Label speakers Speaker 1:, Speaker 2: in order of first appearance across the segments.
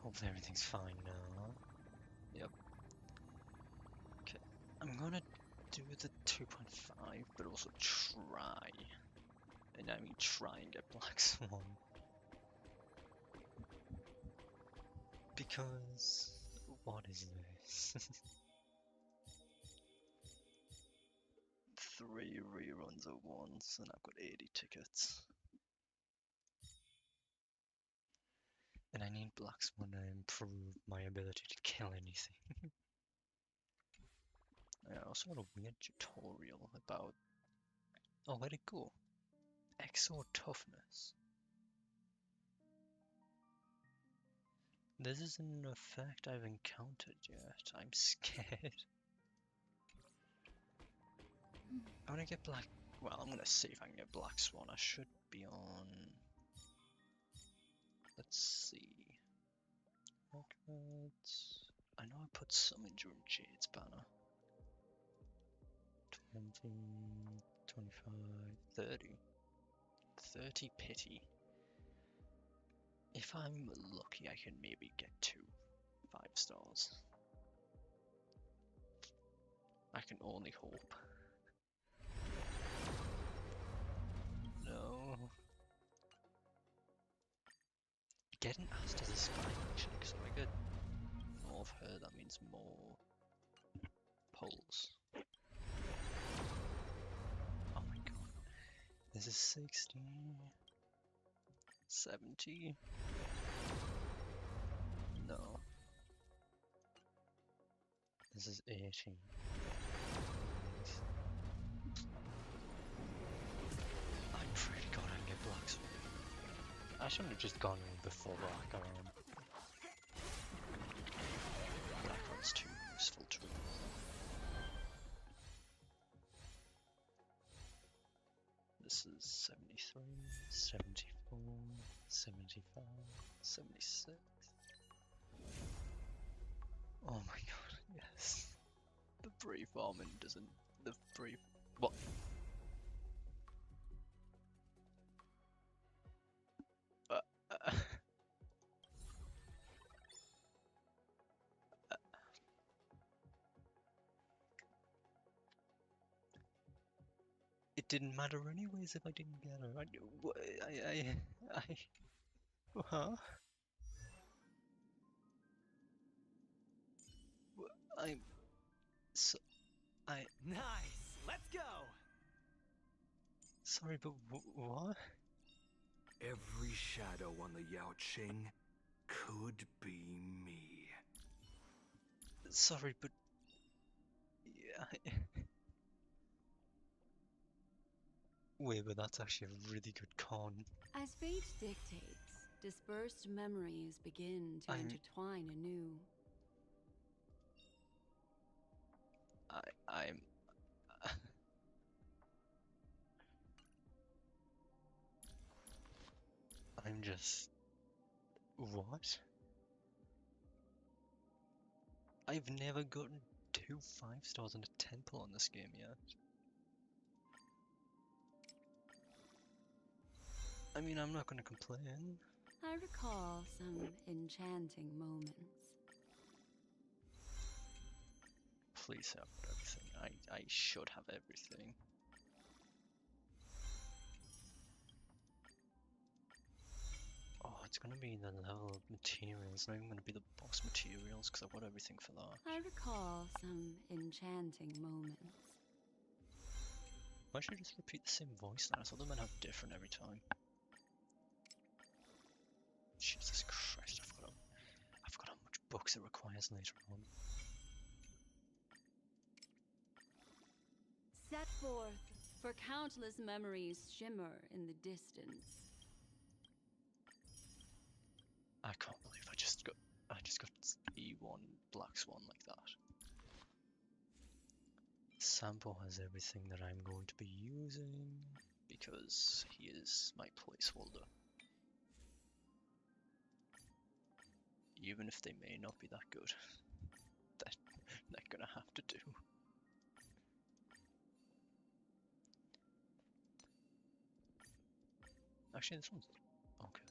Speaker 1: Hopefully everything's fine now. Yep. Okay. I'm gonna do the 2.5, but also try. And I mean try and get Black Swan. Because... what is this? 3 reruns at once, and I've got 80 tickets. And I need Black Swan to improve my ability to kill anything. I also got a weird tutorial about... oh, where'd it go? Exo Toughness. This isn't an effect I've encountered yet. I'm scared. I'm gonna get Black... well, I'm gonna see if I can get Black Swan. I should be on... let's see... records... I know I put some in during Jade's banner. 20, 25, 30. 30 pity. If I'm lucky, I can maybe get 2 5 stars. I can only hope. No. Getting asked as a spy actually, because if I get more of her, that means more pulls. Oh my god. This is 60. 70. No. This is 80. I pray to God I can get Black Swan. I shouldn't have just gone before Black around. Black one's too useful to remove. This is 73, 74, 75, 76. Oh my god, yes. The Brave Armin doesn't... the Brave... what? It didn't matter anyways if I didn't get her. Huh? I'm... so...
Speaker 2: Nice! Let's go!
Speaker 1: sorry, but what?
Speaker 3: Every shadow on the Yao Qing could be me.
Speaker 1: Sorry, but... yeah, wait, but that's actually a really good con.
Speaker 4: As fate dictates, dispersed memories begin to intertwine anew.
Speaker 1: I'm... I'm just... what? I've never gotten 2 5 stars and a temple on this game yet. I mean, I'm not gonna complain.
Speaker 4: I recall some enchanting moments.
Speaker 1: Please have everything. I should have everything. Oh, it's gonna be the level of materials. It's not even gonna be the boss materials because I've got everything for that.
Speaker 4: I recall some enchanting moments.
Speaker 1: Why should I just repeat the same voice now? I thought they might have different every time. Jesus Christ, I forgot how much books it requires later on.
Speaker 4: Set forth, for countless memories shimmer in the distance.
Speaker 1: I can't believe I just got E1 Black Swan like that. Sampo has everything that I'm going to be using because he is my placeholder. Even if they may not be that good, that they're gonna have to do. Actually, this one's okay.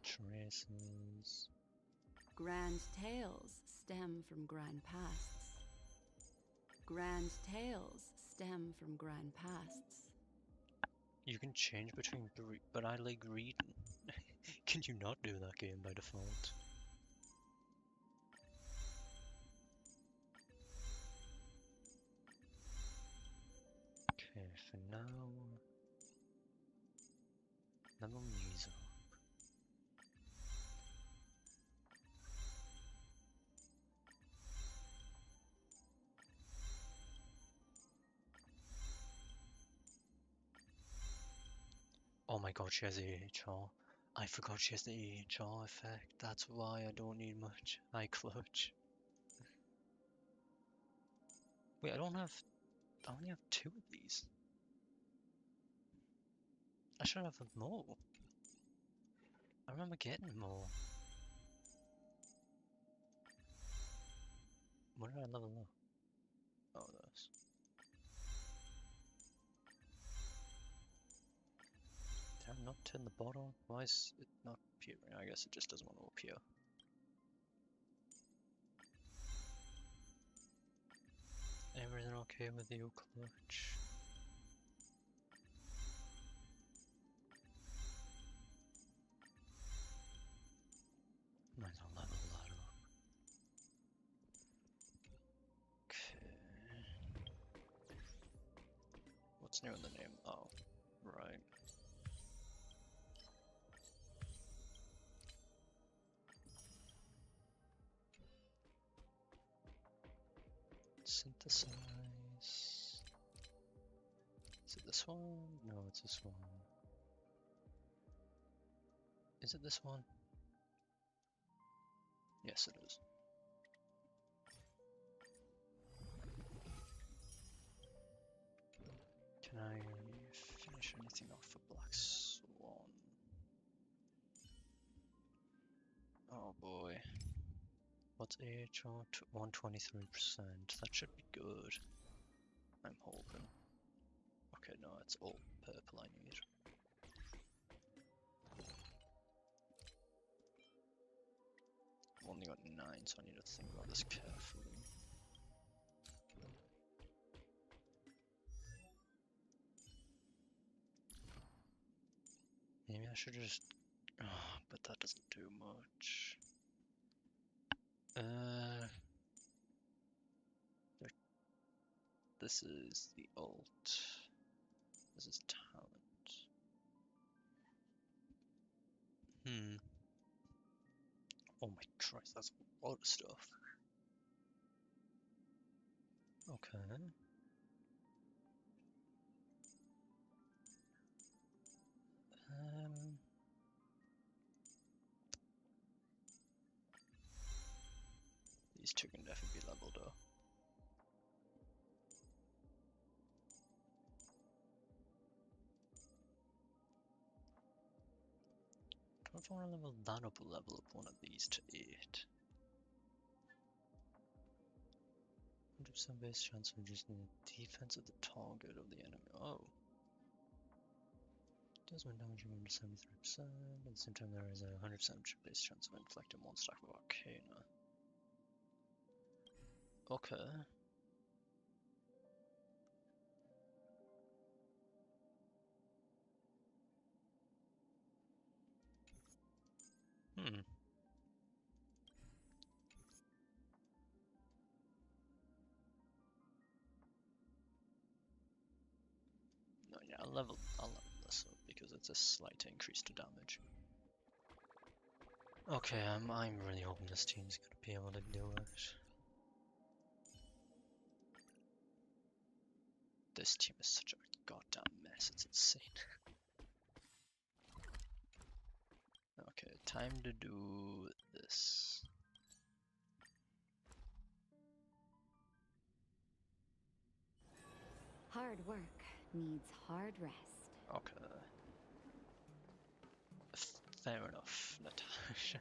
Speaker 1: Traces.
Speaker 4: Grand tales stem from grand pasts. Grand tales stem from grand pasts.
Speaker 1: You can change between but I like reading. Can you not do that game by default? Okay, for now, level these up. Oh my god, she has the AHR. I forgot she has the AHR effect. That's why I don't need much. I clutch. Wait, I only have 2 of these. I should have more. I remember getting more. When did I level up? Oh, this. Did I not turn the bottle? Why is it not appearing? I guess it just doesn't want to appear. Everything okay with you, clutch? Might as well level that up. Okay. What's new in the name? Oh, right. Synthesize. Is it this one? No, it's this one. Is it this one? Yes, it is. Can I finish anything off for Black Swan? Oh boy. What's AHR? 123%. That should be good. I'm hoping. Okay, no, it's all purple I need. I've only got 9, so I need to think about this carefully. Maybe I should just... Oh, but that doesn't do much. This is the ult. This is talent. Oh my Christ, that's a lot of stuff. Okay. These 2 can definitely be leveled up. I don't want to level that up or level up one of these to 8. 100% base chance of reducing the defense of the target of the enemy. Oh. Does when damaging under 73%. At the same time, there is a 100% base chance of inflicting 1 stack of Arcana. Okay. No, yeah, I'll level this up because it's a slight increase to damage. Okay, I'm really hoping this team's gonna be able to do it. This team is such a goddamn mess, it's insane. Okay, time to do this.
Speaker 4: Hard work needs hard rest.
Speaker 1: Okay. Fair enough, Natasha.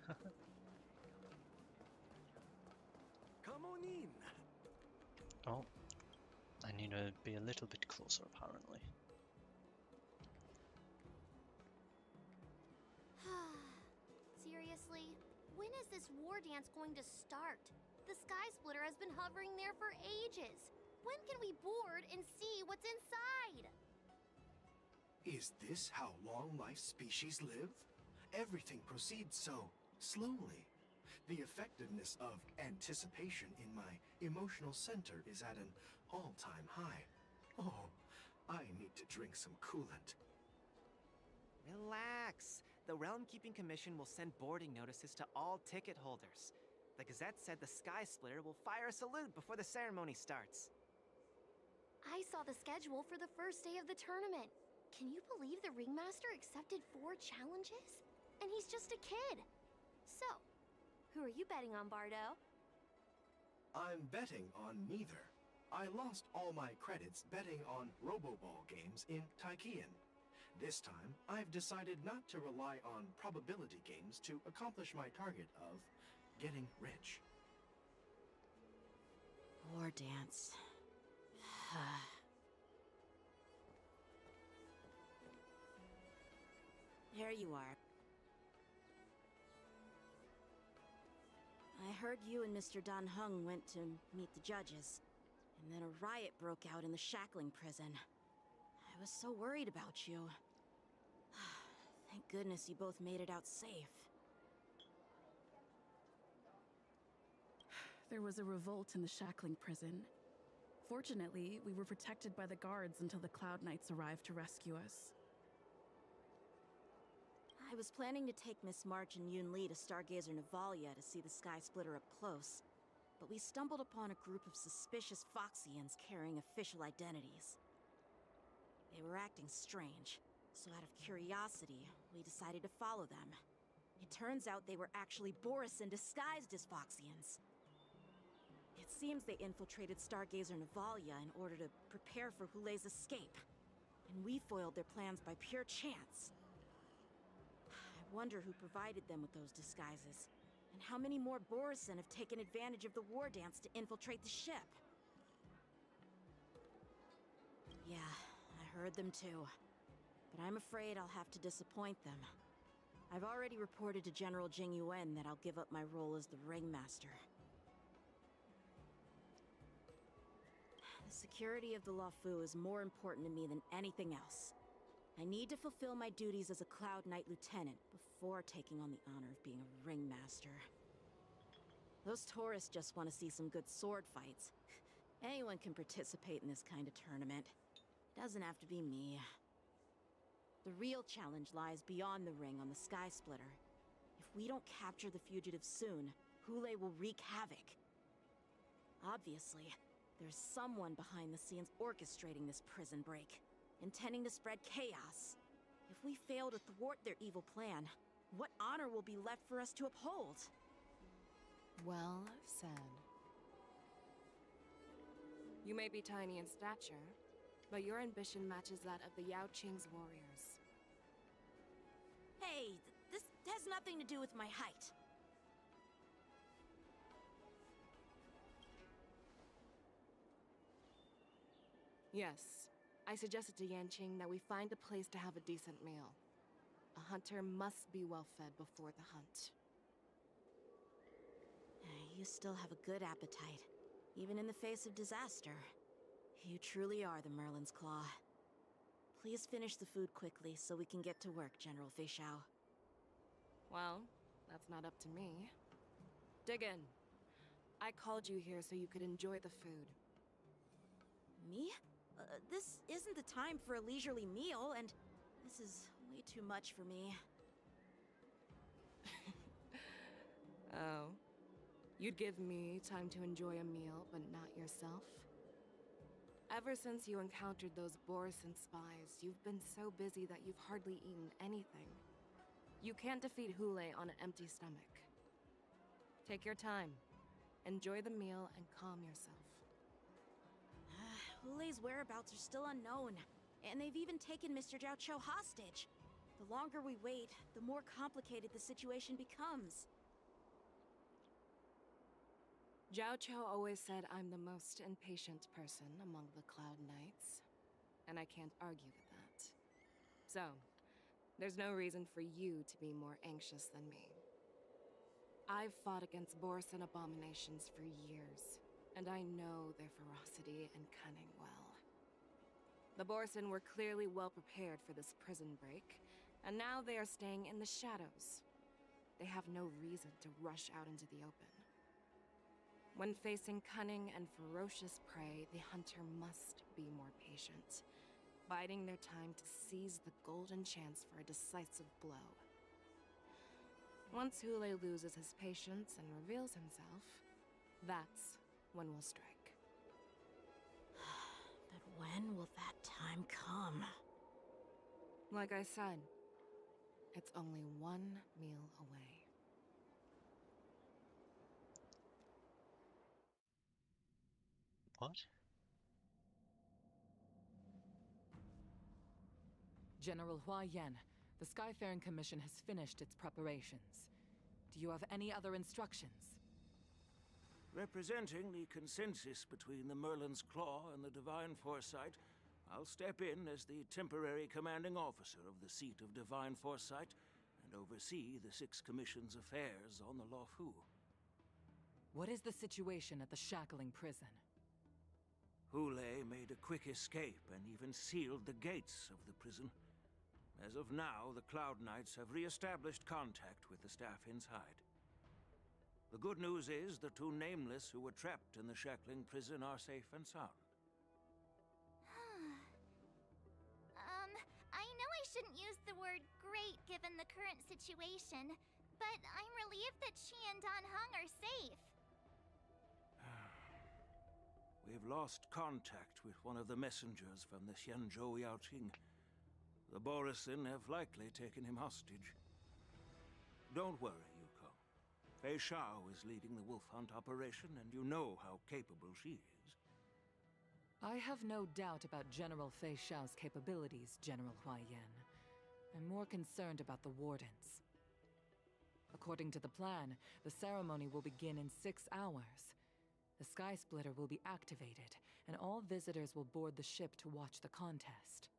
Speaker 2: Come on in.
Speaker 1: Oh, I need to be a little bit closer apparently.
Speaker 5: seriously, when is this war dance going to start? The Sky Splitter has been hovering there for ages. When can we board and see what's inside?
Speaker 3: Is this how long-life species live? Everything proceeds so slowly. The effectiveness of anticipation in my emotional center is at an all-time high. Oh, I need to drink some coolant.
Speaker 6: Relax. The Realm Keeping Commission will send boarding notices to all ticket holders. The Gazette said the Sky Splitter will fire a salute before the ceremony starts.
Speaker 5: I saw the schedule for the first day of the tournament. Can you believe the Ringmaster accepted 4 challenges? And he's just a kid. So, who are you betting on, Bardo?
Speaker 3: I'm betting on neither. I lost all my credits betting on Roboball games in Taikian. This time, I've decided not to rely on probability games to accomplish my target of getting rich.
Speaker 7: War dance. There you are. I heard you and Mr. Dan Heng went to meet the judges, and then a riot broke out in the shackling prison. I was so worried about you. Thank goodness you both made it out safe.
Speaker 8: There was a revolt in the shackling prison. Fortunately, we were protected by the guards until the Cloud Knights arrived to rescue us.
Speaker 7: I was planning to take Miss March and Yoon Lee to Stargazer Navalia to see the Sky Splitter up close, but we stumbled upon a group of suspicious Foxians carrying official identities. They were acting strange, so out of curiosity, we decided to follow them. It turns out they were actually Borisin disguised as Foxians. It seems they infiltrated Stargazer Navalia in order to prepare for Hulei's escape, and we foiled their plans by pure chance. I wonder who provided them with those disguises, and how many more Borisin have taken advantage of the war dance to infiltrate the ship. Yeah, I heard them too, but I'm afraid I'll have to disappoint them. I've already reported to General Jing Yuan that I'll give up my role as the Ringmaster. The security of the Luofu is more important to me than anything else. I need to fulfill my duties as a Cloud Knight Lieutenant before taking on the honor of being a Ringmaster. Those tourists just want to see some good sword fights. Anyone can participate in this kind of tournament. Doesn't have to be me. The real challenge lies beyond the ring on the Sky Splitter. If we don't capture the fugitives soon, Hulei will wreak havoc. Obviously, there's someone behind the scenes orchestrating this prison break, intending to spread chaos. If we fail to thwart their evil plan, what honor will be left for us to uphold?
Speaker 9: Well said. You may be tiny in stature, but your ambition matches that of the Yao Qing's warriors.
Speaker 7: Hey, this has nothing to do with my height.
Speaker 9: Yes, I suggested to Yanqing that we find a place to have a decent meal. A hunter must be well fed before the hunt.
Speaker 7: You still have a good appetite, even in the face of disaster. You truly are the Merlin's Claw. Please finish the food quickly so we can get to work, General Feixiao.
Speaker 9: Well, that's not up to me. Dig in. I called you here so you could enjoy the food.
Speaker 7: Me? This isn't the time for a leisurely meal, and this is way too much for me.
Speaker 9: Oh. You'd give me time to enjoy a meal, but not yourself? Ever since you encountered those Borisin spies, you've been so busy that you've hardly eaten anything. You can't defeat Hulei on an empty stomach. Take your time. Enjoy the meal and calm yourself.
Speaker 7: Hulei's whereabouts are still unknown, and they've even taken Mr. Zhao Cho hostage. The longer we wait, the more complicated the situation becomes.
Speaker 9: Zhao Cho always said I'm the most impatient person among the Cloud Knights, and I can't argue with that. So, there's no reason for you to be more anxious than me. I've fought against Borson abominations for years, and I know their ferocity and cunning well. The Borson were clearly well prepared for this prison break, and now they are staying in the shadows. They have no reason to rush out into the open. When facing cunning and ferocious prey, the hunter must be more patient, biding their time to seize the golden chance for a decisive blow. Once Hule loses his patience and reveals himself, that's when we'll strike.
Speaker 7: But when will that time come?
Speaker 9: Like I said, it's only one meal away.
Speaker 1: What?
Speaker 10: General Hua Yan, the Skyfaring Commission has finished its preparations. Do you have any other instructions?
Speaker 11: Representing the consensus between the Merlin's Claw and the Divine Foresight, I'll step in as the temporary commanding officer of the seat of Divine Foresight and oversee the Six Commission's affairs on the Luofu.
Speaker 10: What is the situation at the Shackling prison?
Speaker 11: Hule made a quick escape and even sealed the gates of the prison. As of now, the Cloud Knights have re-established contact with the staff inside. The good news is the two Nameless who were trapped in the Shackling prison are safe and sound.
Speaker 5: I know I shouldn't use the word great given the current situation, but I'm relieved that she and Dan Heng are safe.
Speaker 11: We've lost contact with one of the messengers from the Xianzhou Yaoqing. The Borisin have likely taken him hostage. Don't worry, Yuko. Fei Shao is leading the wolf hunt operation, and you know how capable she is.
Speaker 10: I have no doubt about General Fei Shao's capabilities, General Hua Yan. I'm more concerned about the Wardens. According to the plan, the ceremony will begin in 6 hours. The Sky Splitter will be activated, and all visitors will board the ship to watch the contest.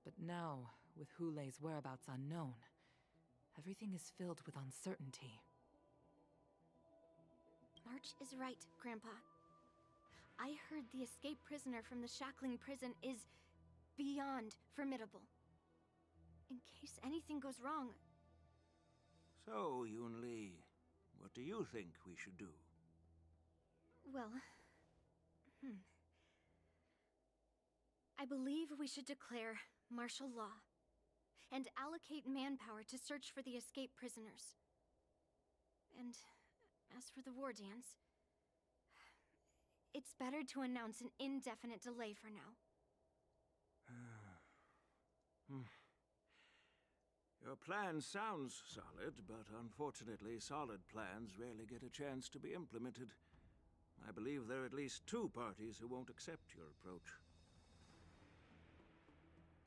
Speaker 10: But now, with Hule's whereabouts unknown, everything is filled with uncertainty.
Speaker 5: March is right, Grandpa. I heard the escaped prisoner from the Shackling prison is beyond formidable. In case anything goes wrong...
Speaker 11: So, Yun-Li, what do you think we should do?
Speaker 5: Well... I believe we should declare martial law and allocate manpower to search for the escaped prisoners. And as for the war dance, it's better to announce an indefinite delay for now.
Speaker 11: Your plan sounds solid, but unfortunately solid plans rarely get a chance to be implemented. I believe there are at least 2 parties who won't accept your approach.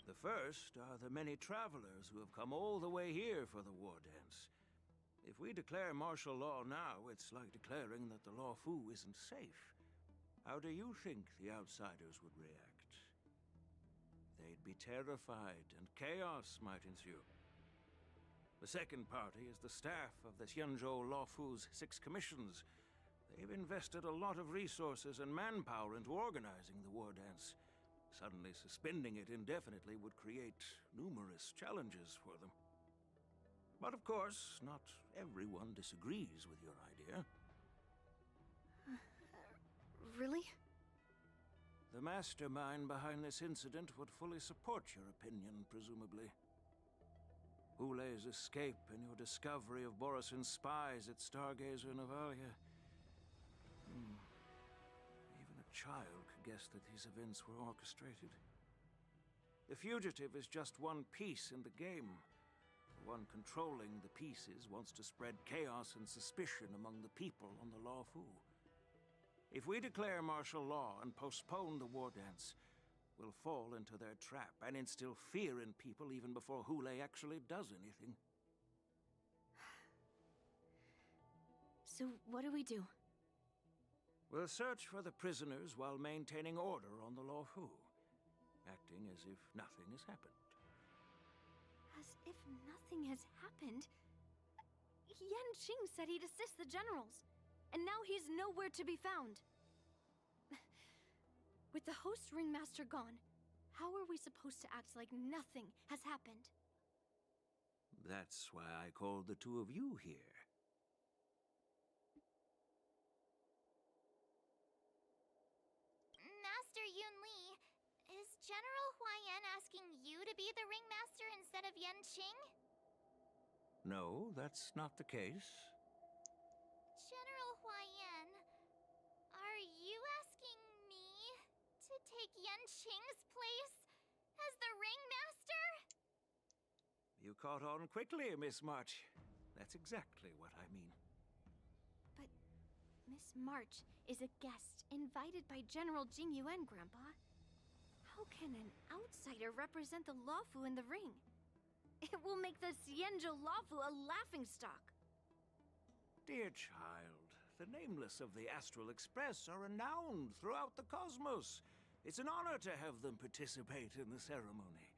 Speaker 11: The first are the many travelers who have come all the way here for the war dance. If we declare martial law now, it's like declaring that the Luofu isn't safe. How do you think the outsiders would react? They'd be terrified, and chaos might ensue. The second party is the staff of the Xianzhou Luofu's 6 commissions. They've invested a lot of resources and manpower into organizing the war dance. Suddenly suspending it indefinitely would create numerous challenges for them. But of course, not everyone disagrees with your idea.
Speaker 5: Really?
Speaker 11: The mastermind behind this incident would fully support your opinion, presumably. Hule's escape and your discovery of Borisin's spies at Stargazer Navalia. Even a child could guess that these events were orchestrated. The fugitive is just one piece in the game. The one controlling the pieces wants to spread chaos and suspicion among the people on the Luofu. If we declare martial law and postpone the war dance, we'll fall into their trap and instill fear in people even before Hule actually does anything.
Speaker 5: So what do we do?
Speaker 11: We'll search for the prisoners while maintaining order on the Luofu, acting as if nothing has happened.
Speaker 5: As if nothing has happened? Yanqing said he'd assist the generals, and now he's nowhere to be found. With the host ringmaster gone, how are we supposed to act like nothing has happened?
Speaker 11: That's why I called the two of you here.
Speaker 5: Master Yunli, is General Huaiyan asking you to be the ringmaster instead of Yanqing?
Speaker 11: No, that's not the case.
Speaker 5: General Huaiyan, are you asking me to take Yanqing's place as the ringmaster?
Speaker 11: You caught on quickly, Miss March. That's exactly what I mean.
Speaker 5: But Miss March is a guest invited by General Jing Yuan, Grandpa. How can an outsider represent the Lawfu in the ring? It will make the Xianzhou Lawfu a laughingstock.
Speaker 11: Dear child, the nameless of the Astral Express are renowned throughout the cosmos. It's an honor to have them participate in the ceremony.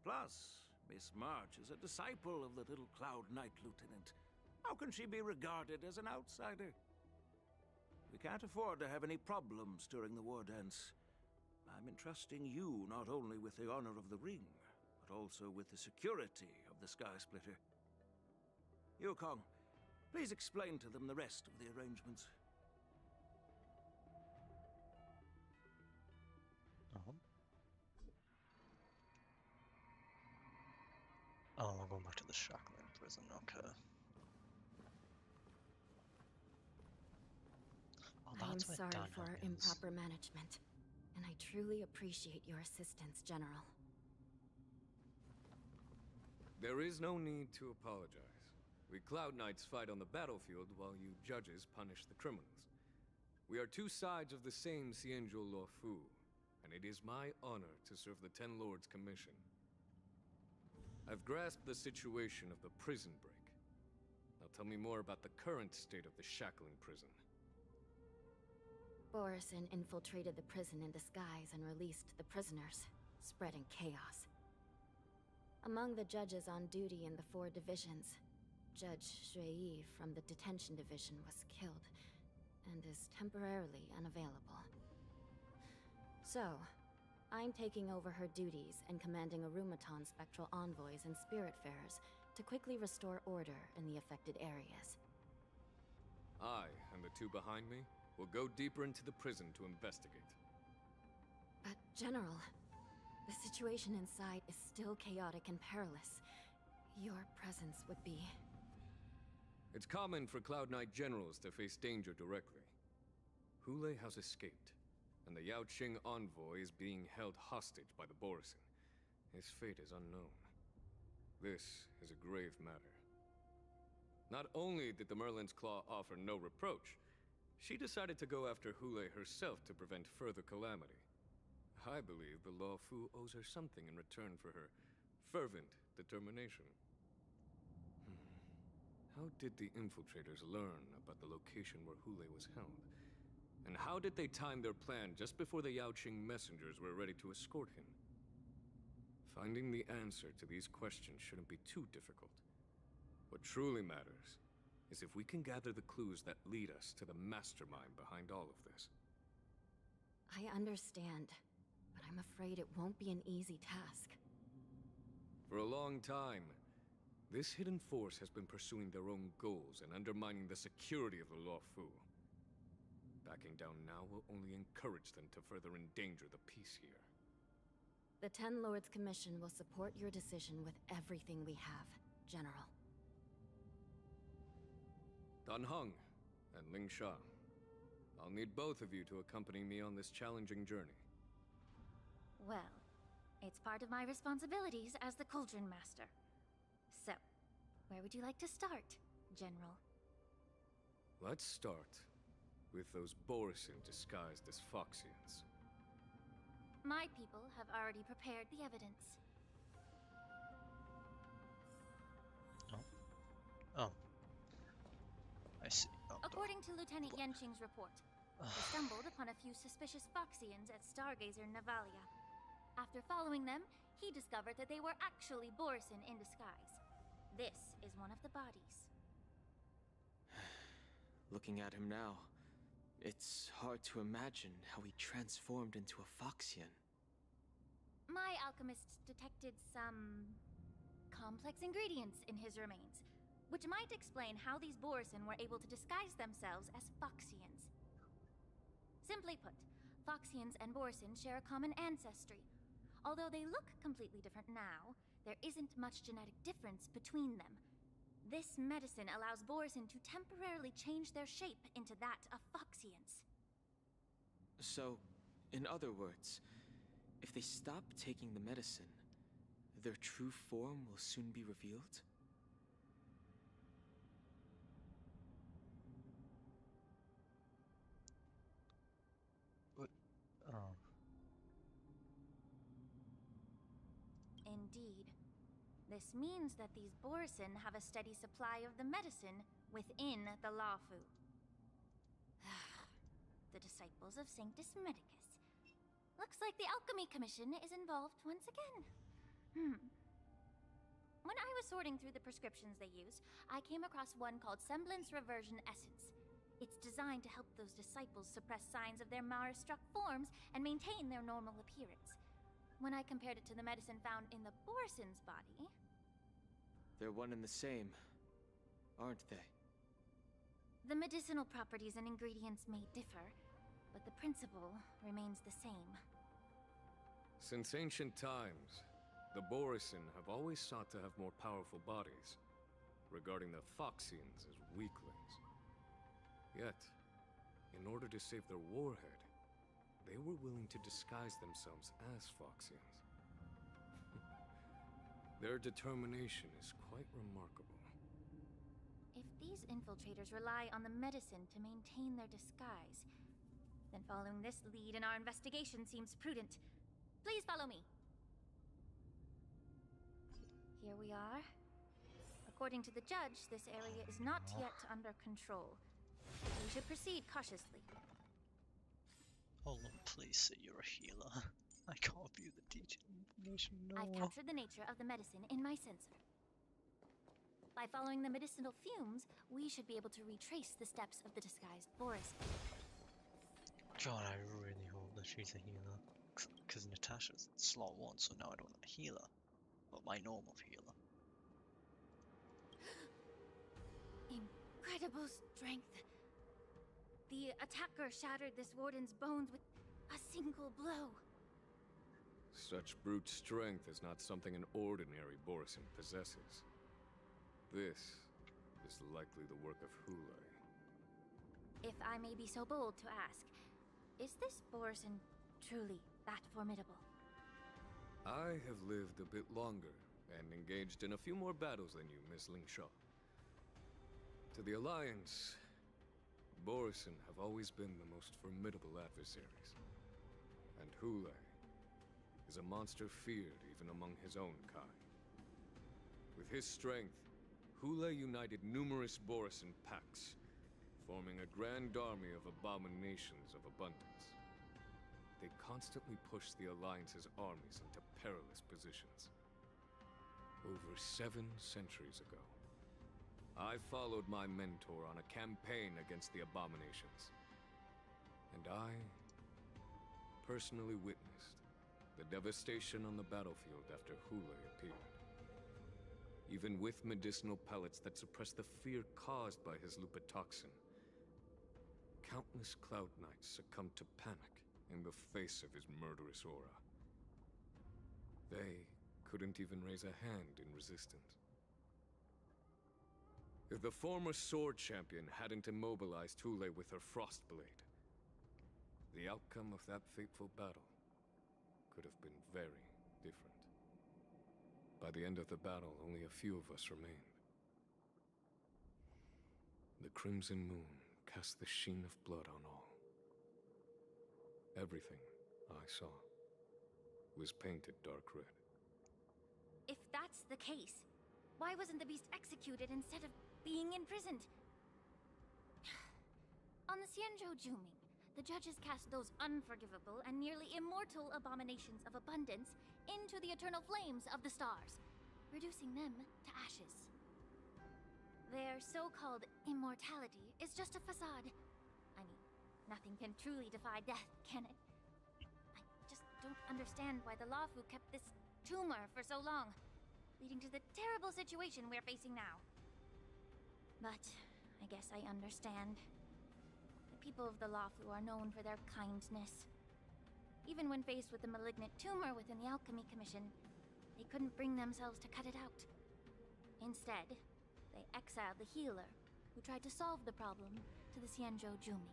Speaker 11: Plus, Miss March is a disciple of the little Cloud Knight Lieutenant. How can she be regarded as an outsider? We can't afford to have any problems during the war dance. I'm entrusting you not only with the honor of the ring, but also with the security of the Sky Splitter. Yukong, please explain to them the rest of the arrangements.
Speaker 1: Oh, we're going back to the shackling prison, okay. Oh,
Speaker 7: I am
Speaker 1: that's where
Speaker 7: sorry
Speaker 1: Dan
Speaker 7: for our
Speaker 1: is.
Speaker 7: improper management, and I truly appreciate your assistance, General.
Speaker 2: There is no need to apologize. We Cloud Knights fight on the battlefield while you judges punish the criminals. We are two sides of the same Xianzhou Luofu, and it is my honor to serve the Ten Lords' commission. I've grasped the situation of the prison break. Now tell me more about the current state of the shackling prison.
Speaker 7: Borison infiltrated the prison in disguise and released the prisoners, spreading chaos. Among the judges on duty in the 4 divisions, Judge Shui from the detention division was killed and is temporarily unavailable. So, I'm taking over her duties and commanding Arumaton spectral envoys and spiritfarers to quickly restore order in the affected areas.
Speaker 2: I, and the two behind me, will go deeper into the prison to investigate.
Speaker 7: But, General, the situation inside is still chaotic and perilous. Your presence would be...
Speaker 2: It's common for Cloud Knight generals to face danger directly. Hule has escaped, and the Yaoqing envoy is being held hostage by the Borison. His fate is unknown. This is a grave matter. Not only did the Merlin's Claw offer no reproach, she decided to go after Hule herself to prevent further calamity. I believe the Luofu owes her something in return for her fervent determination. How did the infiltrators learn about the location where Hule was held? And how did they time their plan just before the Yaoqing messengers were ready to escort him? Finding the answer to these questions shouldn't be too difficult. What truly matters is if we can gather the clues that lead us to the mastermind behind all of this.
Speaker 7: I understand, but I'm afraid it won't be an easy task.
Speaker 2: For a long time, this hidden force has been pursuing their own goals and undermining the security of the Luofu. Backing down now will only encourage them to further endanger the peace here.
Speaker 7: The Ten Lords Commission will support your decision with everything we have, General.
Speaker 2: Dan Heng and Ling Sha, I'll need both of you to accompany me on this challenging journey.
Speaker 5: Well, it's part of my responsibilities as the Cauldron Master. So, where would you like to start, General?
Speaker 2: Let's start with those Borison disguised as Foxians.
Speaker 5: My people have already prepared the evidence.
Speaker 1: Oh. I see. Oh,
Speaker 5: According to Lieutenant Yanqing's report, they stumbled upon a few suspicious Foxians at Stargazer Navalia. After following them, he discovered that they were actually Borison in disguise. This is one of the bodies.
Speaker 12: Looking at him now, it's hard to imagine how he transformed into a Foxian.
Speaker 13: My alchemists detected some complex ingredients in his remains, which might explain how these Borisin were able to disguise themselves as Foxians. Simply put, Foxians and Borisin share a common ancestry. Although they look completely different now, there isn't much genetic difference between them. This medicine allows Borisin to temporarily change their shape into that of Foxians.
Speaker 12: So, in other words, if they stop taking the medicine, their true form will soon be revealed?
Speaker 1: What? Oh.
Speaker 13: Indeed. This means that these Borisin have a steady supply of the medicine within the Lawfu. The disciples of Sanctus Medicus. Looks like the Alchemy Commission is involved once again. When I was sorting through the prescriptions they used, I came across one called Semblance Reversion Essence. It's designed to help those disciples suppress signs of their Mara-struck forms and maintain their normal appearance. When I compared it to the medicine found in the Borisin's body...
Speaker 12: They're one and the same, aren't they?
Speaker 13: The medicinal properties and ingredients may differ, but the principle remains the same.
Speaker 2: Since ancient times, the Borisin have always sought to have more powerful bodies, regarding the Foxians as weaklings. Yet, in order to save their warhead, they were willing to disguise themselves as Foxians. Their determination is quite remarkable.
Speaker 13: If these infiltrators rely on the medicine to maintain their disguise, then following this lead in our investigation seems prudent. Please follow me. Here we are. According to the judge, this area is not yet under control. We should proceed cautiously.
Speaker 1: Hold on, please say you're a healer. I can't view the detailed information, no.
Speaker 13: I've captured the nature of the medicine in my sensor. By following the medicinal fumes, we should be able to retrace the steps of the disguised Borisin.
Speaker 1: God, I really hope that she's a healer. Because Natasha's slot 1, so now I don't have a healer. But my normal healer.
Speaker 13: Incredible strength. The attacker shattered this warden's bones with a single blow.
Speaker 2: Such brute strength is not something an ordinary Borisin possesses. This is likely the work of Hulai.
Speaker 13: If I may be so bold to ask, is this Borisin truly that formidable?
Speaker 2: I have lived a bit longer and engaged in a few more battles than you, Miss Lingshaw. To the Alliance, Borisin have always been the most formidable adversaries. And Hulai is a monster feared even among his own kind. With his strength, Hulai united numerous Borisin packs, forming a grand army of abominations of abundance. They constantly pushed the Alliance's armies into perilous positions. Over 7 centuries ago, I followed my mentor on a campaign against the abominations. And I personally witnessed the devastation on the battlefield after Hulai appeared. Even with medicinal pellets that suppressed the fear caused by his lupitoxin, countless Cloud Knights succumbed to panic in the face of his murderous aura. They couldn't even raise a hand in resistance. If the former sword champion hadn't immobilized Hulai with her Frostblade, the outcome of that fateful battle could have been very different. By the end of the battle, only a few of us remained. The crimson moon cast the sheen of blood on all. Everything I saw was painted dark red.
Speaker 13: If that's the case, why wasn't the beast executed instead of being imprisoned? On the Xianzhou Juming, the judges cast those unforgivable and nearly immortal abominations of abundance into the eternal flames of the stars, reducing them to ashes. Their so-called immortality is just a facade. I mean, nothing can truly defy death, can it? I just don't understand why the Lawfu kept this tumor for so long, leading to the terrible situation we're facing now. But I guess I understand. The people of the Lawfu are known for their kindness. Even when faced with the malignant tumor within the Alchemy Commission, they couldn't bring themselves to cut it out. Instead, they exiled the healer, who tried to solve the problem, to the Xianzhou Jumi.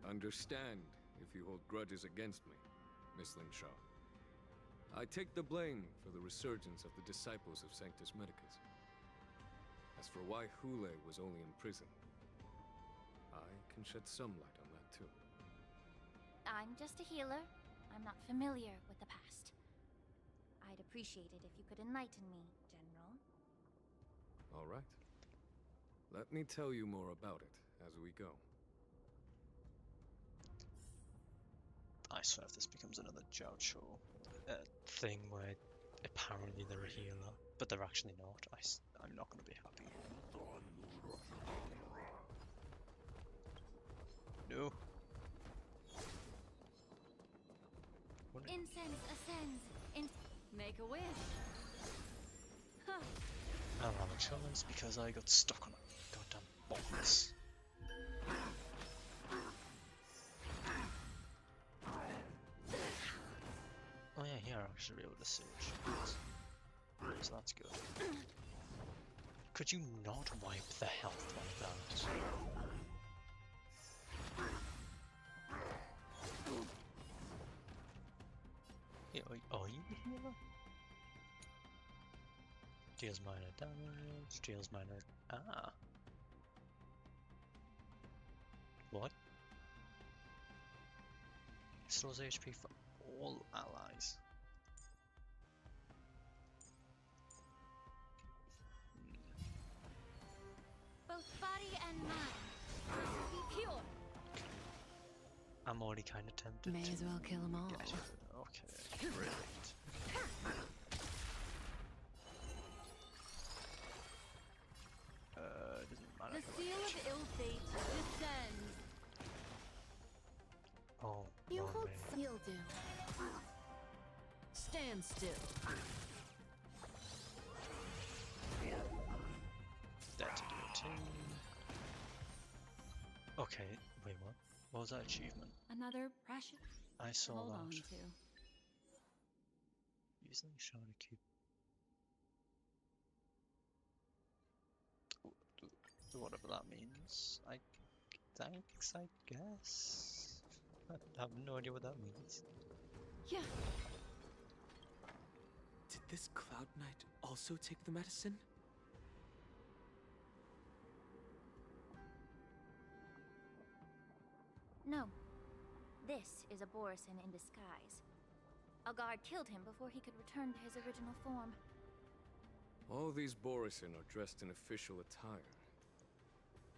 Speaker 2: I understand if you hold grudges against me, Miss Lin Shaw. I take the blame for the resurgence of the disciples of Sanctus Medicus. As for why Hule was only imprisoned, I can shed some light on that too.
Speaker 13: I'm just a healer. I'm not familiar with the past. I'd appreciate it if you could enlighten me, General.
Speaker 2: All right. Let me tell you more about it as we go.
Speaker 1: I swear if this becomes another Jiaoqiu thing where apparently they're a healer, but they're actually not, I'm not going to be happy. No.
Speaker 13: Incense ascends.
Speaker 4: Make a wish.
Speaker 1: I don't have a choice because I got stuck on a goddamn box. Oh yeah, here I should be able to search. So that's good. Could you not wipe the health like that? Yeah, are you the healer? Deals minor damage, deals minor... Ah. What? Restores HP for all allies.
Speaker 13: Both body and mind must be pure.
Speaker 1: I'm already kind of tempted.
Speaker 4: May as well kill them all.
Speaker 1: Get it. Okay, brilliant. Doesn't matter.
Speaker 4: The seal of ill fate descends.
Speaker 1: Oh,
Speaker 4: You
Speaker 1: wrong
Speaker 4: hold
Speaker 1: name.
Speaker 4: you'll do. Stand still.
Speaker 1: That's a guillotine. Okay, wait, what? What was that achievement?
Speaker 4: Another precious.
Speaker 1: I saw
Speaker 4: Hold
Speaker 1: that.
Speaker 4: on to.
Speaker 1: Using shot to keep. Whatever that means. Thanks, I guess. I have no idea what that means.
Speaker 4: Yeah.
Speaker 12: Did this Cloud Knight also take the medicine?
Speaker 13: No. This is a Borisin in disguise. A guard killed him before he could return to his original form.
Speaker 2: All these Borisin are dressed in official attire.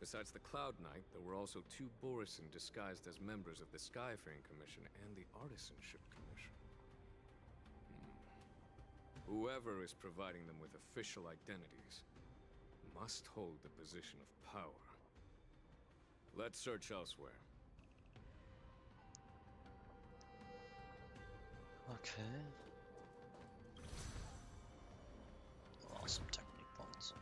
Speaker 2: Besides the Cloud Knight, there were also 2 Borisin disguised as members of the Skyfaring Commission and the Artisanship Commission. Whoever is providing them with official identities must hold the position of power. Let's search elsewhere.
Speaker 1: Okay. Awesome technique points.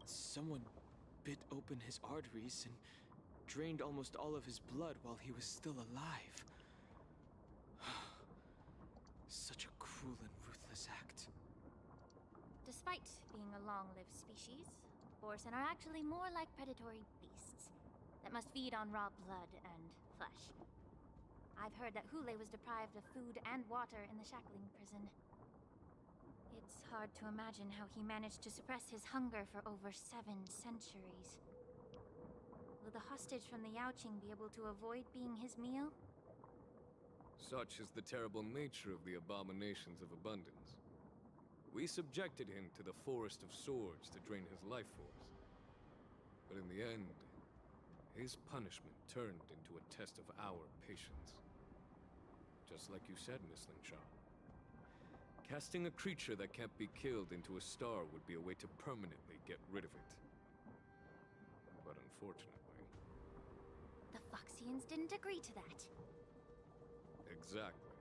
Speaker 12: Someone bit open his arteries and drained almost all of his blood while he was still alive. Such a cruel and ruthless act.
Speaker 13: Despite being a long-lived species, Borisin are actually more like predatory beasts that must feed on raw blood and flesh. I've heard that Hule was deprived of food and water in the shackling prison. It's hard to imagine how he managed to suppress his hunger for over 7 centuries. Will the hostage from the Yaoqing be able to avoid being his meal?
Speaker 2: Such is the terrible nature of the abominations of abundance. We subjected him to the Forest of Swords to drain his life force. But in the end, his punishment turned into a test of our patience. Just like you said, Miss Lingshaw. Casting a creature that can't be killed into a star would be a way to permanently get rid of it. But unfortunately...
Speaker 13: The Foxians didn't agree to that.
Speaker 2: Exactly.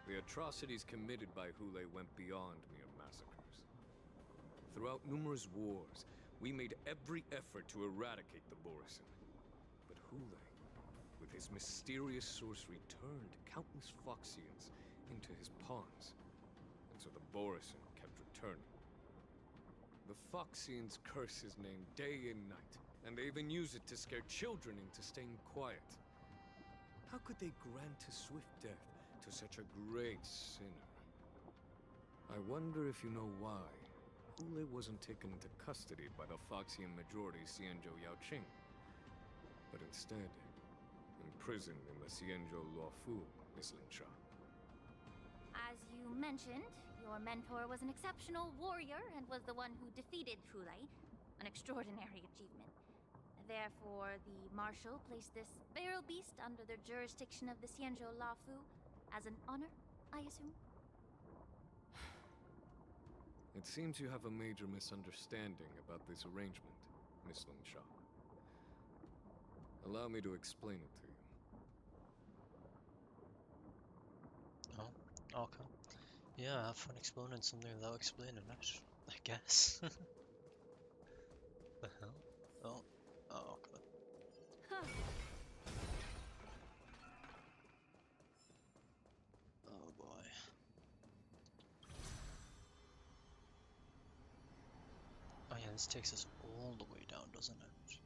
Speaker 2: The atrocities committed by Hule went beyond mere massacres. Throughout numerous wars, we made every effort to eradicate the Borisin. But Hule, with his mysterious sorcery, turned countless Foxians into his pawns. And so the Borisin kept returning. The Foxians curse his name day and night, and they even use it to scare children into staying quiet. How could they grant a swift death to such a great sinner? I wonder if you know why Hule wasn't taken into custody by the Foxian majority Xianzhou Yaoqing, but instead imprisoned in the Xianzhou Luofu, Miss Lingshaw.
Speaker 13: As you mentioned, your mentor was an exceptional warrior and was the one who defeated Hule, an extraordinary achievement. Therefore, the Marshal placed this feral beast under the jurisdiction of the Xianzhou Luofu as an honor, I assume?
Speaker 2: It seems you have a major misunderstanding about this arrangement, Miss Lingshaw. Allow me to explain it to you.
Speaker 1: Oh, okay. Yeah, have fun explaining something without explaining it, I guess. The hell? Oh, okay. Oh boy. Oh yeah, this takes us all the way down, doesn't it?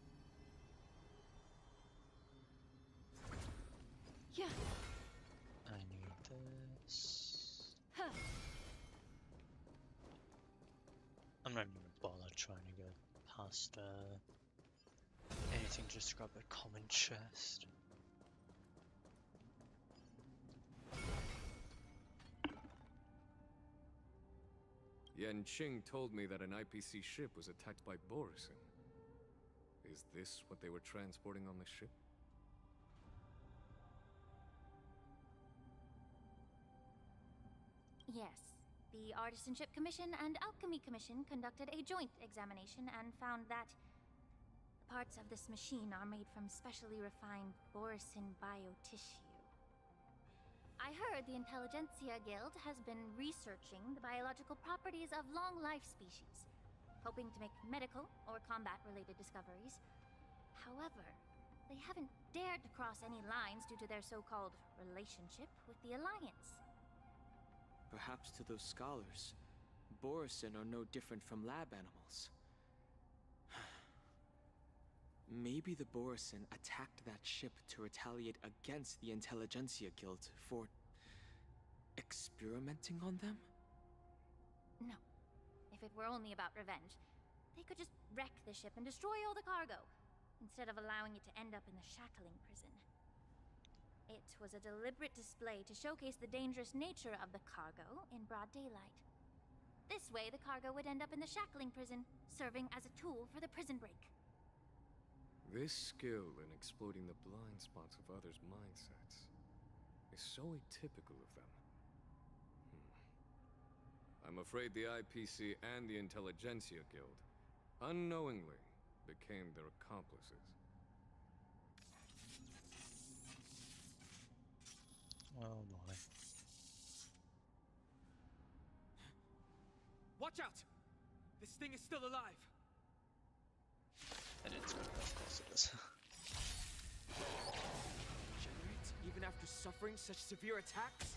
Speaker 4: Yeah.
Speaker 1: I need this. I'm not even gonna bother trying to get past anything, just to grab a common chest.
Speaker 2: Yanqing told me that an IPC ship was attacked by Borisin. Is this what they were transporting on the ship?
Speaker 13: Yes. The Artisanship Commission and Alchemy Commission conducted a joint examination and found that parts of this machine are made from specially refined Borisin biotissue. I heard the Intelligentsia Guild has been researching the biological properties of long-life species, hoping to make medical or combat-related discoveries. However, they haven't dared to cross any lines due to their so-called relationship with the Alliance.
Speaker 12: Perhaps to those scholars, Borisin are no different from lab animals. Maybe the Borisin attacked that ship to retaliate against the Intelligentsia Guild for experimenting on them?
Speaker 13: No. If it were only about revenge, they could just wreck the ship and destroy all the cargo, instead of allowing it to end up in the shackling prison. It was a deliberate display to showcase the dangerous nature of the cargo in broad daylight. This way, the cargo would end up in the shackling prison, serving as a tool for the prison break.
Speaker 2: This skill in exploiting the blind spots of others' mindsets is so atypical of them. I'm afraid the IPC and the Intelligentsia Guild unknowingly became their accomplices.
Speaker 1: Oh boy.
Speaker 12: Watch out! This thing is still alive!
Speaker 1: And it's good, of course it is.
Speaker 12: Regenerate even after suffering such severe attacks?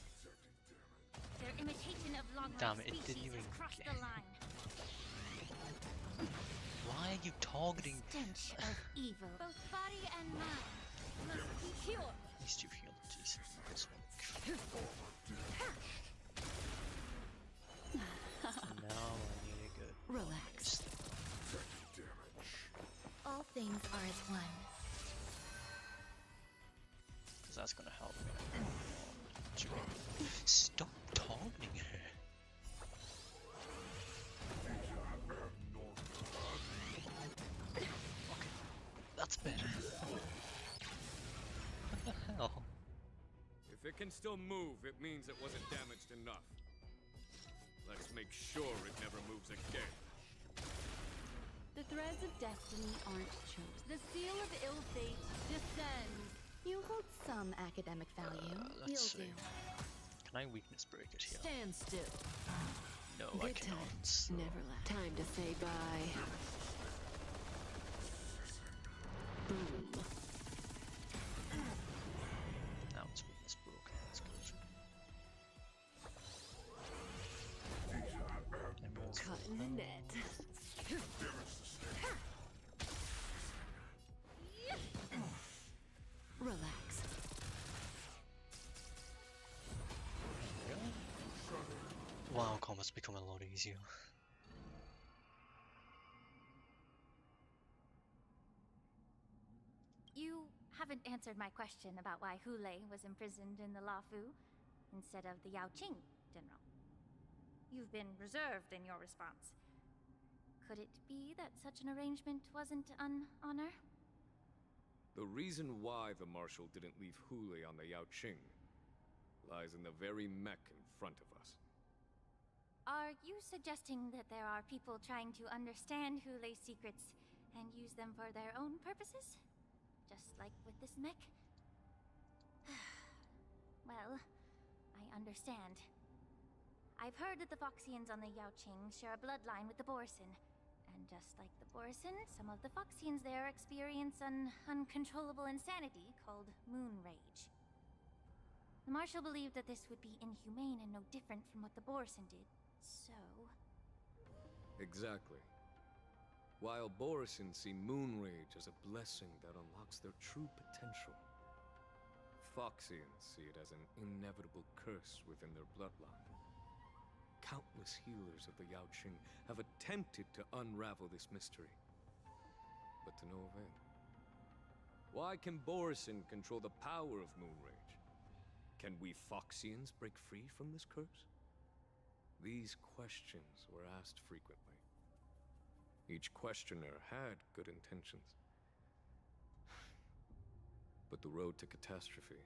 Speaker 13: Their imitation of long-life
Speaker 1: Damn it, it
Speaker 13: species
Speaker 1: didn't even
Speaker 13: has crossed the line.
Speaker 1: Why are you targeting?
Speaker 13: Stench of evil, both body and mind, must be pure.
Speaker 1: At least you've healed, Jesus. Now I need a good
Speaker 4: Relax.
Speaker 5: All things are as one.
Speaker 1: Because that's gonna help me. Stop targeting her. That's better. What the hell?
Speaker 2: If it can still move, it means it wasn't damaged enough. Let's make sure it never moves again.
Speaker 4: The threads of destiny aren't chosen. The seal of ill fate descends.
Speaker 5: You hold some academic value.
Speaker 1: Let's see. Can I weakness break it here?
Speaker 9: Stand still.
Speaker 1: No, I cannot. So.
Speaker 9: Never left. Time to say bye. Boom.
Speaker 1: Now it's weakness broken. That's good.
Speaker 9: Cut in the net. Relax.
Speaker 1: Wow, combat's become a lot easier.
Speaker 13: You haven't answered my question about why Hule was imprisoned in the Lafu instead of the Yaoqing, General. You've been reserved in your response. Could it be that such an arrangement wasn't an honor?
Speaker 2: The reason why the Marshal didn't leave Hule on the Yaoqing lies in the very mech in front of us.
Speaker 13: Are you suggesting that there are people trying to understand Hule's secrets and use them for their own purposes? Just like with this mech? Well, I understand. I've heard that the Foxians on the Yaoqing share a bloodline with the Borison. And just like the Borison, some of the Foxians there experience an uncontrollable insanity called moon rage. The Marshal believed that this would be inhumane and no different from what the Borison did, so...
Speaker 2: Exactly. While Borison see moon rage as a blessing that unlocks their true potential, Foxians see it as an inevitable curse within their bloodline. Countless healers of the Yaoqing have attempted to unravel this mystery, but to no avail. Why can Borison control the power of moon rage? Can we Foxians break free from this curse? These questions were asked frequently. Each questioner had good intentions. But the road to catastrophe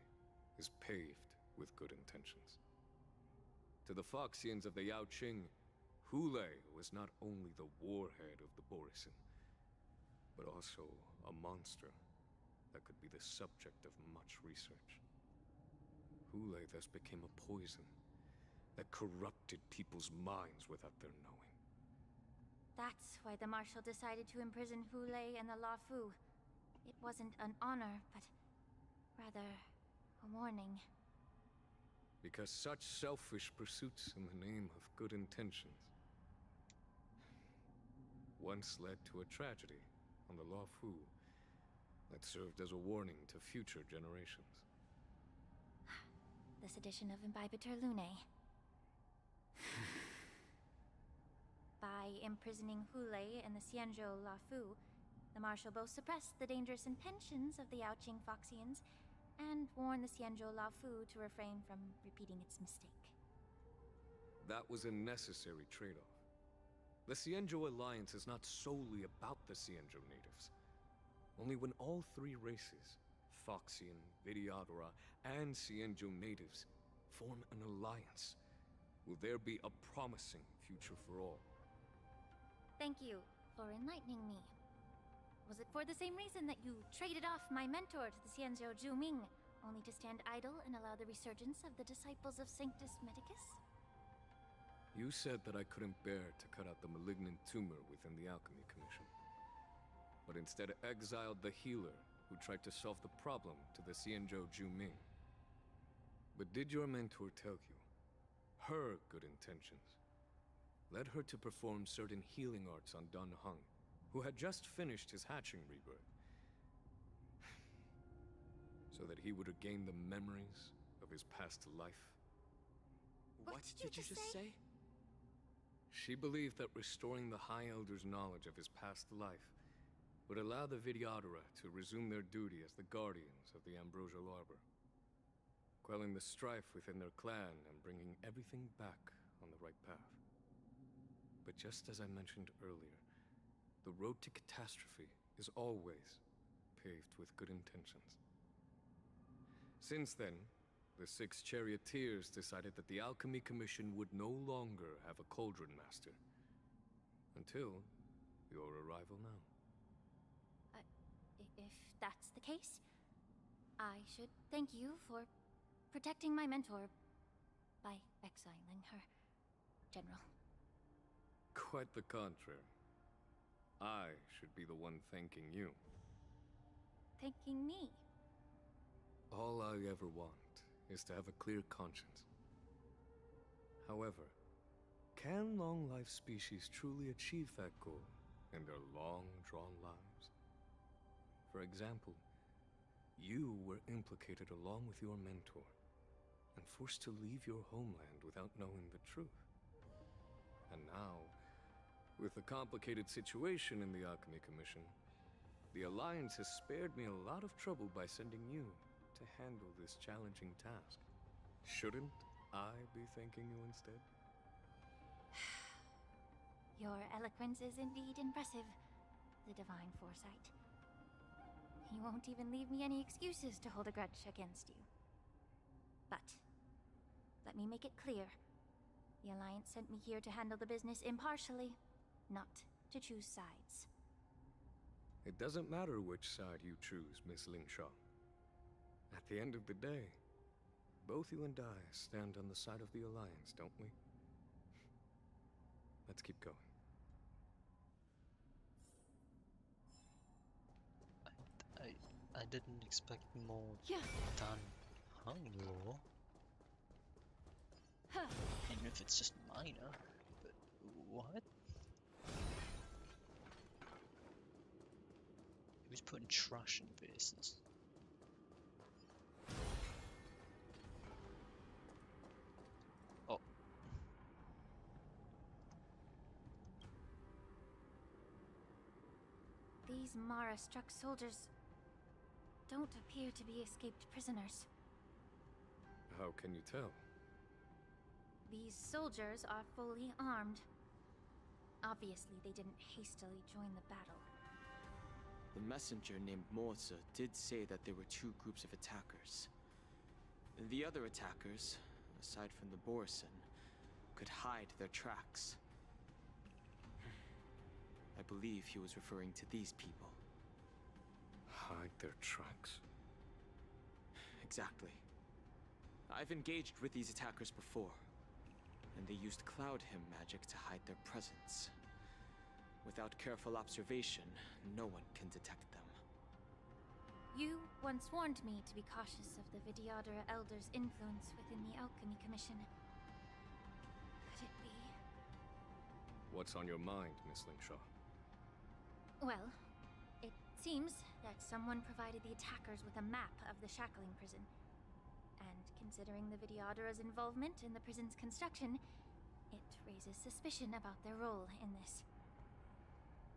Speaker 2: is paved with good intentions. To the Foxians of the Yaoqing, Hule was not only the warhead of the Borison, but also a monster that could be the subject of much research. Hule thus became a poison that corrupted people's minds without their knowing.
Speaker 13: That's why the Marshal decided to imprison Hule and the Lafu. It wasn't an honor, but rather a warning.
Speaker 2: Because such selfish pursuits in the name of good intentions once led to a tragedy on the Lafu that served as a warning to future generations.
Speaker 13: The sedition of Imbibitor Lunae. By imprisoning Hule and the Xianzhou Lafu, the Marshal both suppressed the dangerous intentions of the Yaoqing Foxians and warned the Xianzhou Lafu to refrain from repeating its mistake.
Speaker 2: That was a necessary trade-off. The Xianzhou Alliance is not solely about the Xianzhou natives. Only when all three races, Foxian, Videodora, and Xianzhou natives, form an alliance, will there be a promising future for all.
Speaker 13: Thank you for enlightening me. Was it for the same reason that you traded off my mentor to the Xianzhou Zhuming, only to stand idle and allow the resurgence of the disciples of Sanctus Medicus?
Speaker 2: You said that I couldn't bear to cut out the malignant tumor within the Alchemy Commission, but instead exiled the healer who tried to solve the problem to the Xianzhou Zhuming. But did your mentor tell you her good intentions led her to perform certain healing arts on Dan Heng, who had just finished his hatching rebirth, so that he would regain the memories of his past life?
Speaker 12: What did you just say?
Speaker 2: She believed that restoring the High Elder's knowledge of his past life would allow the Videodora to resume their duty as the guardians of the Ambrosial Arbor, quelling the strife within their clan and bringing everything back on the right path. But just as I mentioned earlier, the road to catastrophe is always paved with good intentions. Since then, the 6 charioteers decided that the Alchemy Commission would no longer have a cauldron master. Until your arrival now.
Speaker 13: If that's the case, I should thank you for protecting my mentor by exiling her, General.
Speaker 2: Quite the contrary. I should be the one thanking you.
Speaker 13: Thanking me?
Speaker 2: All I ever want is to have a clear conscience. However, can long-life species truly achieve that goal in their long-drawn lives? For example, you were implicated along with your mentor, and forced to leave your homeland without knowing the truth. And now, with the complicated situation in the Alchemy Commission, the Alliance has spared me a lot of trouble by sending you to handle this challenging task. Shouldn't I be thanking you instead?
Speaker 13: Your eloquence is indeed impressive, the divine foresight. You won't even leave me any excuses to hold a grudge against you. But, let me make it clear. The Alliance sent me here to handle the business impartially, not to choose sides.
Speaker 2: It doesn't matter which side you choose, Miss Lingshaw. At the end of the day, both you and I stand on the side of the Alliance, don't we? Let's keep going.
Speaker 1: I didn't expect more done hunger. Even if it's just minor. But what? Who's putting trash in vases? Oh.
Speaker 13: These Mara-struck soldiers don't appear to be escaped prisoners.
Speaker 2: How can you tell?
Speaker 13: These soldiers are fully armed. Obviously, they didn't hastily join the battle.
Speaker 12: The messenger named Morza did say that there were 2 groups of attackers. The other attackers, aside from the Borison, could hide their tracks. I believe he was referring to these people.
Speaker 2: Hide their tracks?
Speaker 12: Exactly. I've engaged with these attackers before, and they used Cloud Hymn magic to hide their presence. Without careful observation, no one can detect them.
Speaker 13: You once warned me to be cautious of the Vidyadhara Elder's influence within the Alchemy Commission. Could it be?
Speaker 2: What's on your mind, Miss Lingshaw?
Speaker 13: Well, it seems that someone provided the attackers with a map of the shackling prison. And considering the Vidyadhara's involvement in the prison's construction, it raises suspicion about their role in this.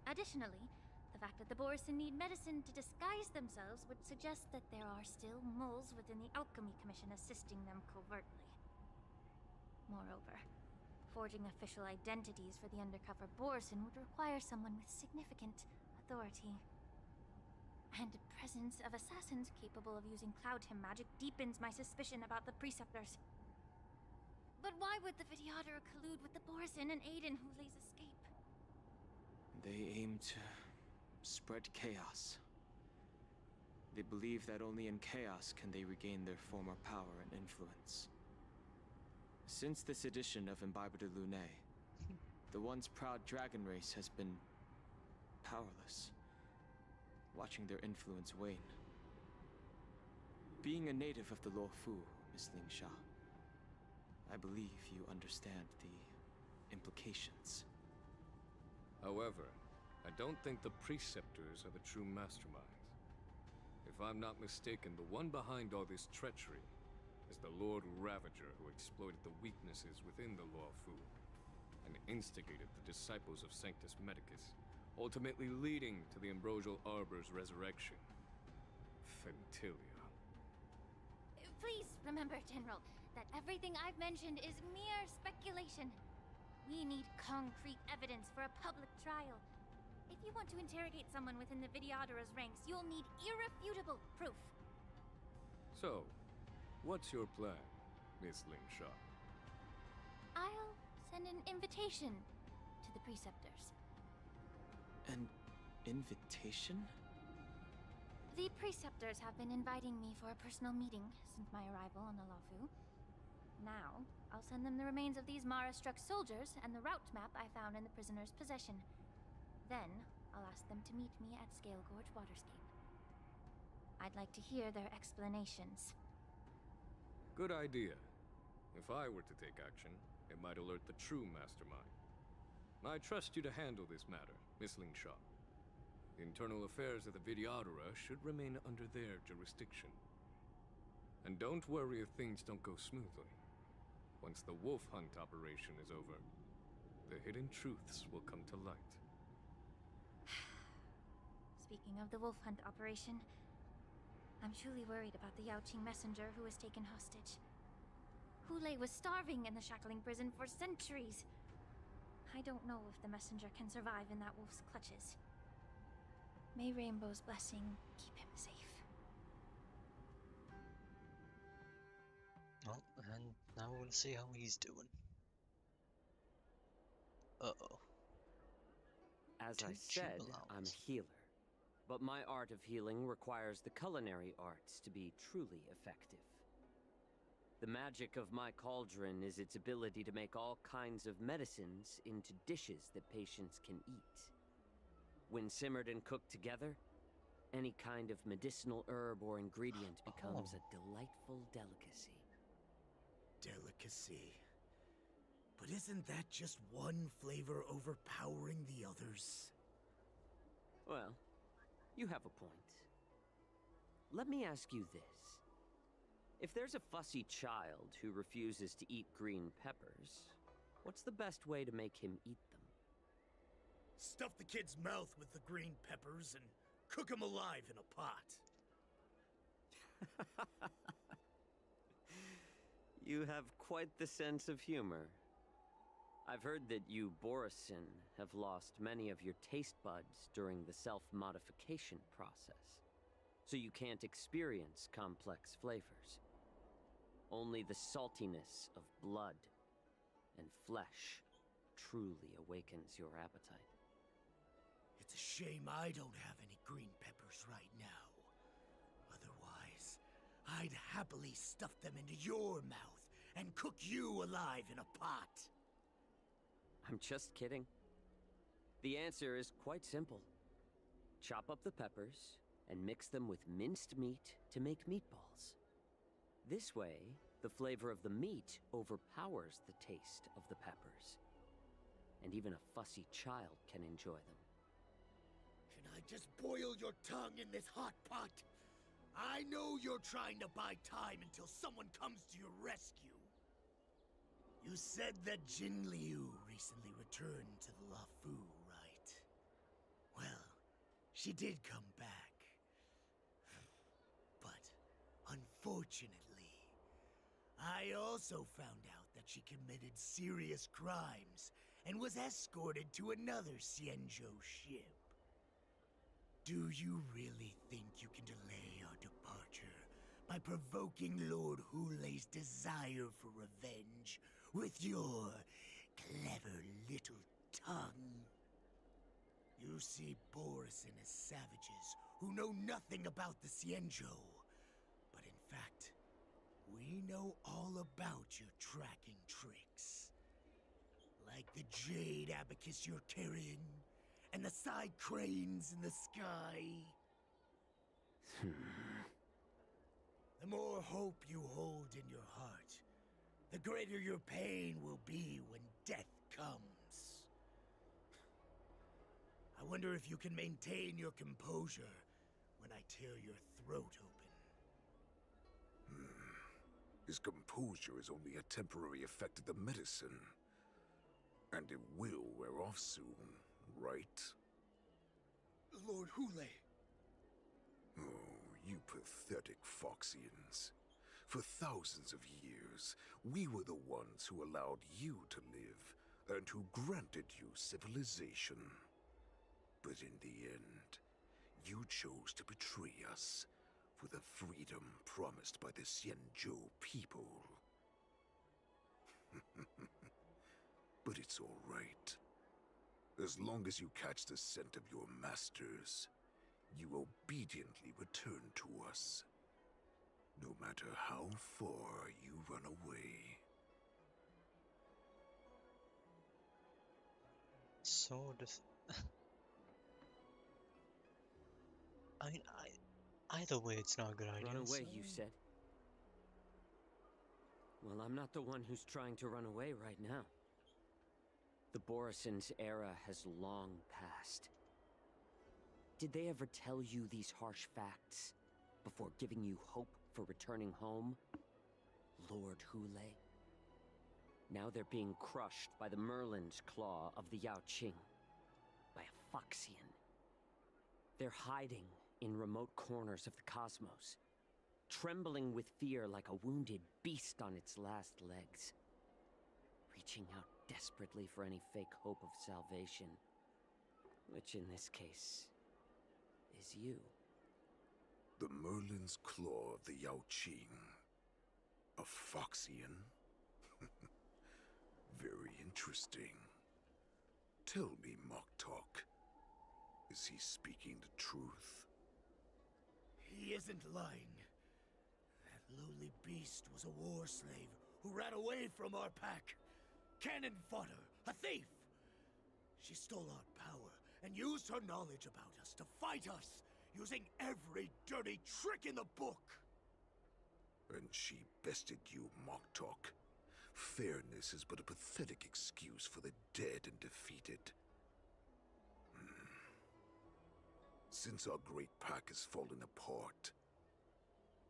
Speaker 13: Additionally, the fact that the Borison need medicine to disguise themselves would suggest that there are still moles within the Alchemy Commission assisting them covertly. Moreover, forging official identities for the undercover Borison would require someone with significant authority. And the presence of assassins capable of using Cloud Hymn magic deepens my suspicion about the Preceptors. But why would the Vidyadhara collude with the Borison and aid in Hulei's escape?
Speaker 12: They aim to spread chaos. They believe that only in chaos can they regain their former power and influence. Since this edition of Imbibe de Lune, the once proud dragon race has been powerless, watching their influence wane. Being a native of the Luofu, Miss Lingsha, I believe you understand the implications.
Speaker 2: However, I don't think the Preceptors are the true masterminds. If I'm not mistaken, the one behind all this treachery is the Lord Ravager who exploited the weaknesses within the Luofu and instigated the disciples of Sanctus Medicus, ultimately leading to the Ambrosial Arbor's resurrection. Fentilia.
Speaker 13: Please remember, General, that everything I've mentioned is mere speculation. We need concrete evidence for a public trial. If you want to interrogate someone within the Videodara's ranks, you'll need irrefutable proof.
Speaker 2: So, what's your plan, Miss Lingshaw?
Speaker 13: I'll send an invitation to the Preceptors.
Speaker 12: An invitation?
Speaker 13: The Preceptors have been inviting me for a personal meeting since my arrival on the Lafu. Now, I'll send them the remains of these Mara-struck soldiers and the route map I found in the prisoner's possession. Then, I'll ask them to meet me at Scale Gorge Waterscape. I'd like to hear their explanations.
Speaker 2: Good idea. If I were to take action, it might alert the true mastermind. I trust you to handle this matter, Miss Lingshaw. The internal affairs of the Videodara should remain under their jurisdiction. And don't worry if things don't go smoothly. Once the wolf hunt operation is over, the hidden truths will come to light.
Speaker 13: Speaking of the wolf hunt operation, I'm truly worried about the Yaoqing messenger who was taken hostage. Hulei was starving in the shackling prison for centuries. I don't know if the messenger can survive in that wolf's clutches. May Rainbow's blessing keep him safe.
Speaker 1: Well, and now we'll see how he's doing. Uh-oh.
Speaker 14: As I said, I'm a healer. But my art of healing requires the culinary arts to be truly effective. The magic of my cauldron is its ability to make all kinds of medicines into dishes that patients can eat. When simmered and cooked together, any kind of medicinal herb or ingredient becomes a delightful delicacy.
Speaker 3: Delicacy. But isn't that just one flavor overpowering the others?
Speaker 14: Well, you have a point. Let me ask you this. If there's a fussy child who refuses to eat green peppers, what's the best way to make him eat them?
Speaker 3: Stuff the kid's mouth with the green peppers and cook him alive in a pot.
Speaker 14: You have quite the sense of humor. I've heard that you, Borisin, have lost many of your taste buds during the self-modification process, so you can't experience complex flavors. Only the saltiness of blood and flesh truly awakens your appetite.
Speaker 3: It's a shame I don't have any green peppers right now. Otherwise, I'd happily stuff them into your mouth and cook you alive in a pot.
Speaker 14: I'm just kidding. The answer is quite simple. Chop up the peppers and mix them with minced meat to make meatballs. This way, the flavor of the meat overpowers the taste of the peppers. And even a fussy child can enjoy them.
Speaker 3: Can I just boil your tongue in this hot pot? I know you're trying to buy time until someone comes to your rescue. You said that Jin Liu recently returned to the Lafu, right? Well, she did come back. But, unfortunately, I also found out that she committed serious crimes and was escorted to another Xianzhou ship. Do you really think you can delay our departure by provoking Lord Hulei's desire for revenge with your clever little tongue? You see Borisin as savages who know nothing about the Xianzhou. But in fact, we know all about your tracking tricks. Like the jade abacus you're carrying, and the side cranes in the sky. The more hope you hold in your heart, the greater your pain will be when death comes. I wonder if you can maintain your composure when I tear your throat open.
Speaker 15: His composure is only a temporary effect of the medicine. And it will wear off soon, right?
Speaker 3: Lord Hulei.
Speaker 15: Oh, you pathetic Foxians. For thousands of years, we were the ones who allowed you to live, and who granted you civilization. But in the end, you chose to betray us for the freedom promised by the Xianzhou people. But it's all right. As long as you catch the scent of your masters, you obediently return to us. No matter how far you run away.
Speaker 1: So I mean, either way, it's not a good idea.
Speaker 14: Run away,
Speaker 1: so...
Speaker 14: you said? Well, I'm not the one who's trying to run away right now. The Borison's era has long passed. Did they ever tell you these harsh facts before giving you hope for returning home? Lord Hule? Now they're being crushed by the Merlin's claw of the Yaoqing. By a Foxian. They're hiding in remote corners of the cosmos, trembling with fear like a wounded beast on its last legs, reaching out desperately for any fake hope of salvation, which in this case is you.
Speaker 15: The Merlin's claw of the Yaoqing. A Foxian? Very interesting. Tell me, Moktok, is he speaking the truth?
Speaker 16: He isn't lying. That lowly beast was a war slave who ran away from our pack. Cannon fodder, a thief! She stole our power and used her knowledge about us to fight us, using every dirty trick in the book!
Speaker 15: And she bested you, Moktok. Fairness is but a pathetic excuse for the dead and defeated. Since our great pack has fallen apart,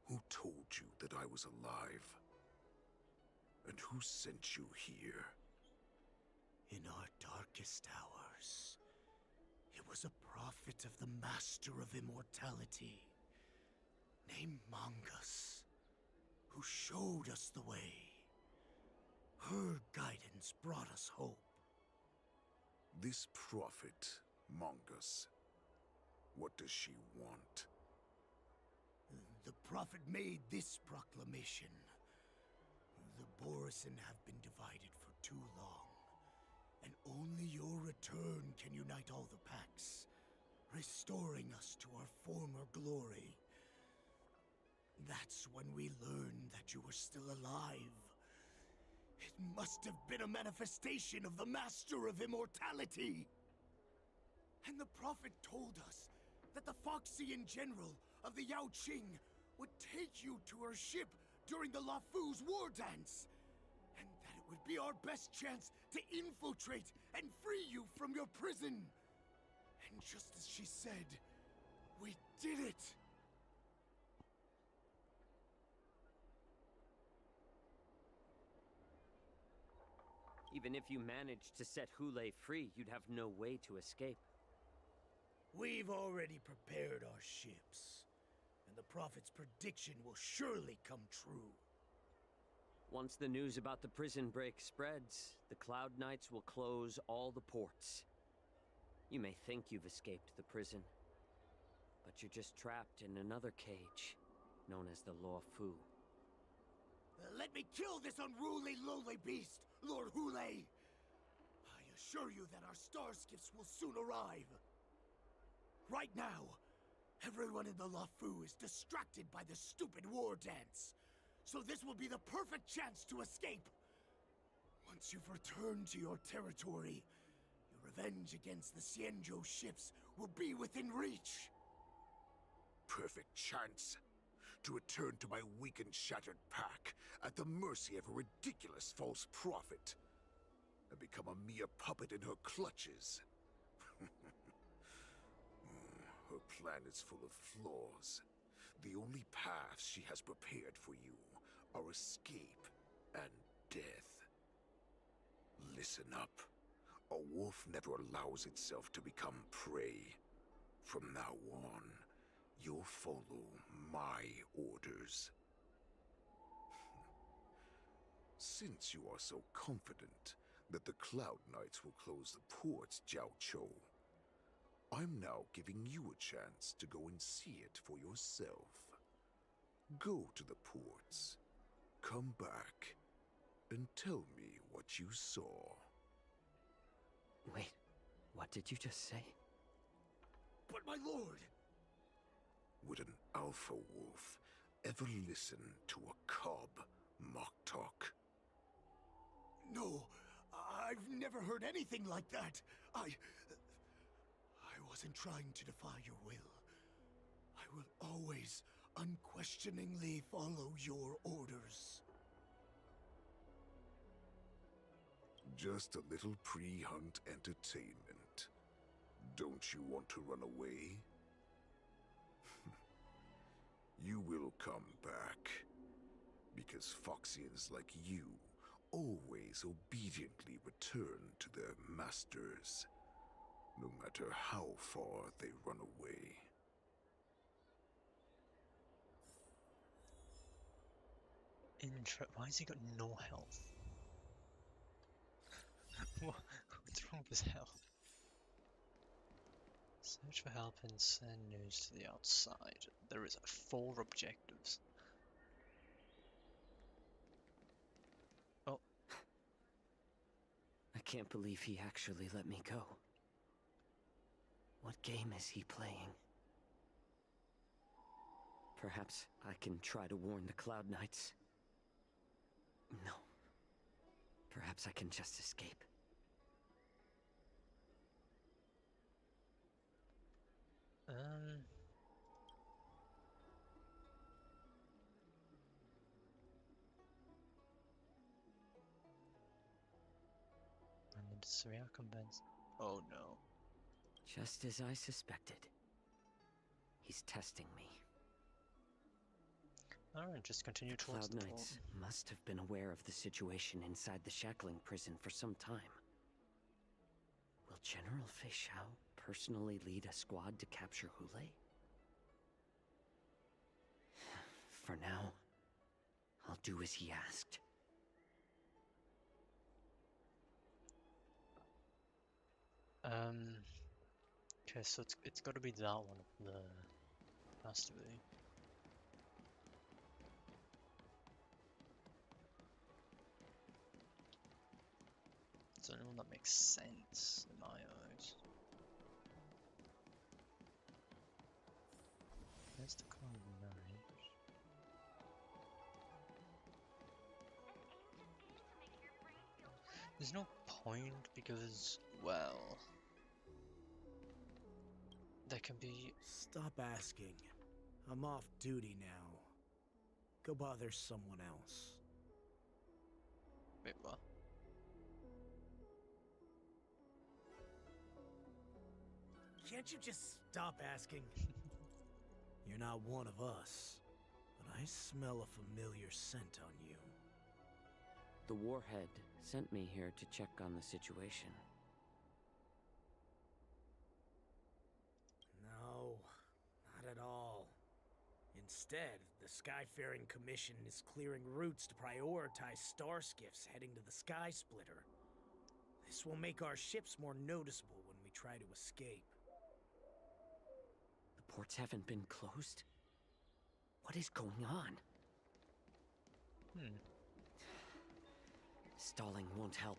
Speaker 15: who told you that I was alive? And who sent you here?
Speaker 16: In our darkest hours, it was a prophet of the Master of Immortality, named Mongus, who showed us the way. Her guidance brought us hope.
Speaker 15: This prophet, Mongus, what does she want?
Speaker 16: The prophet made this proclamation. The Borison have been divided for too long, and only your return can unite all the packs, restoring us to our former glory. That's when we learned that you were still alive. It must have been a manifestation of the Master of Immortality! And the prophet told us that the Foxian general of the Yaoqing would take you to her ship during the Lafu's war dance, and that it would be our best chance to infiltrate and free you from your prison. And just as she said, we did it!
Speaker 14: Even if you managed to set Hule free, you'd have no way to escape.
Speaker 16: We've already prepared our ships, and the Prophet's prediction will surely come true.
Speaker 14: Once the news about the prison break spreads, the Cloud Knights will close all the ports. You may think you've escaped the prison, but you're just trapped in another cage, known as the Law Fu.
Speaker 16: Let me kill this unruly, lowly beast, Lord Hule! I assure you that our star skiffs will soon arrive. Right now, everyone in the Lafu is distracted by the stupid war dance, so this will be the perfect chance to escape. Once you've returned to your territory, your revenge against the Xianzhou ships will be within reach.
Speaker 15: Perfect chance to return to my weak and shattered pack at the mercy of a ridiculous false prophet and become a mere puppet in her clutches. Her plan is full of flaws. The only paths she has prepared for you are escape and death. Listen up. A wolf never allows itself to become prey. From now on, you'll follow my orders. Since you are so confident that the Cloud Knights will close the ports, Jiao Chou, I'm now giving you a chance to go and see it for yourself. Go to the ports, come back, and tell me what you saw.
Speaker 14: Wait, what did you just say?
Speaker 16: But my lord!
Speaker 15: Would an alpha wolf ever listen to a cub mock talk?
Speaker 16: No, I've never heard anything like that. I wasn't trying to defy your will. I will always unquestioningly follow your orders.
Speaker 15: Just a little pre-hunt entertainment. Don't you want to run away? You will come back. Because Foxians like you always obediently return to their masters, no matter how far they run away.
Speaker 1: Why has he got no health? What's wrong with his health? Search for help and send news to the outside. There is 4 objectives. Oh.
Speaker 14: I can't believe he actually let me go. What game is he playing? Perhaps I can try to warn the Cloud Knights. No. Perhaps I can just escape.
Speaker 1: And then Surya convinced. Oh no.
Speaker 14: Just as I suspected. He's testing me.
Speaker 1: Alright, just continue
Speaker 14: The
Speaker 1: towards
Speaker 14: Cloud
Speaker 1: the
Speaker 14: Knights
Speaker 1: port.
Speaker 14: must have been aware of the situation inside the shackling prison for some time. Will General Fei Shao personally lead a squad to capture Hule? For now, I'll do as he asked.
Speaker 1: Okay, so it's got to be that one. Has to be. It's the only one that makes sense in my eyes. Where's the Cloud Knight? There's no point because, well, there can be...
Speaker 16: Stop asking. I'm off duty now. Go bother someone else.
Speaker 1: Wait, what?
Speaker 16: Can't you just stop asking? You're not one of us, but I smell a familiar scent on you.
Speaker 14: The Warhead sent me here to check on the situation.
Speaker 16: No, not at all. Instead, the Skyfaring Commission is clearing routes to prioritize star skiffs heading to the Sky Splitter. This will make our ships more noticeable when we try to escape.
Speaker 14: The ports haven't been closed? What is going on? Stalling won't help.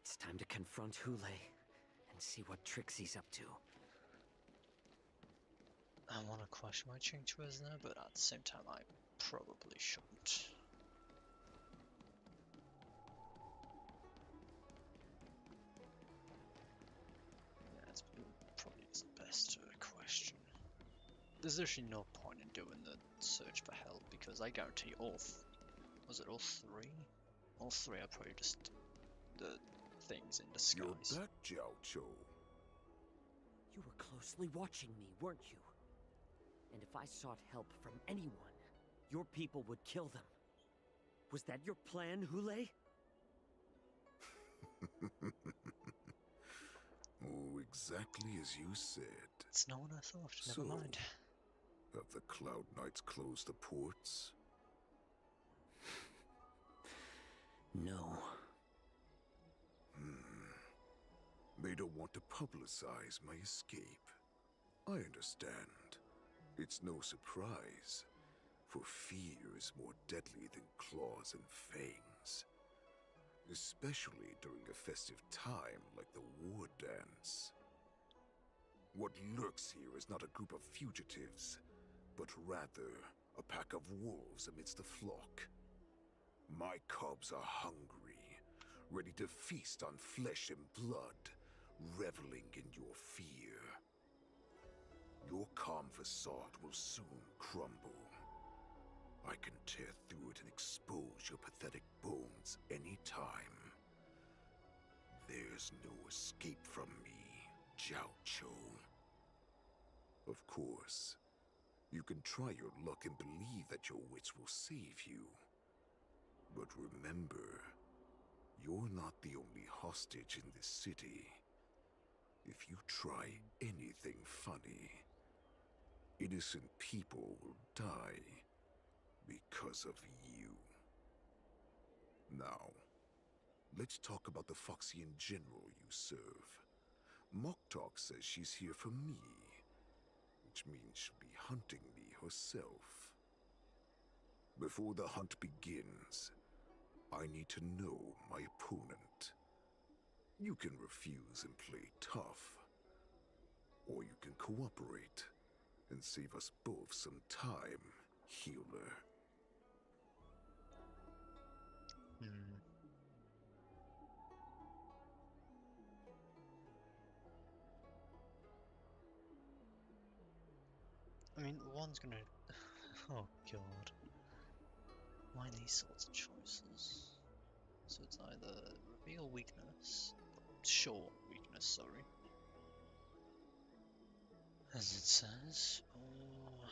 Speaker 14: It's time to confront Hule and see what tricks he's up to.
Speaker 1: I want to question my Qing prisoner, but at the same time I probably shouldn't. Yeah, it probably is the best question. There's actually no point in doing the search for help because I guarantee was it all 3? All 3 are probably just the things in disguise.
Speaker 15: You're back, Jiao Chou.
Speaker 14: You were closely watching me, weren't you? And if I sought help from anyone, your people would kill them. Was that your plan, Hule?
Speaker 15: Oh, exactly as you said.
Speaker 1: It's not what I thought,
Speaker 15: So,
Speaker 1: never mind.
Speaker 15: have the Cloud Knights closed the ports?
Speaker 14: No.
Speaker 15: They don't want to publicize my escape. I understand. It's no surprise, for fear is more deadly than claws and fangs. Especially during a festive time like the war dance. What lurks here is not a group of fugitives, but rather a pack of wolves amidst a flock. My cubs are hungry, ready to feast on flesh and blood, reveling in your fear. Your calm facade will soon crumble. I can tear through it and expose your pathetic bones anytime. There's no escape from me, Jiao Cho. Of course, you can try your luck and believe that your wits will save you. But remember, you're not the only hostage in this city. If you try anything funny, innocent people will die because of you. Now, let's talk about the Foxian general you serve. Moktok says she's here for me, which means she'll be hunting me herself. Before the hunt begins, I need to know my opponent. You can refuse and play tough, or you can cooperate and save us both some time, healer.
Speaker 1: I mean, one's gonna... Oh god. Why these sorts of choices? So it's either reveal weakness, show weakness, sorry, as it says, or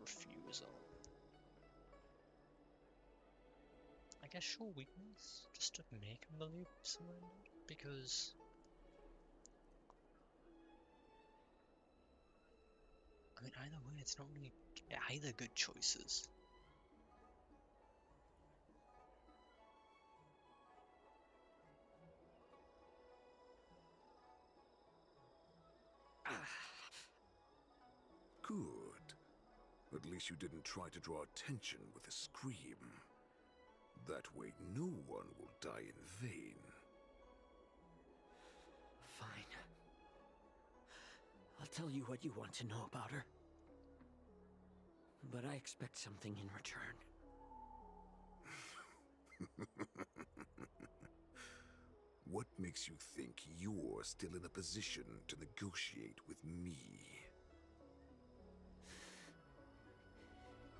Speaker 1: refusal. I guess show weakness, just to make him believe we surrendered, because... I mean, either way, it's not really either good choices.
Speaker 15: Good. At least you didn't try to draw attention with a scream. That way no one will die in vain.
Speaker 11: Fine. I'll tell you what you want to know about her. But I expect something in return.
Speaker 15: What makes you think you're still in a position to negotiate with me?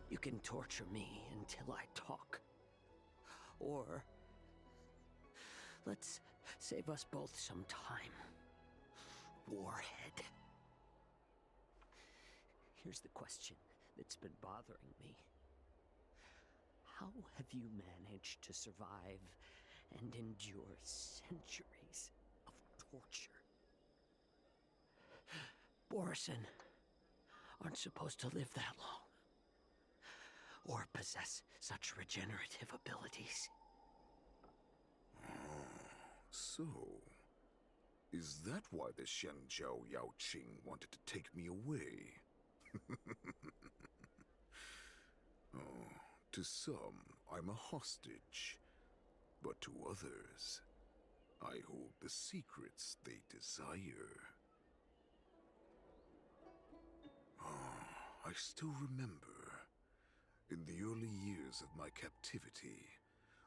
Speaker 11: You can torture me until I talk. Or let's save us both some time. Warhead. Here's the question that's been bothering me. How have you managed to survive and endure centuries of torture? Borison aren't supposed to live that long. Or possess such regenerative abilities.
Speaker 15: So, is that why the Shenjiao Yaoqing wanted to take me away? Oh, to some, I'm a hostage. But to others, I hold the secrets they desire. I still remember. In the early years of my captivity,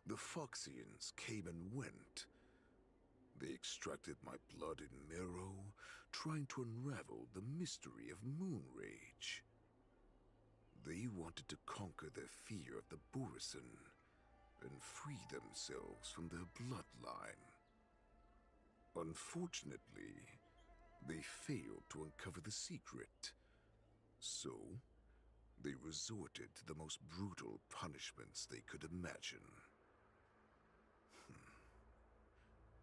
Speaker 15: the Foxians came and went. They extracted my blood and marrow, trying to unravel the mystery of Moonrage. They wanted to conquer their fear of the Borison and free themselves from their bloodline. Unfortunately, they failed to uncover the secret. So, they resorted to the most brutal punishments they could imagine.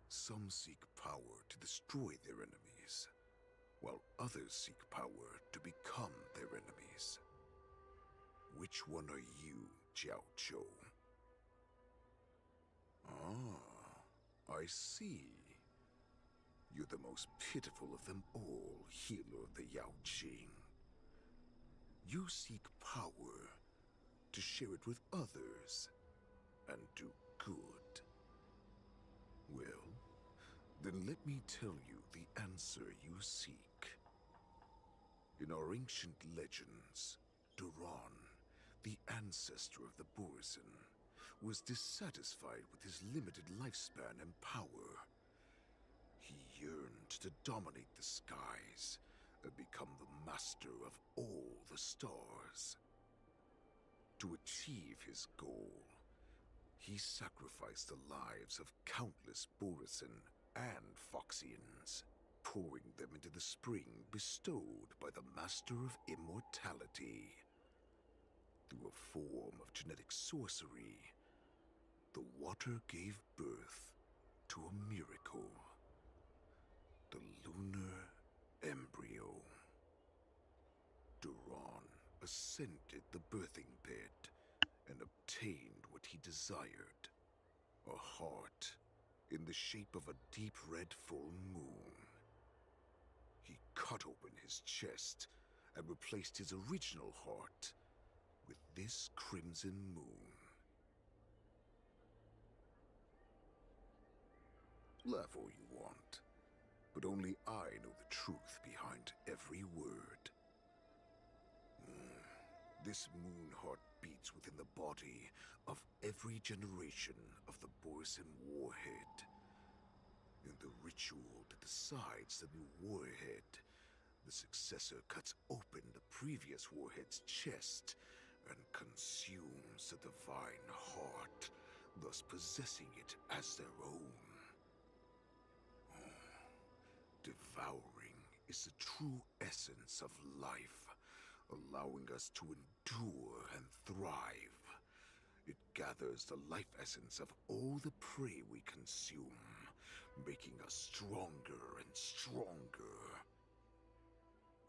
Speaker 15: Some seek power to destroy their enemies, while others seek power to become their enemies. Which one are you, Jiao Cho? Ah, I see. You're the most pitiful of them all, healer of the Yao Qing. You seek power to share it with others and do good. Well, then let me tell you the answer you seek. In our ancient legends, Duran, the ancestor of the Borisin, was dissatisfied with his limited lifespan and power. He yearned to dominate the skies and become the master of all the stars. To achieve his goal, he sacrificed the lives of countless Borisin and Foxians, pouring them into the spring bestowed by the Master of Immortality. Through a form of genetic sorcery, the water gave birth to a miracle. The lunar embryo. Duran ascended the birthing bed and obtained what he desired. A heart in the shape of a deep red full moon. He cut open his chest and replaced his original heart with this crimson moon. Laugh all you want, but only I know the truth behind every word. This moon heart beats within the body of every generation of the Borisin warhead. In the ritual that decides the new warhead, the successor cuts open the previous warhead's chest and consumes the divine heart, thus possessing it as their own. Devouring is the true essence of life, allowing us to endure and thrive. It gathers the life essence of all the prey we consume, making us stronger and stronger.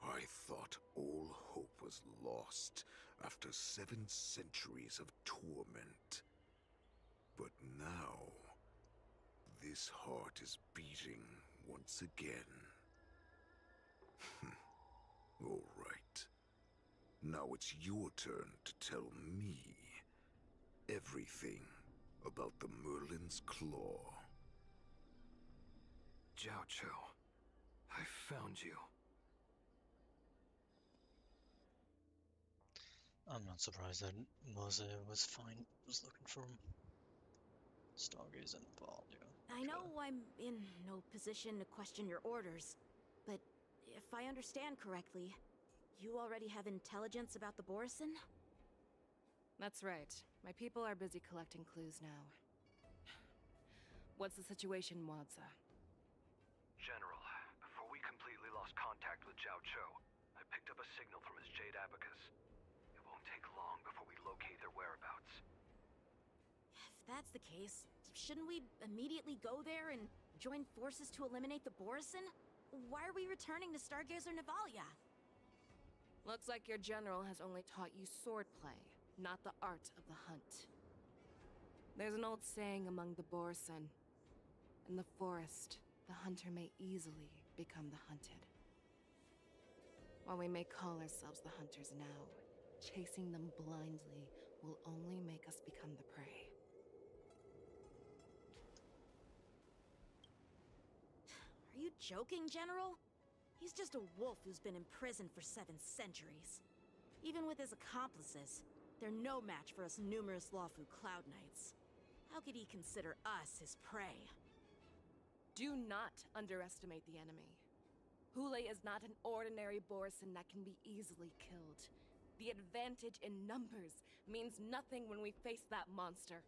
Speaker 15: I thought all hope was lost after 7 centuries of torment. But now, this heart is beating once again. All right. Now it's your turn to tell me everything about the Merlin's Claw.
Speaker 2: Jiao Cho, I found you.
Speaker 1: I'm not surprised that Moze was looking for him. Stargaze in the ball, yeah.
Speaker 7: I know I'm in no position to question your orders, but if I understand correctly, you already have intelligence about the Borisin?
Speaker 9: That's right. My people are busy collecting clues now. What's the situation, Wadza?
Speaker 17: General, before we completely lost contact with Jiao Cho, I picked up a signal from his Jade Abacus. It won't take long before we locate their whereabouts.
Speaker 7: If that's the case, shouldn't we immediately go there and join forces to eliminate the Borisin? Why are we returning to Stargazer Navalia?
Speaker 9: Looks like your general has only taught you swordplay, not the art of the hunt. There's an old saying among the Borisin. In the forest, the hunter may easily become the hunted. While we may call ourselves the hunters now, chasing them blindly will only make us become the prey.
Speaker 7: Are you joking, General? He's just a wolf who's been imprisoned for 7 centuries. Even with his accomplices, they're no match for us numerous Lawfu Cloud Knights. How could he consider us his prey?
Speaker 9: Do not underestimate the enemy. Hule is not an ordinary Borisin that can be easily killed. The advantage in numbers means nothing when we face that monster.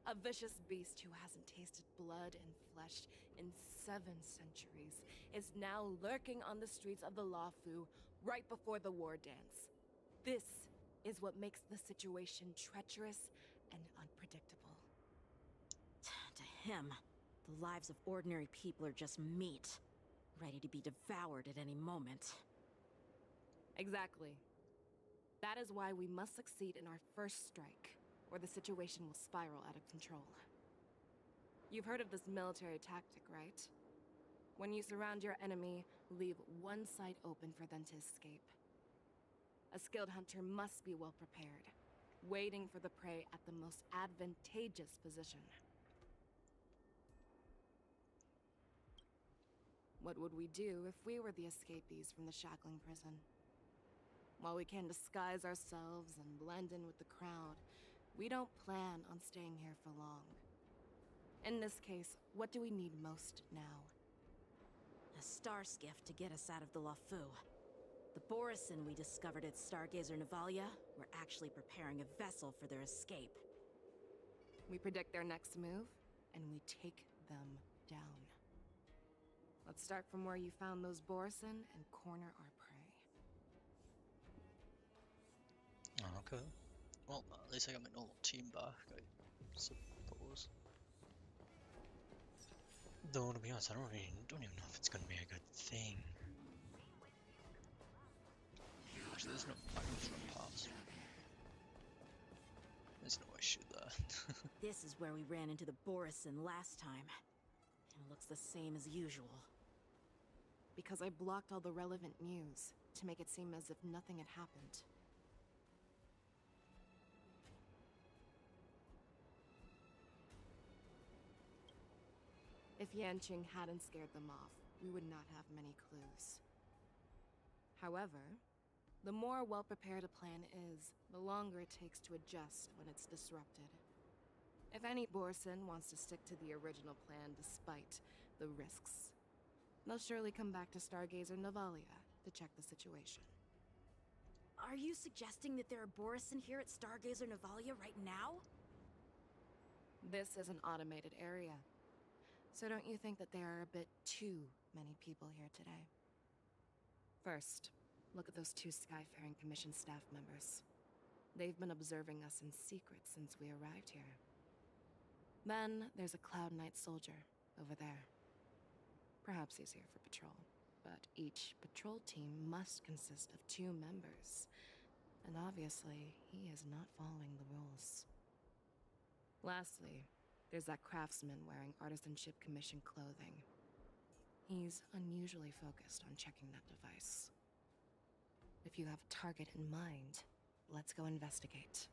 Speaker 9: A vicious beast who hasn't tasted blood and flesh in 7 centuries is now lurking on the streets of the Lawfu right before the war dance. This is what makes the situation treacherous and unpredictable.
Speaker 7: To him, the lives of ordinary people are just meat, ready to be devoured at any moment.
Speaker 9: Exactly. That is why we must succeed in our first strike, or the situation will spiral out of control. You've heard of this military tactic, right? When you surround your enemy, leave one side open for them to escape. A skilled hunter must be well prepared, waiting for the prey at the most advantageous position. What would we do if we were the escapees from the shackling prison? While we can disguise ourselves and blend in with the crowd, we don't plan on staying here for long. In this case, what do we need most now?
Speaker 7: A star skiff to get us out of the Lafu. The Borison we discovered at Stargazer Navalia were actually preparing a vessel for their escape.
Speaker 9: We predict their next move, and we take them down. Let's start from where you found those Borison and corner our prey.
Speaker 1: Okay. Well, at least I got my normal team back, I suppose. Though, to be honest, I don't even know if it's gonna be a good thing. Actually, there's no magnets run past. There's no issue there.
Speaker 7: This is where we ran into the Borison last time. It looks the same as usual.
Speaker 9: Because I blocked all the relevant news to make it seem as if nothing had happened. If Yanqing hadn't scared them off, we would not have many clues. However, the more well-prepared a plan is, the longer it takes to adjust when it's disrupted. If any Borison wants to stick to the original plan despite the risks, they'll surely come back to Stargazer Navalia to check the situation.
Speaker 7: Are you suggesting that there are Borison here at Stargazer Navalia right now?
Speaker 9: This is an automated area. So don't you think that there are a bit too many people here today? First, look at those 2 Skyfaring Commission staff members. They've been observing us in secret since we arrived here. Then there's a Cloud Knight soldier over there. Perhaps he's here for patrol, but each patrol team must consist of 2 members. And obviously, he is not following the rules. Lastly, there's that craftsman wearing Artisanship Commission clothing. He's unusually focused on checking that device. If you have a target in mind, let's go investigate.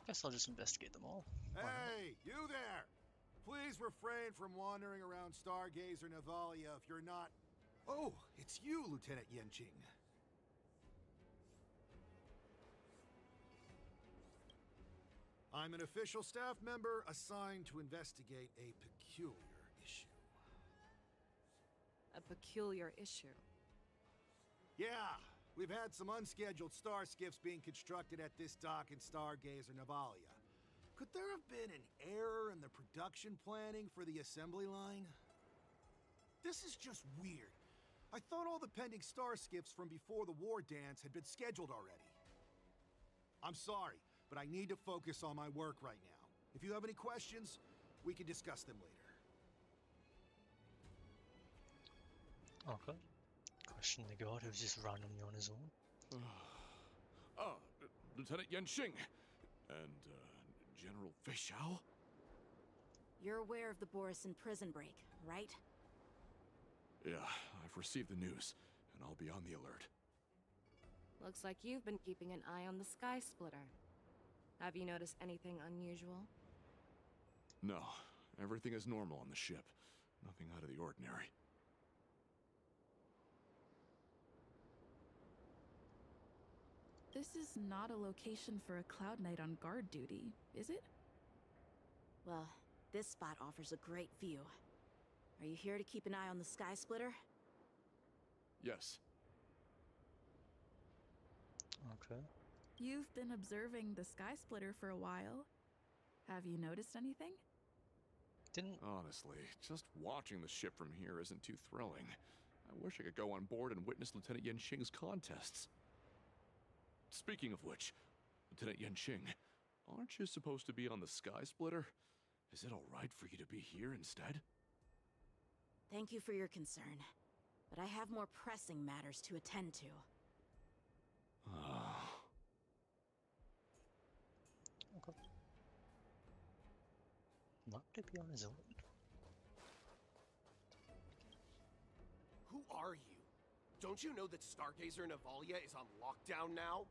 Speaker 1: Guess I'll just investigate them all.
Speaker 18: Hey, you there! Please refrain from wandering around Stargazer Navalia if you're not... Oh, it's you, Lieutenant Yanqing. I'm an official staff member assigned to investigate a peculiar issue.
Speaker 9: A peculiar issue?
Speaker 18: Yeah, we've had some unscheduled star skiffs being constructed at this dock in Stargazer Navalia. Could there have been an error in the production planning for the assembly line? This is just weird. I thought all the pending star skiffs from before the war dance had been scheduled already. I'm sorry, but I need to focus on my work right now. If you have any questions, we can discuss them later.
Speaker 1: Okay. Question the god who's just randomly on his own.
Speaker 19: Lieutenant Yanqing. And, General Fei Xiao?
Speaker 7: You're aware of the Borison prison break, right?
Speaker 19: Yeah, I've received the news, and I'll be on the alert.
Speaker 9: Looks like you've been keeping an eye on the Sky Splitter. Have you noticed anything unusual?
Speaker 19: No, everything is normal on the ship. Nothing out of the ordinary.
Speaker 8: This is not a location for a Cloud Knight on guard duty, is it?
Speaker 7: Well, this spot offers a great view. Are you here to keep an eye on the Sky Splitter?
Speaker 19: Yes.
Speaker 1: Okay.
Speaker 8: You've been observing the Sky Splitter for a while. Have you noticed anything?
Speaker 19: Honestly, just watching the ship from here isn't too thrilling. I wish I could go on board and witness Lieutenant Yanqing's contests. Speaking of which, Lieutenant Yanqing, aren't you supposed to be on the Sky Splitter? Is it alright for you to be here instead?
Speaker 7: Thank you for your concern, but I have more pressing matters to attend to.
Speaker 1: to be on his own.
Speaker 20: Who are you? Don't you know that Stargazer Navalia is on lockdown now?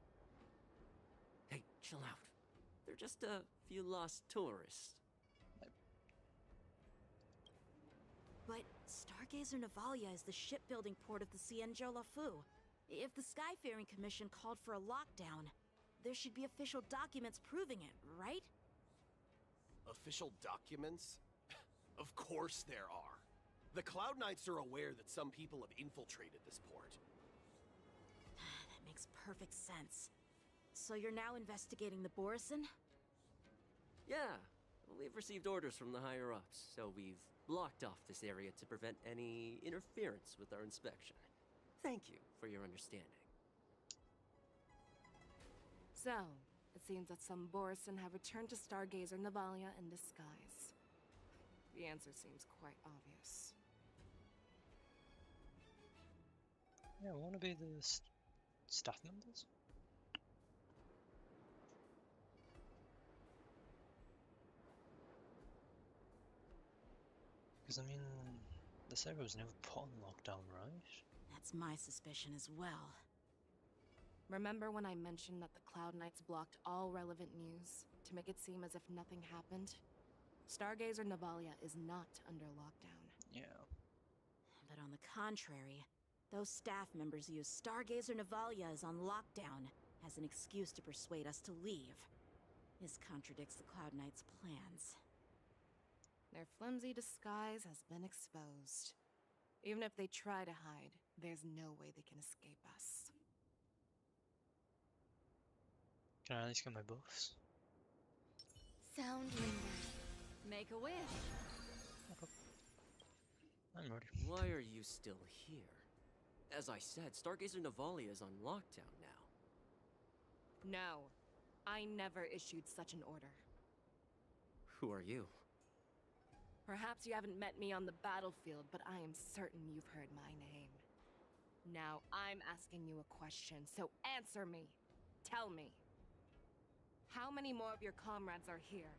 Speaker 14: Hey, chill out. They're just a few lost tourists.
Speaker 7: But Stargazer Navalia is the shipbuilding port of the Cienjo Lafu. If the Skyfaring Commission called for a lockdown, there should be official documents proving it, right?
Speaker 20: Official documents? Of course there are. The Cloud Knights are aware that some people have infiltrated this port.
Speaker 7: That makes perfect sense. So you're now investigating the Borison?
Speaker 14: Yeah, we've received orders from the higher-ups, so we've blocked off this area to prevent any interference with our inspection. Thank you for your understanding.
Speaker 9: So, it seems that some Borison have returned to Stargazer Navalia in disguise. The answer seems quite obvious.
Speaker 1: Yeah, I want to be the staff members. Because I mean, the server was never put on lockdown, right?
Speaker 7: That's my suspicion as well.
Speaker 9: Remember when I mentioned that the Cloud Knights blocked all relevant news to make it seem as if nothing happened? Stargazer Navalia is not under lockdown.
Speaker 1: Yeah.
Speaker 7: But on the contrary, those staff members use Stargazer Navalia is on lockdown as an excuse to persuade us to leave. This contradicts the Cloud Knights' plans.
Speaker 9: Their flimsy disguise has been exposed. Even if they try to hide, there's no way they can escape us.
Speaker 1: Can I at least get my buffs?
Speaker 4: Sound lingers. Make a wish.
Speaker 1: I'm ready.
Speaker 14: Why are you still here? As I said, Stargazer Navalia is on lockdown now.
Speaker 9: No, I never issued such an order.
Speaker 14: Who are you?
Speaker 9: Perhaps you haven't met me on the battlefield, but I am certain you've heard my name. Now I'm asking you a question, so answer me. Tell me. How many more of your comrades are here?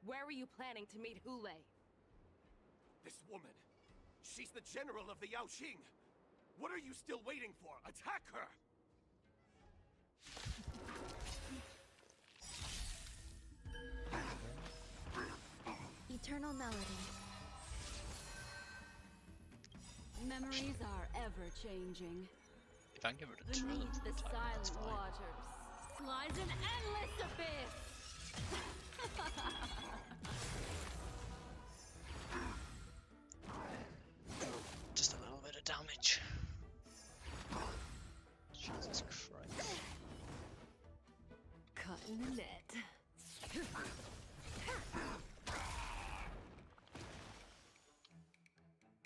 Speaker 9: Where were you planning to meet Hule?
Speaker 20: This woman, she's the general of the Yaoqing. What are you still waiting for? Attack her!
Speaker 4: Eternal melody. Memories are ever changing.
Speaker 1: If I give it a
Speaker 4: Beneath the
Speaker 1: type,
Speaker 4: silent
Speaker 1: that's fine.
Speaker 4: waters lies an endless abyss.
Speaker 1: Just a little bit of damage. Jesus Christ.
Speaker 9: Caught in the net.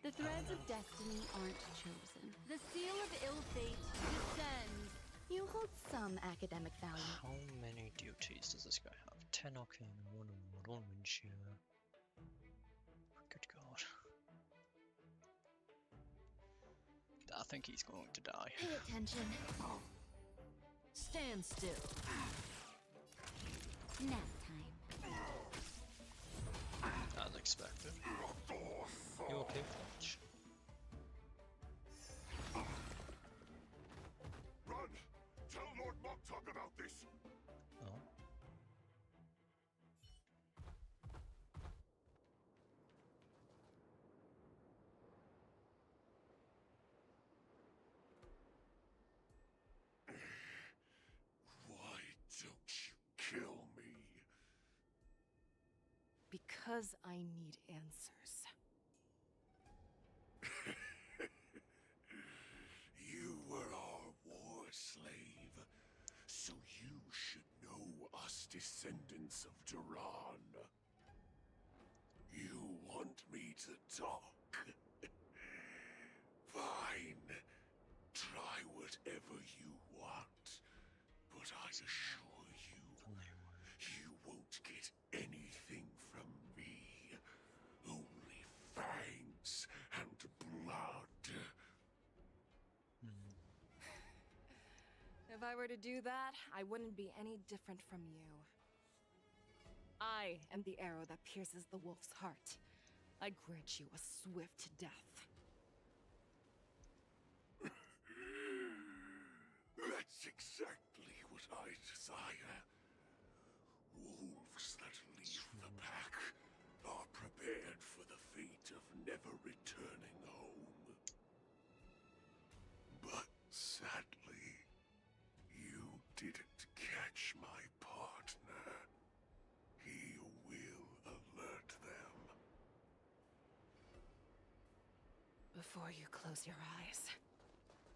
Speaker 4: The threads of destiny aren't chosen. The seal of ill fate descends. You hold some academic value.
Speaker 1: How many duties does this guy have? 10 arcane, 1 ward, 1 wind shear. Good God. I think he's going to die.
Speaker 4: Pay attention.
Speaker 10: Stand still.
Speaker 4: Nap time.
Speaker 1: As expected. You okay, Fletch?
Speaker 15: Run! Tell Lord Moktok about this!
Speaker 1: Oh.
Speaker 15: Why don't you kill me?
Speaker 9: Because I need answers.
Speaker 15: You were our war slave, so you should know us descendants of Duran. You want me to talk? Fine. Try whatever you want, but I assure you, you won't get anything from me. Only fangs and blood.
Speaker 9: If I were to do that, I wouldn't be any different from you. I am the arrow that pierces the wolf's heart. I grant you a swift death.
Speaker 15: That's exactly what I desire. Wolves that leave the pack are prepared for the fate of never returning home. But sadly, you didn't catch my partner. He will alert them.
Speaker 9: Before you close your eyes,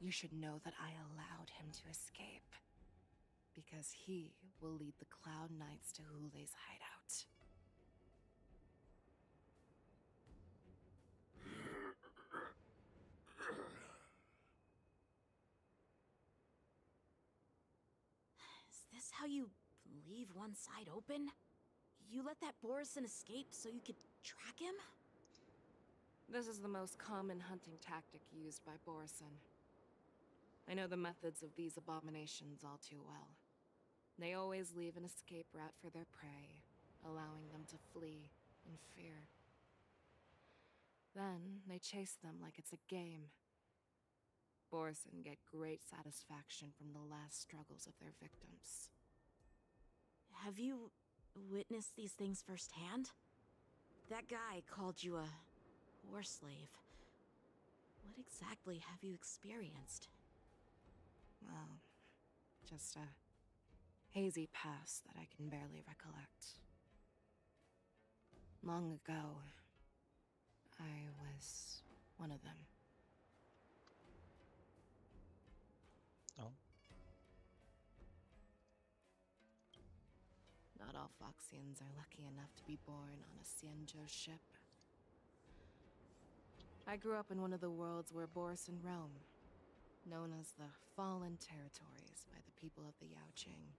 Speaker 9: you should know that I allowed him to escape. Because he will lead the Cloud Knights to Hule's hideout.
Speaker 7: Is this how you leave one side open? You let that Borison escape so you could track him?
Speaker 9: This is the most common hunting tactic used by Borison. I know the methods of these abominations all too well. They always leave an escape route for their prey, allowing them to flee in fear. Then they chase them like it's a game. Borison get great satisfaction from the last struggles of their victims.
Speaker 7: Have you witnessed these things firsthand? That guy called you a war slave. What exactly have you experienced?
Speaker 9: Well, just a hazy past that I can barely recollect. Long ago, I was one of them.
Speaker 1: Oh.
Speaker 9: Not all Foxians are lucky enough to be born on a Xianzhou ship. I grew up in one of the worlds where Borison roam, known as the Fallen Territories by the people of the Yaoqing.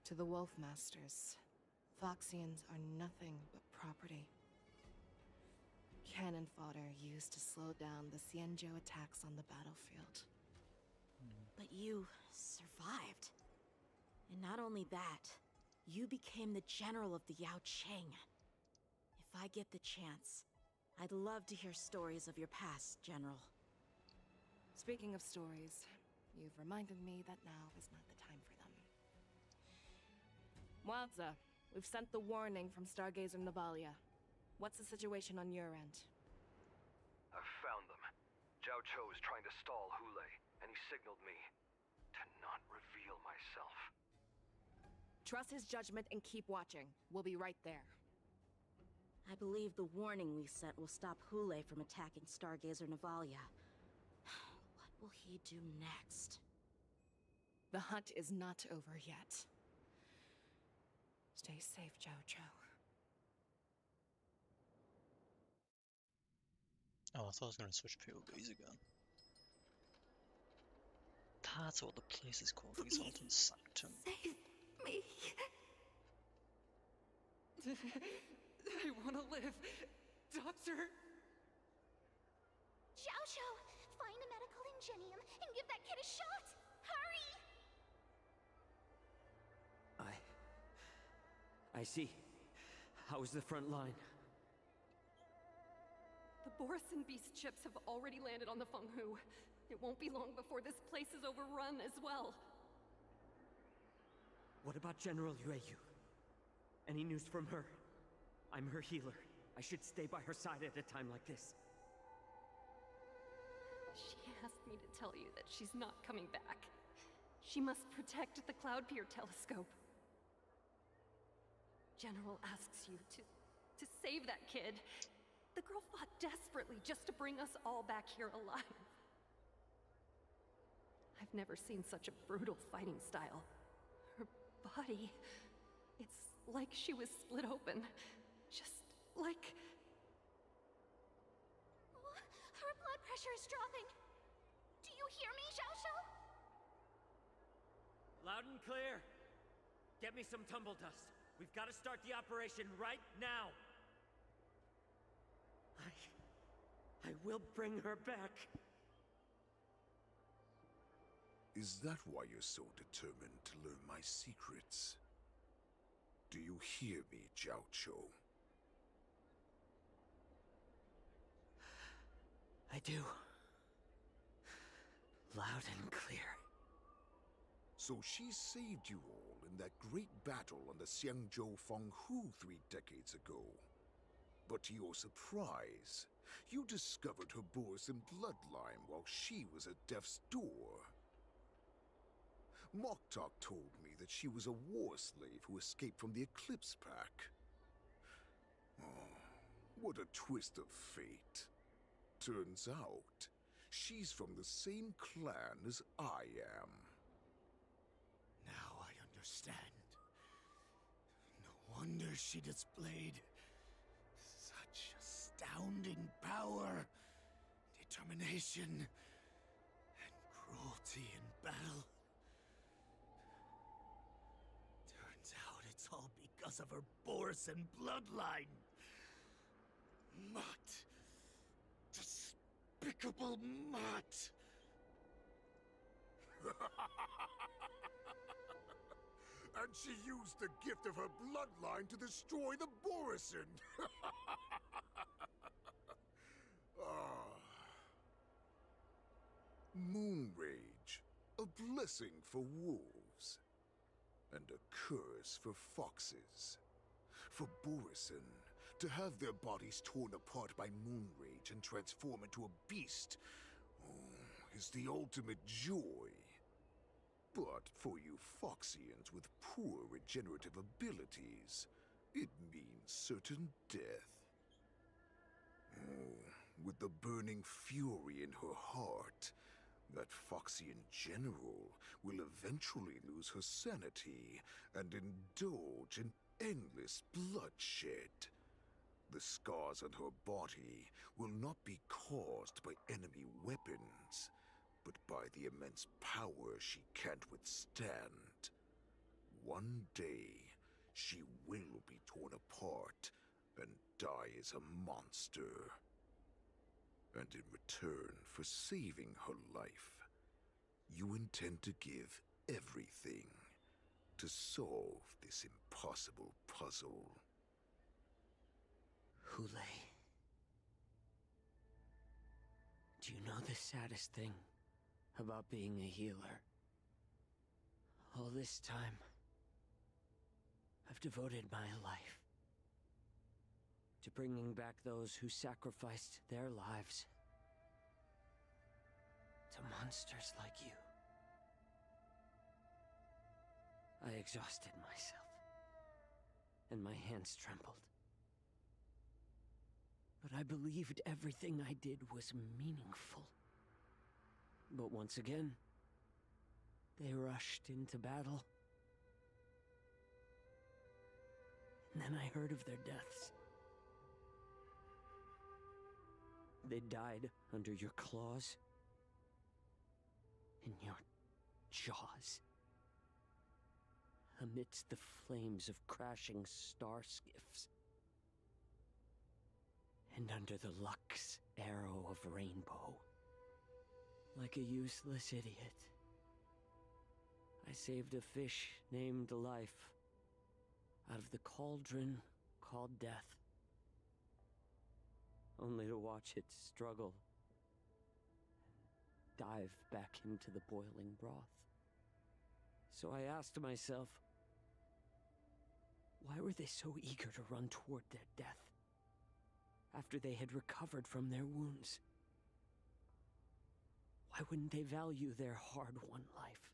Speaker 9: To the Wolf Masters, Foxians are nothing but property. Cannon fodder used to slow down the Xianzhou attacks on the battlefield.
Speaker 7: But you survived. And not only that, you became the general of the Yaoqing. If I get the chance, I'd love to hear stories of your past, General.
Speaker 9: Speaking of stories, you've reminded me that now is not the time for them. Wadza, we've sent the warning from Stargazer Navalia. What's the situation on your end?
Speaker 17: I've found them. Zhao Cho is trying to stall Hule, and he signaled me to not reveal myself.
Speaker 9: Trust his judgment and keep watching. We'll be right there.
Speaker 7: I believe the warning we sent will stop Hule from attacking Stargazer Navalia. What will he do next?
Speaker 9: The hunt is not over yet. Stay safe, Zhao Cho.
Speaker 1: Oh, I thought I was going to switch POVs again. That's what the place is called, Exalted Sanctum.
Speaker 9: Save me. I want to live. Doctor!
Speaker 5: Zhao Cho, find a medical ingenium and give that kid a shot! Hurry!
Speaker 14: I see. How is the front line?
Speaker 21: The Borison beast ships have already landed on the Fenghu. It won't be long before this place is overrun as well.
Speaker 14: What about General Yueyu? Any news from her? I'm her healer. I should stay by her side at a time like this.
Speaker 21: She asked me to tell you that she's not coming back. She must protect the Cloud Pier telescope. General asks you to save that kid. The girl fought desperately just to bring us all back here alive. I've never seen such a brutal fighting style. Her body, it's like she was split open. Just like...
Speaker 5: Her blood pressure is dropping. Do you hear me, Zhao Cho?
Speaker 14: Loud and clear. Get me some tumble dust. We've got to start the operation right now. I will bring her back.
Speaker 15: Is that why you're so determined to learn my secrets? Do you hear me, Jiao Cho?
Speaker 6: I do. Loud and clear.
Speaker 15: So she saved you all in that great battle on the Xiangzhou Fenghu 3 decades ago. But to your surprise, you discovered her Borisin bloodline while she was at death's door. Moktok told me that she was a war slave who escaped from the Eclipse Pack. Oh, what a twist of fate. Turns out, she's from the same clan as I am.
Speaker 16: Now I understand. No wonder she displayed such astounding power, determination, and cruelty in battle. Turns out it's all because of her Borisin bloodline. Mutt. Despicable mutt.
Speaker 15: And she used the gift of her bloodline to destroy the Borisin! Ah. Moon Rage, a blessing for wolves, and a curse for foxes. For Borisin, to have their bodies torn apart by Moon Rage and transform into a beast, is the ultimate joy. But for you Foxians with poor regenerative abilities, it means certain death. Oh, with the burning fury in her heart, that Foxian general will eventually lose her sanity and indulge in endless bloodshed. The scars on her body will not be caused by enemy weapons, but by the immense power she can't withstand. One day, she will be torn apart and die as a monster. And in return for saving her life, you intend to give everything to solve this impossible puzzle.
Speaker 6: Hule. Do you know the saddest thing about being a healer? All this time, I've devoted my life to bringing back those who sacrificed their lives to monsters like you. I exhausted myself, and my hands trembled. But I believed everything I did was meaningful. But once again, they rushed into battle. And then I heard of their deaths. They died under your claws, in your jaws, amidst the flames of crashing star skiffs, and under the Lux arrow of Rainbow. Like a useless idiot, I saved a fish named Life out of the cauldron called Death, only to watch it struggle, dive back into the boiling broth. So I asked myself, why were they so eager to run toward their death after they had recovered from their wounds? Why wouldn't they value their hard-won life?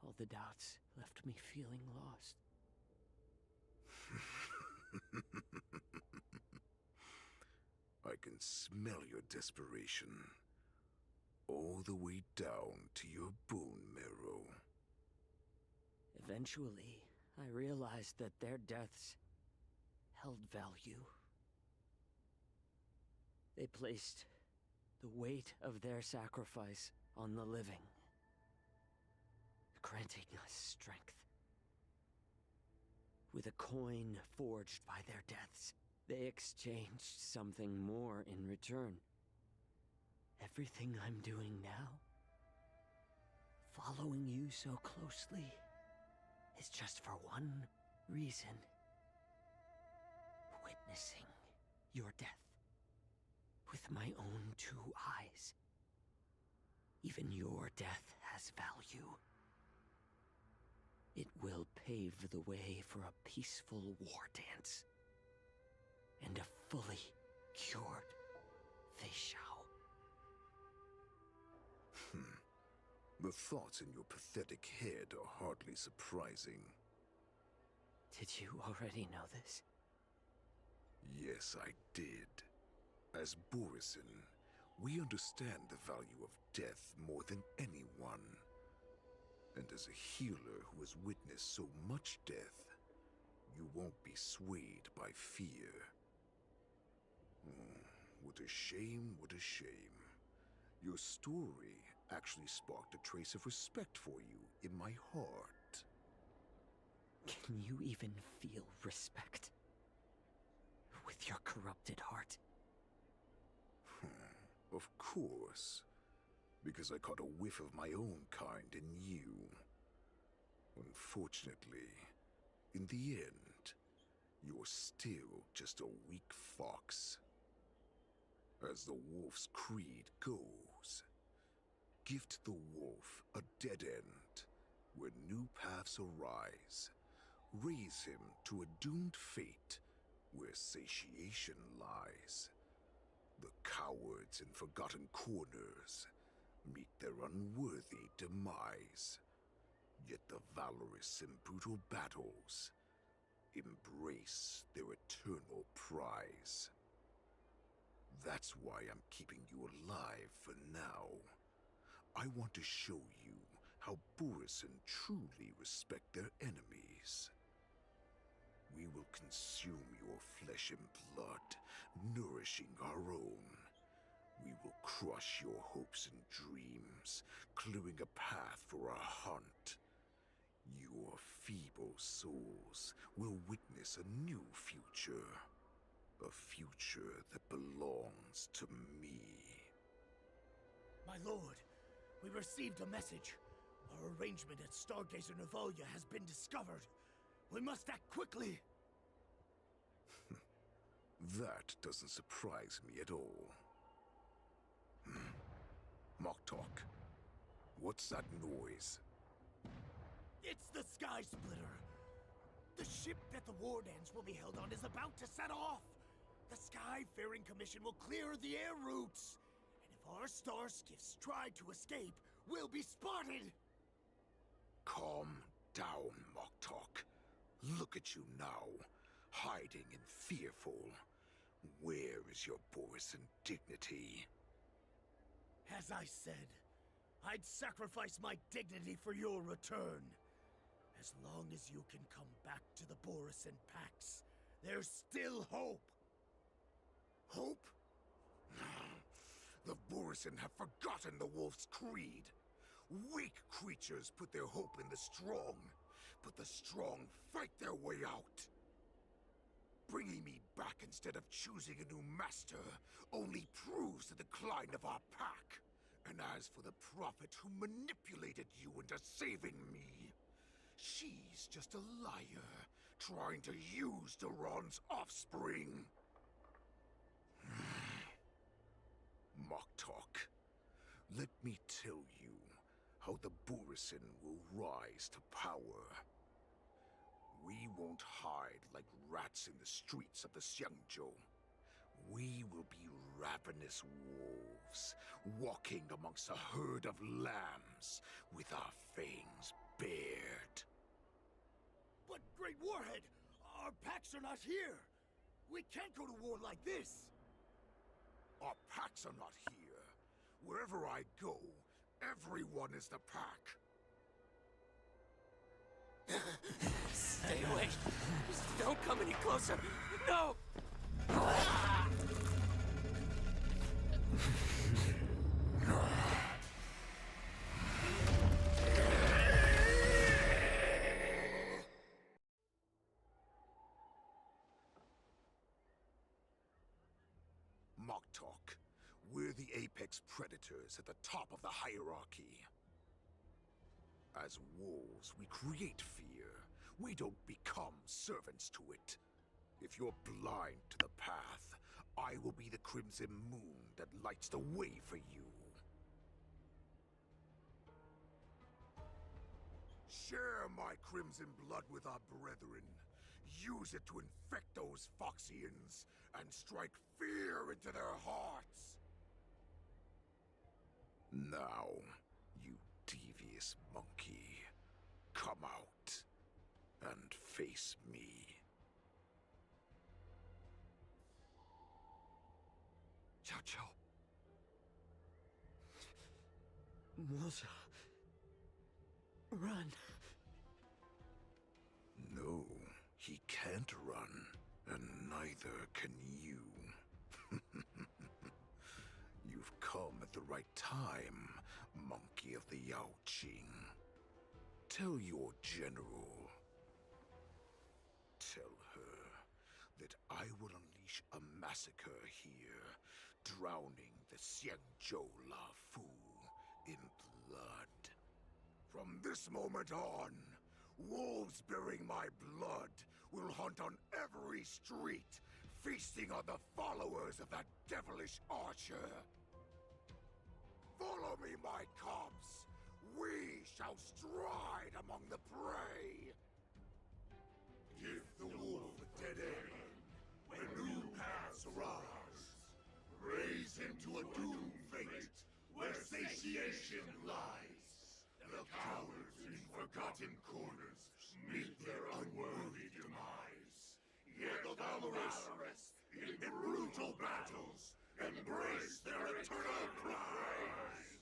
Speaker 6: All the doubts left me feeling lost.
Speaker 15: I can smell your desperation, all the way down to your bone marrow.
Speaker 6: Eventually, I realized that their deaths held value. They placed the weight of their sacrifice on the living, granting us strength. With a coin forged by their deaths, they exchanged something more in return. Everything I'm doing now, following you so closely, is just for one reason. Witnessing your death with my own 2 eyes. Even your death has value. It will pave the way for a peaceful war dance. And a fully cured Feixiao.
Speaker 15: The thoughts in your pathetic head are hardly surprising.
Speaker 6: Did you already know this?
Speaker 15: Yes, I did. As Borisin, we understand the value of death more than anyone. And as a healer who has witnessed so much death, you won't be swayed by fear. What a shame, what a shame. Your story actually sparked a trace of respect for you in my heart.
Speaker 6: Can you even feel respect? With your corrupted heart?
Speaker 15: Of course. Because I caught a whiff of my own kind in you. Unfortunately, in the end, you're still just a weak fox. As the wolf's creed goes, gift the wolf a dead end where new paths arise. Raise him to a doomed fate where satiation lies. The cowards in forgotten corners meet their unworthy demise. Yet the valorous in brutal battles embrace their eternal prize. That's why I'm keeping you alive for now. I want to show you how Borisin truly respect their enemies. We will consume your flesh and blood, nourishing our own. We will crush your hopes and dreams, clearing a path for our hunt. Your feeble souls will witness a new future. A future that belongs to me.
Speaker 16: My lord, we received a message. Our arrangement at Stargazer Navalia has been discovered. We must act quickly.
Speaker 15: That doesn't surprise me at all. Moktok, what's that noise?
Speaker 16: It's the Sky Splitter. The ship that the Wardens will be held on is about to set off. The Skyfaring Commission will clear the air routes. And if our star skiffs try to escape, we'll be spotted.
Speaker 15: Calm down, Moktok. Look at you now, hiding and fearful. Where is your Borisin dignity?
Speaker 16: As I said, I'd sacrifice my dignity for your return. As long as you can come back to the Borisin Pax, there's still hope.
Speaker 15: Hope? The Borisin have forgotten the wolf's creed. Weak creatures put their hope in the strong, but the strong fight their way out. Bringing me back instead of choosing a new master only proves the decline of our pack. And as for the prophet who manipulated you into saving me, she's just a liar, trying to use Duran's offspring. Moktok, let me tell you how the Borisin will rise to power. We won't hide like rats in the streets of the Xiangzhou. We will be ravenous wolves, walking amongst a herd of lambs, with our fangs bared.
Speaker 16: But, Great Warhead, our packs are not here. We can't go to war like this.
Speaker 15: Our packs are not here. Wherever I go, everyone is the pack.
Speaker 6: Stay away. Just don't come any closer. No!
Speaker 15: Moktok, we're the apex predators at the top of the hierarchy. As wolves, we create fear. We don't become servants to it. If you're blind to the path, I will be the crimson moon that lights the way for you. Share my crimson blood with our brethren. Use it to infect those Foxians and strike fear into their hearts. Now, you devious monkey, come out and face me.
Speaker 6: Chow Chow. Moza. Run.
Speaker 15: No, he can't run, and neither can you. You've come at the right time, monkey of the Yaoqing. Tell your general. Tell her that I will unleash a massacre here, drowning the Xianzhou Lafu in blood. From this moment on, wolves bearing my blood will hunt on every street, feasting on the followers of that devilish archer. Follow me, my cubs. We shall stride among the prey. Give the wolf a dead end when new paths arise. Raise him to a doomed fate where satiation lies. The cowards in forgotten corners meet their unworthy demise. Yet the valorous, in brutal battles, embrace their eternal prize.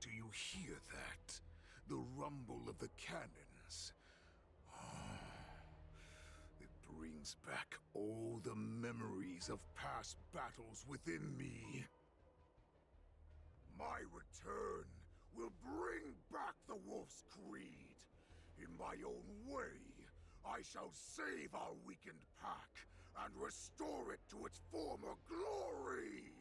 Speaker 15: Do you hear that? The rumble of the cannons. It brings back all the memories of past battles within me. My return will bring back the Wolf's Creed. In my own way, I shall save our weakened pack and restore it to its former glory!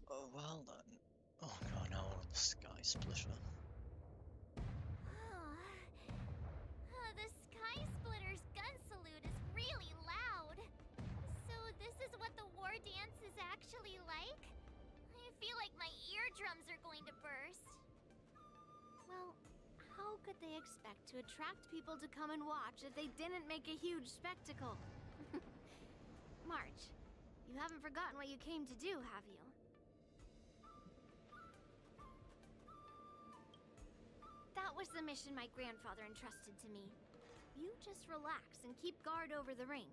Speaker 1: Oh, well then. Oh god, now we're on the Sky Splitter.
Speaker 5: The Sky Splitter's gun salute is really loud. So this is what the war dance is actually like? I feel like my eardrums are going to burst. Well, how could they expect to attract people to come and watch if they didn't make a huge spectacle? March, you haven't forgotten what you came to do, have you? That was the mission my grandfather entrusted to me. You just relax and keep guard over the ring.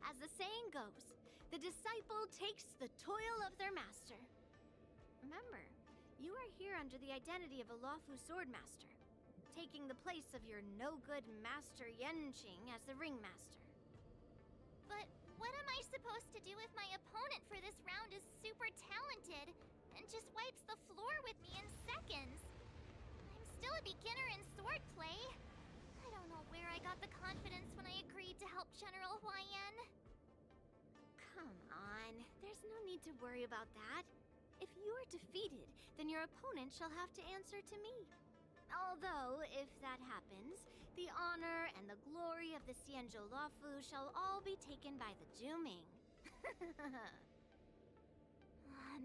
Speaker 5: As the saying goes, the disciple takes the toil of their master. Remember, you are here under the identity of a Luofu swordmaster, taking the place of your no-good master Yanqing as the ringmaster.
Speaker 13: But what am I supposed to do if my opponent for this round is super talented and just wipes the floor with me in seconds? I'm still a beginner in swordplay. I don't know where I got the confidence when I agreed to help General Huaiyan.
Speaker 5: Come on, there's no need to worry about that. If you are defeated, then your opponent shall have to answer to me. Although, if that happens, the honor and the glory of the Xianzhou Luofu shall all be taken by the Juming.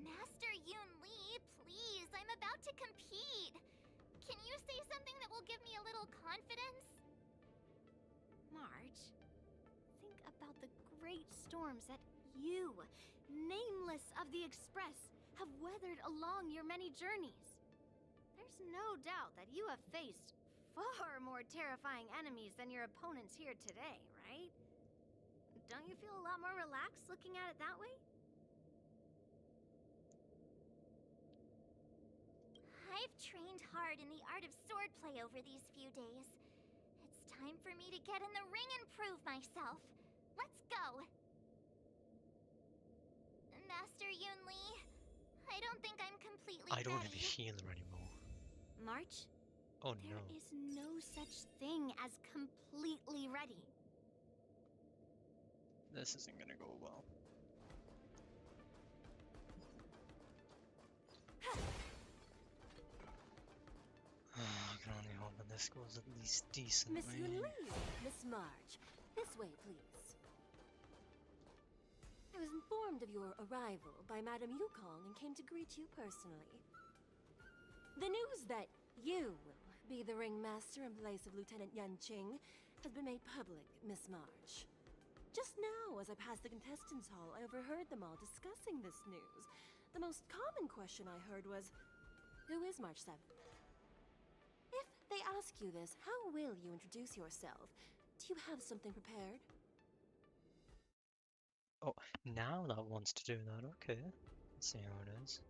Speaker 13: Master Yun Li, please, I'm about to compete. Can you say something that will give me a little confidence?
Speaker 5: March, think about the great storms that you, nameless of the Express, have weathered along your many journeys. There's no doubt that you have faced far more terrifying enemies than your opponents here today, right? Don't you feel a lot more relaxed looking at it that way?
Speaker 13: I've trained hard in the art of swordplay over these few days. It's time for me to get in the ring and prove myself. Let's go! Master Yun Li, I don't think I'm completely
Speaker 1: I don't have
Speaker 13: ready.
Speaker 1: a healer anymore.
Speaker 5: March,
Speaker 1: Oh
Speaker 5: There
Speaker 1: no.
Speaker 5: is no such thing as completely ready.
Speaker 1: This isn't gonna go well. I can only hope that this goes at least decently.
Speaker 12: Miss Yunli, Miss March, this way, please. I was informed of your arrival by Madame Yukong and came to greet you personally. The news that you will be the ringmaster in place of Lieutenant Yanqing has been made public, Miss March. Just now, as I passed the contestants' hall, I overheard them all discussing this news. The most common question I heard was, who is March 7th? If they ask you this, how will you introduce yourself? Do you have something prepared?
Speaker 1: Oh, now that wants to do that. Okay. Let's see how it is.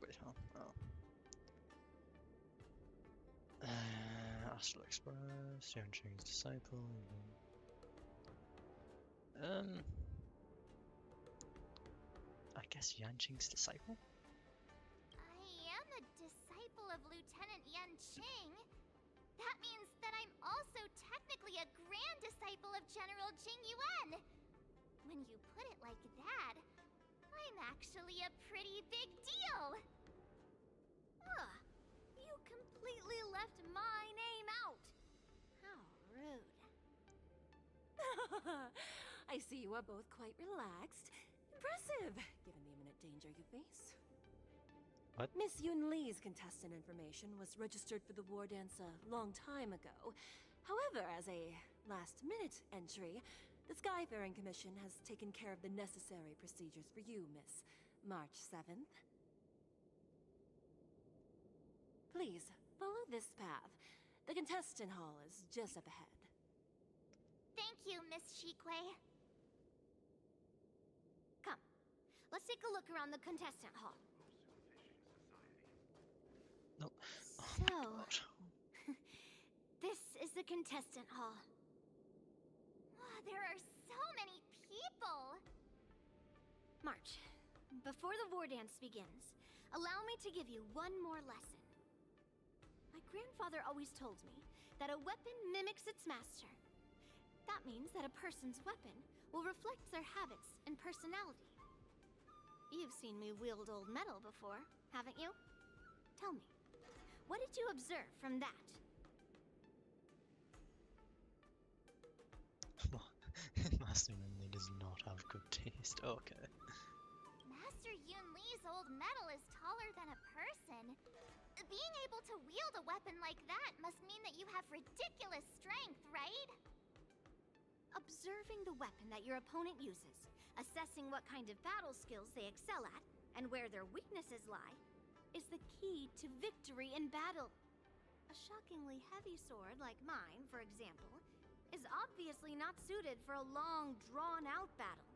Speaker 1: Wait, huh? Oh. Astral Express, Yanqing's disciple. I guess Yanqing's disciple?
Speaker 13: I am a disciple of Lieutenant Yanqing. That means that I'm also technically a grand disciple of General Jing Yuan. When you put it like that, I'm actually a pretty big deal. Ugh, you completely left my name out. How rude.
Speaker 12: I see you are both quite relaxed. Impressive, given the imminent danger you face.
Speaker 1: What?
Speaker 12: Miss Yunli's contestant information was registered for the war dance a long time ago. However, as a last-minute entry, the Skyfaring Commission has taken care of the necessary procedures for you, Miss March 7th. Please, follow this path. The contestant hall is just up ahead.
Speaker 13: Thank you, Miss Shikwe. Come, let's take a look around the contestant hall.
Speaker 1: No.
Speaker 13: So, this is the contestant hall. Ah, there are so many people! March, before the war dance begins, allow me to give you one more lesson. My grandfather always told me that a weapon mimics its master. That means that a person's weapon will reflect their habits and personality. You've seen me wield old metal before, haven't you? Tell me, what did you observe from that?
Speaker 1: Master Yunli does not have good taste. Okay.
Speaker 13: Master Yunli's old metal is taller than a person. Being able to wield a weapon like that must mean that you have ridiculous strength, right? Observing the weapon that your opponent uses, assessing what kind of battle skills they excel at, and where their weaknesses lie, is the key to victory in battle. A shockingly heavy sword like mine, for example, is obviously not suited for a long, drawn-out battle.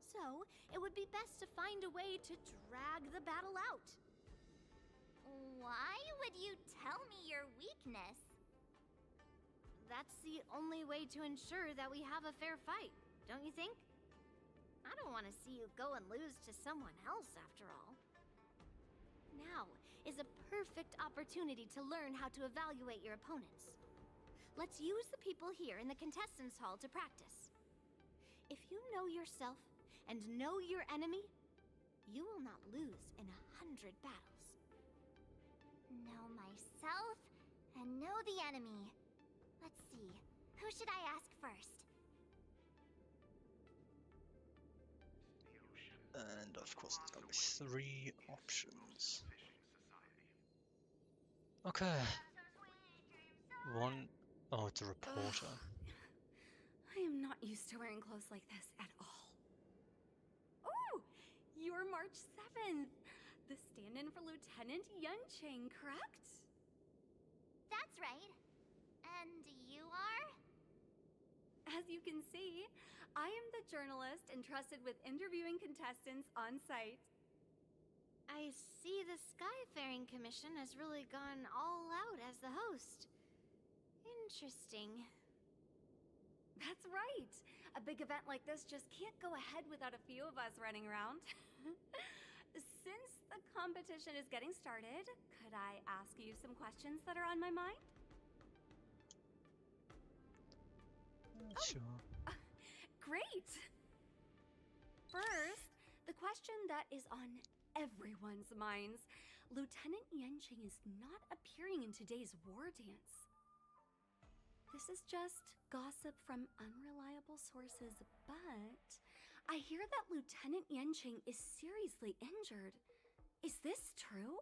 Speaker 13: So, it would be best to find a way to drag the battle out. Why would you tell me your weakness? That's the only way to ensure that we have a fair fight, don't you think? I don't want to see you go and lose to someone else, after all. Now is a perfect opportunity to learn how to evaluate your opponents. Let's use the people here in the contestants' hall to practice. If you know yourself and know your enemy, you will not lose in 100 battles. Know myself and know the enemy. Let's see, who should I ask first?
Speaker 1: And of course, it's gonna be 3 options. Okay. 1. Oh, it's a reporter.
Speaker 22: I am not used to wearing clothes like this at all. Oh! You're March 7th! The stand-in for Lieutenant Yanqing, correct?
Speaker 13: That's right. And you are?
Speaker 22: As you can see, I am the journalist entrusted with interviewing contestants on site.
Speaker 13: I see the Skyfaring Commission has really gone all out as the host. Interesting.
Speaker 22: That's right. A big event like this just can't go ahead without a few of us running around. Since the competition competition is getting started, could I ask you some questions that are on my mind?
Speaker 1: Sure.
Speaker 22: Great! First, the question that is on everyone's minds. Lieutenant Yanqing is not appearing in today's war dance. This is just gossip from unreliable sources, but I hear that Lieutenant Yanqing is seriously injured. Is this true?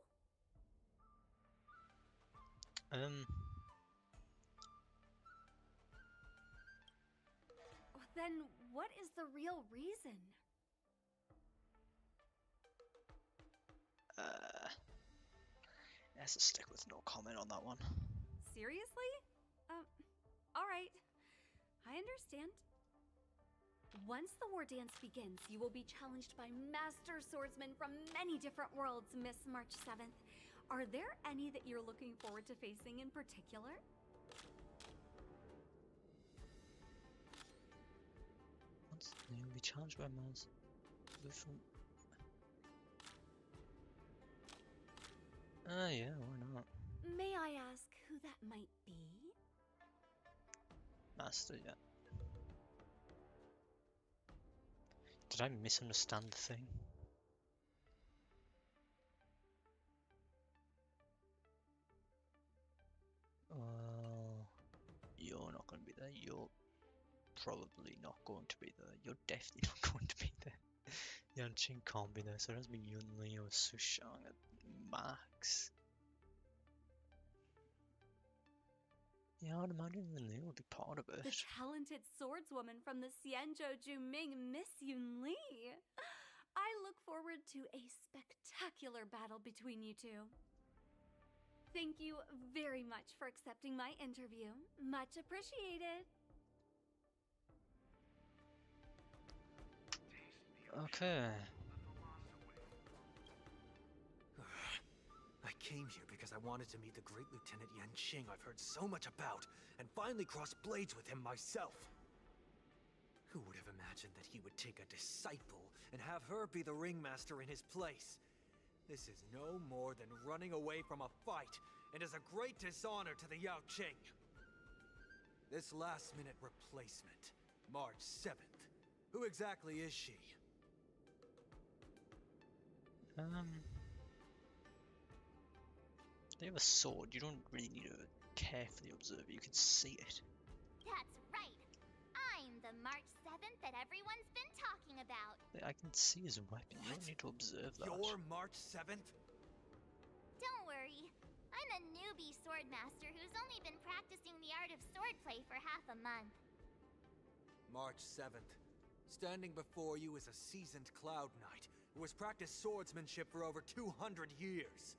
Speaker 22: Then what is the real reason?
Speaker 1: Let's just stick with no comment on that one.
Speaker 22: Seriously? Alright. I understand. Once the war dance begins, you will be challenged by master swordsmen from many different worlds, Miss March 7th. Are there any that you're looking forward to facing in particular?
Speaker 1: You'll be challenged by Mars. Yeah, why not?
Speaker 22: May I ask who that might be?
Speaker 1: Master, yeah. Did I misunderstand the thing? Well, you're not going to be there. You're probably not going to be there. You're definitely not going to be there. Yanqing can't be there, so it has to be Yunli or Sushang at max. Yeah, I'd imagine Yunli will be part of it.
Speaker 22: The talented swordswoman from the Xianzhou Juming, Miss Yunli. I look forward to a spectacular battle between you two. Thank you very much for accepting my interview. Much appreciated.
Speaker 1: Okay.
Speaker 3: I came here because I wanted to meet the great Lieutenant Yanqing I've heard so much about, and finally cross blades with him myself. Who would have imagined that he would take a disciple and have her be the ringmaster in his place? This is no more than running away from a fight, and is a great dishonor to the Yaoqing. This last-minute replacement, March 7th, who exactly is she?
Speaker 1: They have a sword. You don't really need to carefully observe it. You can see it.
Speaker 13: That's right. I'm the March 7th that everyone's been talking about.
Speaker 1: I can see his weapon. You don't need to observe that.
Speaker 3: You're March 7th?
Speaker 13: Don't worry. I'm a newbie swordmaster who's only been practicing the art of swordplay for half a month.
Speaker 3: March 7th. Standing before you is a seasoned Cloud Knight who has practiced swordsmanship for over 200 years.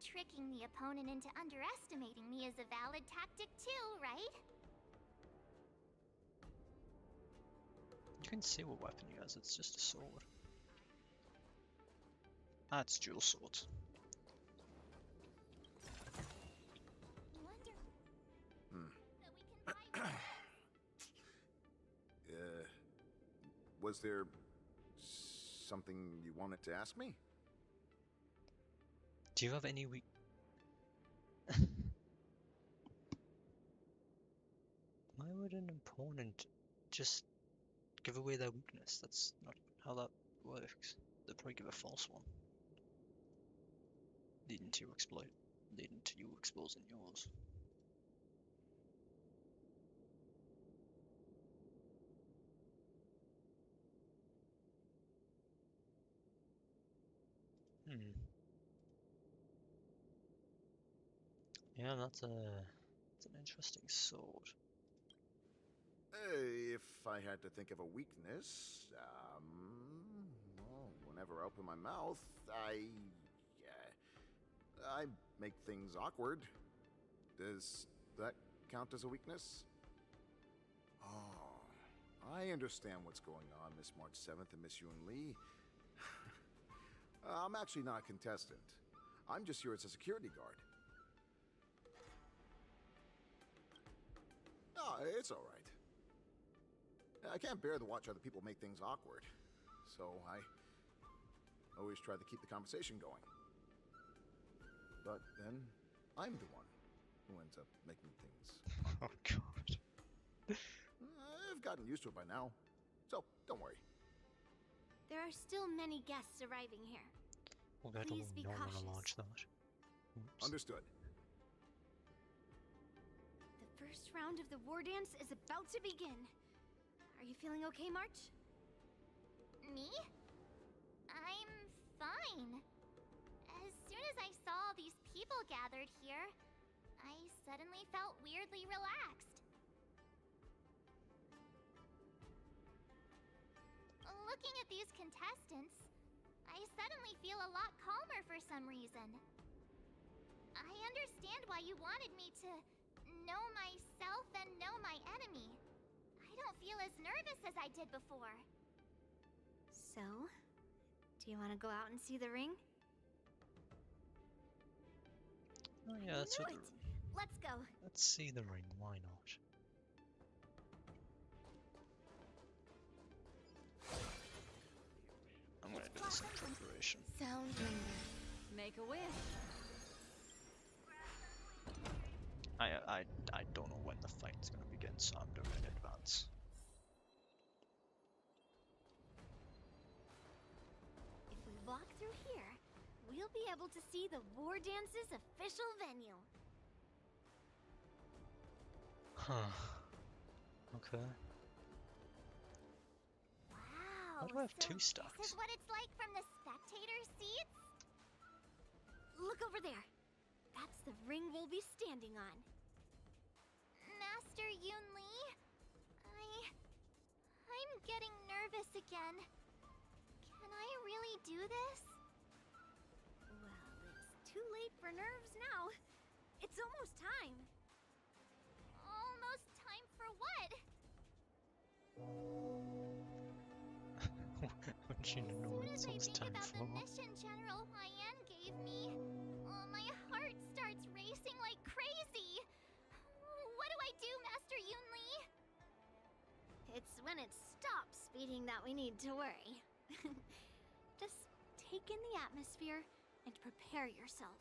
Speaker 13: Tricking the opponent into underestimating me is a valid tactic too, right?
Speaker 1: You can see what weapon he has. It's just a sword. Ah, it's dual swords.
Speaker 15: Was there something you wanted to ask me?
Speaker 1: Do you have any weak... Why would an opponent just give away their weakness? That's not how that works. They'll probably give a false one. Leading to you exposing yours. Yeah, that's an interesting sword.
Speaker 15: If I had to think of a weakness, well, whenever I open my mouth, I make things awkward. Does that count as a weakness? Oh, I understand what's going on, Miss March 7th and Miss Yunli. I'm actually not a contestant. I'm just here as a security guard. No, it's all right. I can't bear to watch other people make things awkward, so I always
Speaker 2: tried to keep the conversation going. But then, I'm the one who ends up making things.
Speaker 1: Oh god.
Speaker 2: I've gotten used to it by now, so don't worry.
Speaker 5: There are still many guests arriving here.
Speaker 1: Well, I
Speaker 5: Please be
Speaker 1: don't want to
Speaker 5: cautious.
Speaker 1: launch that. Oops.
Speaker 2: Understood.
Speaker 5: The first round of the war dance is about to begin. Are you feeling okay, March?
Speaker 13: Me? I'm fine. As soon as I saw these people gathered here, I suddenly felt weirdly relaxed. Looking at these contestants, I suddenly feel a lot calmer for some reason. I understand why you wanted me to know myself and know my enemy. I don't feel as nervous as I did before.
Speaker 5: So, do you want to go out and see the ring?
Speaker 1: Oh yeah, that's what.
Speaker 5: Let's go.
Speaker 1: Let's see the ring. Why not? I'm gonna do some preparation.
Speaker 5: Sound linger. Make a wish.
Speaker 1: I don't know when the fight's gonna begin, so I'm doing it in advance.
Speaker 5: If we walk through here, we'll be able to see the war dance's official venue.
Speaker 1: Huh. Okay.
Speaker 13: Wow.
Speaker 1: Why do I have
Speaker 13: so
Speaker 1: two stocks?
Speaker 13: This is what it's like from the spectator seats?
Speaker 5: Look over there. That's the ring we'll be standing on.
Speaker 13: Master Yoon Lee? I'm getting nervous again. Can I really do this?
Speaker 5: Well, it's too late for nerves now. It's almost time.
Speaker 13: Almost time for what?
Speaker 1: Don't you know it's almost time
Speaker 13: About
Speaker 1: for?
Speaker 13: the mission General Huayan gave me, my heart starts racing like crazy. What do I do, Master Yoon Lee?
Speaker 5: It's when it stops beating that we need to worry. Just take in the atmosphere and prepare yourself.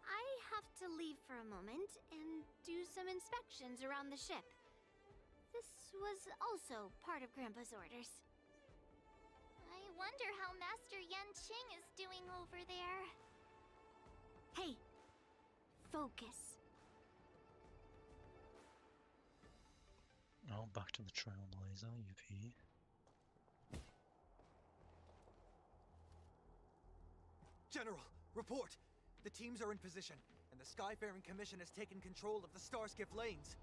Speaker 5: I have to leave for a moment and do some inspections around the ship. This was also part of Grandpa's orders.
Speaker 13: I wonder how Master Yanqing is doing over there.
Speaker 5: Hey, focus.
Speaker 1: Oh, back to the Trailblaze, UP.
Speaker 3: General, report! The teams are in position, and the Skyfaring Commission has taken control of the Starskiff lanes.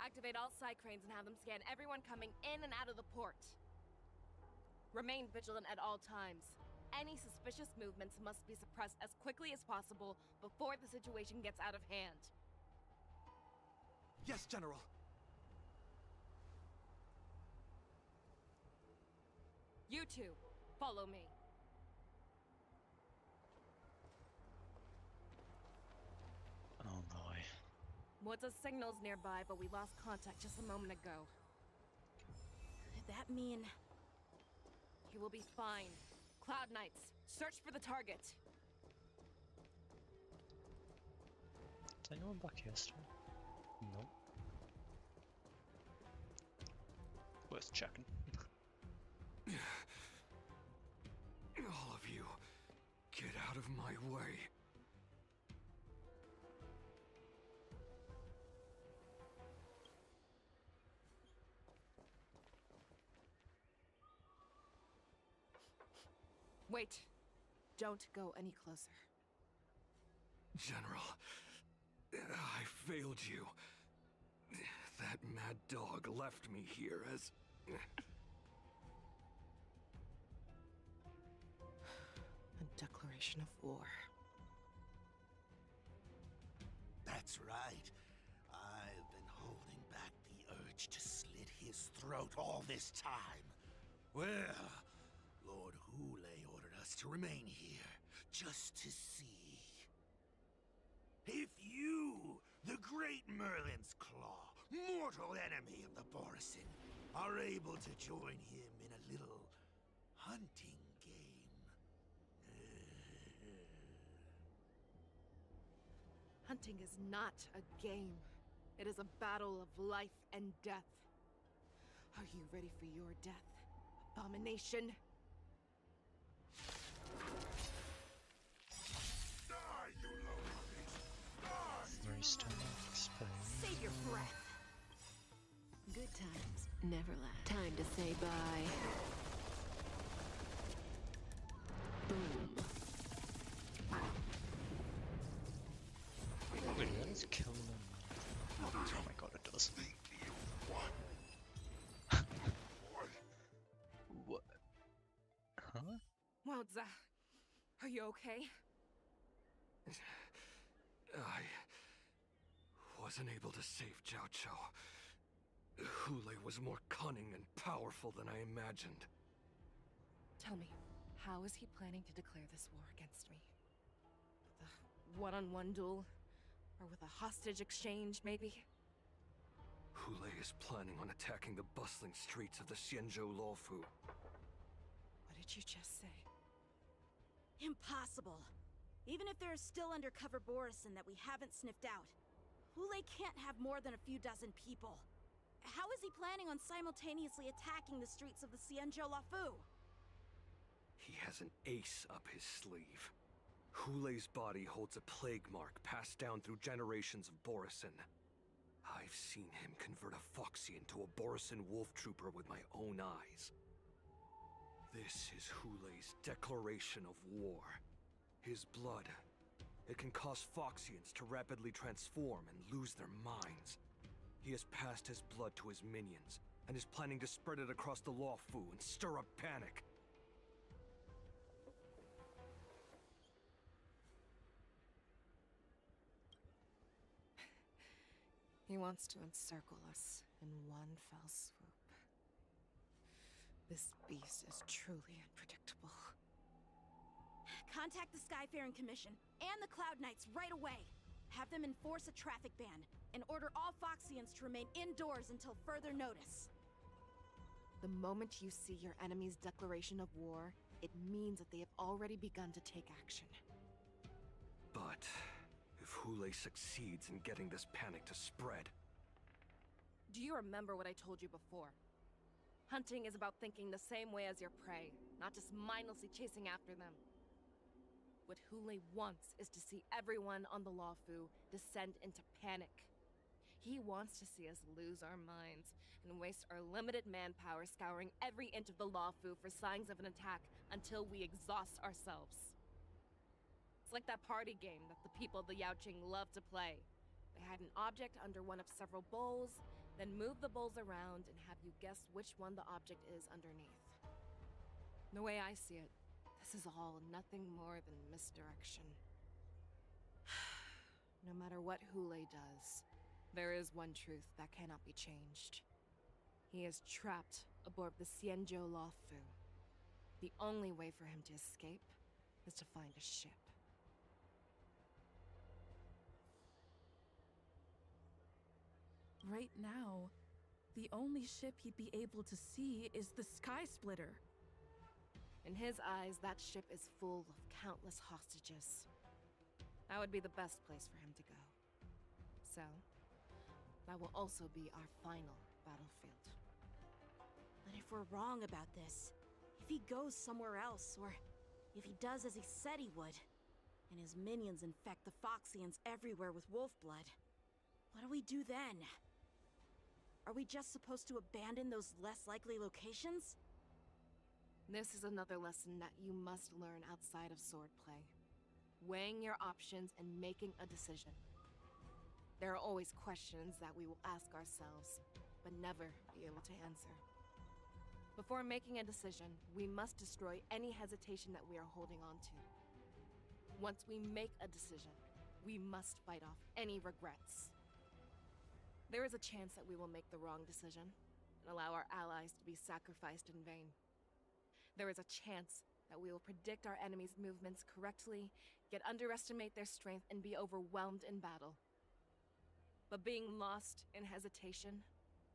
Speaker 9: Activate all side cranes and have them scan everyone coming in and out of the port. Remain vigilant at all times. Any suspicious movements must be suppressed as quickly as possible before the situation gets out of hand.
Speaker 3: Yes, General.
Speaker 9: You two, follow me.
Speaker 1: Oh boy.
Speaker 9: What's signal's nearby, but we lost contact just a moment ago.
Speaker 7: That mean...
Speaker 9: He will be fine. Cloud Knights, search for the target.
Speaker 1: Did anyone back yesterday? Nope. Worth checking.
Speaker 15: All of you, get out of my way.
Speaker 9: Wait. Don't go any closer.
Speaker 15: General, I failed you. That mad dog left me here as...
Speaker 9: A declaration of war.
Speaker 16: That's right. I've been holding back the urge to slit his throat all this time. Well, Lord Hule ordered us to remain here, just to see. If you, the great Merlin's Claw, mortal enemy of the Borisin, are able to join him in a little hunting
Speaker 9: Hunting is not a game. It is a battle of life and death. Are you ready for your death, abomination?
Speaker 1: Three stomachs,
Speaker 7: Save your breath.
Speaker 9: Good times never last. Time to say bye. Boom.
Speaker 1: Wait, that is killing them. Oh my god, it does. What? Huh?
Speaker 9: Wowza, are you okay?
Speaker 17: I wasn't able to save Jiao Chou. Hule was more cunning and powerful than I imagined.
Speaker 9: Tell me, how is he planning to declare this war against me? With a one-on-one duel? Or with a hostage exchange, maybe?
Speaker 17: Hule is planning on attacking the bustling streets of the Xianzhou Luofu.
Speaker 9: What did you just say?
Speaker 7: Impossible. Even if there are still undercover Borison that we haven't sniffed out, Hule can't have more than a few dozen people. How is he planning on simultaneously attacking the streets of the Xianzhou Luofu?
Speaker 17: He has an ace up his sleeve. Hule's body holds a plague mark passed down through generations of Borison. I've seen him convert a Foxy into a Borison wolf trooper with my own eyes. This is Hule's declaration of war. His blood. It can cause Foxians to rapidly transform and lose their minds. He has passed his blood to his minions, and is planning to spread it across the Luofu and stir up panic.
Speaker 9: He wants to encircle us in one fell swoop. This beast is truly unpredictable.
Speaker 7: Contact the Skyfaring Commission and the Cloud Knights right away. Have them enforce a traffic ban and order all Foxians to remain indoors until further notice.
Speaker 9: The moment you see your enemy's declaration of war, it means that they have already begun to take action.
Speaker 17: But if Hule succeeds in getting this panic to spread...
Speaker 9: Do you remember what I told you before? Hunting is about thinking the same way as your prey, not just mindlessly chasing after them. What Hule wants is to see everyone on the Luofu descend into panic. He wants to see us lose our minds and waste our limited manpower scouring every inch of the Luofu for signs of an attack until we exhaust ourselves. It's like that party game that the people of the Yaoqing love to play. They hide an object under one of several bowls, then move the bowls around and have you guess which one the object is underneath. The way I see it, this is all nothing more than misdirection. No matter what Hule does, there is one truth that cannot be changed. He is trapped aboard the Xianzhou Luofu. The only way for him to escape is to find a ship.
Speaker 8: Right now, the only ship he'd be able to see is the Sky Splitter.
Speaker 9: In his eyes, that ship is full of countless hostages. That would be the best place for him to go. So, that will also be our final battlefield.
Speaker 7: But if we're wrong about this, if he goes somewhere else, or if he does as he said he would, and his minions infect the Foxians everywhere with wolf blood, what do we do then? Are we just supposed to abandon those less likely locations?
Speaker 9: This is another lesson that you must learn outside of swordplay. Weighing your options and making a decision. There are always questions that we will ask ourselves, but never be able to answer. Before making a decision, we must destroy any hesitation that we are holding on to. Once we make a decision, we must fight off any regrets. There is a chance that we will make the wrong decision and allow our allies to be sacrificed in vain. There is a chance that we will predict our enemy's movements correctly, yet underestimate their strength and be overwhelmed in battle. But being lost in hesitation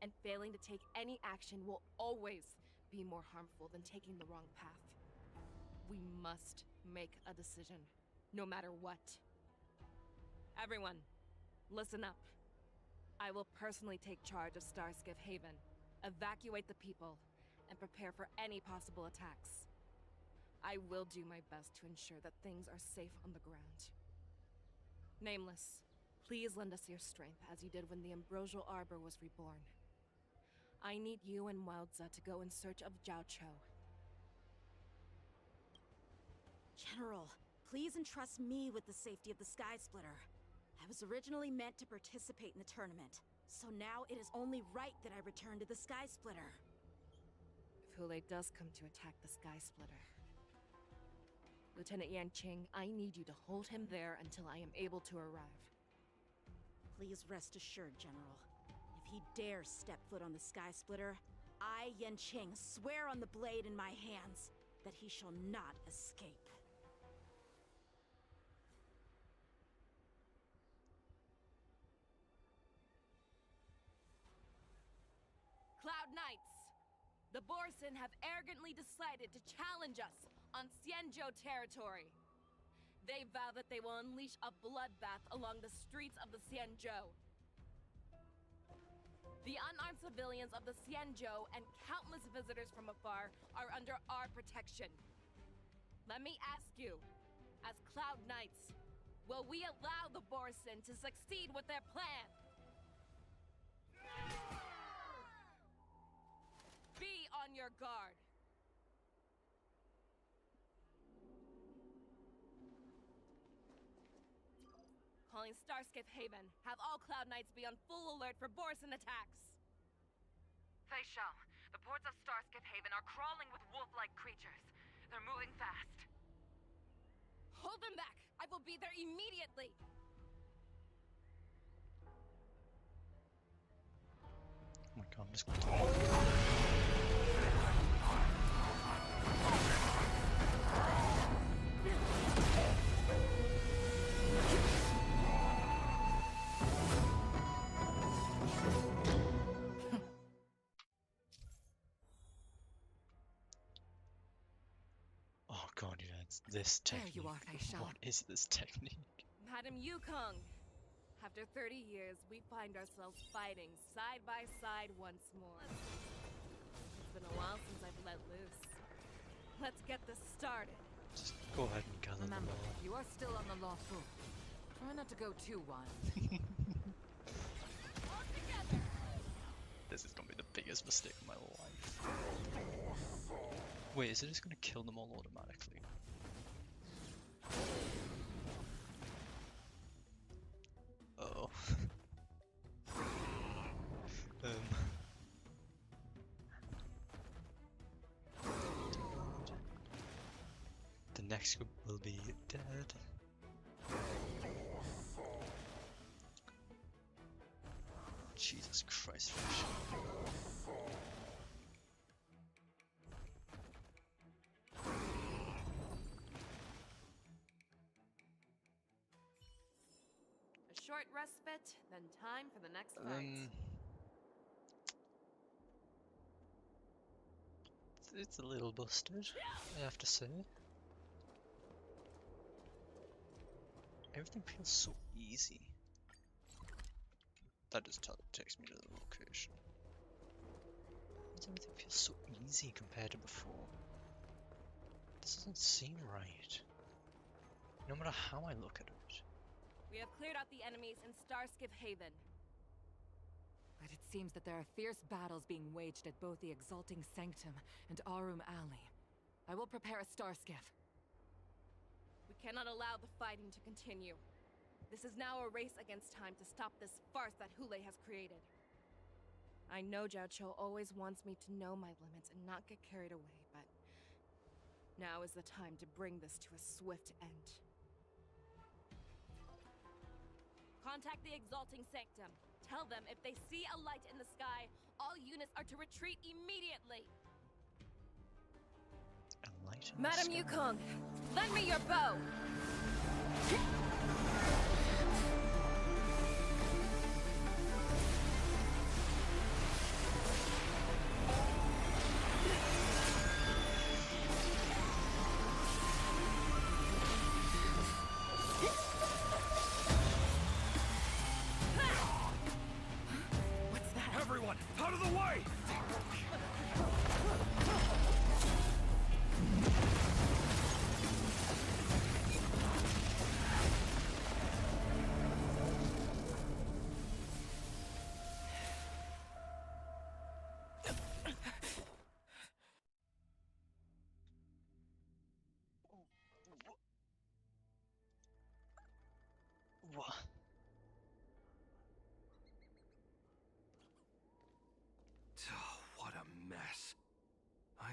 Speaker 9: and failing to take any action will always be more harmful than taking the wrong path. We must make a decision, no matter what. Everyone, Listen up. I will personally take charge of Starskiff Haven, evacuate the people, and prepare for any possible attacks. I will do my best to ensure that things are safe on the ground. Nameless, please lend us your strength as you did when the Ambrosial Arbor was reborn. I need you and Wildza to go in search of Zhao Cho.
Speaker 7: General, please entrust me with the safety of the Sky Splitter. I was originally meant to participate in the tournament, so now it is only right that I return to the Sky Splitter.
Speaker 9: If Hulei does come to attack the Sky Splitter, Lieutenant Yanqing, I need you to hold him there until I am able to arrive.
Speaker 7: Please rest assured, General. If he dares step foot on the Sky Splitter, I, Yanqing, swear on the blade in my hands that he shall not escape.
Speaker 9: Cloud Knights! The Borson have arrogantly decided to challenge us on Xianzhou territory. They vow that they will unleash a bloodbath along the streets of the Xianzhou. The unarmed civilians of the Xianzhou and countless visitors from afar are under our protection. Let me ask you, as Cloud Knights, will we allow the Borson to succeed with their plan? Be on your guard. Calling Starskiff Haven. Have all Cloud Knights be on full alert for Borson attacks.
Speaker 10: Fei Shao, the ports of Starskiff Haven are crawling with wolf-like creatures. They're moving fast.
Speaker 9: Hold them back! I will be there immediately!
Speaker 1: Oh my god, I'm just gonna Oh god, yeah, it's this technique.
Speaker 9: There you are, Fei Shao.
Speaker 1: What is this technique?
Speaker 9: Madam Yukong, after 30 years, we find ourselves fighting side by side once more. It's been a while since I've let loose. Let's get this started.
Speaker 1: Just go ahead and gather them
Speaker 10: Remember,
Speaker 1: all.
Speaker 10: you are still on the Lawfu. Try not to go too wild.
Speaker 1: This is gonna be the biggest mistake of my life. Wait, is it just gonna kill them all automatically? Uh-oh. The next group will be dead. Jesus Christ, fish.
Speaker 9: A short respite, then time for the next fight.
Speaker 1: It's a little busted, I have to say. Everything feels so easy. That just takes me to the location. Everything feels so easy compared to before. This doesn't seem right. No matter how I look at it.
Speaker 9: We have cleared out the enemies in Starskiff Haven.
Speaker 10: But it seems that there are fierce battles being waged at both the Exalting Sanctum and Arum Alley. I will prepare a Starskiff.
Speaker 9: We cannot allow the fighting to continue. This is now a race against time to stop this farce that Hulei has created. I know Zhao Cho always wants me to know my limits and not get carried away, but now is the time to bring this to a swift end. Contact the Exalting Sanctum. Tell them if they see a light in the sky, all units are to retreat immediately.
Speaker 1: A light in
Speaker 9: Madam
Speaker 1: the sky.
Speaker 9: Yukong, lend me your bow!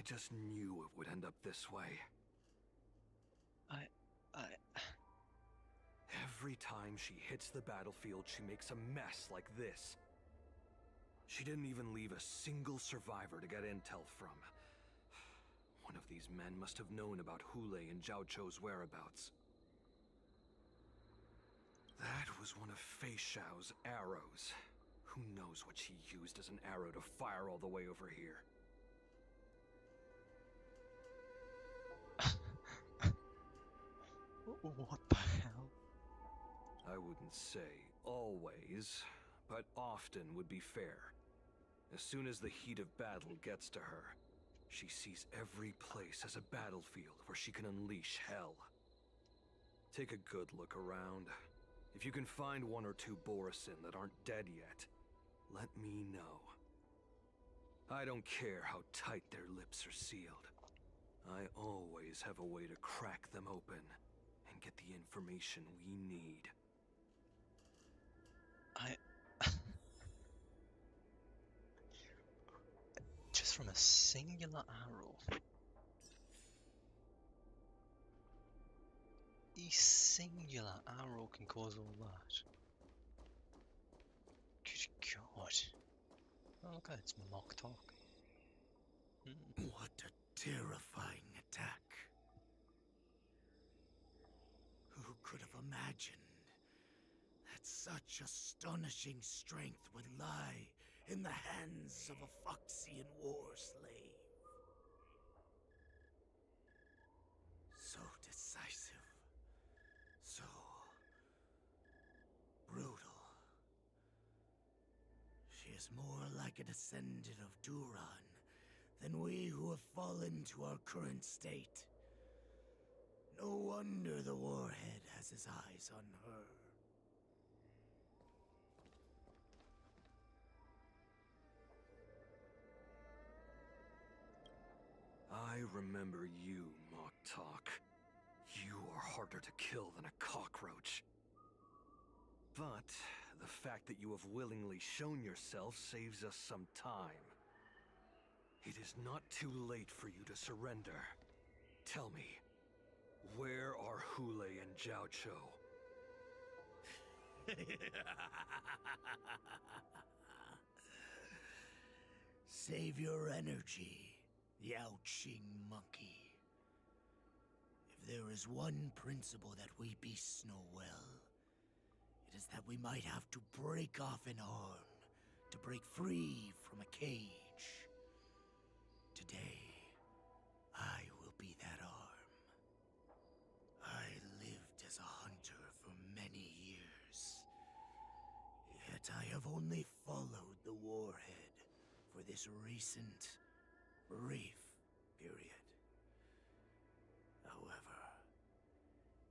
Speaker 17: just knew it would end up this way. Every time she hits the battlefield, she makes a mess like this. She didn't even leave a single survivor to get intel from. One of these men must have known about Hule and Zhao Chou's whereabouts. That was one of Fei Xiao's arrows. Who knows what she used as an arrow to fire all the way over here?
Speaker 1: What the hell?
Speaker 17: I wouldn't say always, but often would be fair. As soon as the heat of battle gets to her, she sees every place as a battlefield where she can unleash hell. Take a good look around. If you can find one or two Borisin that aren't dead yet, let me know. I don't care how tight their lips are sealed. I always have a way to crack them open and get the information we need.
Speaker 1: Just from a singular arrow. A singular arrow can cause all that. Good God. Oh, look at it, it's mock talk.
Speaker 16: What a terrifying attack. Who could have imagined that such astonishing strength would lie in the hands of a Foxian war slave? So decisive. So brutal. She is more like a descendant of Duran than we who have fallen to our current state. No wonder the Warhead has his eyes on her.
Speaker 17: I remember you, Mock Talk. You are harder to kill than a cockroach. But the fact that you have willingly shown yourself saves us some time. It is not too late for you to surrender. Tell me, where are Hule and Zhao Chou?
Speaker 16: Save your energy, Yao Qing monkey. If there is one principle that we beasts know well, it is that we might have to break off an arm to break free from a cage. Today, I will be that arm. I lived as a hunter for many years, yet I have only followed the Warhead for this recent, brief period. However,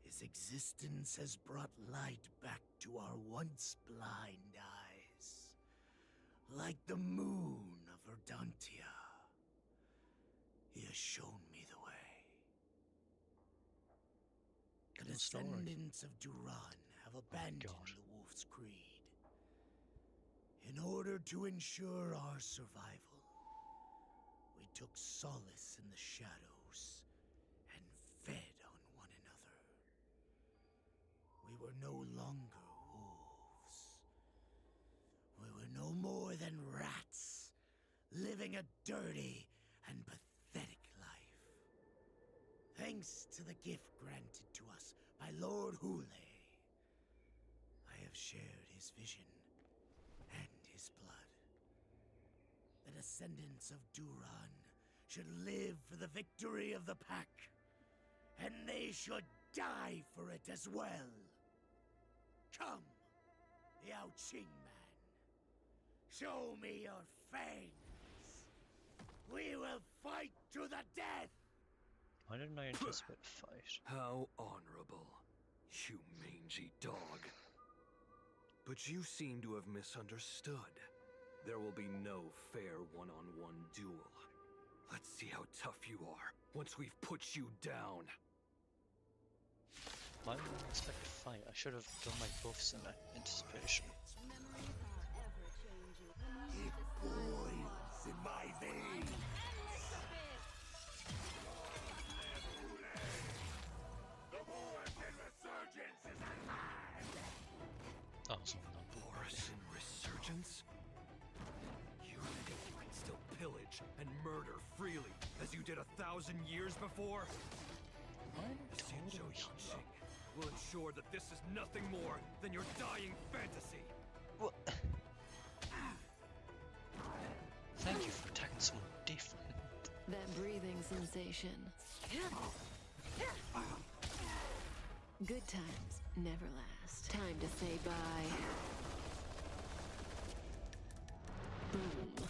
Speaker 16: his existence has brought light back to our once blind eyes, like the moon of Verdantia. He has shown me the way. The descendants of Duran have abandoned the Wolf's Creed. In order to ensure our survival, we took solace in the shadows and fed on one another. We were no longer wolves. We were no more than rats, living a dirty and pathetic life. Thanks to the gift granted to us by Lord Hule, I have shared his vision and his blood. The descendants of Duran should live for the victory of the Pack, and they should die for it as well. Come, Yao Qing man. Show me your fangs. We will fight to the death!
Speaker 1: Why didn't I anticipate a fight?
Speaker 17: How honorable, you mangy dog. But you seem to have misunderstood. There will be no fair one-on-one duel. Let's see how tough you are once we've put you down.
Speaker 1: Why didn't I expect a fight? I should have done my buffs in anticipation.
Speaker 16: It boils in my veins.
Speaker 3: pillage and murder freely, as you did 1,000 years before? Xianzhou Yangqing will ensure that this is nothing more than your dying fantasy.
Speaker 1: What? Thank you for attacking someone different.
Speaker 9: That breathing sensation. Good times never last. Time to say bye. Boom.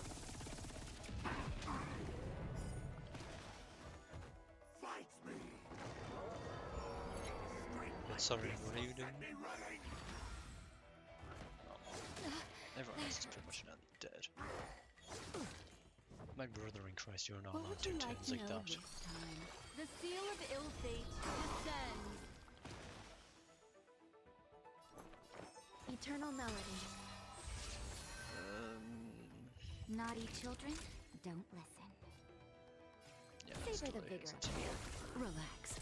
Speaker 16: Fight me.
Speaker 1: Sorry, what are you doing? Oh. Everyone else is pretty much now dead. My brother in Christ, you're not allowed to do things like that.
Speaker 4: The seal of ill fate descends.
Speaker 5: Eternal melody. Naughty children, don't listen.
Speaker 1: Yeah,
Speaker 5: Savor the vigor of fear.
Speaker 9: Relax.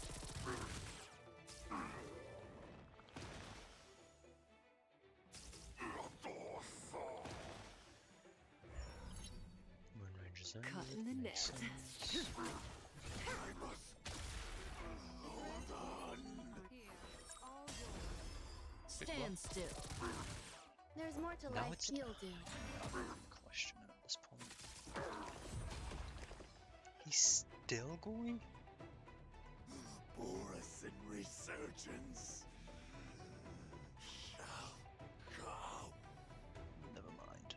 Speaker 1: Moonranger's
Speaker 9: Caught in the net.
Speaker 4: Stand still.
Speaker 5: There's more to
Speaker 1: Now
Speaker 5: life
Speaker 1: it's
Speaker 5: he'll do.
Speaker 1: question at this point. He's still going?
Speaker 16: Borisin resurgence shall come.
Speaker 1: Never mind.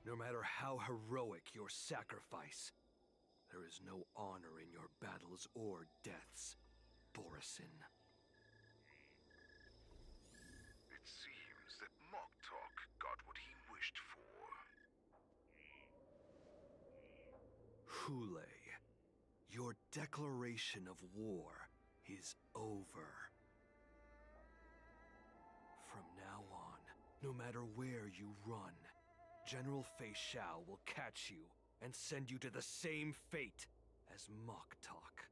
Speaker 17: No matter how heroic your sacrifice, there is no honor in your battles or deaths, Borisin.
Speaker 15: It seems that Moktok got what he wished for.
Speaker 17: Hule, your declaration of war is over. From now on, no matter where you run, General Fei Xiao will catch you and send you to the same fate as Moktok.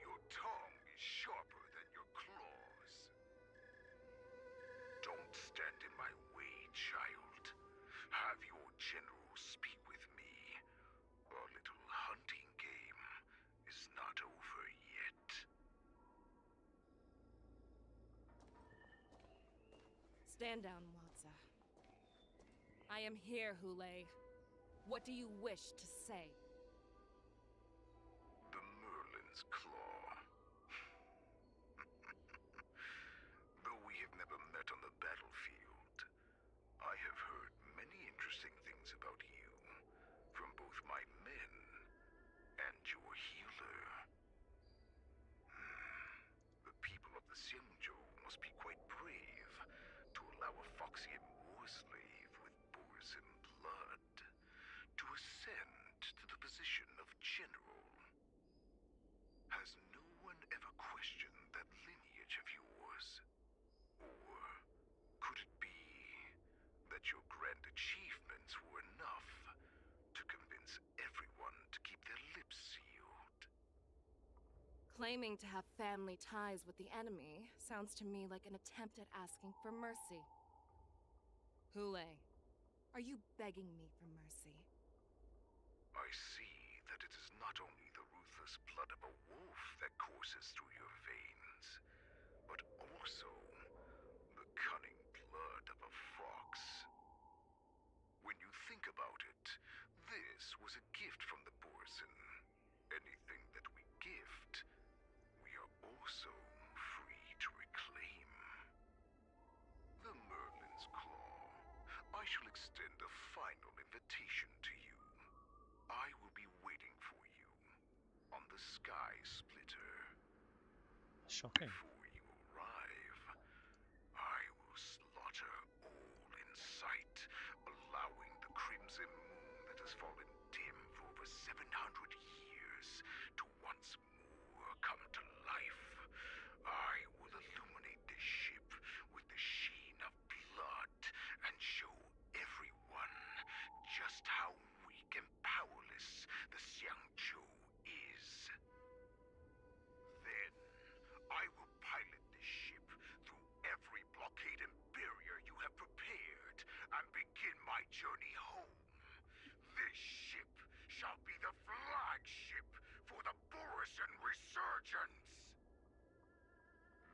Speaker 15: Your tongue is sharper than your claws. Don't stand in my way, child. Have your general speak with me. Our little hunting game is not over yet.
Speaker 9: Stand down, Watsa. I am here, Hule. What do you wish to say?
Speaker 15: The Merlin's Claw. Though we have never met on the battlefield, I have heard many interesting things about you from both my men and your healer. The people of the Xianzhou must be quite brave to allow a Foxian war slave with Borisin blood to ascend to the position of general. Has no one ever questioned that lineage of yours? Or could it be that your grand achievements were enough to convince everyone to keep their lips sealed?
Speaker 9: Claiming to have family ties with the enemy sounds to me like an attempt at asking for mercy. Hule, are you begging me for mercy?
Speaker 15: I see that it is not only the ruthless blood of a wolf that courses through your veins, but also the cunning blood of a fox. When you think about it, this was a gift from the Borisin. Anything that we gift, we are also free to reclaim. The Merlin's Claw. I shall extend a final invitation to you. I will be waiting for you on the Sky Splitter.
Speaker 1: Shocking.
Speaker 15: Before you arrive, I will slaughter all in sight, allowing the crimson moon that has fallen dim for over 700 years to once more come to life. I will illuminate this ship with the sheen of blood and show everyone just how weak and powerless the Xianzhou is. Then I will pilot this ship through every and begin my journey home. This ship shall be the flagship for the Borisan Resurgence.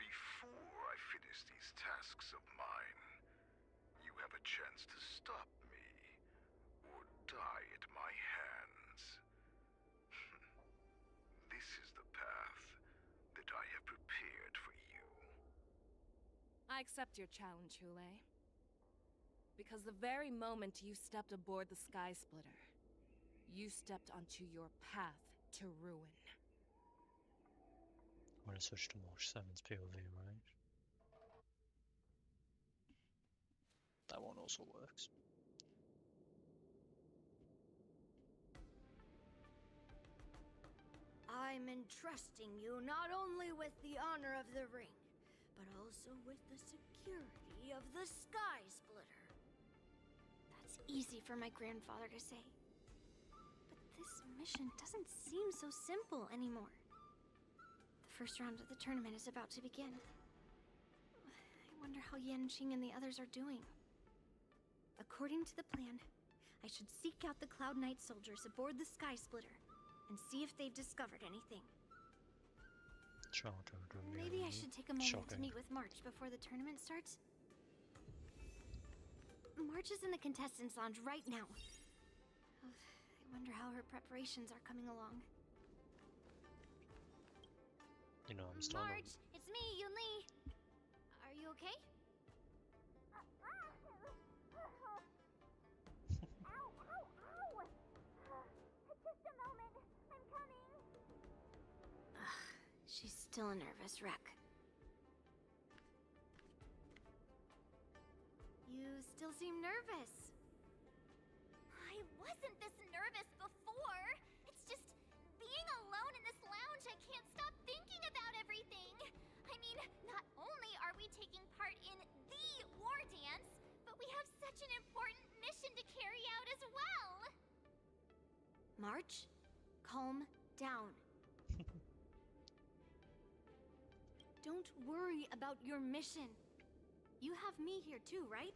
Speaker 15: Before I finish these tasks of mine, you have a chance to stop me, or die at my hands. This is the path that I have prepared for you.
Speaker 9: I accept your challenge, Hule. Because the very moment you stepped aboard the Sky Splitter, you stepped onto your path to ruin.
Speaker 1: I'm gonna switch to March 7's POV, right? That one also works.
Speaker 11: I'm entrusting you not only with the honor of the ring, but also with the security of the Sky Splitter.
Speaker 5: That's easy for my grandfather to say. But this mission doesn't seem so simple anymore. The first round of the tournament is about to begin. I wonder how Yanqing and the others are doing. According to the plan, I should seek out the Cloud Knight soldiers aboard the Sky Splitter and see if they've discovered anything. Maybe I should take a moment to meet with March before the tournament starts. March is in the contestants' lounge right now. I wonder how her preparations are coming along.
Speaker 1: You know, I'm starting.
Speaker 5: March, it's me, Yunli. Are you okay? She's still a nervous wreck. You still seem nervous.
Speaker 13: I wasn't this nervous before. It's just being alone in this lounge, I can't stop thinking about everything. I mean, not only are we taking part in the war dance, but we have such an important mission to carry out as well.
Speaker 5: March, calm down. Don't worry about your mission. You have me here too, right?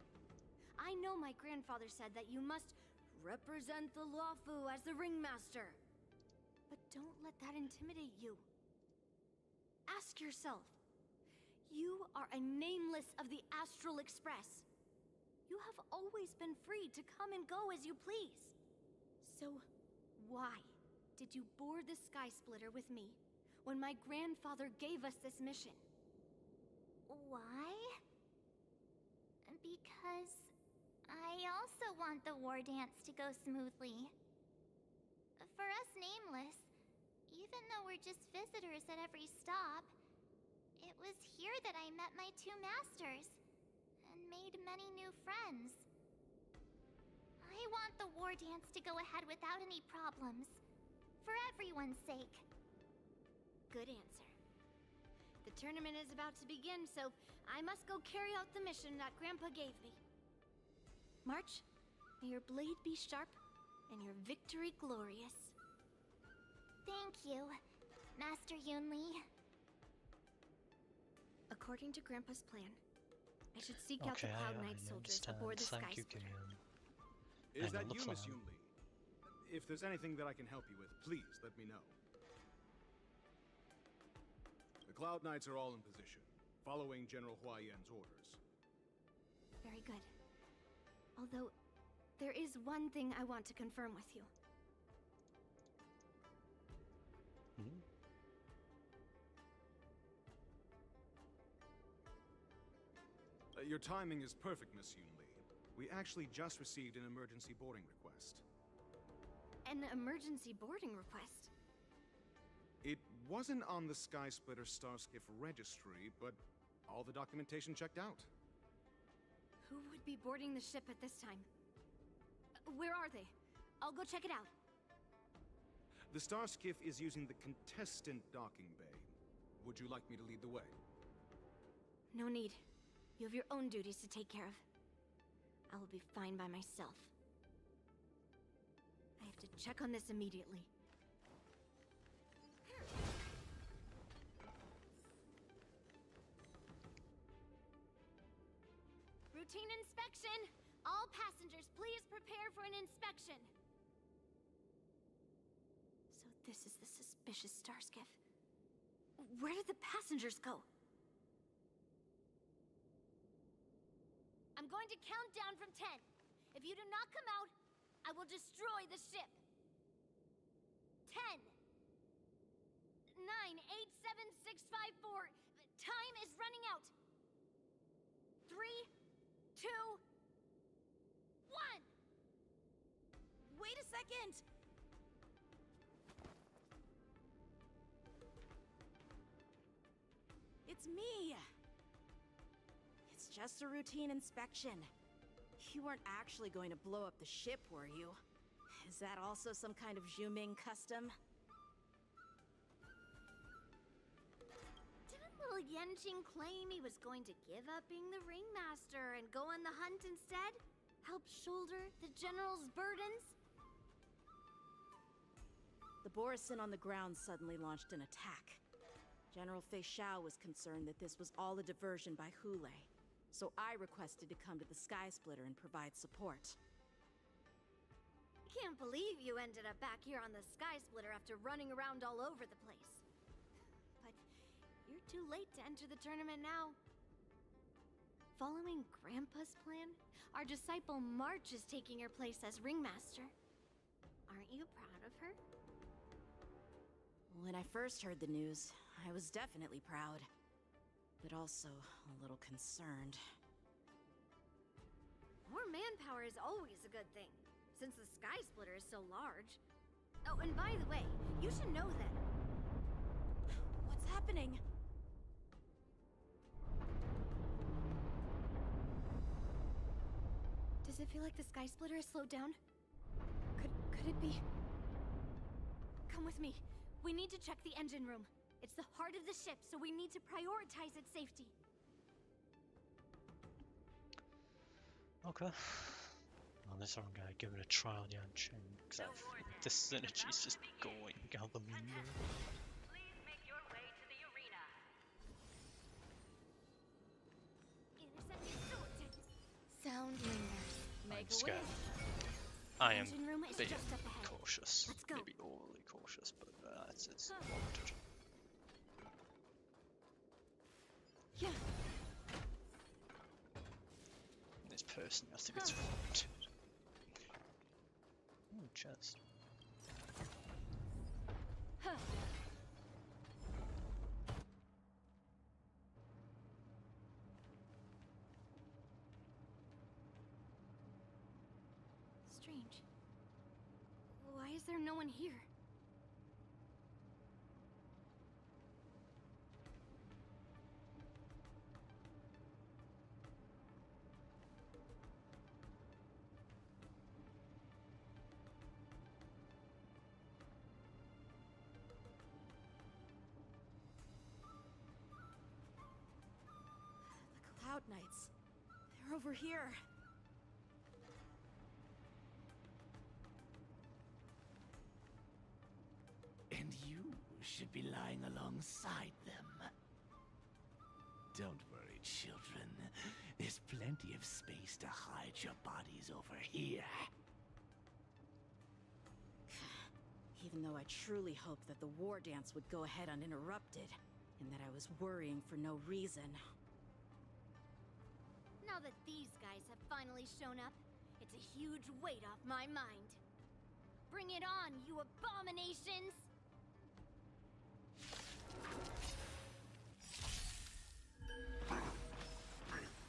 Speaker 5: I know my grandfather said that you must represent the Luofu as the ringmaster. But don't let that intimidate you. Ask yourself, you are a nameless of the Astral Express. You have always been free to come and go as you please. So why did you board the Sky Splitter with me when my grandfather gave us this mission?
Speaker 13: Why? Because I also want the war dance to go smoothly. For us Nameless, even though we're just visitors at every stop, it was here that I met my two masters and made many new friends. I want the war dance to go ahead without any problems, for everyone's sake.
Speaker 5: Good answer. The tournament is about to begin, so I must go carry out the mission that Grandpa gave me. March, may your blade be sharp and your victory glorious.
Speaker 13: Thank you, Master Yunli.
Speaker 5: According to Grandpa's plan, I should seek out the Cloud Knight soldiers aboard the Sky Splitter.
Speaker 2: Is that you, Miss Yunli? If there's anything that I can help you with, please let me know. The Cloud Knights are all in position, following General Hua Yan's orders.
Speaker 5: Very good. Although, there is one thing I want to confirm with you.
Speaker 2: Your timing is perfect, Miss Yunli. We actually just received an emergency boarding request.
Speaker 5: An emergency boarding request?
Speaker 2: It wasn't on the Sky Splitter Starskiff registry, but all the documentation checked out.
Speaker 5: Who would be boarding the ship at this time? Where are they? I'll go check it out.
Speaker 2: The Starskiff is using the contestant docking bay. Would you like me to lead the way?
Speaker 5: No need. You have your own duties to take care of. I will be fine by myself. I have to check on this immediately. Routine inspection! All passengers, please prepare for an inspection. So this is the suspicious Starskiff. Where did the passengers go? I'm going to count down from 10. If you do not come out, I will destroy the ship. 10, 9, 8, 7, 6, 5, 4. Time is running out. 3, 2, 1.
Speaker 7: Wait a second! It's me! It's just a routine inspection. You weren't actually going to blow up the ship, were you? Is that also some kind of Zhuming custom?
Speaker 5: Didn't little Yanqing claim he was going to give up being the ringmaster and go on the hunt instead? Help shoulder the general's burdens?
Speaker 7: The Borisin on the ground suddenly launched an attack. General Fei Xiao was concerned that this was all a diversion by Hulei, so I requested to come to the Sky Splitter and provide support.
Speaker 5: Can't believe you ended up back here on the Sky Splitter after running around all over the place. But you're too late to enter the tournament now. Following Grandpa's plan, our disciple March is taking her place as ringmaster. Aren't you proud of her?
Speaker 7: When I first heard the news, I was definitely proud, but also a little concerned.
Speaker 5: More manpower is always a good thing, since the Sky Splitter is so large. Oh, and by the way, you should know that...
Speaker 7: What's happening?
Speaker 5: Does it feel like the Sky Splitter has slowed down? Could it be... Come with me. We need to check the engine room. It's the heart of the ship, so we need to prioritize its safety.
Speaker 1: Okay. Well, this one guy give it a trial, Yanqing, because the synergy's just going out the window.
Speaker 18: Please make your way to the arena.
Speaker 5: Sound ringers.
Speaker 1: I'm scared. I am
Speaker 5: Engine room is
Speaker 1: being
Speaker 5: just up ahead.
Speaker 1: cautious.
Speaker 5: Let's go.
Speaker 1: Maybe overly cautious, but it's warranted.
Speaker 5: Yeah.
Speaker 1: This person, I think it's warranted. Ooh, chest.
Speaker 5: Strange. Why is there no one here?
Speaker 7: The Cloud Knights. They're over here.
Speaker 16: And you should be lying alongside them. Don't worry, children. There's plenty of space to hide your bodies over here.
Speaker 7: Even though I truly hoped that the war dance would go ahead uninterrupted, and that I was worrying for no reason.
Speaker 5: Now that these guys have finally shown up, it's a huge weight off my mind. Bring it on, you abominations!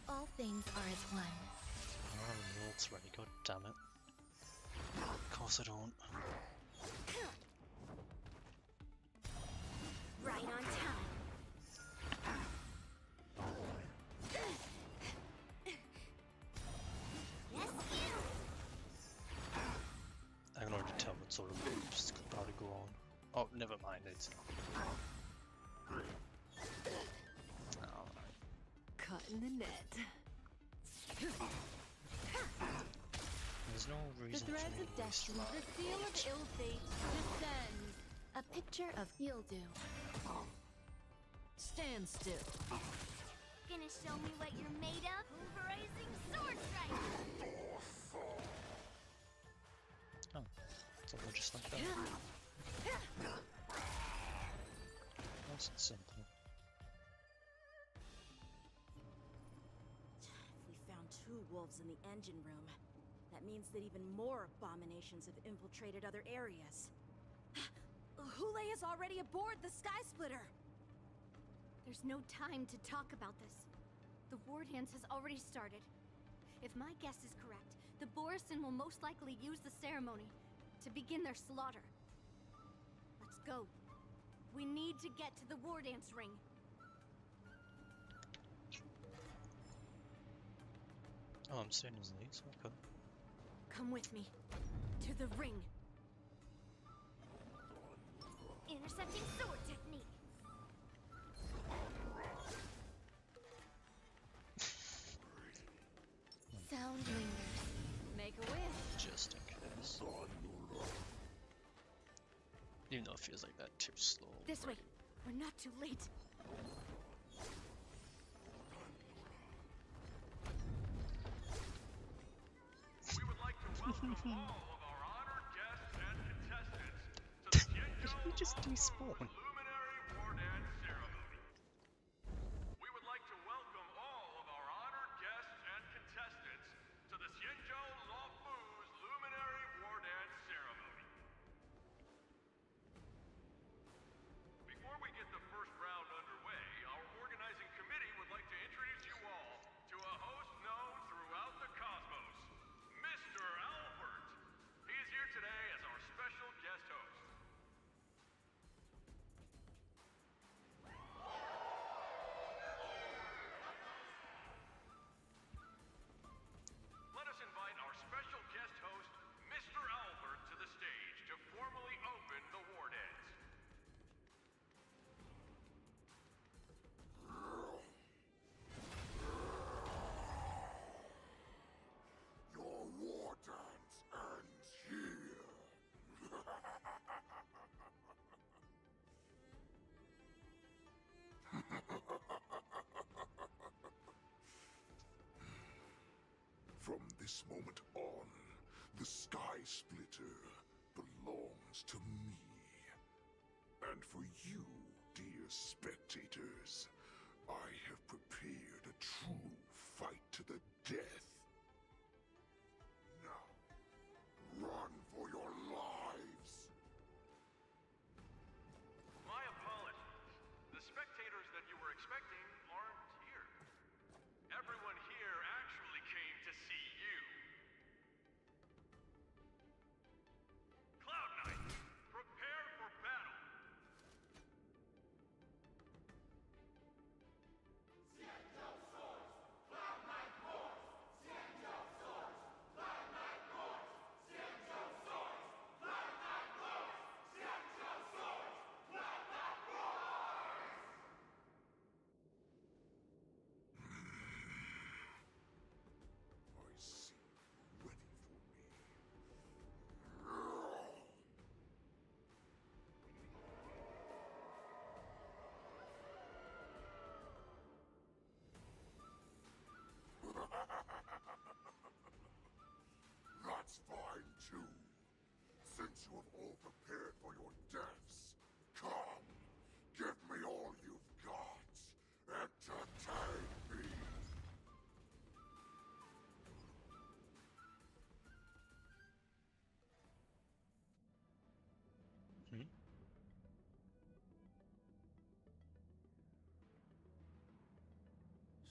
Speaker 4: All things are as one.
Speaker 1: Oh, the ult's ready, god damn it. Of course I don't.
Speaker 5: Right on time. Yes, you!
Speaker 1: I can already tell what sort of moves could probably go on. Oh, never mind, it's not. Alright.
Speaker 9: Caught in the net.
Speaker 1: There's no reason
Speaker 4: The
Speaker 1: for
Speaker 4: threads
Speaker 1: me
Speaker 4: of
Speaker 1: to waste
Speaker 4: destiny,
Speaker 1: my
Speaker 4: the seal of
Speaker 1: bullets.
Speaker 4: ill fate descends. A picture of Yildu.
Speaker 9: Stand still.
Speaker 5: Gonna show me what you're made of? Pulverizing sword strike!
Speaker 1: just like that. Nice and simple.
Speaker 7: If we found 2 wolves in the engine room, that means that even more abominations have infiltrated other areas. Hule is already aboard the Sky Splitter!
Speaker 22: There's no time to talk about this. The war dance has already started. If my guess is correct, the Borisin will most likely use the ceremony to begin their slaughter. Let's go. We need to get to the war dance ring.
Speaker 1: Oh, I'm seeing as these. Okay.
Speaker 22: Come with me. To the ring.
Speaker 11: Intercepting sword technique.
Speaker 22: Sound lingers. Make a wish.
Speaker 1: Just in case. Even though it feels like that too slow.
Speaker 22: This way. We're not too late.
Speaker 19: We would like to welcome all of our honored guests and contestants to the
Speaker 1: Did we just despawn?
Speaker 19: Luminary War Dance Ceremony. We would like to welcome all of our honored guests and contestants to the Xianzhou Luofu's Luminary War Dance Ceremony. Before we get the first round underway, our organizing committee would like to introduce you all to a host known throughout the cosmos, Mr. Albert. He is here today as our special guest host. Let us invite our special guest host, Mr. Albert, to the stage to formally open the war dance.
Speaker 15: Your war dance ends here. From this moment on, the Sky Splitter belongs to me. And for you, dear spectators, I have prepared a true fight to the death. Now, run for your lives!
Speaker 19: My apologies. The spectators that you were expecting aren't here. Everyone here actually came to see you. Cloud Knights, prepare for battle.
Speaker 15: I see you ready for me. That's fine too. Since you have all prepared for your deaths, come, give me all you've got. Entertain me.
Speaker 1: Hmm?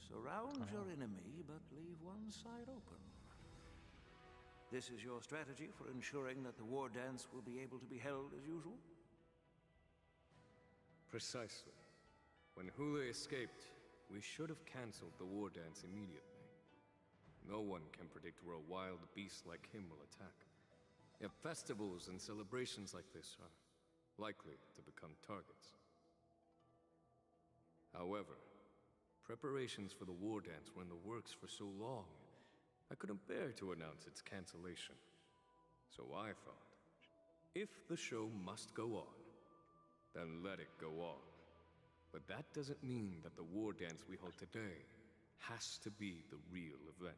Speaker 20: Surround your enemy, but leave one side open. This is your strategy for ensuring that the war dance will be able to be held as usual?
Speaker 17: Precisely. When Hule escaped, we should have cancelled the war dance immediately. No one can predict where a wild beast like him will attack. Yet festivals and celebrations like this are likely to become targets. However, preparations for the war dance were in the works for so long, I couldn't bear to announce its cancellation. So I thought, if the show must go on, then let it go on. But that doesn't mean that the war dance we hold today has to be the real event.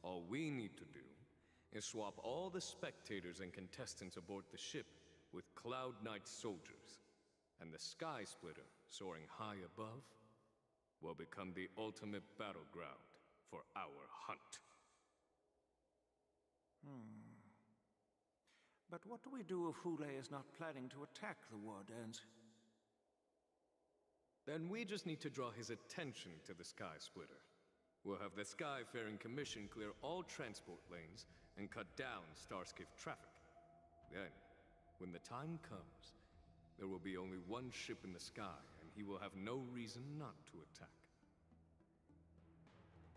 Speaker 17: All we need to do
Speaker 14: is swap all the spectators and contestants aboard the ship with Cloud Knight soldiers, and the Sky Splitter, soaring high above, will become the ultimate battleground for our hunt.
Speaker 20: But what do we do if Hule is not planning to attack the war dance?
Speaker 14: Then we just need to draw his attention to the Sky Splitter. We'll have the Skyfaring Commission clear all transport lanes and cut down Starskiff traffic. Then, when the time comes, there will be only one ship in the sky, and he will have no reason not to attack.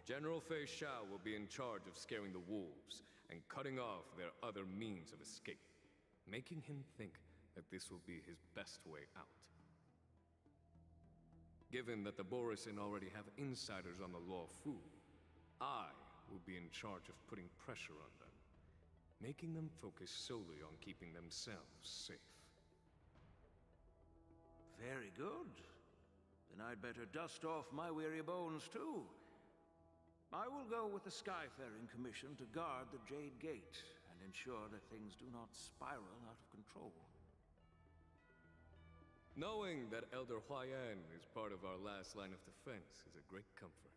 Speaker 14: General Fei Xiao will be in charge of scaring the wolves and cutting off their other means of escape, making him think that this will be his best way out. Given that the Borisin already have insiders on the Law Fu, I will be in charge of putting pressure on them, making them focus solely on keeping themselves safe.
Speaker 20: Very good. Then I'd better dust off my weary bones too. I will go with the Skyfaring Commission to guard the Jade Gate and ensure that things do not spiral out of control.
Speaker 14: Knowing that Elder Huayan is part of our last line of defense is a great comfort.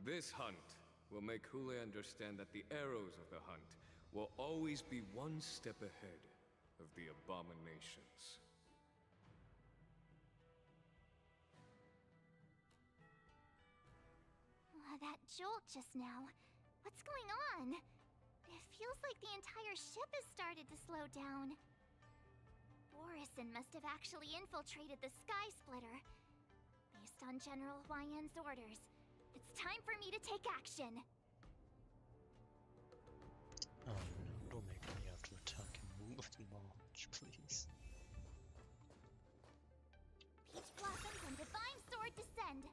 Speaker 14: This hunt will make Hule understand that the arrows of the hunt will always be one step ahead of the abominations.
Speaker 13: That jolt just now. What's going on? It feels like the entire ship has started to slow down. Borisin must have actually infiltrated the Sky Splitter. Based on General Huayan's orders, it's time for me to take action.
Speaker 1: Oh no, don't make me have to attack him with March, please.
Speaker 13: Peach Blossoms and Divine Sword descend.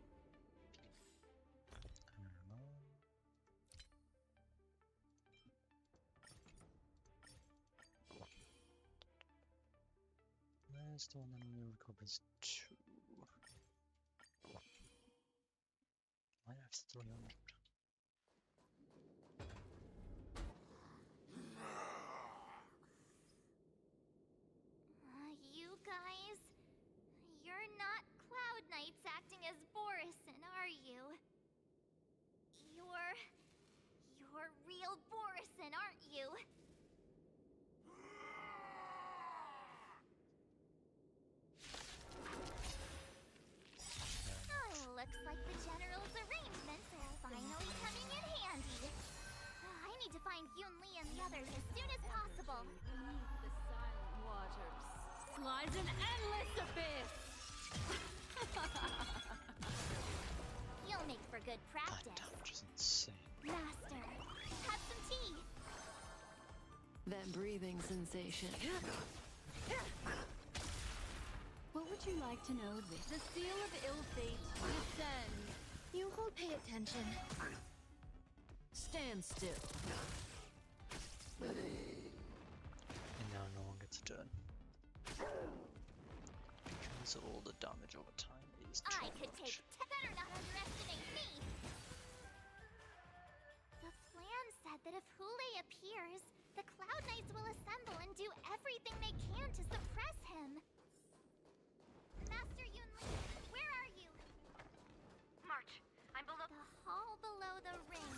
Speaker 1: Where's the one that only recovers 2? Might have 300.
Speaker 13: You guys, you're not Cloud Knights acting as Borisin, are you? You're real Borisin, aren't you? Looks like the General's arrangements are finally coming in handy. I need to find Yunli and the others as soon as possible.
Speaker 7: Beneath the silent waters lies an endless abyss!
Speaker 13: You'll make for good practice.
Speaker 1: That damage is insane.
Speaker 13: Master, have some tea.
Speaker 9: That breathing sensation.
Speaker 4: What would you like to know this? The seal of ill fate descends. You hold pay attention.
Speaker 9: Stand still.
Speaker 1: And now no one gets a turn. Because all the damage over time is too
Speaker 13: I could
Speaker 1: much.
Speaker 13: better not underestimate me. The plan said that if Hule appears, the Cloud Knights will assemble and do everything they can to suppress him. Master Yunli, where are you?
Speaker 18: March, I'm below.
Speaker 13: The hall below the ring.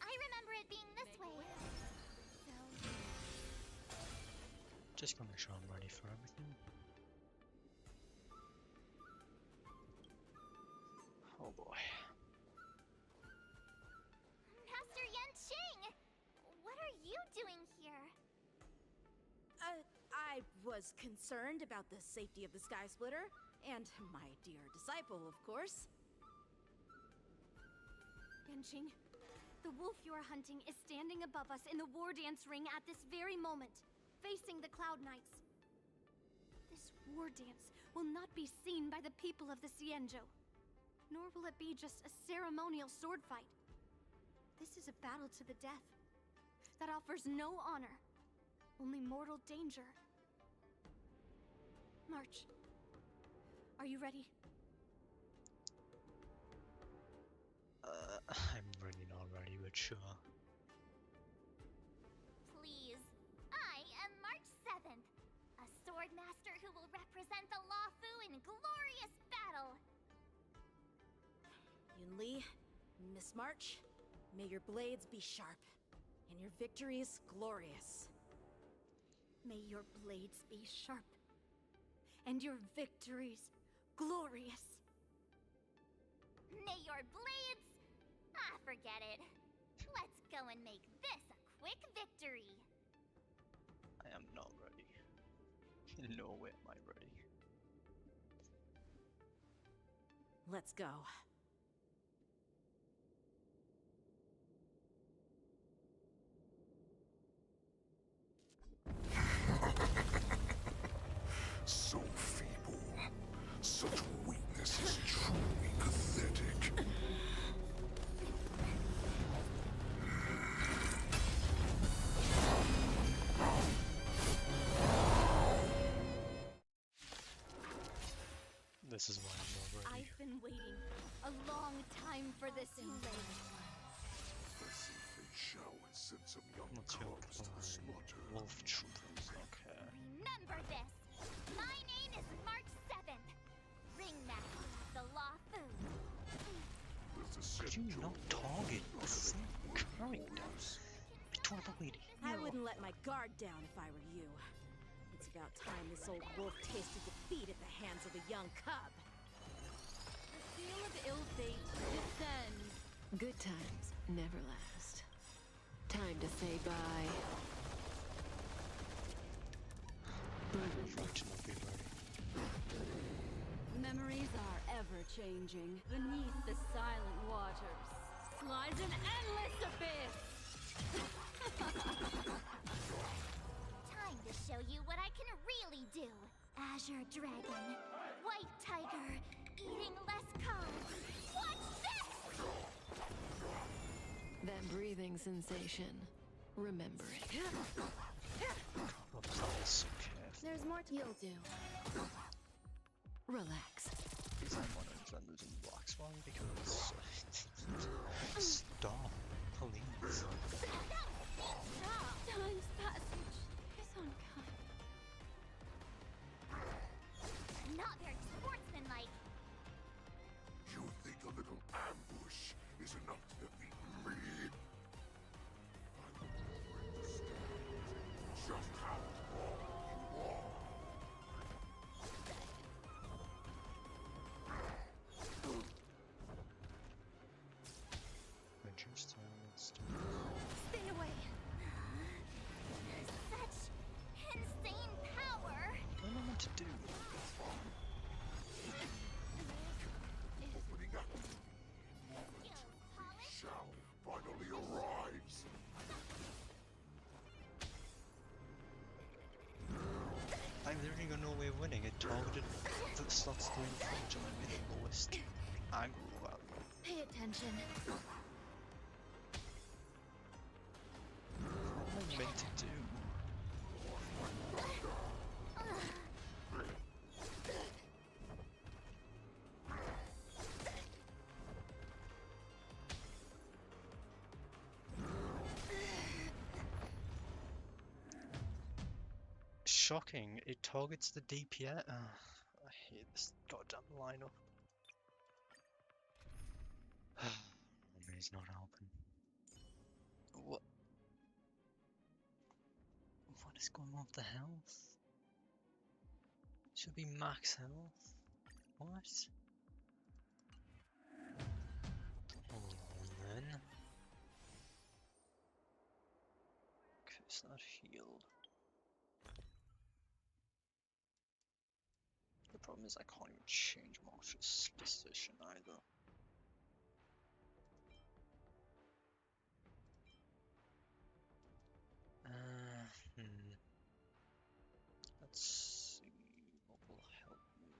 Speaker 13: I remember it being this way. So,
Speaker 1: Just gonna make sure I'm ready for everything. Oh boy.
Speaker 13: Master Yanqing, what are you doing here?
Speaker 7: I was concerned about the safety of the Sky Splitter, and my dear disciple, of course.
Speaker 22: Yanqing, the wolf you are hunting is standing above us in the war dance ring at this very moment, facing the Cloud Knights. This war dance will not be seen by the people of the Xianzhou, nor will it be just a ceremonial sword fight. This is a battle to the death that offers no honor, only mortal danger. March, are you ready?
Speaker 1: I'm really not ready, but sure.
Speaker 13: represent the Lawfu in glorious battle!
Speaker 7: Yunli, Miss March, may your blades be sharp, and your victories glorious.
Speaker 11: May your blades be sharp, and your victories glorious.
Speaker 13: May your blades... Ah, forget it. Let's go and make this a quick victory.
Speaker 1: I am not ready. No way am I ready.
Speaker 7: Let's go.
Speaker 15: So feeble. Such weakness is truly pathetic.
Speaker 1: This is why I'm not ready.
Speaker 11: I've been waiting a long time for this, Yulei.
Speaker 15: Let's see if they shall and send some young
Speaker 1: What's your
Speaker 15: cubs to the slaughter.
Speaker 1: Wolf troopers, okay.
Speaker 13: Remember this. My name is March 7th. Ringmaster of the Lawfu.
Speaker 1: Could you not target the same character? Adorable lady.
Speaker 7: I wouldn't let my guard down if I were you. It's about time this old wolf tasted defeat at the hands of a young cub.
Speaker 4: The seal of ill fate descends.
Speaker 6: Good times never last. Time to say bye.
Speaker 4: Memories are ever changing. Beneath the silent waters lies an endless abyss.
Speaker 13: Time to show you what I can really do. Azure Dragon, White Tiger, eating less carbs. Watch this!
Speaker 6: That breathing sensation. Remember it.
Speaker 4: There's more to you'll do.
Speaker 6: Relax.
Speaker 1: Is I want to losing blocks one because stop, please.
Speaker 4: Time's passage is unkind.
Speaker 13: Not very sportsmanlike.
Speaker 15: You think a little ambush is enough to defeat me? I will understand just how wrong you are.
Speaker 13: Spin away. Such insane power.
Speaker 1: I don't know what to do.
Speaker 15: Opening up. Shall finally arrives.
Speaker 1: I've literally got no way of winning. It targeted the slots through the front and I made the lowest aggro value.
Speaker 4: Pay attention.
Speaker 1: What am I meant to do? Shocking, it targets the DPS. I hate this goddamn lineup. Memory's not helping. What? What is going on with the health? Should be max health. What? Hold on then. Okay, it's not healed. The problem is I can't even change Marshall's position either. Let's see what will help me.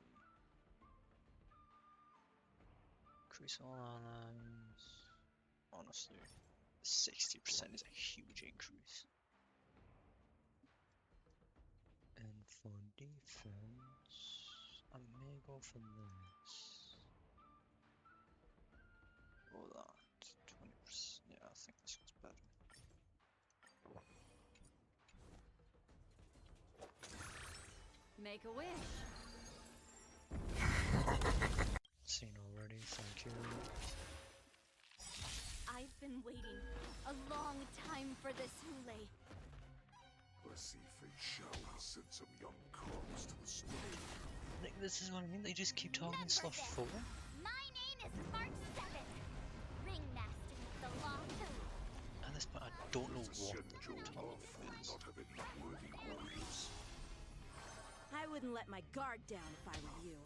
Speaker 1: Increase all allies. Honestly, 60% is a huge increase. And for defense, I may go for this. Or that. 20%. Yeah, I think this one's better.
Speaker 4: Make a wish.
Speaker 1: Seen already, thank you.
Speaker 22: I've been waiting a long time for this, Hule.
Speaker 15: I see Fate Shao has sent some young cubs to the split.
Speaker 1: This is what I mean, they just keep talking in slot 4.
Speaker 5: My name is March 7, Ringmaster of the Law Fu.
Speaker 1: At this point, I don't know what the topic is.
Speaker 15: Not have any worthy warriors.
Speaker 7: I wouldn't let my guard down if I were you.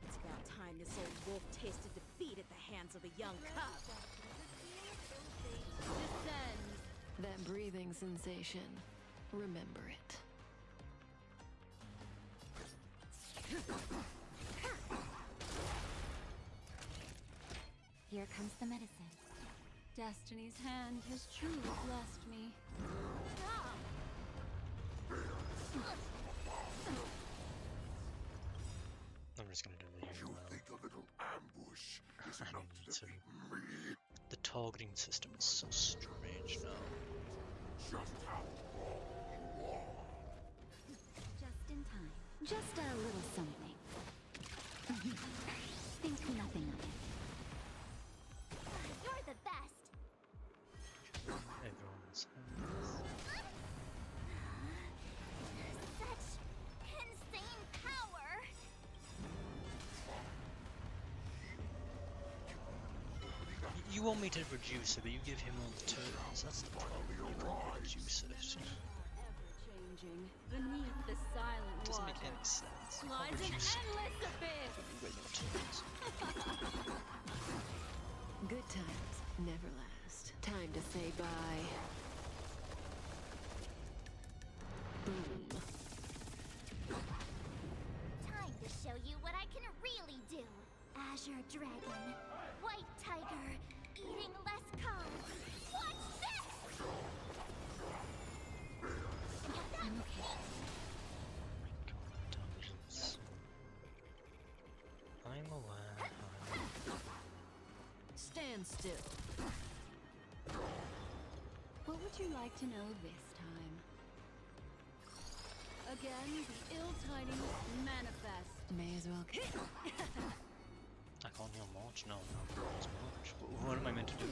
Speaker 7: It's about time this old wolf tasted defeat at the hands of a young cub.
Speaker 6: Descends. That breathing sensation. Remember it.
Speaker 13: Here comes the medicine. Destiny's hand has truly blessed me.
Speaker 1: I'm just gonna do the
Speaker 15: You think a little ambush is
Speaker 1: I
Speaker 15: enough
Speaker 1: need
Speaker 15: to
Speaker 1: to.
Speaker 15: defeat me?
Speaker 1: The targeting system is so strange now.
Speaker 15: Just how wrong you are.
Speaker 4: Just in time. Just a little something. Think nothing of it.
Speaker 5: You're the best.
Speaker 1: Everyone's
Speaker 5: Such insane power.
Speaker 1: You want me to reduce it, but you give him all the turns. That's the problem. You can't reduce it.
Speaker 22: Ever-changing, beneath the silent
Speaker 1: Doesn't
Speaker 22: water,
Speaker 1: make any sense. You
Speaker 22: lies
Speaker 1: can't
Speaker 22: an
Speaker 1: reduce it.
Speaker 22: endless abyss.
Speaker 1: You get no turns.
Speaker 6: Good times never last. Time to say bye. Boom.
Speaker 5: Time to show you what I can really do. Azure Dragon, White Tiger, eating less carbs. Watch this!
Speaker 4: I'm okay.
Speaker 1: I'm aware.
Speaker 6: Stand still.
Speaker 4: What would you like to know this time?
Speaker 22: Again, the ill tidings manifest.
Speaker 6: May as well.
Speaker 1: I can't heal March? No, it's March. What am I meant to do?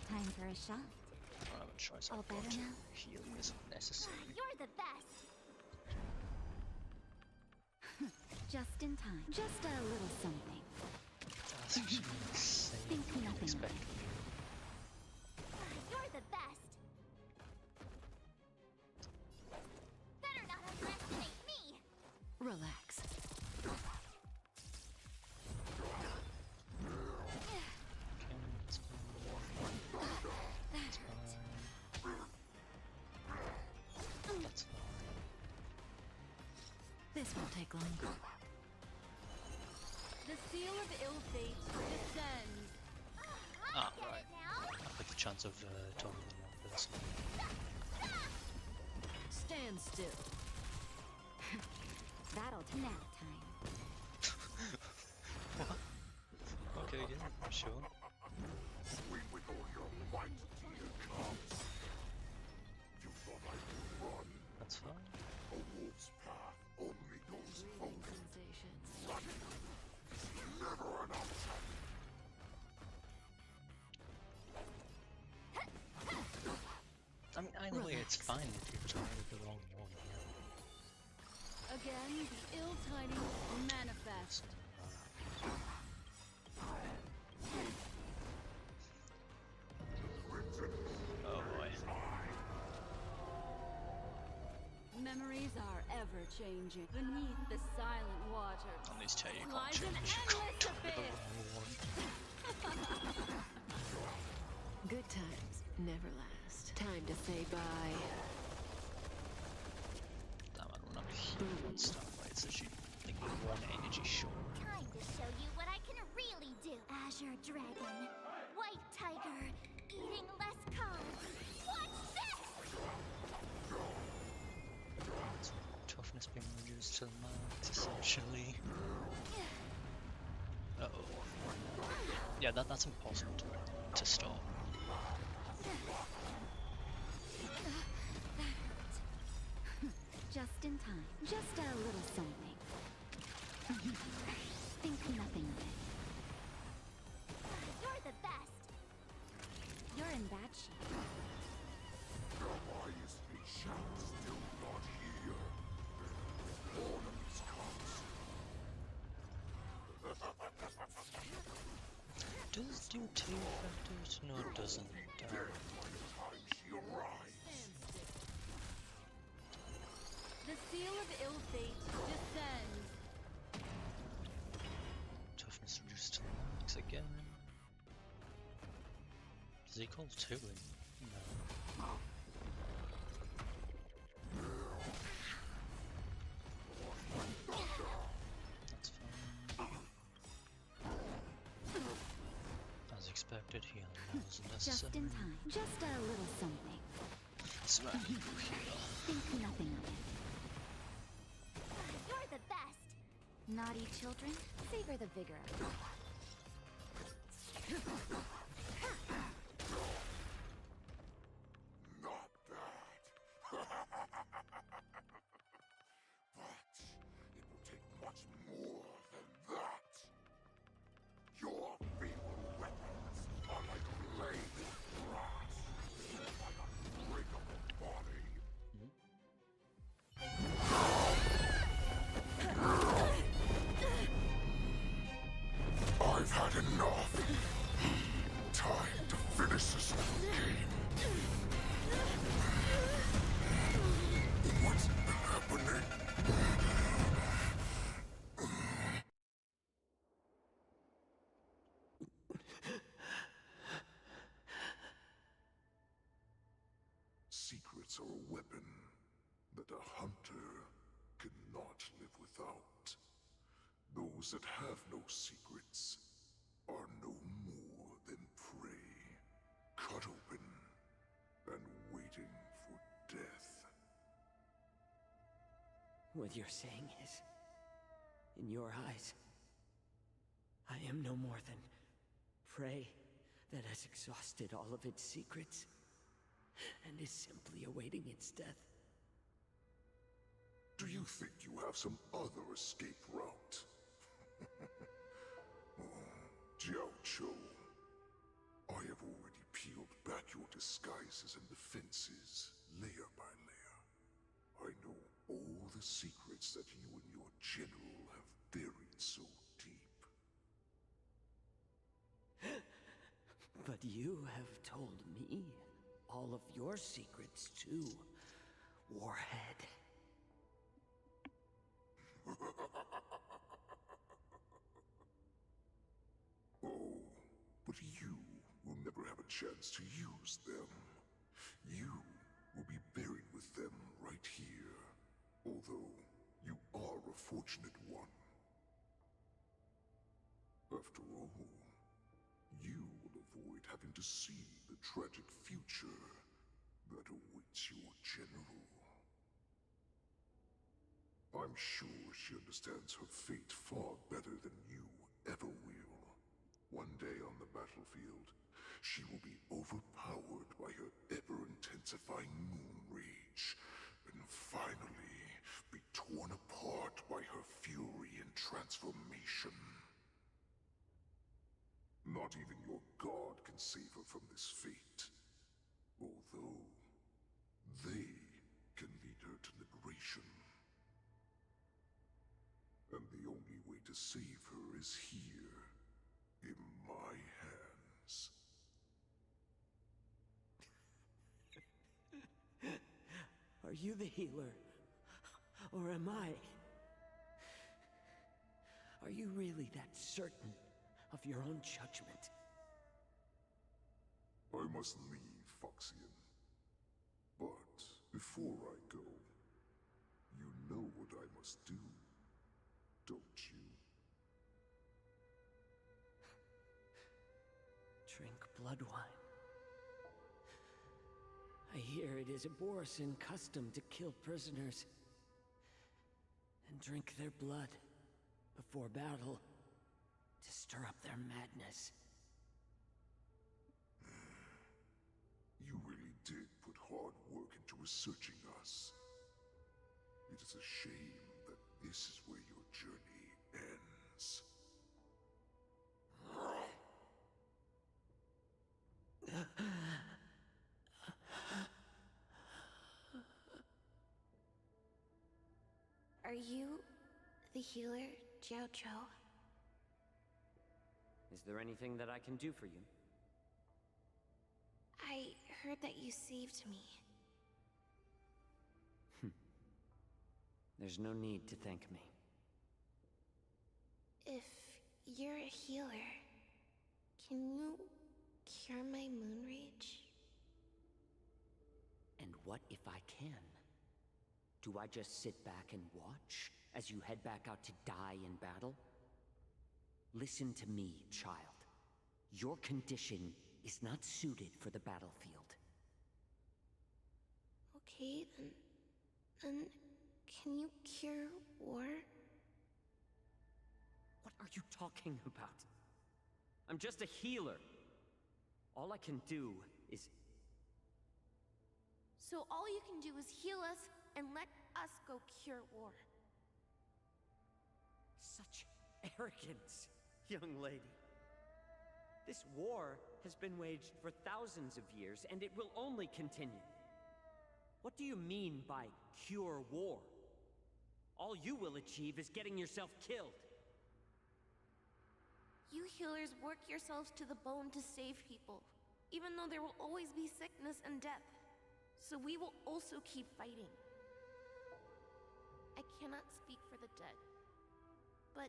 Speaker 4: Time for a shot.
Speaker 1: I don't have a choice.
Speaker 4: All
Speaker 1: I've got
Speaker 4: better
Speaker 1: to.
Speaker 4: now?
Speaker 1: Healing isn't necessary.
Speaker 5: You're the best.
Speaker 4: Just in time. Just a little something.
Speaker 1: That's actually insane.
Speaker 4: Think
Speaker 1: What do you
Speaker 4: nothing of
Speaker 1: expect
Speaker 4: it.
Speaker 1: from you?
Speaker 5: You're the best. Better not underestimate me.
Speaker 6: Relax.
Speaker 1: That's fine.
Speaker 6: This won't take long.
Speaker 22: The seal of ill fate descends.
Speaker 1: Ah, right. I like the chance of talking to one person.
Speaker 6: Stand still.
Speaker 4: That'll turn out time.
Speaker 1: What? Okay, yeah, sure.
Speaker 15: Swing with all your might, dear cubs. You thought I would run?
Speaker 1: That's fine.
Speaker 15: A wolf's path only goes forward. Running is never an option.
Speaker 1: I mean, either way, it's fine if you're targeting the wrong one.
Speaker 22: Again, the ill tidings manifest.
Speaker 1: Oh boy.
Speaker 22: Memories are ever changing. Beneath the silent water
Speaker 1: On these two, you can't
Speaker 22: lies an
Speaker 1: change. You can't
Speaker 22: endless
Speaker 1: target the
Speaker 22: abyss.
Speaker 1: wrong one.
Speaker 6: Good times never last. Time to say bye.
Speaker 1: Damn, I don't have a heal and stuff, right? So she like one energy short.
Speaker 5: Time to show you what I can really do. Azure Dragon, White Tiger, eating less carbs. Watch this!
Speaker 1: Toughness being reduced to the max, essentially. Uh oh. Yeah, that's impossible to stop.
Speaker 4: Just in time. Just a little something. Think nothing of it.
Speaker 5: You're the best.
Speaker 4: You're in bad shape.
Speaker 15: Why is Fei still not here? Ornaments comes.
Speaker 1: Does do 2 factors? No, it doesn't.
Speaker 15: She arrives.
Speaker 4: The seal of ill fate descends.
Speaker 1: Toughness reduced to max again. Does he call 2 in? No. That's fine. As expected, healing was necessary.
Speaker 4: Just in time. Just a little something.
Speaker 1: Smack you here.
Speaker 4: Think nothing of it.
Speaker 5: You're the best.
Speaker 4: Naughty children, savor the vigor of it.
Speaker 15: Not bad. But it will take much more than that. Your feeble weapons are like blades of brass, an unbreakable body. I've had enough. Time to finish this game. What's happening? Secrets are a weapon that a hunter cannot live without. Those that have no secrets are no more than prey, cut open and waiting for death.
Speaker 12: What you're saying is, in your eyes, I am no more than prey that has exhausted all of its secrets and is simply awaiting its death.
Speaker 15: Do you think you have some other escape route? Jiao Cho, I have already peeled back your disguises and defenses, layer by layer. I know all the secrets that you and your general have buried so deep.
Speaker 12: But you have told me all of your secrets too, Warhead.
Speaker 15: Oh, but you will never have a chance to use them. You will be buried with them right here. Although, you are a fortunate one. After all, you will avoid having to see the tragic future that awaits your general. I'm sure she understands her fate far better than you ever will. One day on the battlefield, she will be overpowered by her ever-intensifying moon rage, and finally be torn apart by her fury and transformation. Not even your god can save her from this fate, although they can lead her to liberation. And the only way to save her is here, in my hands.
Speaker 12: Are you the healer? Or am I? Are you really that certain of your own judgment?
Speaker 15: I must leave, Foxian. But before I go, you know what I must do, don't you?
Speaker 12: Drink blood wine. I hear it is a Borisan custom to kill prisoners and drink their blood before battle to stir up their madness.
Speaker 15: You really did put hard work into researching us. It is a shame that this is where your journey ends.
Speaker 13: Are you the healer, Jiao Cho?
Speaker 12: Is there anything that I can do for you?
Speaker 13: I heard that you saved me.
Speaker 12: There's no need to thank me.
Speaker 13: If you're a healer, can you cure my moon rage?
Speaker 12: And what if I can? Do I just sit back and watch as you head back out to die in battle? Listen to me, child. Your condition is not suited for the battlefield.
Speaker 13: Okay, then can you cure war?
Speaker 12: What are you talking about? I'm just a healer. All I can do is...
Speaker 13: So all you can do is heal us and let us go cure war.
Speaker 12: Such arrogance, young lady. This war has been waged for thousands of years, and it will only continue. What do you mean by cure war? All you will achieve is getting yourself killed.
Speaker 13: You healers work yourselves to the bone to save people, even though there will always be sickness and death. So we will also keep fighting. I cannot speak for the dead, but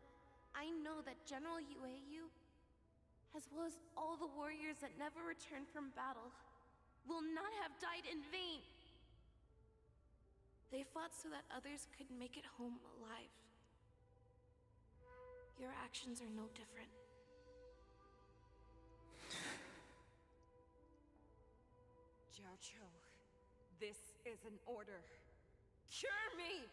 Speaker 13: I know that General Yueyu, as well as all the warriors that never returned from battle, will not have died in vain. They fought so that others could make it home alive. Your actions are no different.
Speaker 9: Jiao Cho, this is an order. Cure me!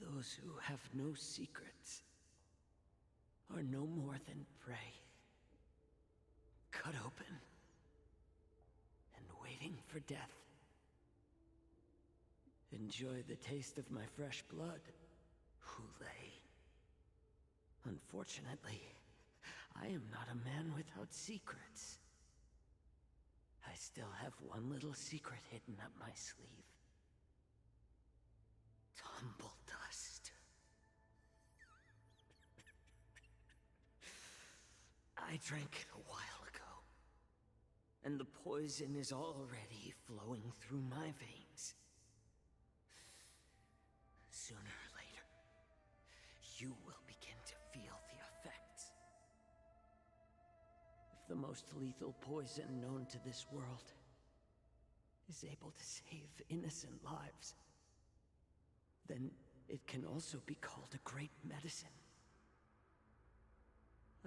Speaker 12: Those who have no secrets are no more than prey. Cut open and waiting for death. Enjoy the taste of my fresh blood, Hulei. Unfortunately, I am not a man without secrets. I still have one little secret hidden up my sleeve. Tumble dust. I drank it a while ago, and the poison is already flowing through my veins. Sooner or later, you will begin to feel the effects. If the most lethal poison known to this world is able to save innocent lives, then it can also be called a great medicine.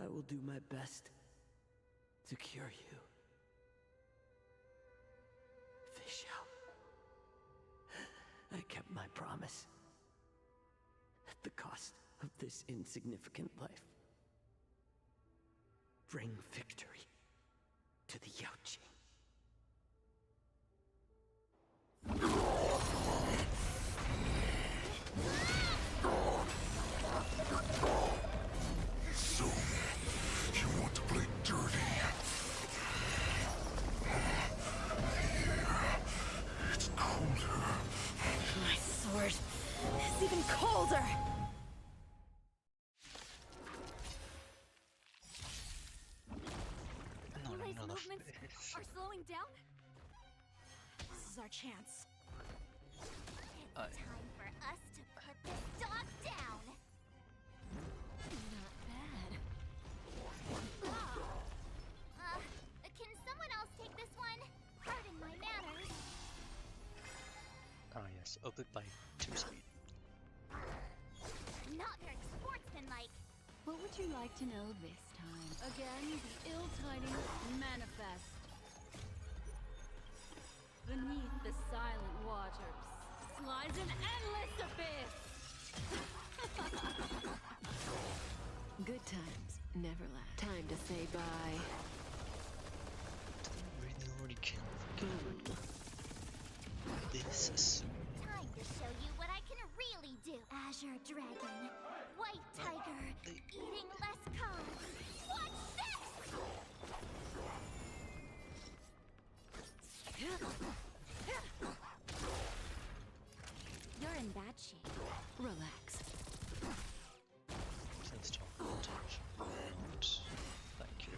Speaker 12: I will do my best to cure you. Fish out. I kept my promise. At the cost of this insignificant life. Bring victory to the Yaoqing.
Speaker 15: So, you want to play dirty? Here, it's colder.
Speaker 7: My sword is even colder!
Speaker 13: Yulei's movements are slowing down?
Speaker 7: This is our chance.
Speaker 13: It's time for us to put this dog down! Not bad. Can someone else take this one? Pardon my manners.
Speaker 1: Ah yes, opened by 2 speed.
Speaker 13: Not very sportsmanlike.
Speaker 4: What would you like to know this time. Again, the ill tidings manifest. Beneath the silent waters lies an endless abyss.
Speaker 6: Good times never last. Time to say bye.
Speaker 1: Really already killed the character. This is
Speaker 5: Time to show you what I can really do. Azure Dragon, White Tiger, eating less carbs. Watch this! You're in bad shape.
Speaker 6: Relax.
Speaker 1: please talk advantage. And thank you.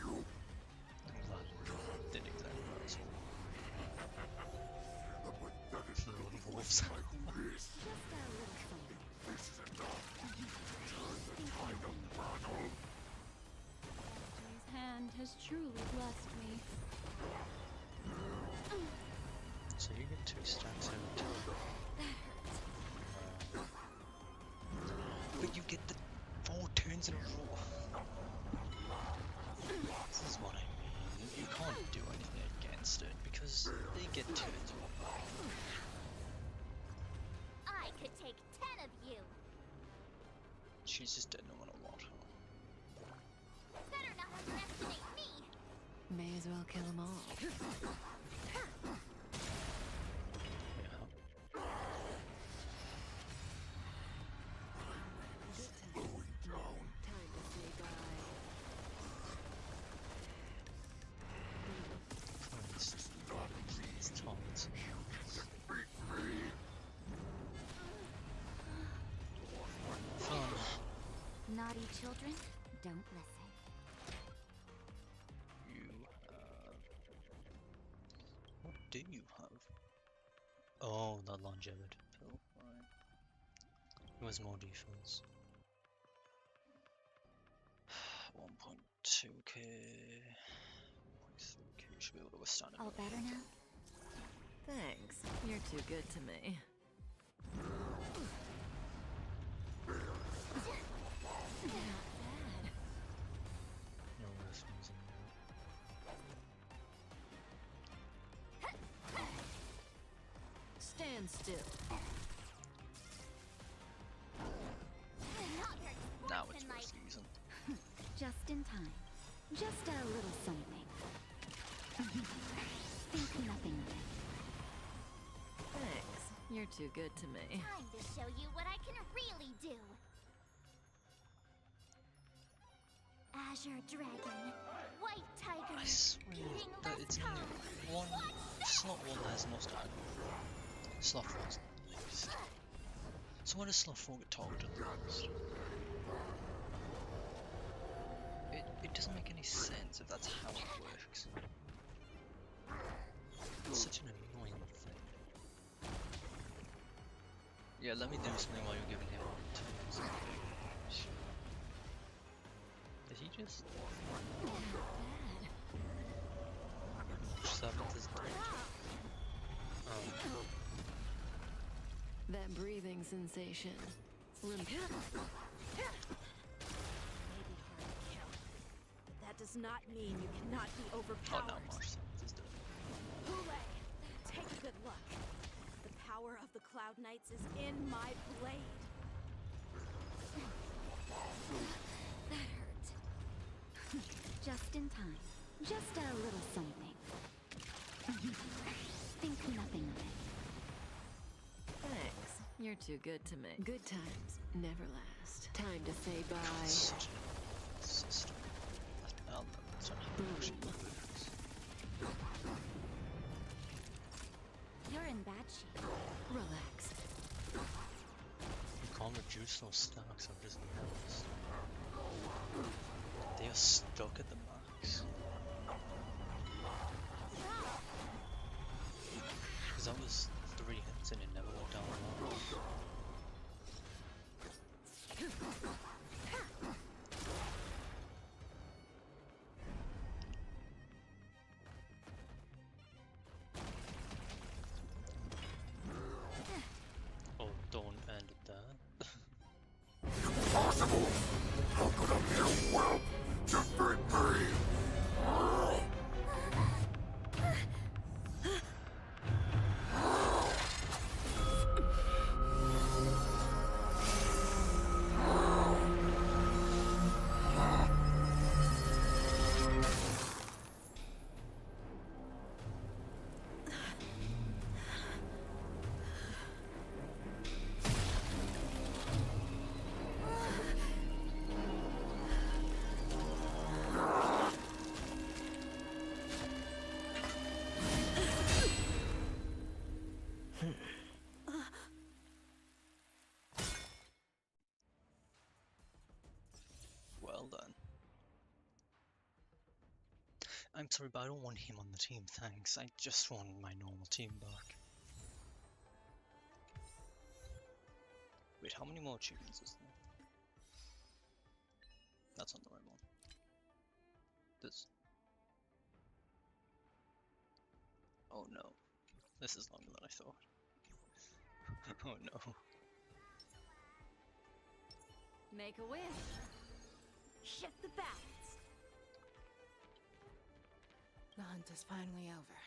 Speaker 1: I'm glad it did exactly what I was hoping. Lord of Wolves.
Speaker 4: His hand has truly blessed me.
Speaker 1: So you get 2 stacks every time. But you get the 4 turns in a row. This is what I mean. You can't do anything against it because they get turns one back.
Speaker 5: I could take 10 of you.
Speaker 1: She's just dead no matter what.
Speaker 5: Better not underestimate me.
Speaker 6: May as well kill them all.
Speaker 5: Naughty children, don't listen.
Speaker 1: You have... What do you have? Oh, the longevity pill. Right. Who has more defense? 1.2k... 1.3k should be able to withstand it.
Speaker 5: All better now?
Speaker 6: Thanks. You're too good to me.
Speaker 1: No worse using that.
Speaker 6: Stand still.
Speaker 1: Now it's worth using.
Speaker 5: Just in time. Just a little something. Think nothing of it.
Speaker 6: Thanks. You're too good to me.
Speaker 5: Time to show you what I can really do. Azure Dragon, White Tiger,
Speaker 1: I swear that it's one slot 1 has most aggro. Slot 4 is the least. So why does slot 4 get targeted the most? It doesn't make any sense if that's how it works. It's such an annoying thing. Yeah, let me do something while you're giving him turns. Did he just... 7th is dead.
Speaker 6: That breathing sensation.
Speaker 7: That does not mean you cannot be overpowered.
Speaker 1: Oh, no, Marsh 7th is dead.
Speaker 7: Hule, take a good look. The power of the Cloud Knights is in my blade.
Speaker 5: That hurt. Just in time. Just a little something. Think nothing of it.
Speaker 6: Thanks. You're too good to me. Good times never last. Time to say bye.
Speaker 1: Such a system. I'll never turn how it actually works.
Speaker 5: You're in bad shape.
Speaker 6: Relax.
Speaker 1: You can't reduce those stacks, I've just noticed. They are stuck at the max. Because that was 3 hits and it never went down low. Oh, don't end it there. I'm sorry, but I don't want him on the team, thanks. I just want my normal team back. Wait, how many more achievements is there? That's not the right one. This. Oh no. This is longer than I thought. Oh no.
Speaker 7: Make a wish. Shift the balance.
Speaker 9: The hunt is finally over.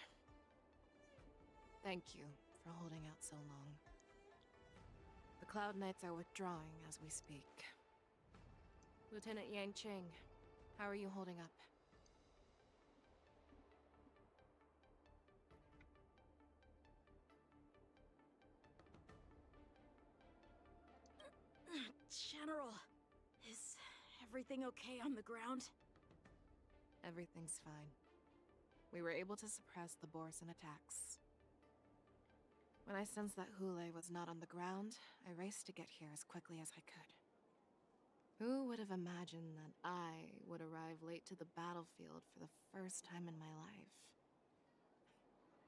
Speaker 9: Thank you for holding out so long. The Cloud Knights are withdrawing as we speak. Lieutenant Yanqing, how are you holding up?
Speaker 7: General, is everything okay on the ground?
Speaker 9: Everything's fine. We were able to suppress the Borson attacks. When I sensed that Hule was not on the ground, I raced to get here as quickly as I could. Who would have imagined that I would arrive late to the battlefield for the first time in my life?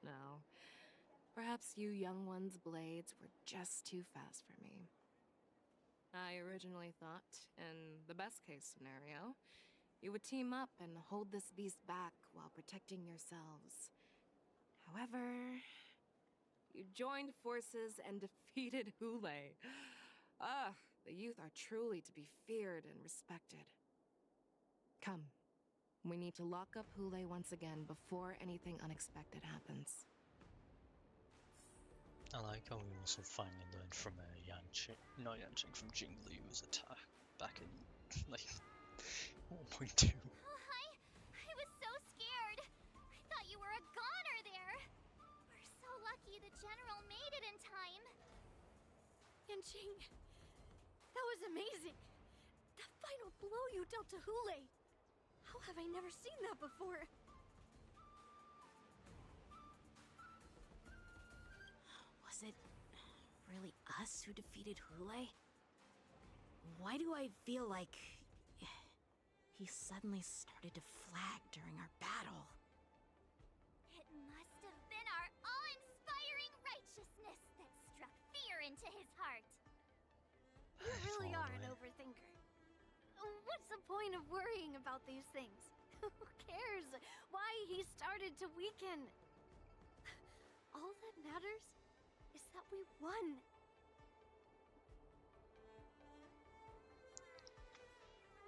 Speaker 9: No. Perhaps you young ones' blades were just too fast for me. I originally thought, in the best-case scenario, you would team up and hold this beast back while protecting yourselves. However, you joined forces and defeated Hule. Ah, the youth are truly to be feared and respected. Come, we need to lock up Hule once again before anything unexpected happens.
Speaker 1: I like how we also finally learned from Yanqing, not Yanqing, from Jing Liu's attack back in, like, 1.2.
Speaker 5: Oh, I was so scared. I thought you were a goner there. We're so lucky the General made it in time.
Speaker 11: Yanqing, that was amazing. That final blow you dealt to Hule. How have I never seen that before?
Speaker 7: Was it really us who defeated Hule? Why do I feel like he suddenly started to flag during our battle?
Speaker 5: It must have been our awe-inspiring righteousness that struck fear into his heart.
Speaker 11: You really are an overthinker. What's the point of worrying about these things? Who cares why he started to weaken? All that matters is that we won.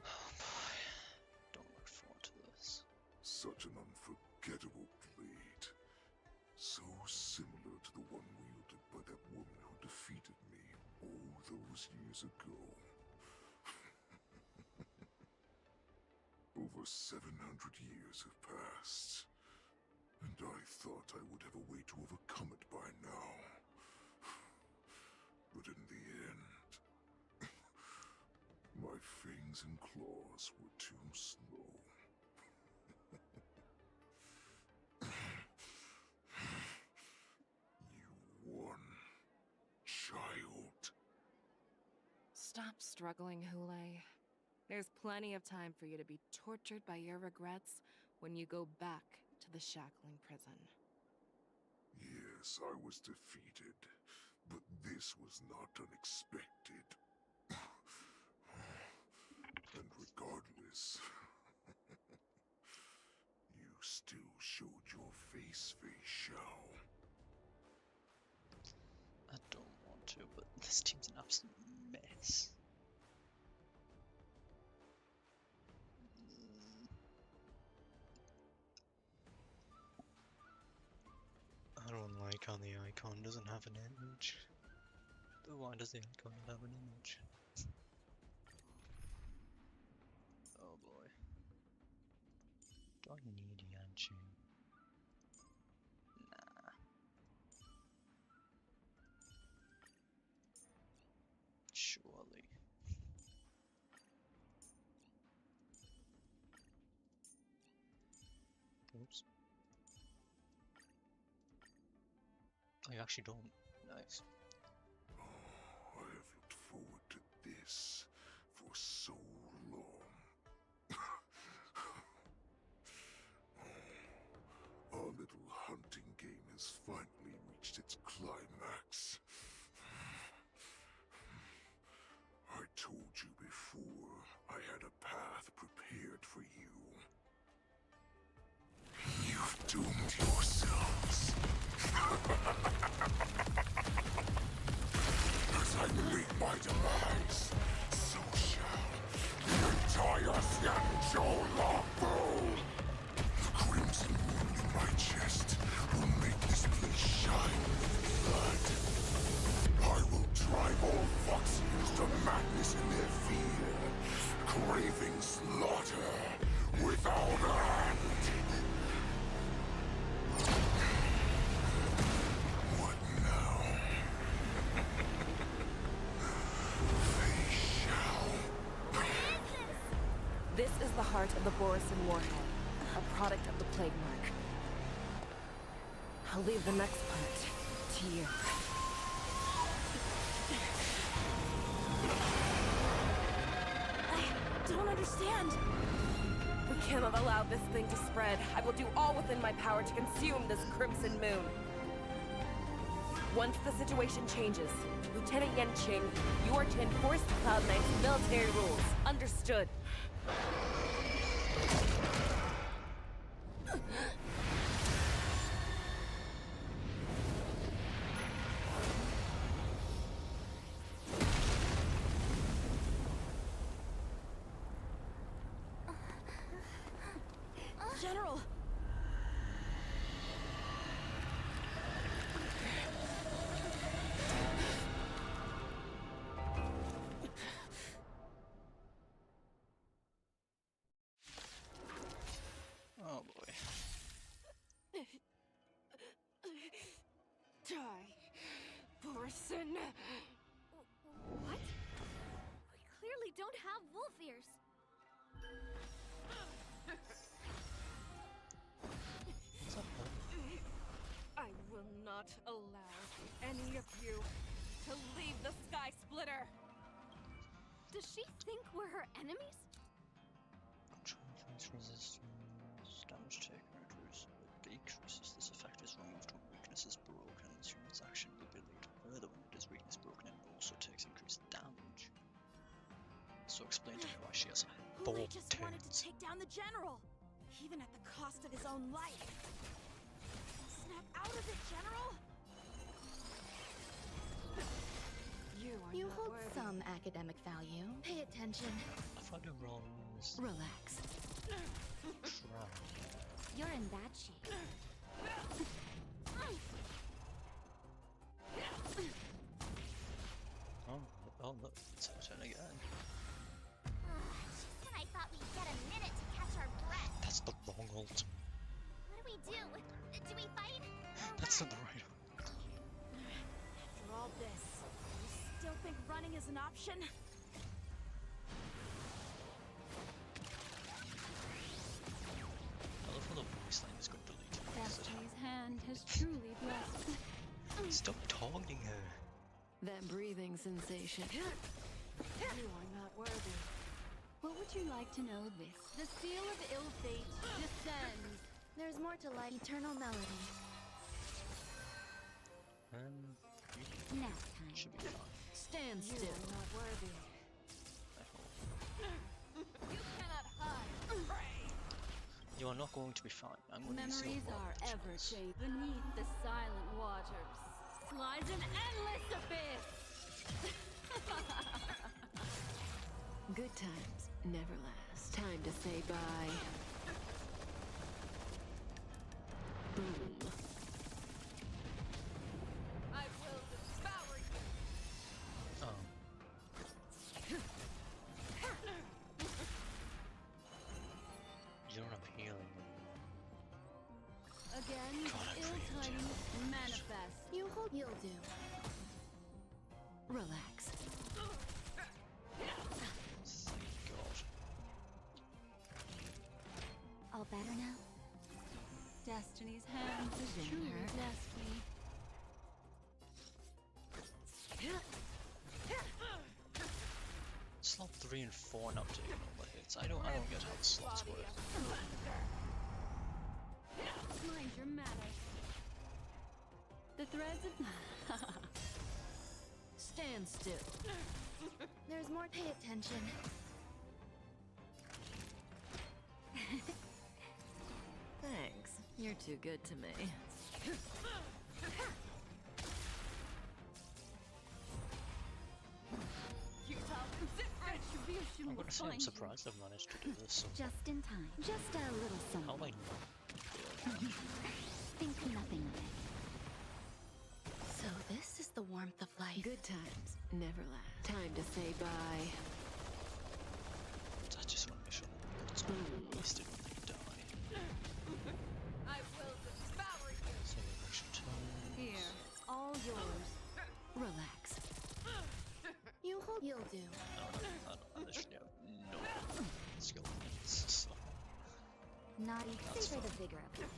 Speaker 1: Oh boy. Don't look forward to this.
Speaker 15: Such an unforgettable blade. So similar to the one wielded by that woman who defeated me all those years ago. Over 700 years have passed, and I thought I would have a way to overcome it by now. But in the end, my fangs and claws were too slow. You won, child.
Speaker 9: Stop struggling, Hule. There's plenty of time for you to be tortured by your regrets when you go back to the shackling prison.
Speaker 15: Yes, I was defeated, but this was not unexpected. And regardless, you still showed your face, Fei Xiao.
Speaker 1: I don't want to, but this team's an absolute mess. I don't like how the icon doesn't have an image. Why does the icon not have an image? Oh boy. Do I need Yanqing? Nah. Surely. Oops. I actually don't. Nice.
Speaker 15: Oh, I have looked forward to this for so long. has finally reached its climax. I told you before, I had a path prepared for you. You've doomed yourselves. As I meet my demise, so shall the entire Xianzhou Longbow. The crimson wound in my chest will make this place shine with blood. I will drive all Foxians to madness in their fear, craving slaughter without end. What now? They shall.
Speaker 9: This is the heart of the Borisin Warhead, a product of the Plague Mark. I'll leave the next part to you. I don't understand. We cannot allow this thing to spread. I will do all within my power to consume this Crimson Moon. Once the situation changes, Lieutenant Yanqing, you are to enforce the Cloud Knight's military rules. Understood. General!
Speaker 1: Oh boy.
Speaker 9: Die, Borisin.
Speaker 11: What? We clearly don't have wolf ears.
Speaker 9: I will not allow any of you to leave the Sky Splitter.
Speaker 11: Does she think we're her enemies?
Speaker 1: Control face resistance. Damage taken decreases. This effect is removed when weakness is broken. This unit's action will be later further when it is weakness broken and also takes increased damage. So explain to me why she has 4
Speaker 7: Hulei just wanted to
Speaker 1: turns.
Speaker 7: take down the general, even at the cost of his own life. Snap out of it, General!
Speaker 4: You hold some academic value. Pay attention.
Speaker 1: I thought the rolls.
Speaker 4: Relax.
Speaker 1: Try.
Speaker 5: You're in bad shape.
Speaker 1: Oh look, it's her turn again.
Speaker 5: She said I thought we'd get a minute to catch our breath.
Speaker 1: That's the wrong ult.
Speaker 5: What do we do? Do we fight?
Speaker 1: That's not the right ult.
Speaker 7: After all this, you still think running is an option?
Speaker 1: I love how the voice line is going to delete it.
Speaker 4: Destiny's hand has truly blessed.
Speaker 1: Stop taunting her.
Speaker 6: That breathing sensation.
Speaker 9: You are not worthy.
Speaker 4: What would you like to know this? The seal of ill fate descends. There's more to life. Eternal melody.
Speaker 1: You
Speaker 4: Nap time.
Speaker 1: should be fine.
Speaker 6: Stand
Speaker 9: You
Speaker 6: still.
Speaker 9: are not worthy.
Speaker 1: I hope.
Speaker 9: You cannot hide.
Speaker 1: You are not going to be fine. I'm going to
Speaker 4: Memories are ever changed. Beneath the silent waters lies an endless abyss.
Speaker 6: Good times never last. Time to say bye. Boom.
Speaker 9: I will devour you.
Speaker 1: You're not healing anymore.
Speaker 4: Again,
Speaker 1: God, I
Speaker 4: ill
Speaker 1: created
Speaker 4: tidings manifest. You hold. You'll do.
Speaker 6: Relax.
Speaker 1: Thank God.
Speaker 5: All better now?
Speaker 4: Destiny's hand has truly blessed me.
Speaker 1: Slot 3 and 4 not taking all the hits. I don't get how the slots work.
Speaker 4: Mind your manners. threads of...
Speaker 6: Stand still.
Speaker 4: There's more. Pay attention.
Speaker 6: Thanks. You're too good to me.
Speaker 1: I'm gonna say I'm surprised I've managed to do this so far.
Speaker 4: Just in time. Just a little
Speaker 1: How
Speaker 4: something.
Speaker 1: have I not?
Speaker 4: Think nothing of it. So this is the warmth of life.
Speaker 6: Good times never last. Time to say bye.
Speaker 1: I just want to make sure that it's not wasted when they die.
Speaker 9: I will devour you.
Speaker 1: So action turns.
Speaker 4: Here, all yours.
Speaker 6: Relax.
Speaker 4: You hold. You'll do.
Speaker 1: I literally have no skill points, so...
Speaker 4: Naughty.
Speaker 1: That's
Speaker 4: Savor the
Speaker 1: fine.
Speaker 4: vigor of life.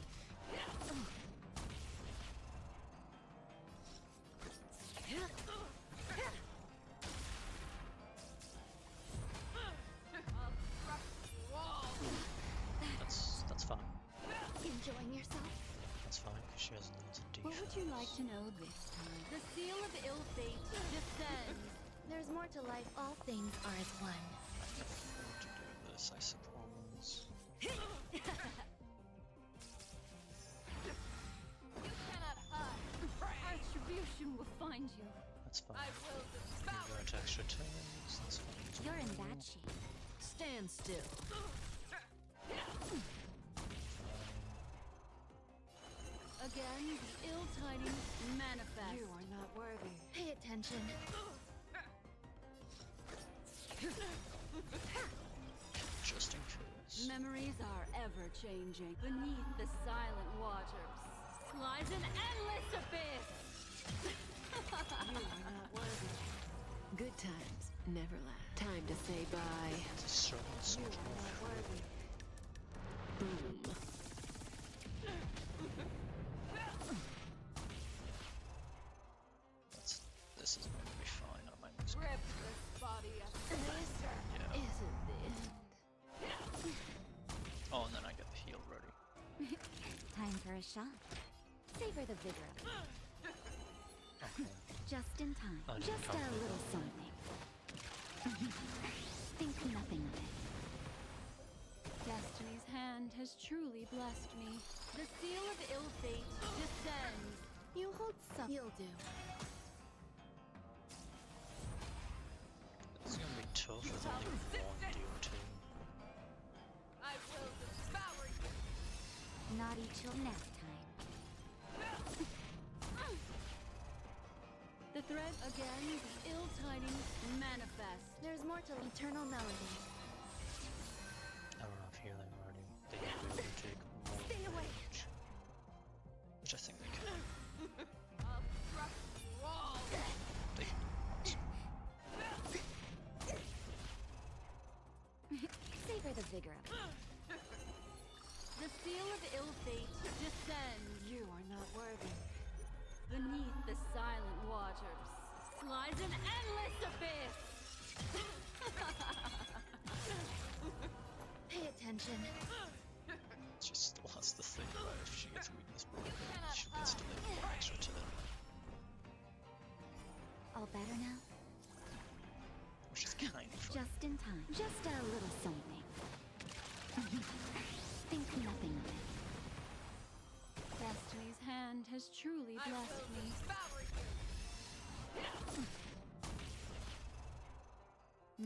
Speaker 1: That's fine.
Speaker 4: Enjoying yourself?
Speaker 1: That's fine, because she has loads of defense.
Speaker 4: What would you like to know this time? The seal of ill fate descends. There's more to life. All things are as one.
Speaker 1: I can afford to do this, I suppose.
Speaker 9: You cannot hide. Retribution will find you.
Speaker 1: That's fine.
Speaker 9: I will
Speaker 1: You
Speaker 9: devour
Speaker 1: got extra turns, that's fine. as
Speaker 4: You're in
Speaker 1: well.
Speaker 4: bad shape.
Speaker 6: Stand still.
Speaker 4: Again, the ill tidings manifest.
Speaker 9: You are not worthy.
Speaker 4: Pay attention.
Speaker 1: Just in case.
Speaker 4: Memories are ever changing. Beneath the silent waters lies an endless abyss.
Speaker 9: You are not worthy.
Speaker 6: Good times never last. Time to say bye.
Speaker 1: It's so
Speaker 9: You are not worthy.
Speaker 6: Boom.
Speaker 1: This is going to be fine. I might lose.
Speaker 9: Rip this body up.
Speaker 1: Yeah.
Speaker 4: Is it the end?
Speaker 1: Oh, and then I get the heal ready.
Speaker 5: Time for a shot. Savor the vigor of it.
Speaker 1: Okay.
Speaker 5: Just in time.
Speaker 1: I didn't
Speaker 5: Just
Speaker 1: count
Speaker 5: a
Speaker 1: on
Speaker 5: little
Speaker 1: that.
Speaker 5: something. Think nothing of it.
Speaker 4: Destiny's hand has truly blessed me. The seal of ill fate descends. You hold some. You'll do.
Speaker 1: It's going to be tough with only one DOT.
Speaker 9: I will devour you.
Speaker 5: Naughty till nap time.
Speaker 4: The thread again, the ill tidings manifest. There's more to eternal melody.
Speaker 1: I don't have healing already. They really take more
Speaker 4: Stay away.
Speaker 1: damage. Which I think they can.
Speaker 9: I'll crush you all.
Speaker 1: They
Speaker 5: Savor the vigor of it.
Speaker 4: The seal of ill fate descends.
Speaker 9: You are not worthy.
Speaker 4: Beneath the silent waters lies an endless abyss. Pay attention.
Speaker 1: She still has the thing where if she gets weakness broken, she gets to live for an extra turn.
Speaker 5: All better now?
Speaker 1: Which is kind of fun.
Speaker 5: Just in time. Just a little something. Think nothing of it.
Speaker 4: Destiny's hand has truly blessed me.
Speaker 9: Devour you.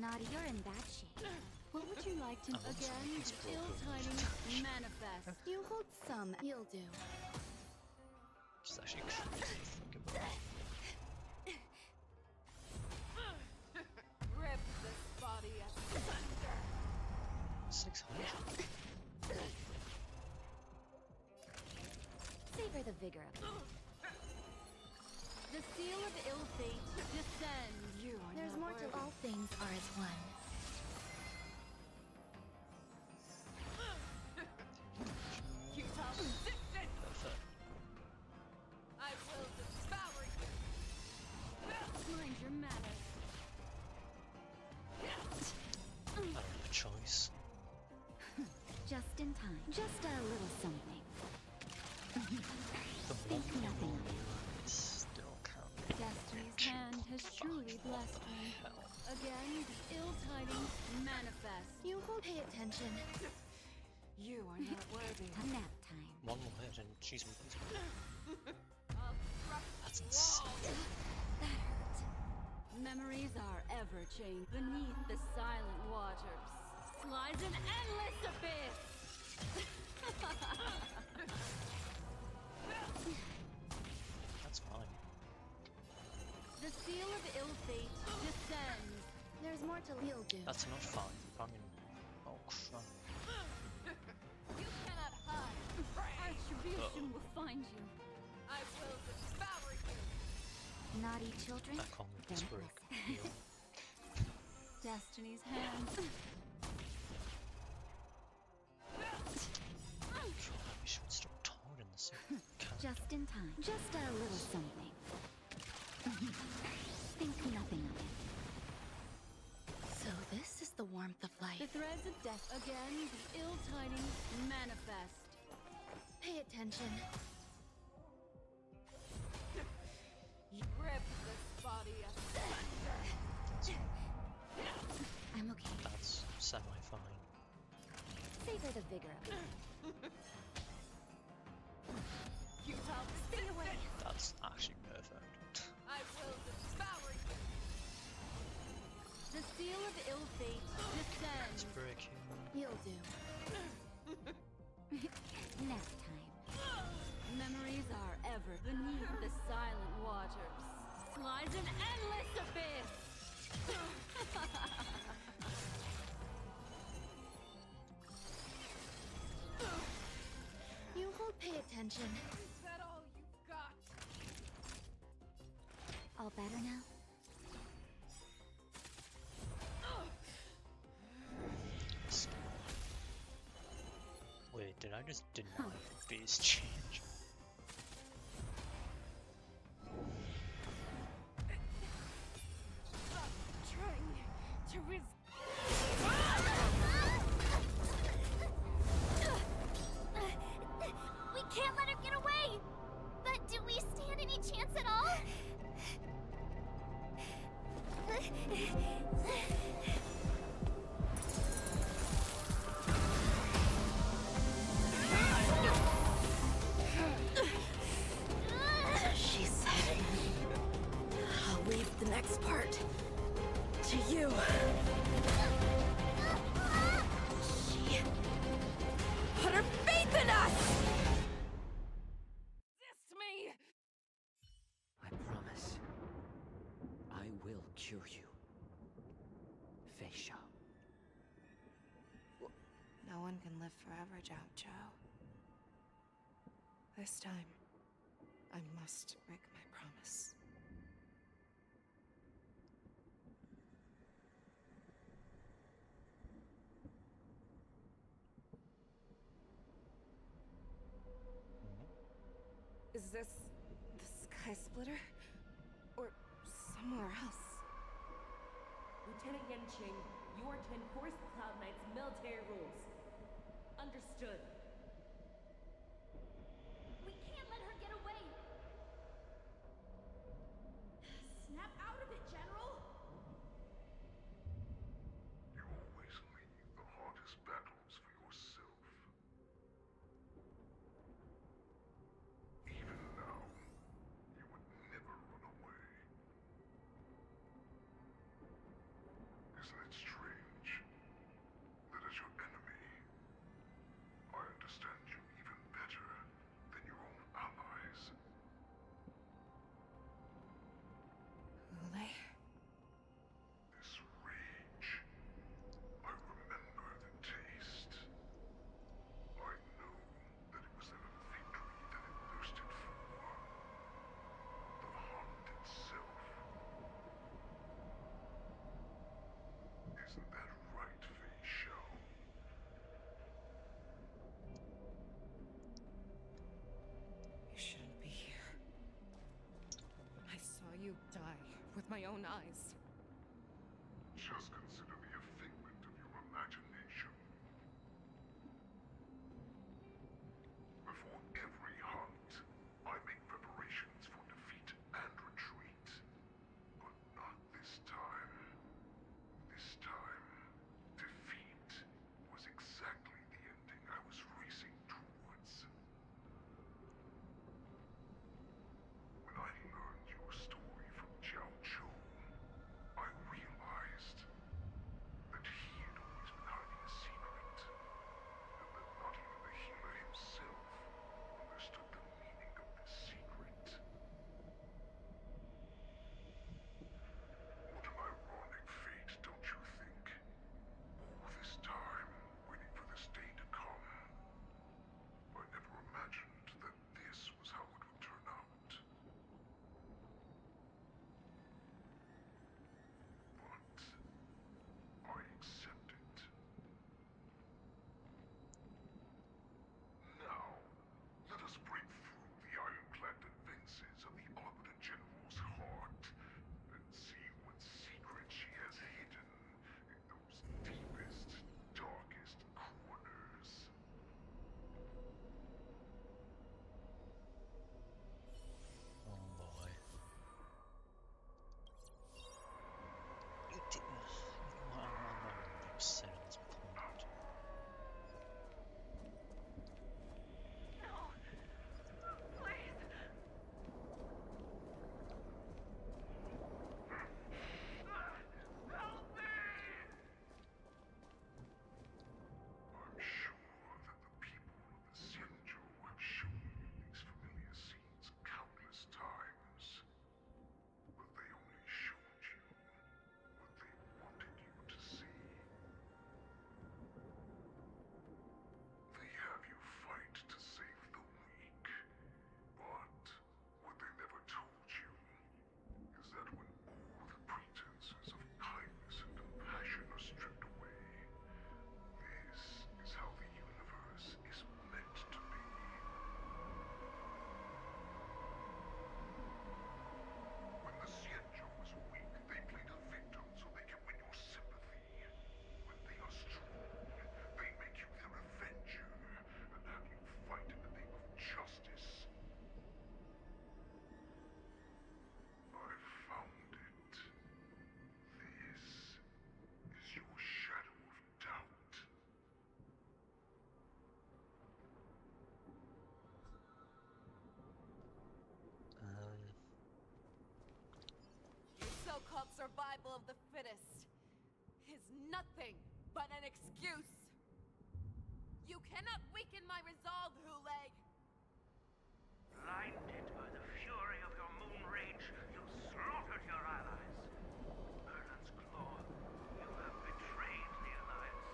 Speaker 5: Naughty, you're in bad shape.
Speaker 4: What would you like to again? Ill tidings manifest. You hold some. You'll do.
Speaker 1: It's actually crazy to think about.
Speaker 9: Rip this body asunder.
Speaker 1: 600.
Speaker 5: Savor the vigor of it.
Speaker 4: The seal of ill fate descends.
Speaker 9: You are
Speaker 4: There's
Speaker 9: not
Speaker 4: more
Speaker 9: worthy.
Speaker 4: to all things are as one.
Speaker 9: Futile resistance.
Speaker 1: Perfect.
Speaker 9: I will devour you.
Speaker 4: Mind your manners.
Speaker 1: I don't have a choice.
Speaker 5: Just in time. Just a little something.
Speaker 1: The
Speaker 5: Think
Speaker 1: one thing
Speaker 5: nothing
Speaker 1: wrong
Speaker 5: of it.
Speaker 1: here is
Speaker 4: Manifest. You hold. Pay attention.
Speaker 9: You are not worthy.
Speaker 6: Nap time.
Speaker 1: One more hit and she's invincible. That's
Speaker 4: That
Speaker 1: insane.
Speaker 4: hurt. Memories are ever changed. Beneath the silent waters lies an endless abyss.
Speaker 1: That's fine.
Speaker 4: The seal of ill fate descends. There's more to you'll do.
Speaker 1: That's not fine. Fucking. Oh crap.
Speaker 4: You cannot hide. Retribution will find you.
Speaker 9: I will devour you.
Speaker 6: Naughty children.
Speaker 1: Back on with this
Speaker 6: don't
Speaker 1: break.
Speaker 6: listen.
Speaker 4: Destiny's hand.
Speaker 1: God, we should stop talking this.
Speaker 6: Just in time. Just a little something. Think nothing of it.
Speaker 4: So this is the warmth of life. The threads of death. Again, the ill tidings manifest. Pay attention.
Speaker 9: Rip this body asunder.
Speaker 6: I'm okay.
Speaker 1: That's semi-fine.
Speaker 6: Savor the vigor of it.
Speaker 9: Futile, stay away.
Speaker 1: That's actually perfect.
Speaker 9: I will devour you.
Speaker 4: The seal of ill fate descends.
Speaker 1: Let's break him.
Speaker 4: You'll do.
Speaker 6: Nap time.
Speaker 4: Memories are ever beneath the silent waters. Lies an endless abyss. You hold. Pay attention.
Speaker 9: Is that all you've got?
Speaker 6: All better now?
Speaker 1: Wait, did I just deny the base change?
Speaker 9: Trying to resist.
Speaker 5: We can't let her get away! But do we stand any chance at all?
Speaker 7: She said, I'll leave the next part to you. She put her faith in us!
Speaker 9: Resist me!
Speaker 12: I promise. I will cure you. Fei Shao.
Speaker 9: No one can live forever, Zhao Zhao. This time, I must break my promise. Is this the Sky Splitter? Or somewhere else?
Speaker 8: Lieutenant Yanqing, you are to enforce the Cloud Knight's military rules. Understood.
Speaker 5: We can't let her get away! Snap out of it, General!
Speaker 15: You always leave the hardest battles for yourself. Even now, you would never run away. Isn't it strange that as your enemy, I understand you even better than your own allies?
Speaker 9: Ulay?
Speaker 15: This rage, I remember the taste. I know that it was a victory that it thirsted for. The hunt itself. Isn't that right, Fei Shao?
Speaker 9: You shouldn't be here. I saw you die with my own eyes.
Speaker 15: Just consider me a figment of your imagination. Before every hunt, I make preparations for defeat and retreat. But not this time. This time, defeat
Speaker 9: survival of the fittest is nothing but an excuse. You cannot weaken my resolve, Hule.
Speaker 20: Blinded by the fury of your moon rage, you slaughtered your allies. Erland's Claw, you have betrayed the Alliance.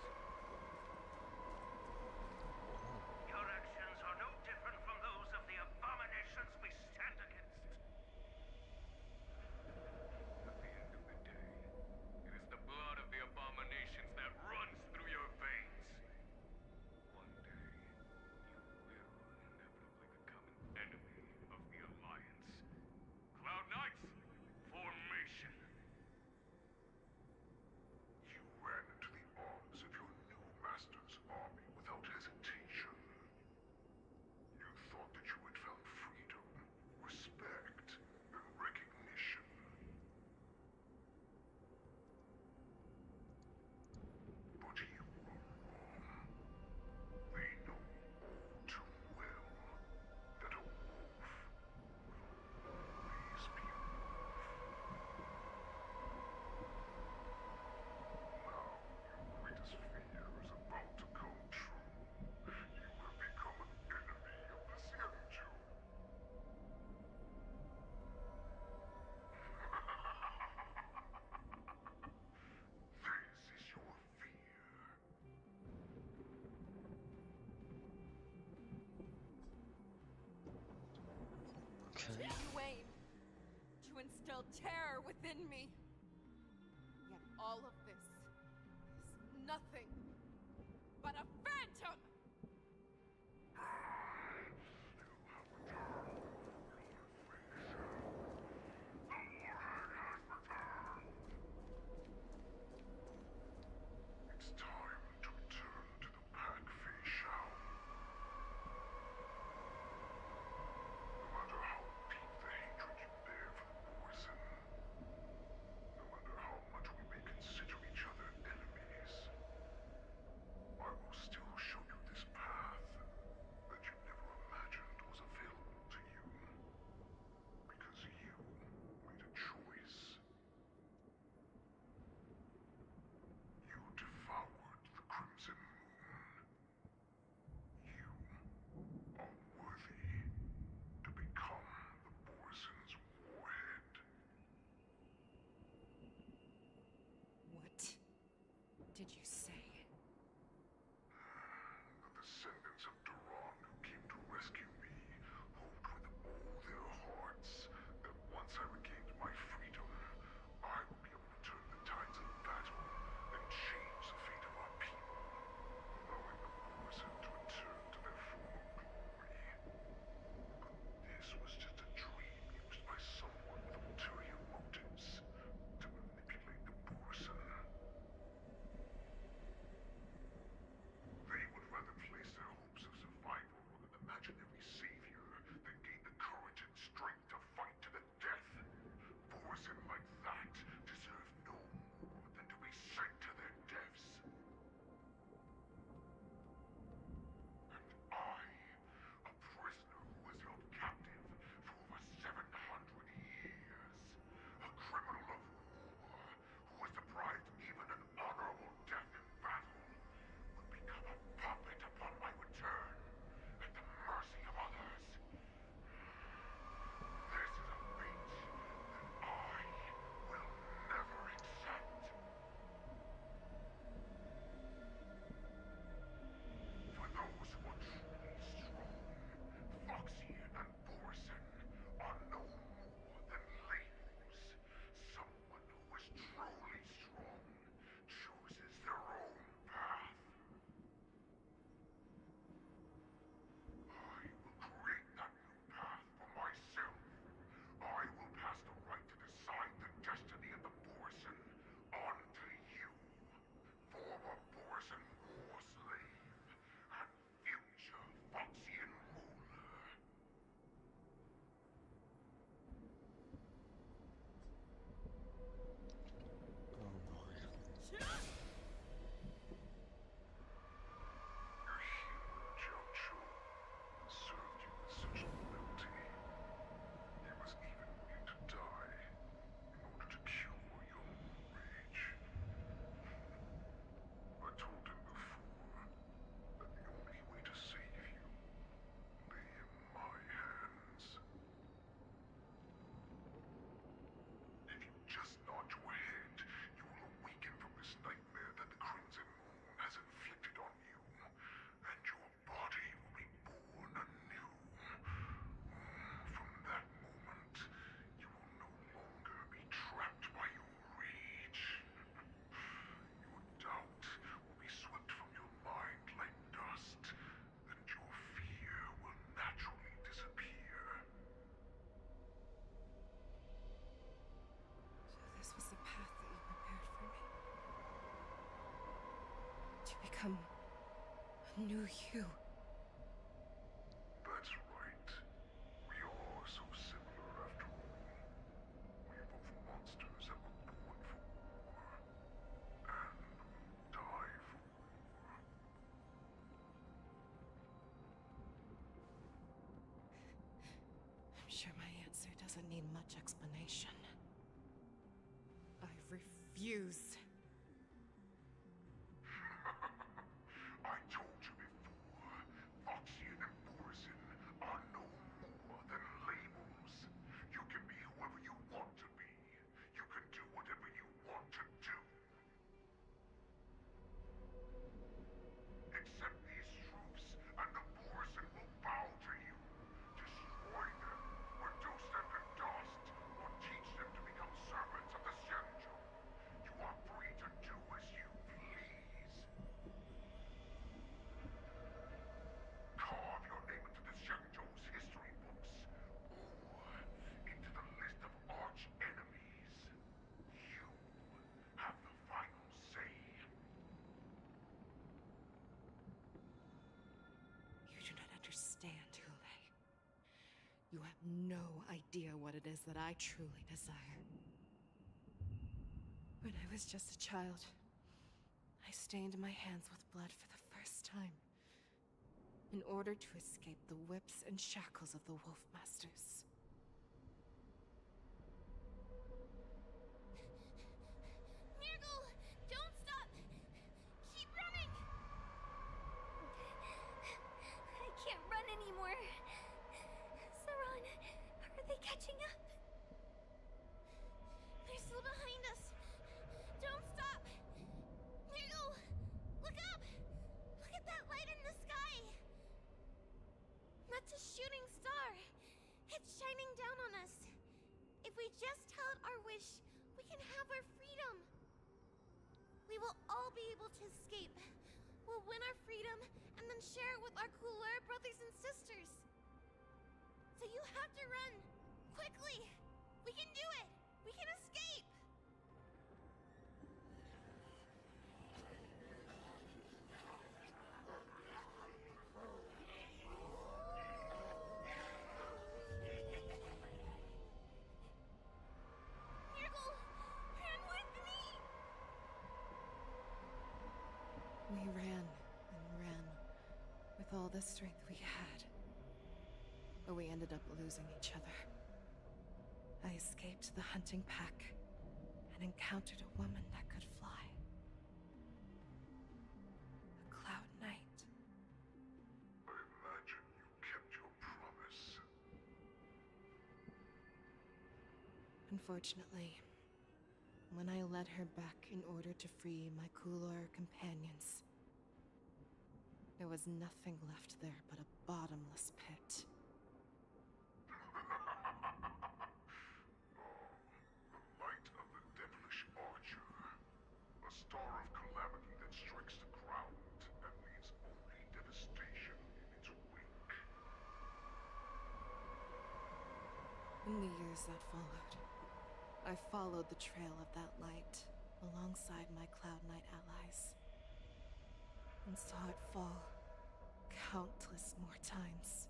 Speaker 20: Your actions are no different from those of the abominations we stand against.
Speaker 14: At the end of the day, it is the blood of the abominations that runs through your veins. One day, you will inevitably become an enemy of the Alliance. Cloud Knights, formation!
Speaker 15: You ran into the arms of your new master's army without hesitation. You thought that you had found freedom, respect, and recognition. But you were wrong. They know all too well that a wolf will always be a wolf. Now your greatest fear is about to come true. You have become an enemy of the Xianzhu. This is your fear.
Speaker 1: Okay.
Speaker 9: You aim to instill terror within me. Yet all of this is nothing but a phantom!
Speaker 15: It's time to return to the pack, Fei Shao. No matter how deep the hatred you bear for the Borzon, no matter how much we may consider each other enemies, I will still show you this path that you never imagined was available to you. Because you made a choice. You devoured the Crimson Moon. You are worthy to become the Borzon's warhead.
Speaker 9: What did you say?
Speaker 15: The descendants of Duran who came to rescue me hoped with all their hearts that once I regained my freedom, I would be able to turn the tides of battle and change the fate of our people, allowing the Borzon to return to their former glory. But this was just a dream used by someone with ulterior motives to manipulate the Borzon.
Speaker 9: become a new you.
Speaker 15: That's right. We are so similar after all. We're both monsters that were born for war. And die for war.
Speaker 9: I'm sure my answer doesn't need much explanation. I refuse.
Speaker 15: I told you before, Foxian and Borison are no more than labels. You can be whoever you want to be. You can do whatever you want to do. Accept these truths, and the Borison will bow to you. Destroy them, reduce them to dust, or teach them to become servants of the Xianzhou. You are free to do as you please. Carve your name into the Xianzhou's history books, or into the list of arch enemies. You have the final say.
Speaker 9: You do not understand, Hule. You have no idea what it is that I truly desire. When I was just a child, I stained my hands with blood for the first time, in order to escape the whips and shackles of the Wolf Masters.
Speaker 11: Nirgal, don't stop! Keep running! I can't run anymore. Saran, are they catching up? They're still behind us. Don't stop! Nirgal, look up! Look at that light in the sky! That's a shooting star. It's shining down on us. If we just tell it our wish, we can have our freedom. We will all be able to escape. We'll win our freedom and then share it with our cooler brothers and sisters. So you have to run. Quickly. We can do it. We can escape. Nirgal, run with me.
Speaker 9: We ran and ran with all the strength we had. But we ended up losing each other. I escaped the hunting pack and encountered a woman that could fly. A Cloud Knight.
Speaker 15: I imagine you kept your promise.
Speaker 9: Unfortunately, when I led her back in order to free my Kulor companions, there was nothing left there but a bottomless pit.
Speaker 15: The light of the devilish archer. A star of calamity that strikes the ground and leaves only devastation in its wake.
Speaker 9: In the years that followed, I followed the trail of that light alongside my Cloud Knight allies, and saw it fall countless more times.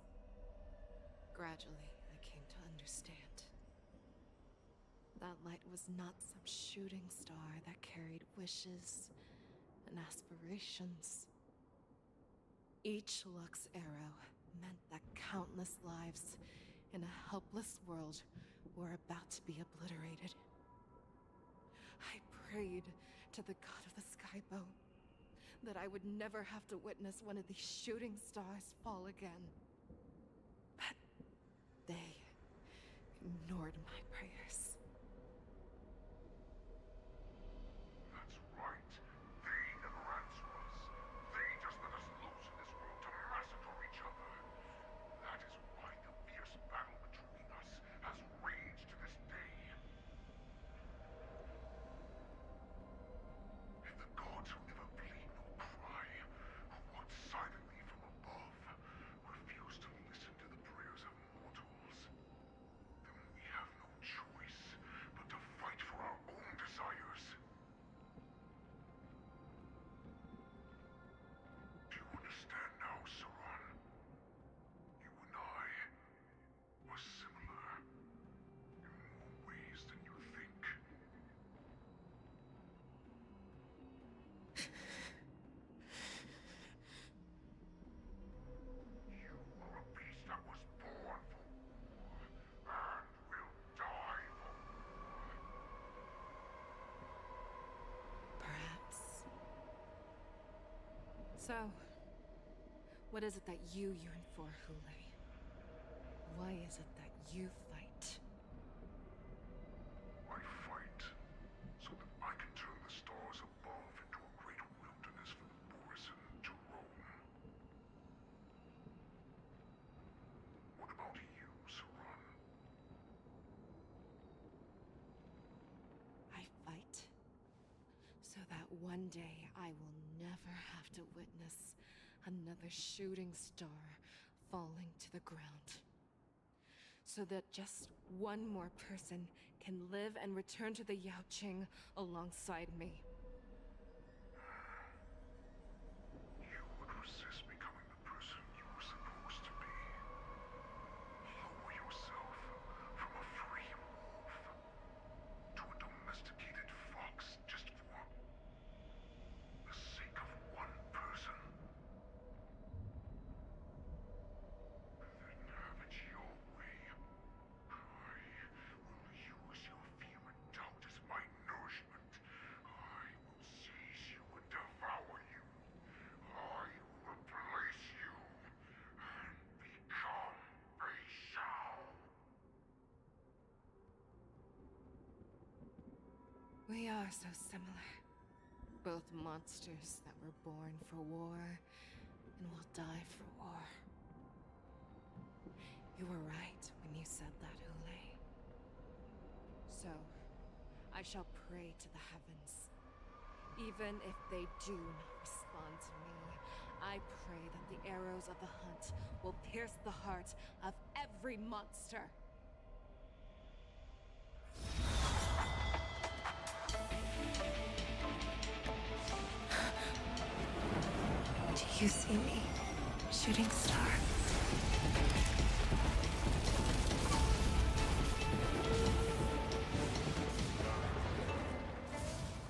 Speaker 9: Gradually, I came to understand. That light was not some shooting star that carried wishes and aspirations. Each Lux arrow meant that countless lives in a helpless world were about to be obliterated. I prayed to the god of the Skybow that I would never have to witness one of these shooting stars fall again. But they ignored my prayers.
Speaker 15: That's right. They never answer us. They just let us loose in this world to massacre each other. That is why the fierce battle between us has raged to this day. If the gods who never plead nor cry, who watch silently from above, refuse to listen to the prayers of mortals, then we have no choice
Speaker 9: So, what is it that you yearn for, Hule? Why is it that you fight?
Speaker 15: I fight so that I can turn the stars above into a great wilderness for the Borisin to roam. What about you, Saran?
Speaker 9: I fight so that one day I will never have to witness another shooting star falling to the ground. So that just one more person can live and return to the Yaoqing alongside me.
Speaker 15: You would resist becoming the person you were supposed to be. Lower yourself from a free wolf to a domesticated fox just for the sake of one person. Then have it your way. I will use your fear and doubt as my nourishment. I will seize you and devour you. I will replace you and become a Shao.
Speaker 9: We are so similar. Both monsters that were born for war and will die for war. You were right when you said that, Hule. So, I shall pray to the heavens. Even if they do not respond to me, I pray that the arrows of the hunt will pierce the heart of every monster. Do you see me, shooting star?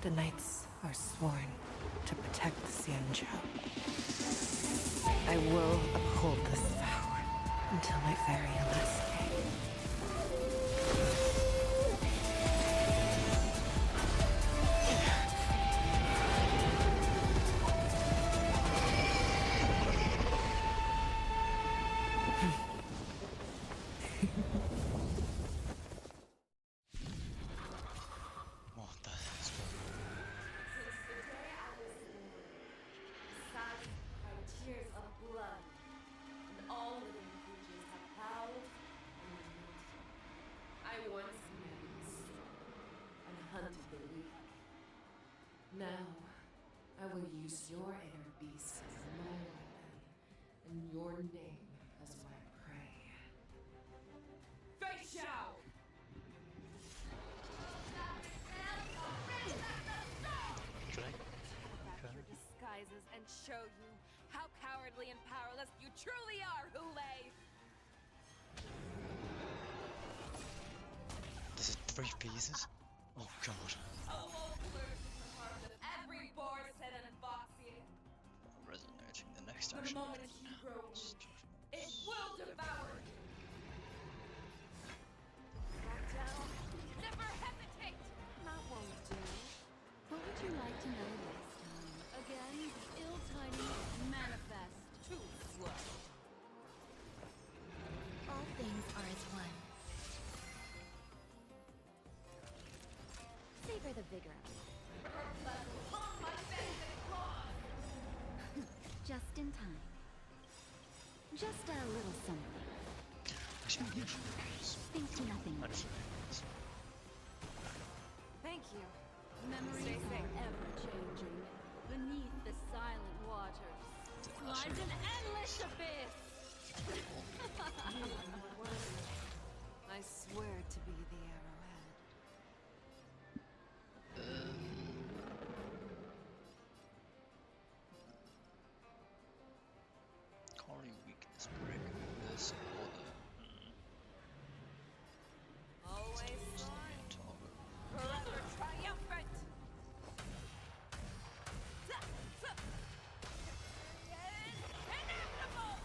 Speaker 9: The knights are sworn to protect the Xianzhou. I will uphold this vow until my very last day.
Speaker 1: What the hell's going on?
Speaker 8: Since the day I was born, assassins by tears of blood, and all living creatures have howled and lamented. I once married the strong and hunted the weak. Now, I will use your inner beast as my weapon, and your name as my prey. Fei Xiao!
Speaker 9: Back your disguises and show you how cowardly and powerless you truly are, Hule!
Speaker 1: This is 3 pieces? Oh god.
Speaker 8: A wolf lurks in the heart of every Borisin and Foxian.
Speaker 1: Resonating. The next
Speaker 8: The
Speaker 1: action.
Speaker 8: moment you grow weak, it will devour you.
Speaker 4: Back down.
Speaker 8: Never hesitate!
Speaker 4: That won't do. What would you like to know this time? Again, the ill-tiny manifest.
Speaker 8: Too slow.
Speaker 4: All things are as one. Savor the vigor of it. Just in time. Just a little something. Think nothing of it.
Speaker 9: Thank you.
Speaker 4: Memories are ever-changing. Beneath the silent waters lies an endless abyss.
Speaker 9: I swear to be the arrowhead.
Speaker 1: Calling weakness break this order.
Speaker 8: Always fine. Forever triumphant. Inevitable.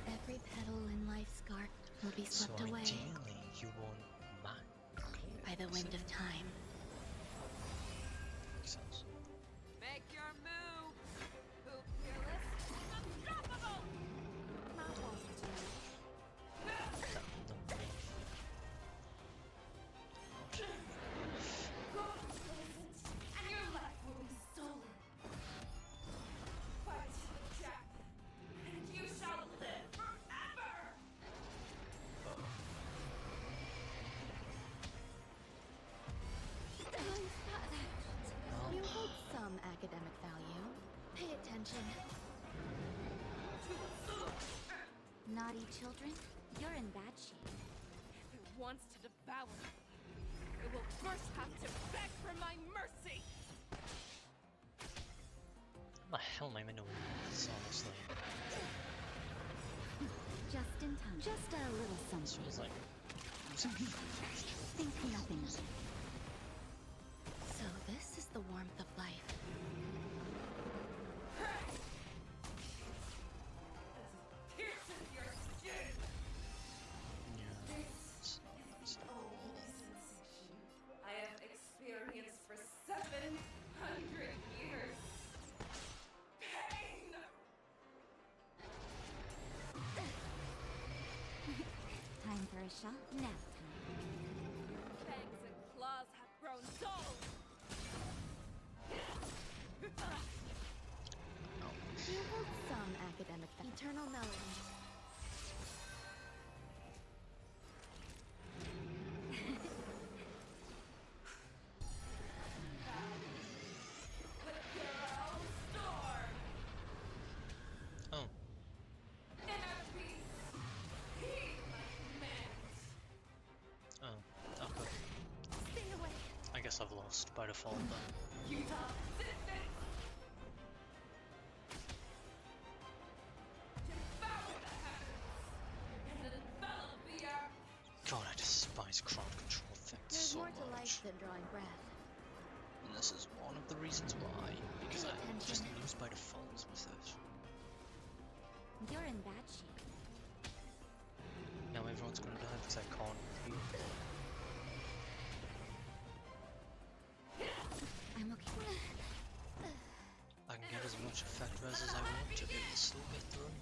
Speaker 4: Every petal in life's garden will be
Speaker 1: So
Speaker 4: swept away
Speaker 1: ideally you want mine.
Speaker 4: by the wind of time.
Speaker 1: Makes sense.
Speaker 8: Make your move.
Speaker 4: children, you're in bad shape.
Speaker 9: If it wants to devour me, it will first have to beg for my mercy!
Speaker 1: How the hell am I meant to win this, honestly?
Speaker 4: Just in time. Just a little something.
Speaker 1: This was like...
Speaker 4: Think nothing of it. So this is the warmth of life.
Speaker 8: Pierces your skin! This is the only sensation I have experienced for 700 years. Pain!
Speaker 4: Time for a shot. Nap time.
Speaker 9: Fangs and claws have grown dull!
Speaker 4: You hold some academic eternal knowledge.
Speaker 1: Oh. Oh, okay.
Speaker 4: Stay away.
Speaker 1: I guess I've lost by default then. God, I despise crowd control things
Speaker 4: There's
Speaker 1: so
Speaker 4: more to life
Speaker 1: much.
Speaker 4: than drawing breath.
Speaker 1: And this is one of the reasons why. Because I just lose by default with it.
Speaker 4: You're in bad shape.
Speaker 1: Now everyone's gonna die because I can't heal.
Speaker 4: I'm okay.
Speaker 1: I can get as much effect res as I want to, it will still get through.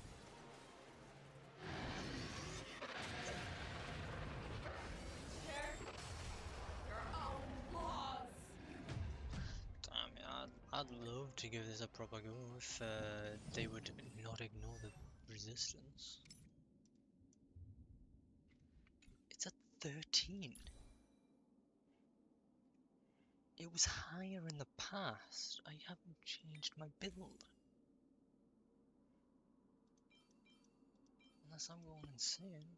Speaker 1: Damn, yeah, I'd love to give this a proper go if they would not ignore the resistance. It's at 13. It was higher in the past. I haven't changed my build. Unless I'm going insane.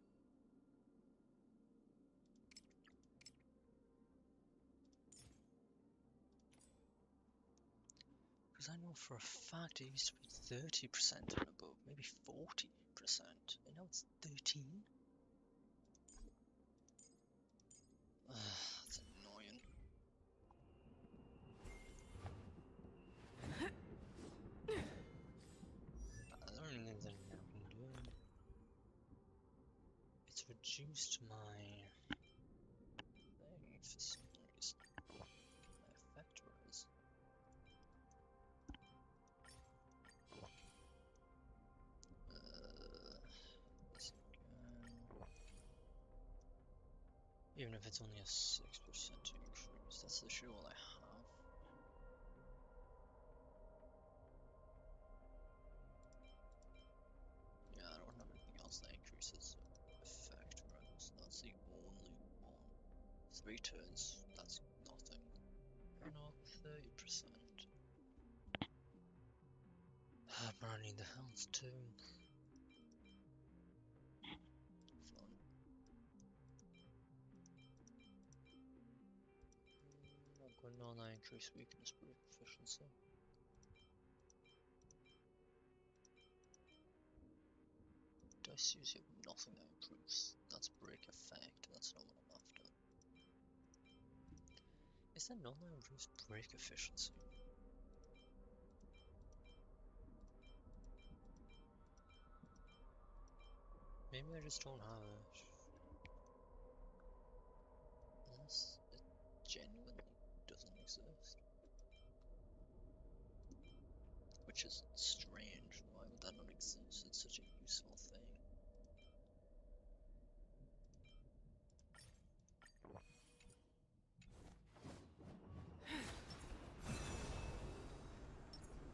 Speaker 1: Because I know for a fact it used to be 30% and above, maybe 40%, and now it's 13. That's annoying. I don't really think there's anything I can do. It's reduced my thing for some reason. My effect res. This again. Even if it's only a 6% increase, that's literally all I have. Yeah, I don't have anything else that increases effect res. That's the only one. 3 turns, that's nothing. Or not 30%. But I need the health too. Fun. Not going on, I increase weakness break efficiency. Dice use have nothing that improves. That's break effect, that's not what I'm after. Is there none that improves break efficiency? Maybe I just don't have it. Unless it genuinely doesn't exist. Which is strange. Why would that not exist? It's such a useful thing.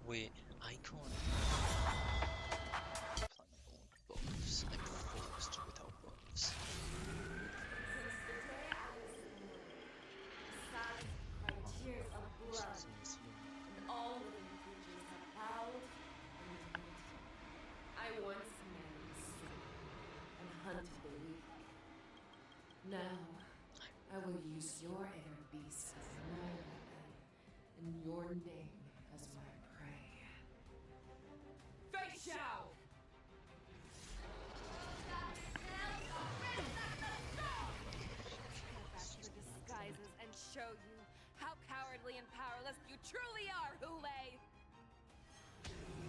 Speaker 1: Wait, I can't plan my own buffs. I'm forced without buffs.
Speaker 8: Since the day I was born, besides by tears of blood, and all living creatures have howled and lamented. I once met Sin,
Speaker 6: Now, I will use your inner beast as my weapon, and your name as my prey. Fei Xiao!
Speaker 9: Back your disguises and show you how cowardly and powerless you truly are, Hule!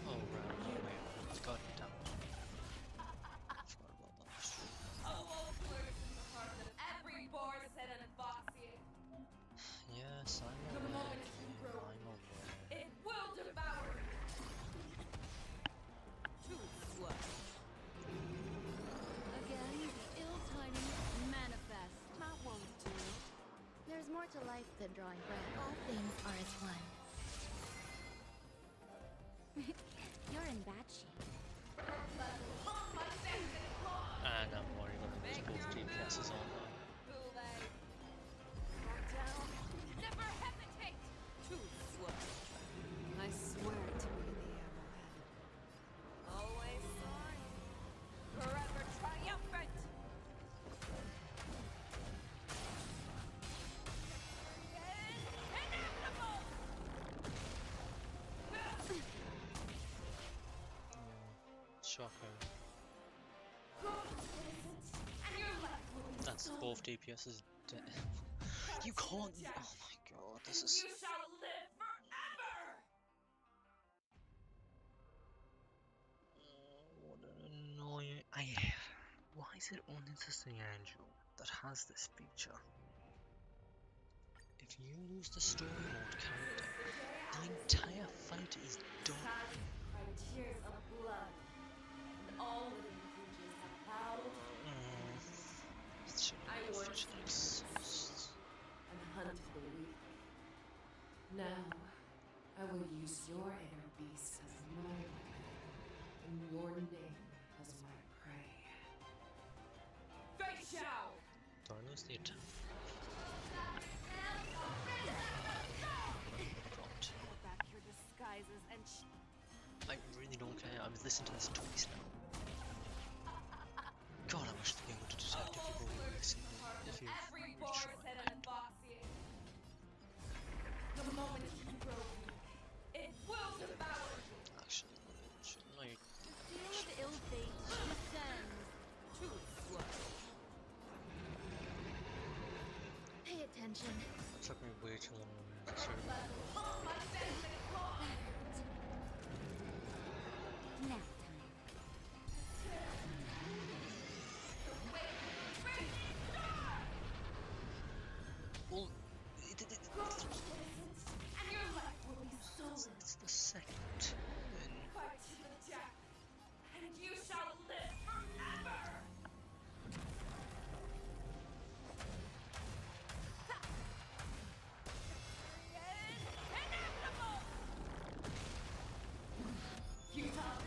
Speaker 1: Oh, right, wait. God damn it. I forgot about that.
Speaker 9: A wolf lurks in the heart of every Borson and Foxian.
Speaker 1: Yes, I'm
Speaker 9: The
Speaker 1: aware.
Speaker 9: moment you grow,
Speaker 1: I'm aware.
Speaker 9: it will devour you. Too slow.
Speaker 4: Again, the ill-tidings manifest.
Speaker 9: That won't do.
Speaker 11: There's more to life than drawing breath. All things are as one. You're in bad shape.
Speaker 1: And I'm worried about those both DPSs on now.
Speaker 9: Hule. Calm down. Never hesitate. Too slow. I swear to be the arrowhead. Always soaring. Forever triumphant. Inevitable.
Speaker 1: Shocking.
Speaker 9: And your life will be
Speaker 1: That's
Speaker 9: so
Speaker 1: both DPSs dead. You can't. Oh my god, this is.
Speaker 9: You shall live forever!
Speaker 1: What an annoying. Why is it only just the angel that has this feature? If you lose the story mode character, the entire fight is done.
Speaker 8: By tears of blood, and all living creatures have howled
Speaker 1: It should
Speaker 8: I
Speaker 1: have
Speaker 8: once
Speaker 1: featured exhaust.
Speaker 8: and hunted the weak.
Speaker 6: Now, I will use your inner beast as my weapon, and your name as my prey.
Speaker 9: Fei Xiao!
Speaker 1: Do I lose the attack? Dropped.
Speaker 9: Pull back your disguises and
Speaker 1: I really don't care. I was listening to this twice now. God, I wish the game would detect if you were mixing it. If you
Speaker 9: every
Speaker 1: really try.
Speaker 9: Borson and Foxian. The moment you grow weak, it will devour you.
Speaker 1: Actually, shouldn't I?
Speaker 4: The seal of ill fate descends.
Speaker 9: Too slow.
Speaker 11: Pay attention.
Speaker 1: It took me way too long to realize this here.
Speaker 11: Nap time.
Speaker 1: Well,
Speaker 8: And your life will be stolen.
Speaker 1: it's the second turn.
Speaker 9: Fight to the death, and you shall live forever! Inevitable!
Speaker 8: You thought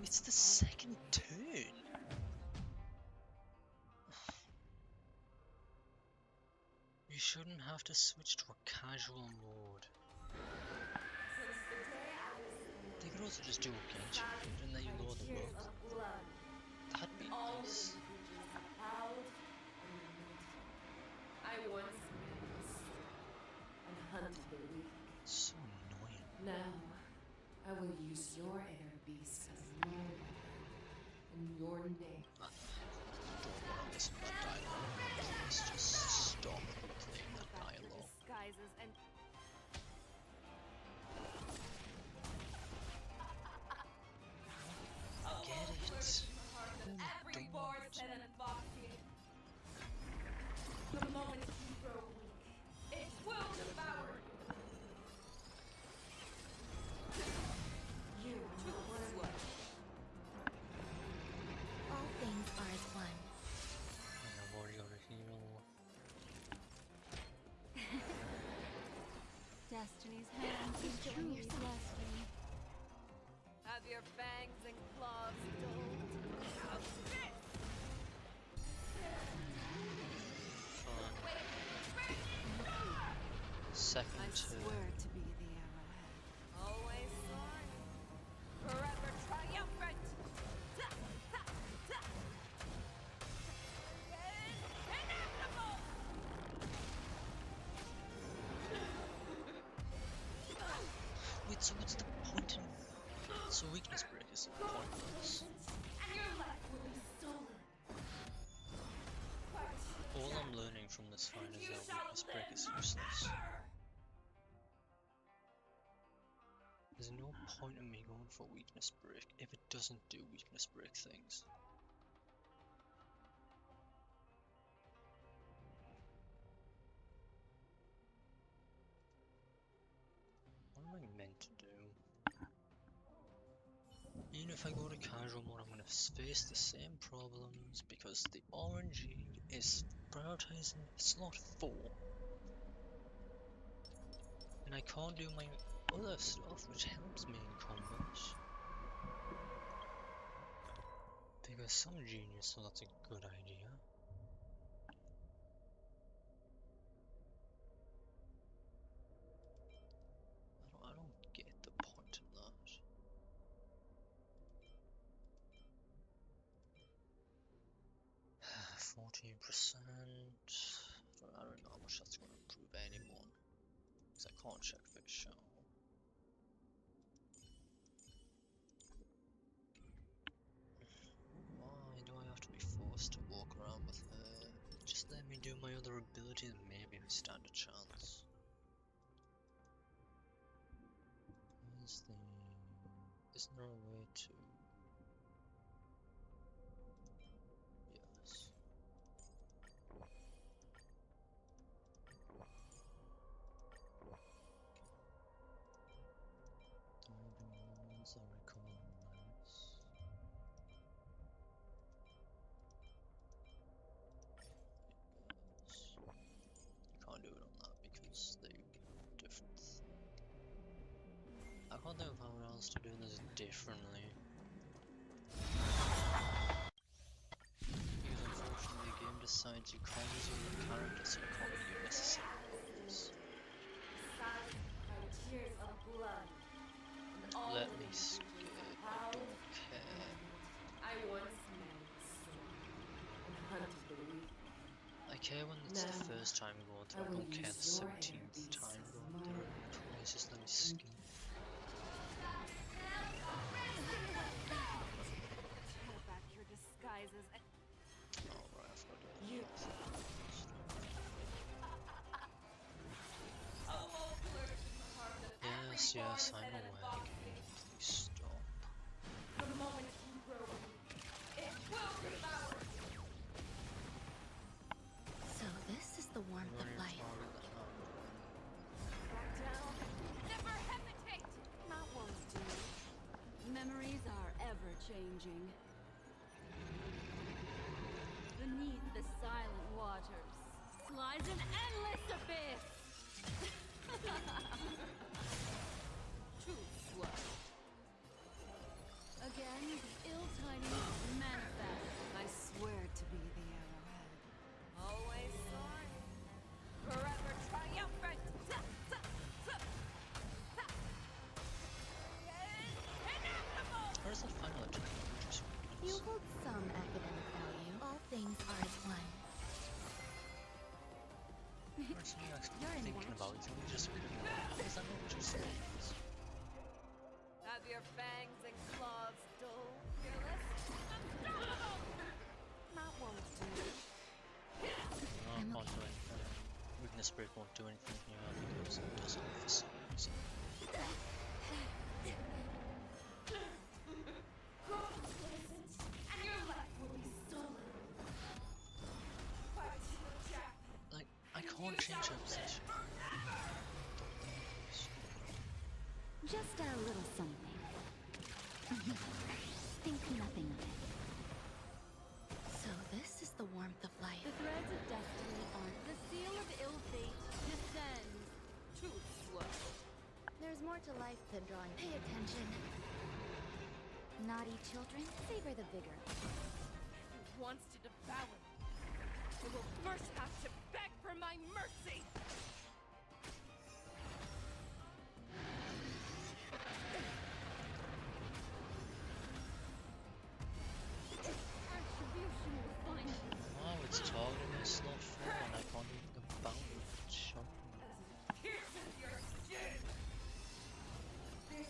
Speaker 1: It's the second turn. You shouldn't have to switch to a casual mode.
Speaker 8: Since the day I was born,
Speaker 1: They could also just do a Genshin mode and let you load the
Speaker 8: tears
Speaker 1: book.
Speaker 8: of blood,
Speaker 1: That'd be
Speaker 8: all
Speaker 1: nice.
Speaker 8: living creatures have howled and lamented. I once menaced and hunted the weak.
Speaker 1: So annoying.
Speaker 6: Now, I will use your inner beast as my weapon, and your name.
Speaker 1: I don't want to listen to that dialogue. Please just stop playing that
Speaker 9: Pull back your
Speaker 1: dialogue.
Speaker 9: disguises and
Speaker 1: Get it.
Speaker 9: every Borson and Foxian. The moment you grow weak, it will devour you. You too slow.
Speaker 11: All things are as one.
Speaker 1: And I've already got a heal.
Speaker 4: Destiny's hand is truly blessed me.
Speaker 9: Have your fangs and claws dulled. How's this?
Speaker 1: Second
Speaker 9: I
Speaker 1: turn.
Speaker 9: swear to be the arrowhead. Always soaring. Forever triumphant.
Speaker 1: So what's the point in... So weakness break is pointless.
Speaker 8: And your life will be stolen.
Speaker 1: All I'm learning from this fight is that weakness break is useless. There's no point in me going for weakness break if it doesn't do weakness break things. What am I meant to do? Even if I go to casual mode, I'm going to face the same problems because the RNG is prioritizing slot 4. And I can't do my other stuff which helps me in combat. Because some genius thought that's a good idea. I don't get the point in that. 14%. I don't know how much that's going to improve anyone. Because I can't check Big Show. Why do I have to be forced to walk around with her? Just let me do my other abilities and maybe we stand a chance. Isn't there a way to... Yes. Diving ones are recover less. You can't do it on that because they do different things. I can't think of how else to do this differently. Because unfortunately the game decides you can't use your character, so you can't get your necessary items.
Speaker 8: Tears of blood. And all
Speaker 1: Let me
Speaker 8: living
Speaker 1: skip,
Speaker 8: creatures
Speaker 1: I
Speaker 8: are
Speaker 1: don't care.
Speaker 8: I once knew soul and hunted the weak.
Speaker 1: I care when it's the
Speaker 6: Now,
Speaker 1: first time going
Speaker 6: I
Speaker 1: through, I
Speaker 6: will
Speaker 1: don't care the
Speaker 6: use your
Speaker 1: 17th
Speaker 6: inner
Speaker 1: time
Speaker 6: beast
Speaker 1: going
Speaker 6: as
Speaker 1: through.
Speaker 6: my
Speaker 1: Please just let me skip.
Speaker 7: Tear back your disguises and...
Speaker 1: Alright, I've got to do
Speaker 7: You...
Speaker 1: Yes, yes, I'm aware, game. Please stop.
Speaker 8: The moment you grow weak, it will devour you.
Speaker 4: So this is the warmth of life.
Speaker 7: Back down. Never hesitate! Not ones do. Memories are ever-changing. Beneath the silent waters lies an endless abyss! Too slow. Again, the ill-tidings manifest. I swear to be the arrowhead. Always soaring. Forever triumphant.
Speaker 1: Where's the final attack?
Speaker 4: You hold some academic value. All things are as one.
Speaker 1: Where's me actually thinking about it? It's just how does that not just
Speaker 7: Have your fangs and claws dull, fearless, unstoppable! Not ones do.
Speaker 1: I can't do anything. Weakness break won't do anything here because it doesn't have the same reason.
Speaker 8: And your life will be stolen. Fight to the death.
Speaker 1: Like, I can't change her position.
Speaker 4: Just a little something. Think nothing of it. So this is the warmth of life.
Speaker 7: The threads of destiny are the seal of ill fate descends too slow.
Speaker 5: There's more to life than drawing.
Speaker 4: Pay attention.
Speaker 5: Naughty children, savor the vigor.
Speaker 7: It wants to devour me. It will first have to beg for my mercy. Retribution will find you.
Speaker 1: Wow, it's targeting my slot 4 and I can't even go bound with it. Shock me.
Speaker 8: Pierces your skin. This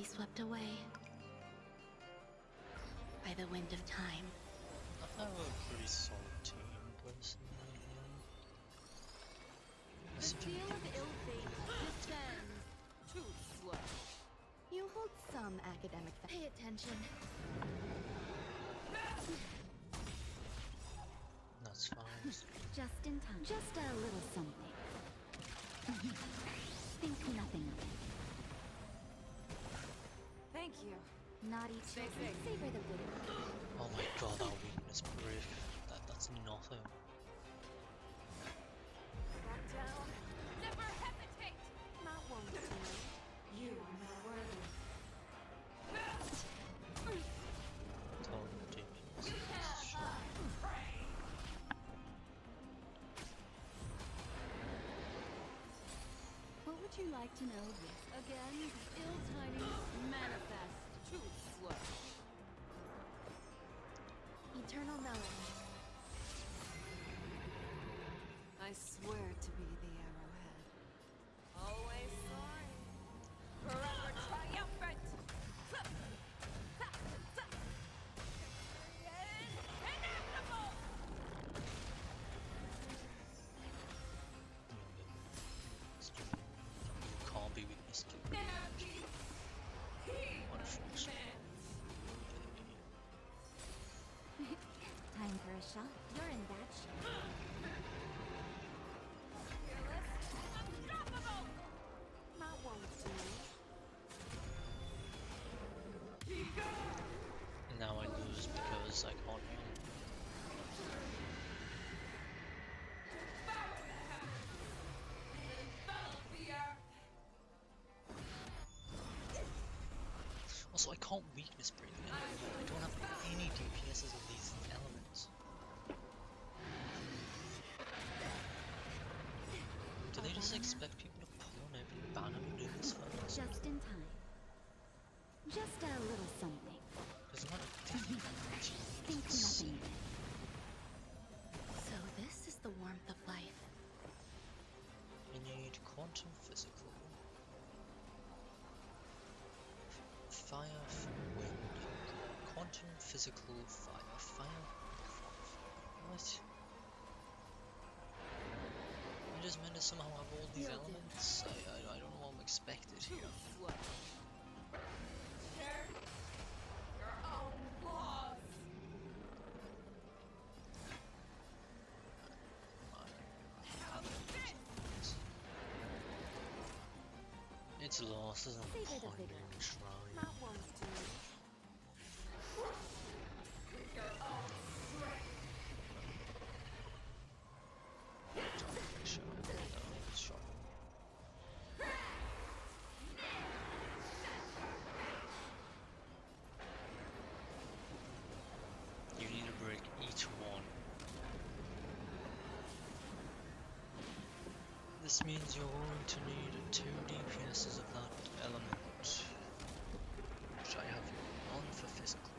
Speaker 4: be swept away by the wind of time.
Speaker 1: I thought we were a pretty solid team, personally.
Speaker 7: The seal of ill fate descends too slow. You hold some academic.
Speaker 4: Pay attention.
Speaker 1: That's fine.
Speaker 7: Just in time. Just a little something. Think nothing of it.
Speaker 9: Thank you.
Speaker 7: Naughty children. Savor the bitter.
Speaker 1: Oh my god, that weakness brick. That's nothing.
Speaker 9: Back down. Never hesitate.
Speaker 7: Not one to
Speaker 9: You are not worthy.
Speaker 1: Total DPS.
Speaker 7: What would you like to know this? Again, the ill tidings manifest too slow.
Speaker 4: Eternal melody.
Speaker 9: I swear to be the arrowhead. Always soaring. Forever triumphant. Inevitable.
Speaker 1: You can't be weakness to unfortunately.
Speaker 7: Time for a shot. You're in bad shape. Not one to
Speaker 1: Now I lose because I can't heal. Also, I can't weakness break anymore. I don't have any DPSs of these elements. Do they just expect people to pull on every banner and do this first?
Speaker 7: just in time. Just a little something.
Speaker 1: There's not a different
Speaker 7: Think nothing.
Speaker 4: So this is the warmth of life.
Speaker 1: You need quantum physical, fire from wind, quantum physical fire. What? I just meant to somehow have all these elements. I don't know what I'm expected here.
Speaker 9: Your own laws.
Speaker 1: It's lost, there's no
Speaker 7: Savor the
Speaker 1: point
Speaker 7: vigor.
Speaker 1: in trying.
Speaker 7: Not one to
Speaker 9: Your own strength.
Speaker 1: You need to break each one. This means you're going to need 2 DPSs of that element, which I have none for physical.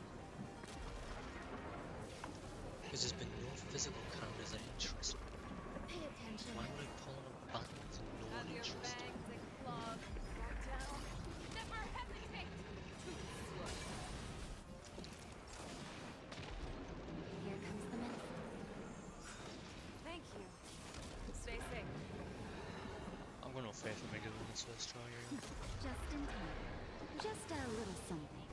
Speaker 1: Because there's been no physical counters that interest me.
Speaker 4: Pay attention.
Speaker 1: Why would I pull on a button with no
Speaker 9: Have your
Speaker 1: interest?
Speaker 9: fangs and claws. Back down. Never hesitate. Too slow.
Speaker 7: Here comes the medicine.
Speaker 9: Thank you. Stay safe.
Speaker 1: I'm going to fail for me doing this first try here.
Speaker 7: Just in time. Just a little something.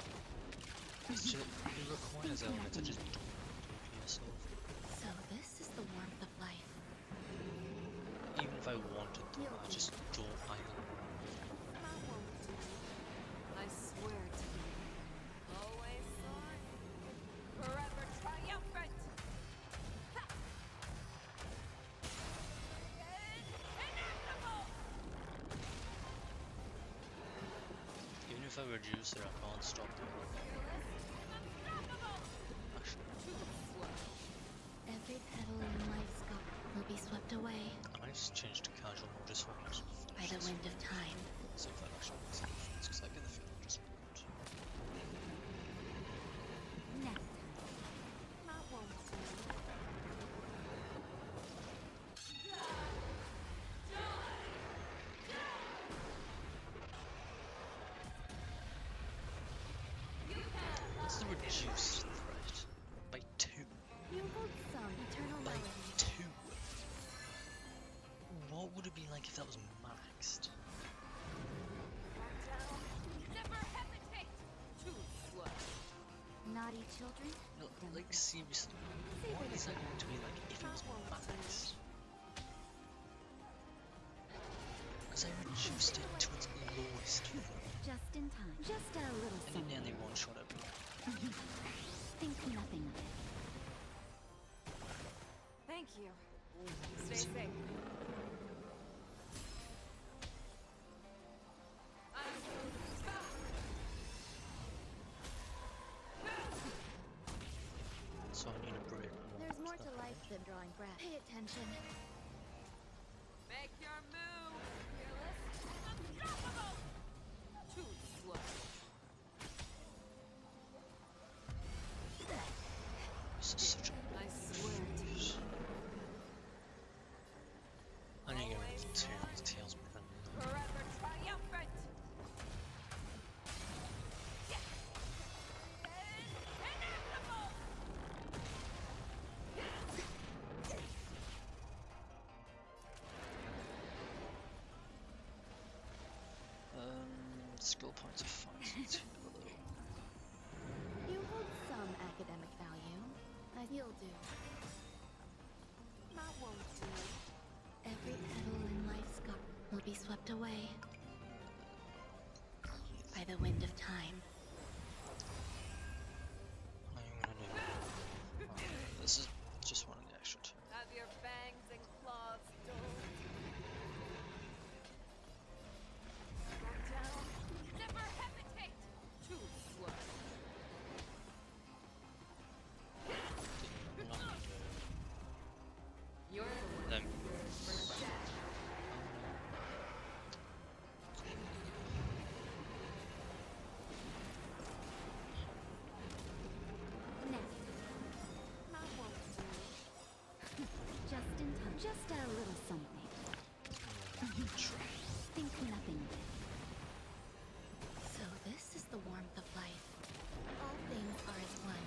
Speaker 1: It requires elements I just don't DPS of.
Speaker 4: So this is the warmth of life.
Speaker 1: Even if I wanted to, I just don't. I don't.
Speaker 9: Not one to. I swear to be always soaring. Forever triumphant. Inevitable.
Speaker 1: Even if I reduce it, I can't stop the
Speaker 4: Every petal in life's cup will be swept away
Speaker 1: I might just change to casual mode just for this.
Speaker 4: by the wind of time.
Speaker 1: See if that actually makes a difference, because I get the feeling it just won't.
Speaker 7: Next time. Not one to.
Speaker 22: children?
Speaker 1: No, like seriously, what is that going to be like if it was maxed? Because I reduced it to its lowest form.
Speaker 4: Just in time. Just a little
Speaker 1: And it
Speaker 4: something.
Speaker 1: nearly one-shot everyone.
Speaker 4: Think nothing of it.
Speaker 9: Thank you. Stay safe.
Speaker 1: So I need a break.
Speaker 4: There's more to life than drawing breath. Pay attention.
Speaker 9: Make your move, fearless. Unstoppable. Too slow.
Speaker 1: This is such a
Speaker 9: I swear to you.
Speaker 1: I need to get rid of Tails. Tails better than
Speaker 9: Forever triumphant.
Speaker 1: skill points are fine, so let's hit a little.
Speaker 4: You hold some academic value. You'll do.
Speaker 22: That won't do.
Speaker 4: Every petal in life's garden will be swept away by the wind of time.
Speaker 1: I'm gonna do. This is just one of the extra turns.
Speaker 9: Have your fangs and claws dulled. Back down. Never hesitate. Too slow.
Speaker 1: I'm not gonna do.
Speaker 9: You're the one.
Speaker 1: Them.
Speaker 22: That won't do.
Speaker 4: Just in time. Just a little something. Think nothing of it. So this is the warmth of life. All things are as one.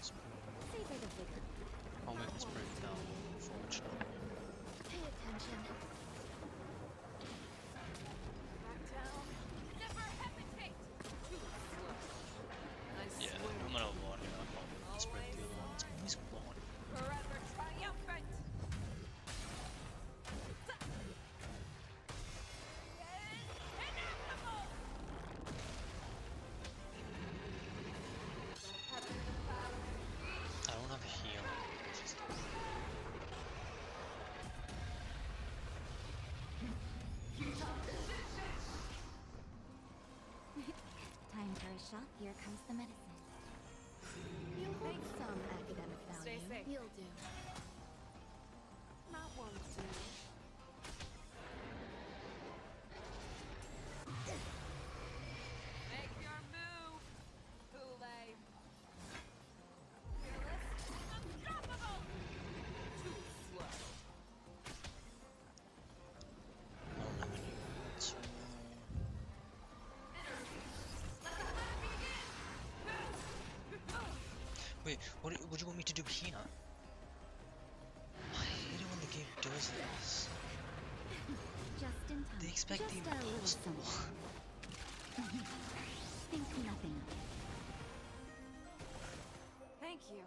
Speaker 4: Savor the vigor.
Speaker 1: I'll make this break down, unfortunately.
Speaker 4: Pay attention.
Speaker 9: Back down. Never hesitate. Too slow. I
Speaker 1: Yeah,
Speaker 9: swear.
Speaker 1: no matter what, you know, I can't make this break the other one. It's always one.
Speaker 9: Forever triumphant. Inevitable.
Speaker 1: I don't have healing. It's just
Speaker 4: Time for a shot. Here comes the medicine. You hold some academic value.
Speaker 9: Stay safe.
Speaker 4: You'll do.
Speaker 22: That won't do.
Speaker 9: Make your move, Kool-Aid. Fearless, unstoppable. Too slow.
Speaker 1: I don't have any words. Wait, what do you want me to do here? I hate it when the game does this.
Speaker 4: Just in time.
Speaker 1: They expect
Speaker 4: Just
Speaker 1: the
Speaker 4: a little
Speaker 1: impossible.
Speaker 4: something. Think nothing of it.
Speaker 9: Thank you.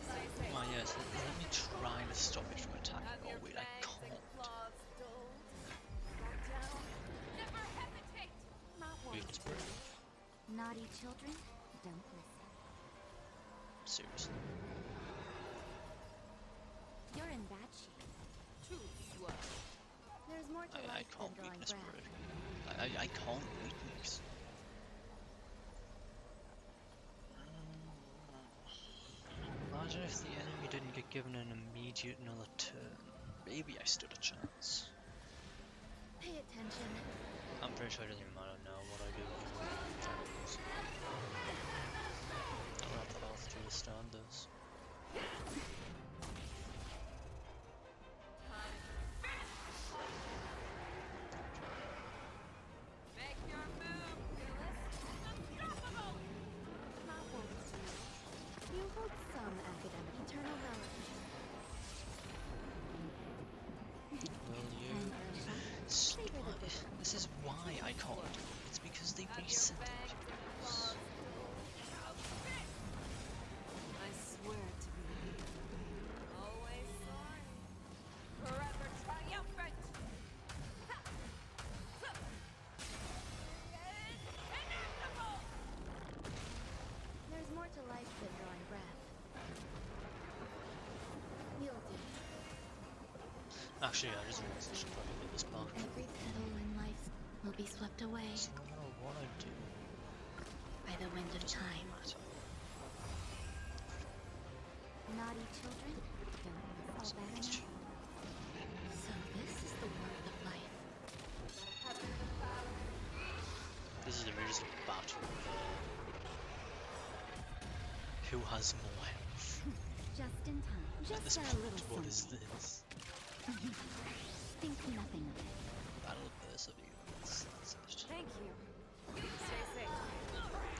Speaker 9: Stay safe.
Speaker 1: Oh yes, let me try to stop it from attacking.
Speaker 9: Have
Speaker 1: Oh
Speaker 9: your
Speaker 1: wait, I
Speaker 9: fangs and
Speaker 1: can't.
Speaker 9: claws dulled. Back down. Never hesitate.
Speaker 22: That
Speaker 1: Wait,
Speaker 22: won't
Speaker 1: it's
Speaker 22: do.
Speaker 1: break.
Speaker 4: Naughty children, don't listen.
Speaker 1: Seriously.
Speaker 4: You're in bad shape.
Speaker 9: Too slow.
Speaker 4: There's more to
Speaker 1: I
Speaker 4: life than
Speaker 1: can't
Speaker 4: drawing
Speaker 1: weakness
Speaker 4: breath.
Speaker 1: break. I can't weakness. Imagine if the enemy didn't get given an immediate another turn. Maybe I stood a chance.
Speaker 4: Pay attention.
Speaker 1: I'm pretty sure it doesn't even matter now what I do. I don't have the health to withstand this.
Speaker 9: Make your move, Fearless. Unstoppable.
Speaker 22: That won't do.
Speaker 4: You hold some academic eternal relish.
Speaker 1: I can't do it, it's because they reset the views.
Speaker 9: I swear to be always sorry, forever triumphant.
Speaker 5: There's more to life than drawing breath. You'll do.
Speaker 1: Actually, I just realized I should probably get this back.
Speaker 4: Every petal in life will be swept away
Speaker 1: So no matter what I do,
Speaker 4: by the wind of time.
Speaker 5: Naughty children? All better now.
Speaker 4: So this is the warmth of life.
Speaker 1: This is literally just a battle of who has more health.
Speaker 5: Just in time.
Speaker 1: At this
Speaker 5: Just a
Speaker 1: point,
Speaker 5: little
Speaker 1: what is
Speaker 5: something.
Speaker 1: this?
Speaker 5: Think nothing of it.
Speaker 1: Battle of Perseverance. That's it.
Speaker 9: Thank you. Stay safe.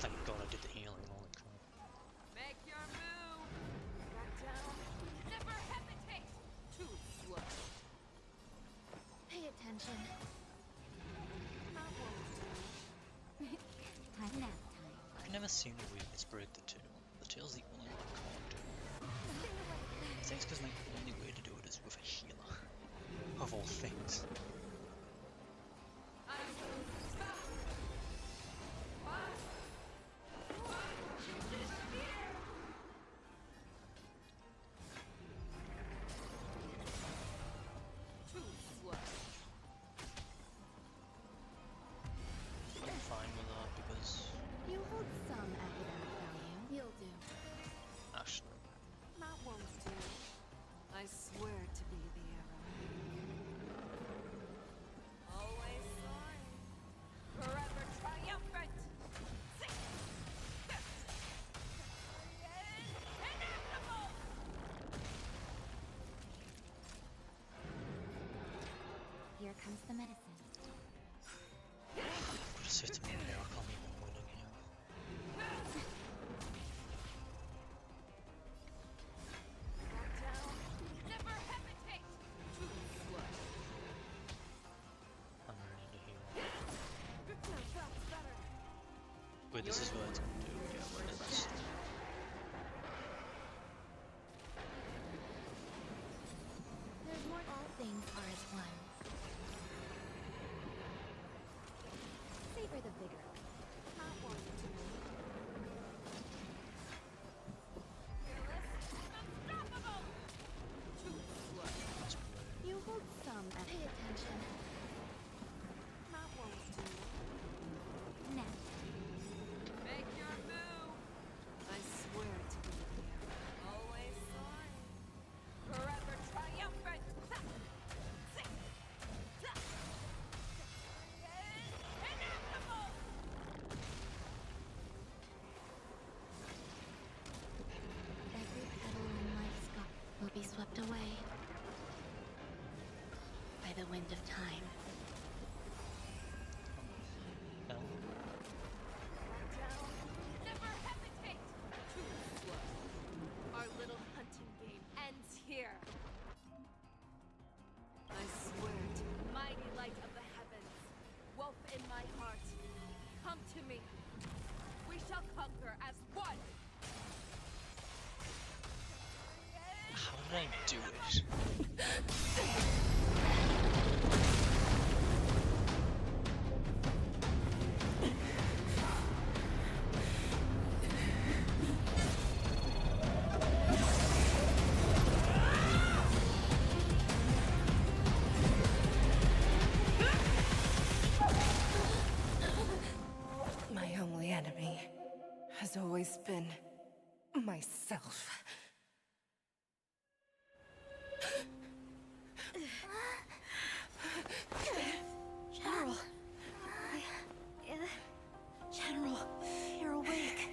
Speaker 1: Thank God I did the healing, holy crap.
Speaker 9: Make your move. Back down. Never hesitate. Too slow.
Speaker 5: Pay attention.
Speaker 9: Not one.
Speaker 5: Time nap time.
Speaker 1: I've never seen a weakness break the tail. The tail's the only one I can't do. I think it's because my only way to do it is with a healer. Of all things.
Speaker 9: Too slow.
Speaker 1: I'm fine with that because
Speaker 5: You hold some academic value. You'll do.
Speaker 1: actually
Speaker 9: Not won't do. I swear to be the arrow. Always sorry. Forever triumphant. Inevitable.
Speaker 5: Here comes the medicine.
Speaker 1: could have saved me a miracle even winning here.
Speaker 9: Back down. Never hesitate. Too slow.
Speaker 1: I'm ready to heal.
Speaker 9: That's better.
Speaker 1: Wait, this is what it's gonna do. Yeah, where it is.
Speaker 5: There's more. All things are as one. Savor the vigor.
Speaker 9: Not one to me. Unstoppable. Too slow.
Speaker 5: You hold some. Pay attention.
Speaker 9: Not one to me.
Speaker 5: Nap.
Speaker 9: Make your move. I swear to be the arrow. Always sorry. Forever triumphant. Inevitable.
Speaker 4: Every petal in life's will be swept away by the wind of time.
Speaker 1: No.
Speaker 9: Down. Never hesitate. Too slow. Our little hunting game ends here. I swear to the mighty light of the heavens, wolf in my heart, come to me. We shall conquer as one.
Speaker 1: How did I do it?
Speaker 9: My only enemy has always been myself.
Speaker 5: General. General, you're awake.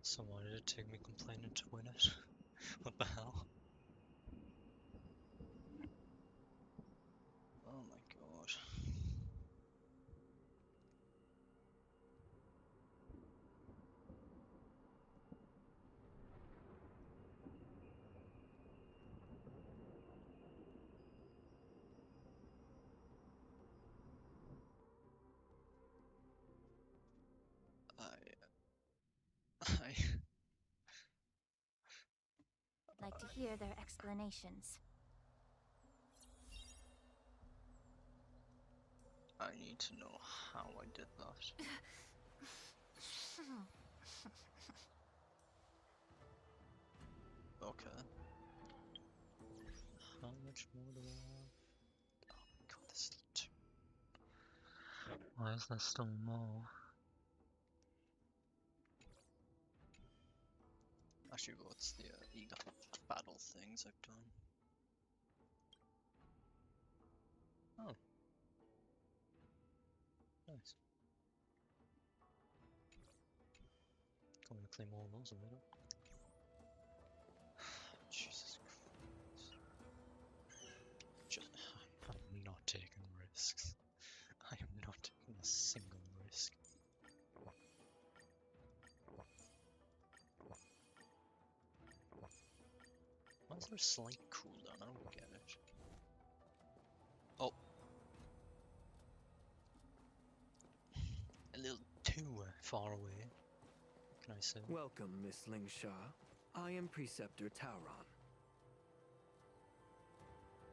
Speaker 1: So why did it take me complaining to win it? What the hell? Oh my god.
Speaker 13: to hear their explanations.
Speaker 1: I need to know how I did that. Okay. How much more do I have? Oh my god, there's still 2. Why is there still more? Actually, what's the eager battle things I've done? Oh. Nice. Can't really claim all those already. Jesus Christ. I'm not taking risks. I am not taking a single risk. Why is there a slight cooldown? I don't get it. Oh. A little too far away. What can I say?
Speaker 12: Welcome, Miss Lingsha. I am Preceptor Tauron.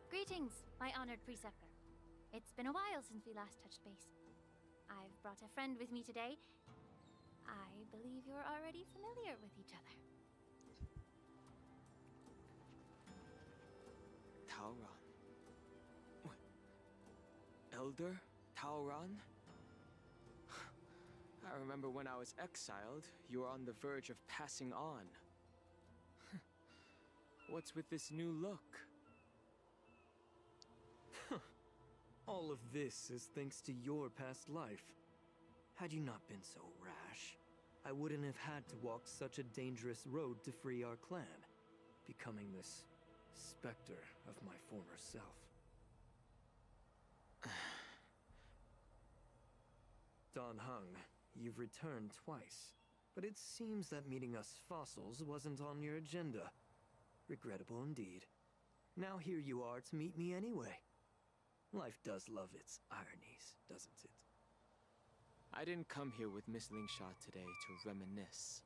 Speaker 13: Greetings, my honored preceptor. It's been a while since we last touched base. I've brought a friend with me today. I believe you're already familiar with each other.
Speaker 12: Tauron? What? Elder Tauron? I remember when I was exiled, you were on the verge of passing on. What's with this new look? All of this is thanks to your past life. Had you not been so rash, I wouldn't have had to walk such a dangerous road to free our clan, becoming this specter of my former self. Don Hung, you've returned twice, but it seems that meeting us fossils wasn't on your agenda. Regrettable indeed. Now here you are to meet me anyway. Life does love its ironies, doesn't it? I didn't come here with Miss Lingsha today to reminisce.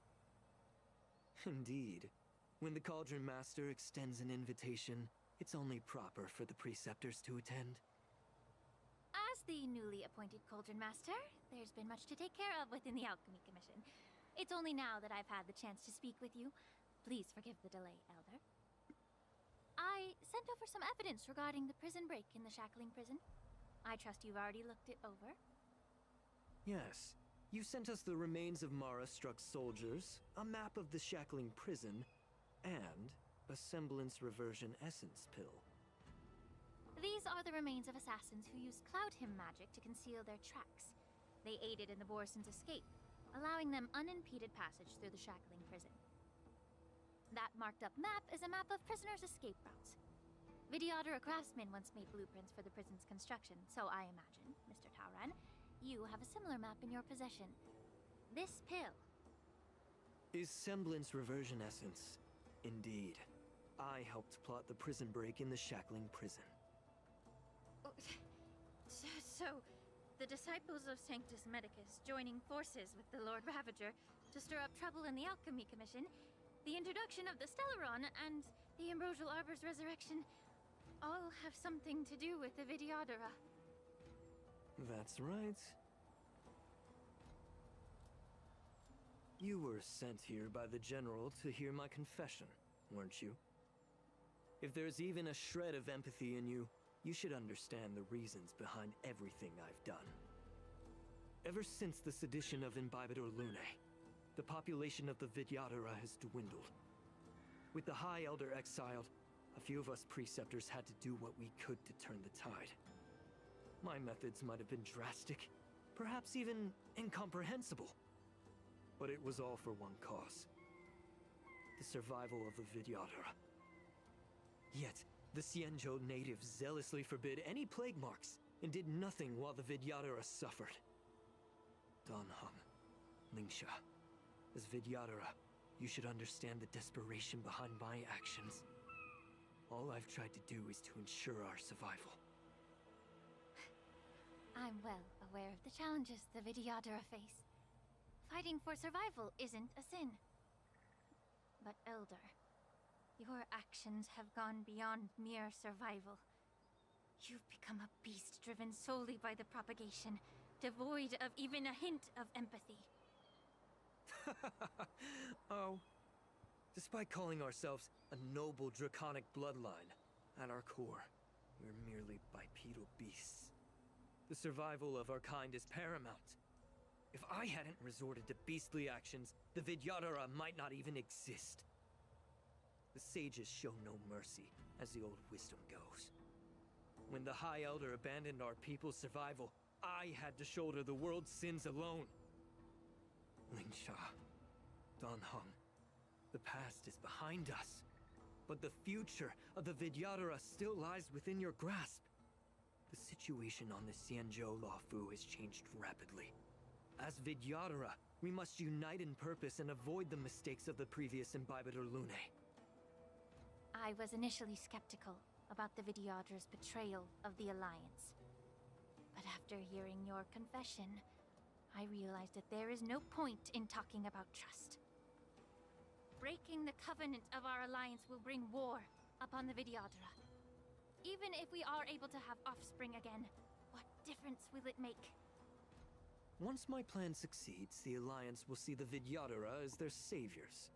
Speaker 12: Indeed. When the Cauldron Master extends an invitation, it's only proper for the Preceptors to attend.
Speaker 13: As the newly appointed Cauldron Master, there's been much to take care of within the Alchemy Commission. It's only now that I've had the chance to speak with you. Please forgive the delay, Elder. I sent over some evidence regarding the prison break in the Shackling prison. I trust you've already looked it over.
Speaker 12: Yes. You sent us the remains of Mara-struck soldiers, a map of the Shackling prison, and a semblance reversion essence pill.
Speaker 13: These are the remains of assassins who used Cloud Hymn magic to conceal their tracks. They aided in the Borisons' escape, allowing them unimpeded passage through the Shackling prison. That marked-up map is a map of prisoners' escape routes. Vidyadhara craftsmen once made blueprints for the prison's construction, so I imagine, Mr. Tauron, you have a similar map in your possession. This pill
Speaker 12: is semblance reversion essence. Indeed. I helped plot the prison break in the Shackling prison.
Speaker 13: So, the disciples of Sanctus Medicus joining forces with the Lord Ravager to stir up trouble in the Alchemy Commission, the introduction of the Stellaron, and the Ambrosial Arbor's resurrection all have something to do with the Vidyadhara.
Speaker 12: That's right. You were sent here by the General to hear my confession, weren't you? If there's even a shred of empathy in you, you should understand the reasons behind everything I've done. Ever since the sedition of Imbibador Lunae, the population of the Vidyadhara has dwindled. With the High Elder exiled, a few of us Preceptors had to do what we could to turn the tide. My methods might have been drastic, perhaps even incomprehensible. But it was all for one cause. The survival of the Vidyadhara. Yet, the Xianzhou natives zealously forbid any plague marks, and did nothing while the Vidyadhara suffered. Don Hung, Lingsha, as Vidyadhara, you should understand the desperation behind my actions. All I've tried to do is to ensure our survival.
Speaker 13: I'm well aware of the challenges the Vidyadhara face. Fighting for survival isn't a sin. But Elder, Your actions have gone beyond mere survival. You've become a beast driven solely by the propagation, devoid of even a hint of empathy.
Speaker 3: Oh. Despite calling ourselves a noble draconic bloodline, at our core, we're merely bipedal beasts. The survival of our kind is paramount. If I hadn't resorted to beastly actions, the Vidyadhara might not even exist. The sages show no mercy, as the old wisdom goes. When the High Elder abandoned our people's survival, I had to shoulder the world's sins alone. Lingsha, Danheng, the past is behind us, but the future of the Vidyadhara still lies within your grasp. The situation on the Xianzhou Luofu has changed rapidly. As Vidyadhara, we must unite in purpose and avoid the mistakes of the previous Imbibitor Lunae.
Speaker 13: I was initially skeptical about the Vidyadhara's betrayal of the Alliance. But after hearing your confession, I realized that there is no point in talking about trust. Breaking the covenant of our alliance will bring war upon the Vidyadhara. Even if we are able to have offspring again, what difference will it make?
Speaker 3: Once my plan succeeds, the Alliance will see the Vidyadhara as their saviors,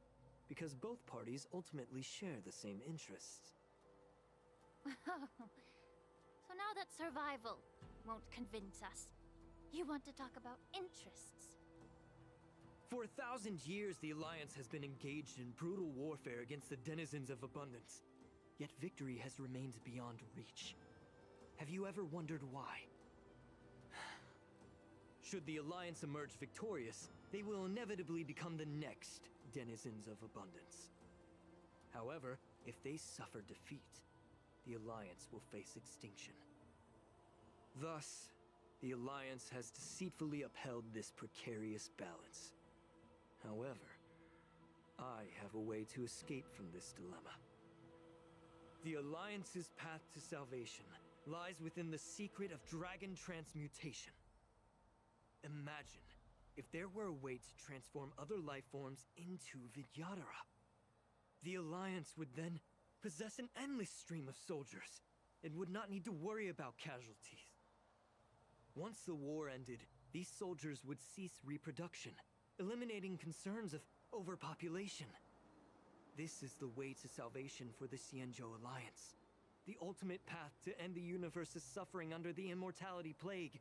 Speaker 3: because both parties ultimately share the same interests.
Speaker 13: So now that survival won't convince us, you want to talk about interests?
Speaker 3: For 1,000 years, the Alliance has been engaged in brutal warfare against the denizens of abundance. Yet victory has remained beyond reach. Have you ever wondered why? Should the Alliance emerge victorious, they will inevitably become the next denizens of abundance. However, if they suffer defeat, the Alliance will face extinction. Thus, the Alliance has deceitfully upheld this precarious balance. However, I have a way to escape from this dilemma. The Alliance's path to salvation lies within the secret of dragon transmutation. Imagine if there were a way to transform other life forms into Vidyadhara. The Alliance would then possess an endless stream of soldiers and would not need to worry about casualties. Once the war ended, these soldiers would cease reproduction, eliminating concerns of overpopulation. This is the way to salvation for the Xianzhou Alliance. The ultimate path to end the universe's suffering under the immortality plague.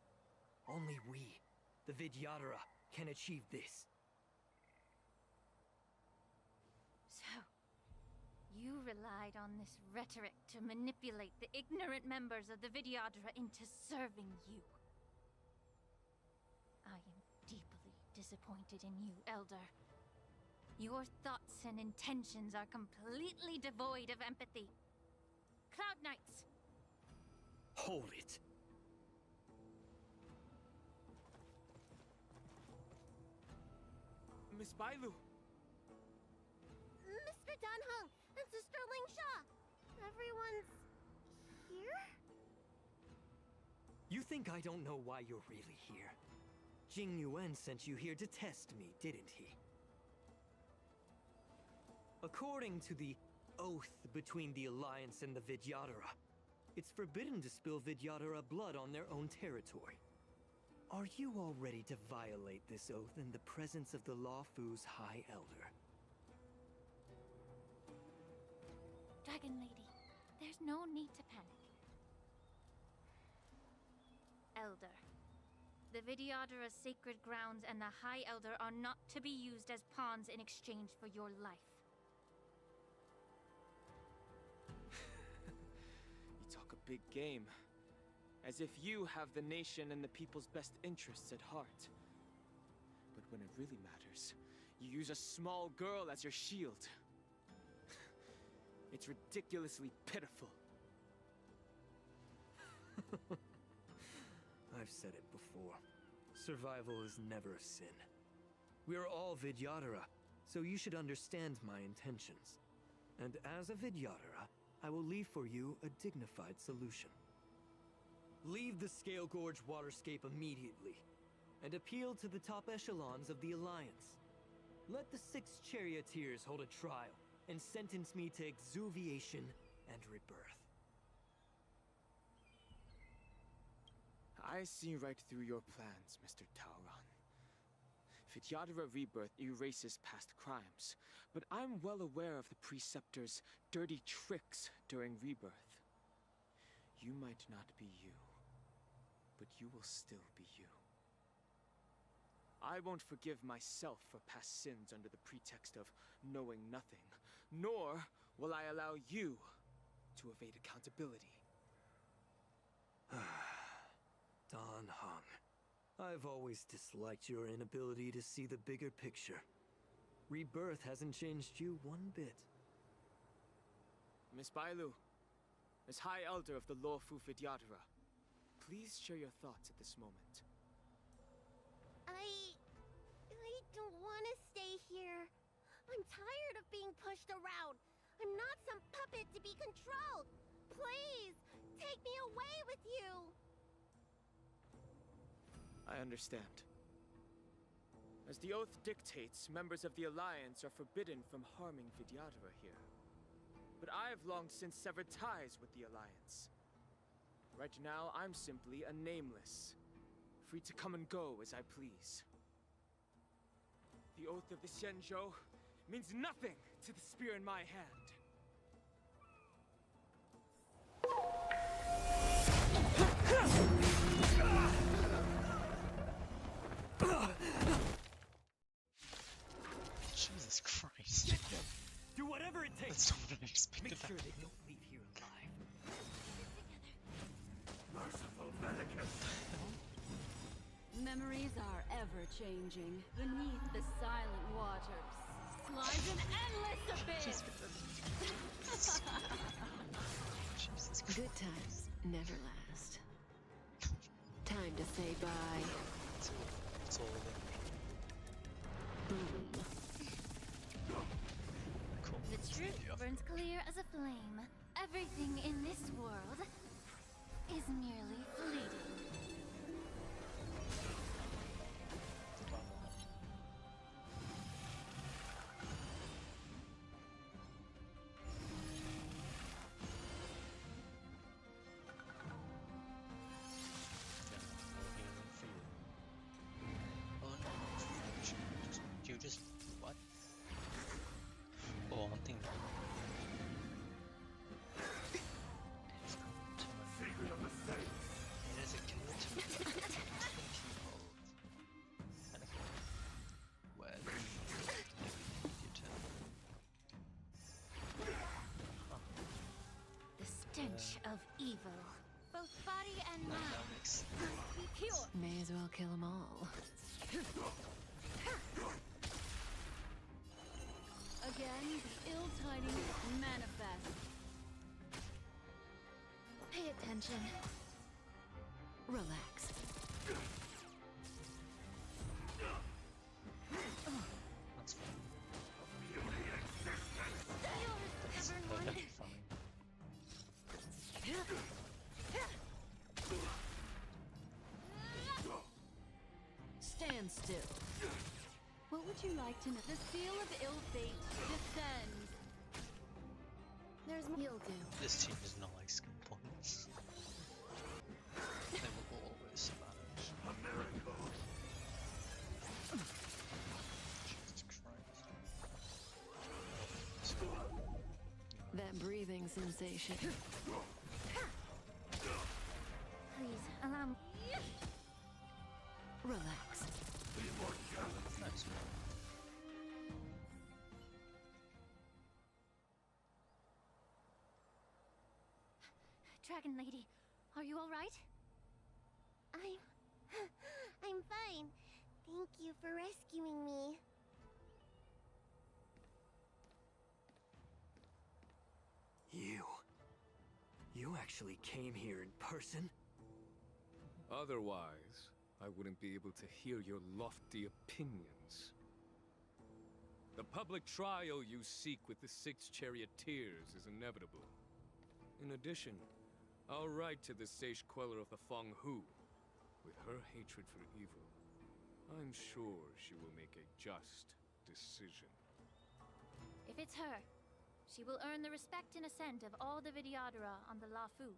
Speaker 3: Only we, the Vidyadhara, can achieve this.
Speaker 13: So, you relied on this rhetoric to manipulate the ignorant members of the Vidyadhara into serving you. I am deeply disappointed in you, Elder. Your thoughts and intentions are completely devoid of empathy. Cloud Knights!
Speaker 3: Hold it.
Speaker 10: Miss Bailu!
Speaker 11: Mr. Danheng and Sister Lingsha! Everyone's here?
Speaker 3: You think I don't know why you're really here? Jing Yuan sent you here to test me, didn't he? According to the oath between the Alliance and the Vidyadhara, it's forbidden to spill Vidyadhara blood on their own territory. Are you all ready to violate this oath in the presence of the Luofu's High Elder?
Speaker 13: Dragon Lady, there's no need to panic. Elder, the Vidyadhara's sacred grounds and the High Elder are not to be used as pawns in exchange for your life.
Speaker 10: You talk a big game. As if you have the nation and the people's best interests at heart. But when it really matters, you use a small girl as your shield. It's ridiculously pitiful.
Speaker 3: I've said it before. Survival is never a sin. We are all Vidyadhara, so you should understand my intentions. And as a Vidyadhara, I will leave for you a dignified solution. Leave the Scale Gorge waterscape immediately, and appeal to the top echelons of the Alliance. Let the 6 charioteers hold a trial, and sentence me to exuviation and rebirth.
Speaker 10: I see right through your plans, Mr. Tauron. Vidyadhara Rebirth erases past crimes, but I'm well aware of the Preceptor's dirty tricks during Rebirth. You might not be you, but you will still be you. I won't forgive myself for past sins under the pretext of knowing nothing, nor will I allow you to evade accountability.
Speaker 3: Dan Heng, I've always disliked your inability to see the bigger picture. Rebirth hasn't changed you one bit.
Speaker 10: Miss Bailu, as High Elder of the Lawfu Vidyadhara, please share your thoughts at this moment.
Speaker 5: I don't want to stay here. I'm tired of being pushed around. I'm not some puppet to be controlled. Please, take me away with you.
Speaker 10: I understand. As the oath dictates, members of the Alliance are forbidden from harming Vidyadhara here. But I have long since severed ties with the Alliance. Right now, I'm simply a nameless, free to come and go as I please. The oath of the Xianzhou means nothing to the spear in my hand.
Speaker 1: Jesus Christ.
Speaker 3: Do whatever it takes.
Speaker 1: That's not what I expected.
Speaker 3: Make sure they don't leave here alive.
Speaker 15: Merciful Vatican.
Speaker 4: Memories are ever changing beneath the silent waters. Lies an endless abyss.
Speaker 6: Good times never last. Time to say bye.
Speaker 1: It's all of it.
Speaker 6: Boom.
Speaker 1: Cool.
Speaker 13: The truth burns clear as a flame. Everything in this world is merely fleeting.
Speaker 1: You just what? Oh, I'm thinking.
Speaker 15: Secret of the Saints.
Speaker 1: It is a killer to where you turn.
Speaker 13: The stench of evil, both body and mind, must be pure.
Speaker 6: May as well kill them all.
Speaker 4: Again, the ill tidings manifest.
Speaker 13: Pay attention.
Speaker 6: Relax.
Speaker 1: That's fine.
Speaker 13: Yours, everyone.
Speaker 1: Perfectly fine.
Speaker 4: Stand still. What would you like to know? The seal of ill fate descends.
Speaker 5: There's more.
Speaker 4: You'll do.
Speaker 1: This team does not like skill points. They will always manage.
Speaker 15: A miracle.
Speaker 1: Jesus Christ.
Speaker 6: That breathing sensation.
Speaker 13: Please, allow me.
Speaker 6: Relax.
Speaker 1: Nice.
Speaker 13: Dragon Lady, are you alright?
Speaker 5: I'm fine. Thank you for rescuing me.
Speaker 3: You actually came here in person?
Speaker 14: Otherwise, I wouldn't be able to hear your lofty opinions. The public trial you seek with the 6 charioteers is inevitable. In addition, I'll write to the sage queller of the Feng Hu. With her hatred for evil, I'm sure she will make a just decision.
Speaker 13: If it's her, She will earn the respect and assent of all the Vidyadhara on the Lafu.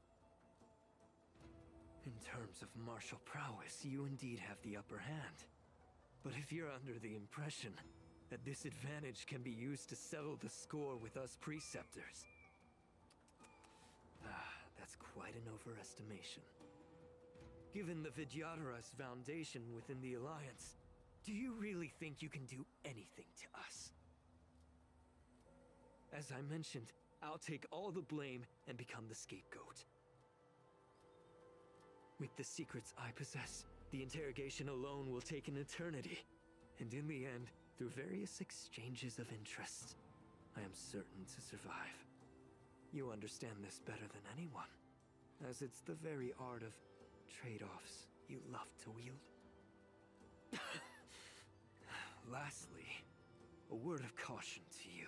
Speaker 3: In terms of martial prowess, you indeed have the upper hand. But if you're under the impression that this advantage can be used to settle the score with us preceptors, that's quite an overestimation. Given the Vidyadhara's foundation within the Alliance, do you really think you can do anything to us? As I mentioned, I'll take all the blame and become the scapegoat. With the secrets I possess, the interrogation alone will take an eternity. And in the end, through various exchanges of interest, I am certain to survive. You understand this better than anyone, as it's the very art of trade-offs you love to wield. Lastly, a word of caution to you.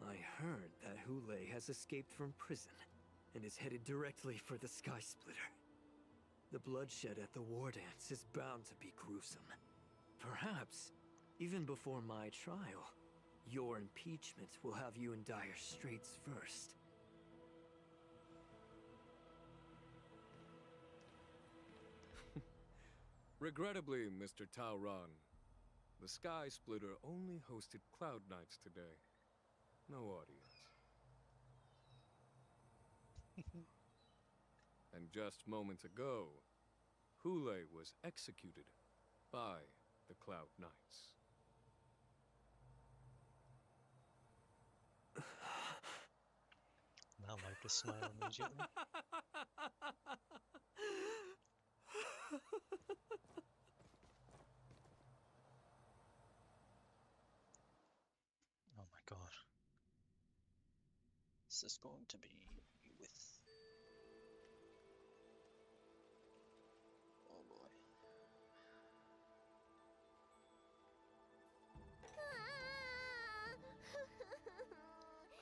Speaker 3: I heard that Hule has escaped from prison and is headed directly for the Sky Splitter. The bloodshed at the war dance is bound to be gruesome. Perhaps, even before my trial, your impeachment will have you in dire straits first.
Speaker 14: Regrettably, Mr. Tauron, the Sky Splitter only hosted Cloud Knights today. No audience. And just moments ago, Hule was executed by the Cloud Knights.
Speaker 1: Now wipe the smile immediately. Oh my god. Is this going to be with... Oh boy.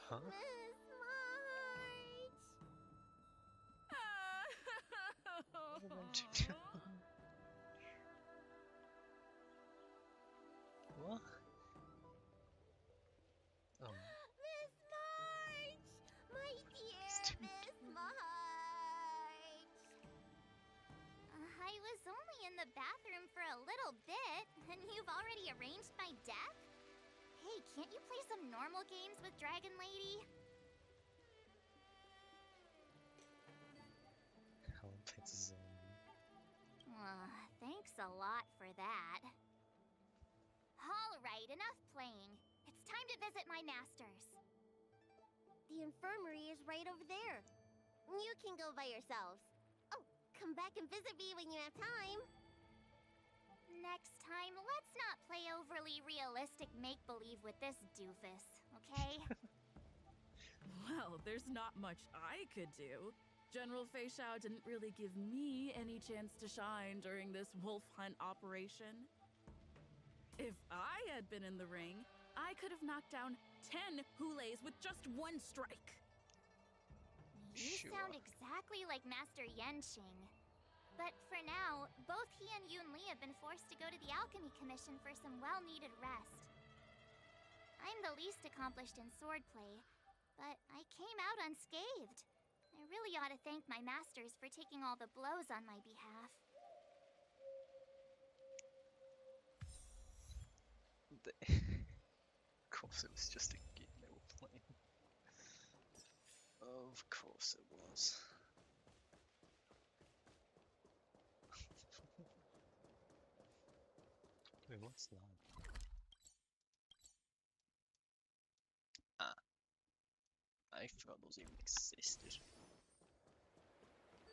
Speaker 1: Huh?
Speaker 11: Miss March!
Speaker 1: What?
Speaker 11: Miss March! My dear Miss March! I was only in the bathroom for a little bit, and you've already arranged my death? Hey, can't you play some normal games with Dragon Lady?
Speaker 1: Helen Pitts.
Speaker 11: Thanks a lot for that. Alright, enough playing. It's time to visit my masters. The infirmary is right over there. You can go by yourselves. Oh, come back and visit me when you have time. Next time, let's not play overly realistic make-believe with this doofus, okay?
Speaker 2: Well, there's not much I could do. General Feixiao didn't really give me any chance to shine during this wolf hunt operation. If I had been in the ring, I could have knocked down 10 Hules with just one strike.
Speaker 11: You sound exactly like Master Yanqing. But for now, both he and Yun Li have been forced to go to the Alchemy Commission for some well-needed rest. I'm the least accomplished in swordplay, but I came out unscathed. I really ought to thank my masters for taking all the blows on my behalf.
Speaker 1: Of course it was just a game they were playing. Of course it was. Wait, what's that? I forgot those even existed.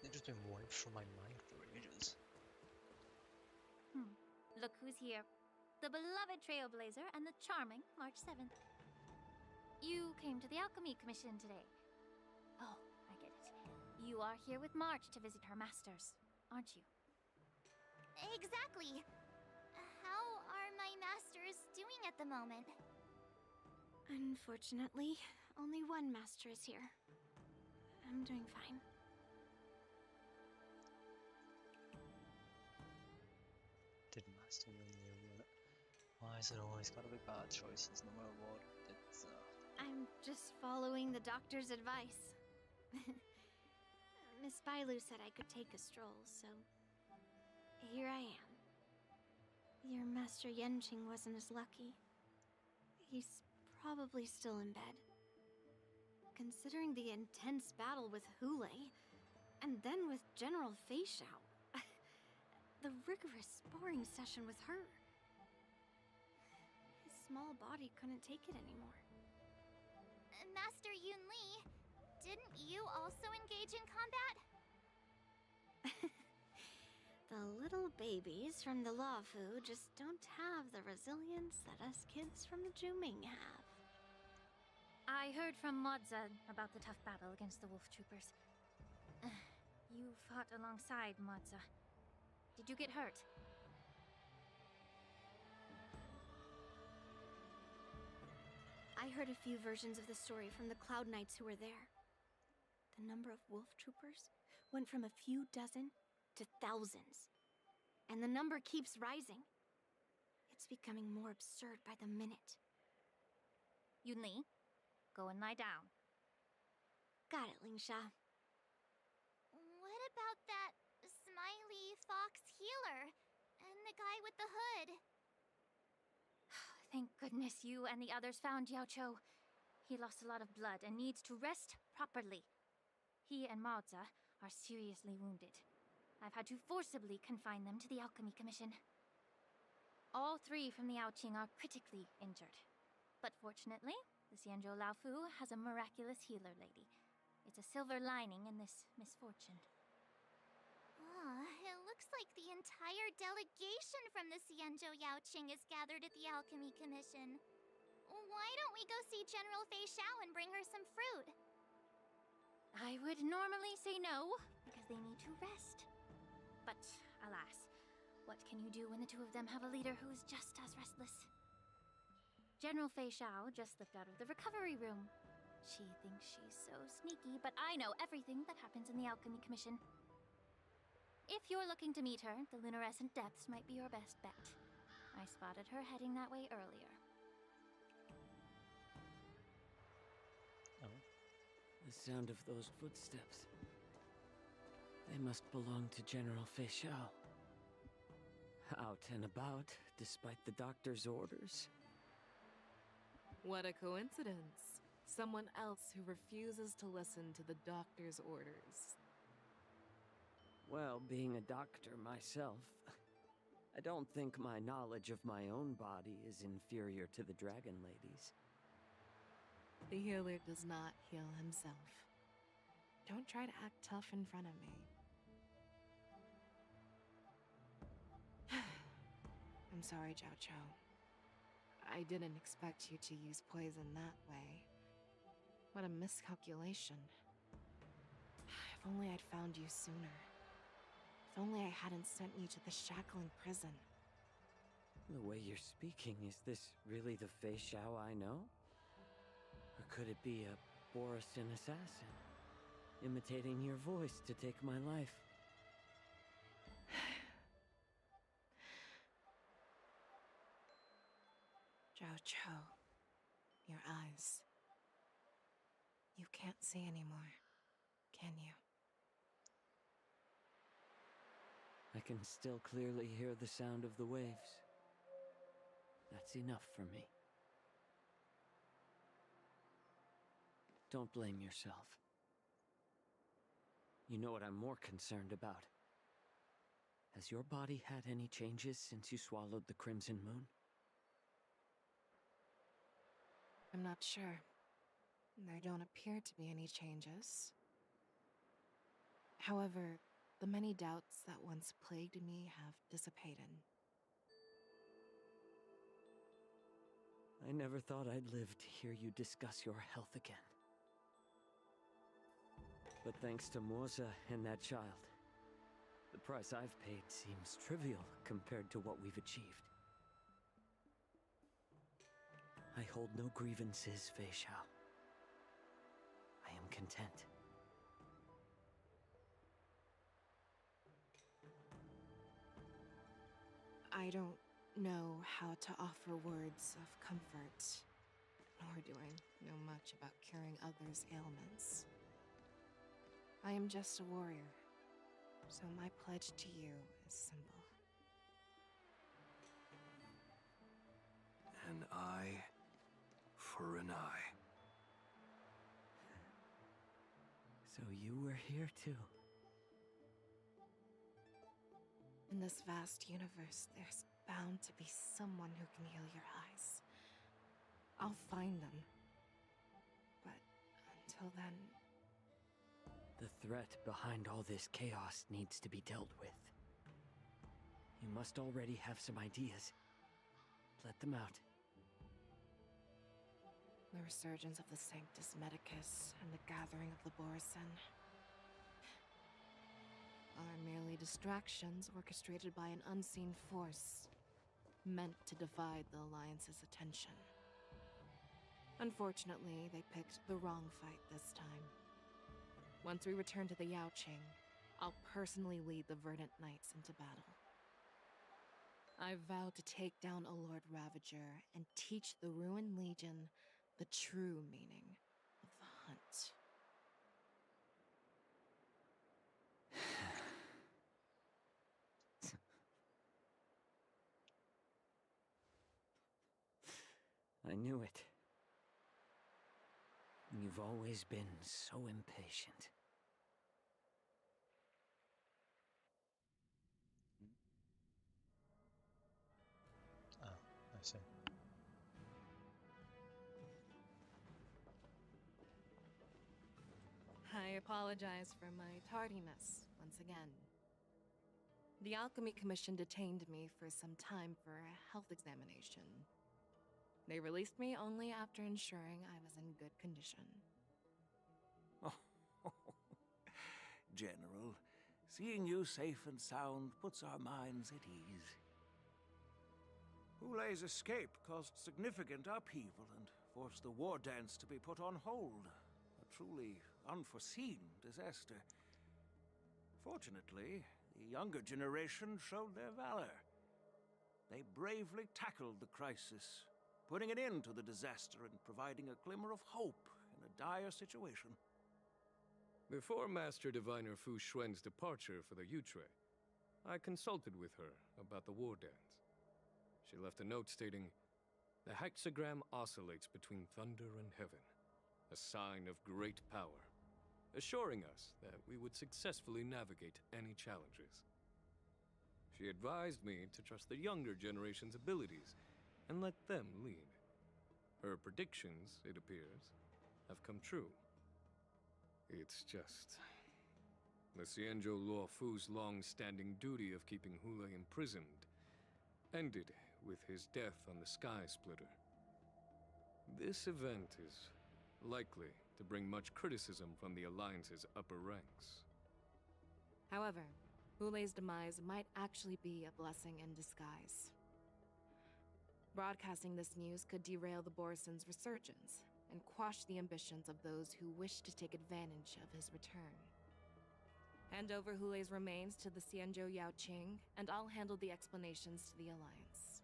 Speaker 1: They've just been wiped from my mind for ages.
Speaker 13: Look who's here. The beloved Trailblazer and the charming March 7th. You came to the Alchemy Commission today. Oh, I get it. You are here with March to visit her masters, aren't you?
Speaker 11: Exactly. How are my masters doing at the moment?
Speaker 22: Unfortunately, only one master is here. I'm doing fine.
Speaker 1: Did Master Yun Li alert? Why is it always gotta be bad choices no matter what? It's
Speaker 11: I'm just following the doctor's advice. Miss Bailu said I could take a stroll, so here I am. Your Master Yenqing wasn't as lucky. He's probably still in bed. Considering the intense battle with Hulei, and then with General Fei Xiao, the rigorous sparring session with her. His small body couldn't take it anymore.
Speaker 13: Master Yunli, didn't you also engage in combat?
Speaker 11: The little babies from the Luofu just don't have the resilience that us kids from the Zhuming have.
Speaker 13: I heard from Modza about the tough battle against the wolf troopers. You fought alongside Modza. Did you get hurt?
Speaker 11: I heard a few versions of the story from the Cloud Knights who were there. The number of wolf troopers went from a few dozen to thousands. And the number keeps rising. It's becoming more absurd by the minute.
Speaker 13: Yunli, go and lie down.
Speaker 11: Got it, Lingsha.
Speaker 13: What about that smiley fox healer and the guy with the hood? Thank goodness you and the others found Yaoqiu. He lost a lot of blood and needs to rest properly. He and Maoza are seriously wounded. I've had to forcibly confine them to the Alchemy Commission. All three from the Yaoqing are critically injured. But fortunately, the Xianzhou Laofu has a miraculous healer lady. It's a silver lining in this misfortune. It looks like the entire delegation from the Xianzhou Yaoqing is gathered at the Alchemy Commission. Why don't we go see General Fei Xiao and bring her some fruit? I would normally say no, because they need to rest. But, alas, what can you do when the two of them have a leader who is just as restless? General Fei Xiao just slipped out of the recovery room. She thinks she's so sneaky, but I know everything that happens in the Alchemy Commission. If you're looking to meet her, the luminescent depths might be your best bet. I spotted her heading that way earlier.
Speaker 12: Oh. The sound of those footsteps. They must belong to General Fei Xiao. Out and about, despite the doctor's orders.
Speaker 9: What a coincidence. Someone else who refuses to listen to the doctor's orders.
Speaker 12: Well, being a doctor myself, I don't think my knowledge of my own body is inferior to the Dragon Lady's.
Speaker 9: The healer does not heal himself. Don't try to act tough in front of me. I'm sorry, Yaoqiu. I didn't expect you to use poison that way. What a miscalculation. If only I'd found you sooner. If only I hadn't sent you to the shackling prison.
Speaker 12: The way you're speaking, is this really the Fei Xiao I know? Or could it be a Borisin assassin, imitating your voice to take my life?
Speaker 9: Yaoqiu, your eyes. You can't see anymore, can you?
Speaker 12: I can still clearly hear the sound of the waves. That's enough for me. Don't blame yourself. You know what I'm more concerned about? Has your body had any changes since you swallowed the Crimson Moon?
Speaker 9: I'm not sure. There don't appear to be any changes. However, the many doubts that once plagued me have dissipated.
Speaker 12: I never thought I'd live to hear you discuss your health again. But thanks to Moza and that child, the price I've paid seems trivial compared to what we've achieved. I hold no grievances, Fei Xiao. I am content.
Speaker 9: I don't know how to offer words of comfort. nor do I know much about curing others' ailments. I am just a warrior, so my pledge to you is simple.
Speaker 17: An eye for an eye.
Speaker 12: So you were here too.
Speaker 9: In this vast universe, there's bound to be someone who can heal your eyes. I'll find them. But until then...
Speaker 12: The threat behind all this chaos needs to be dealt with. You must already have some ideas. Let them out.
Speaker 9: The resurgence of the Sanctus Medicus and the gathering of the Borison are merely distractions orchestrated by an unseen force, meant to divide the Alliance's attention. Unfortunately, they picked the wrong fight this time. Once we return to the Yaoqing, I'll personally lead the Verdant Knights into battle. I vow to take down a Lord Ravager and teach the Ruined Legion the true meaning of the hunt.
Speaker 12: I knew it. You've always been so impatient.
Speaker 1: Oh, I see.
Speaker 9: I apologize for my tardiness once again. The Alchemy Commission detained me for some time for a health examination. They released me only after ensuring I was in good condition.
Speaker 20: Oh, General, seeing you safe and sound puts our minds at ease. Hulei's escape caused significant upheaval and forced the war dance to be put on hold. A truly unforeseen disaster. Fortunately, the younger generation showed their valor. They bravely tackled the crisis, putting an end to the disaster and providing a glimmer of hope in a dire situation.
Speaker 14: Before Master Diviner Fu Xuan's departure for the Yutre, I consulted with her about the war dance. She left a note stating, "The hexagram oscillates between thunder and heaven, a sign of great power, assuring us that we would successfully navigate any challenges." She advised me to trust the younger generation's abilities and let them lead. Her predictions, it appears, have come true. It's just... the Xianzhou Luo Fu's long-standing duty of keeping Hulei imprisoned ended with his death on the Sky Splitter. This event is likely to bring much criticism from the Alliance's upper ranks.
Speaker 9: However, Hulei's demise might actually be a blessing in disguise. Broadcasting this news could derail the Borison's resurgence and quash the ambitions of those who wish to take advantage of his return. Hand over Hulei's remains to the Xianzhou Yaoqing, and I'll handle the explanations to the Alliance.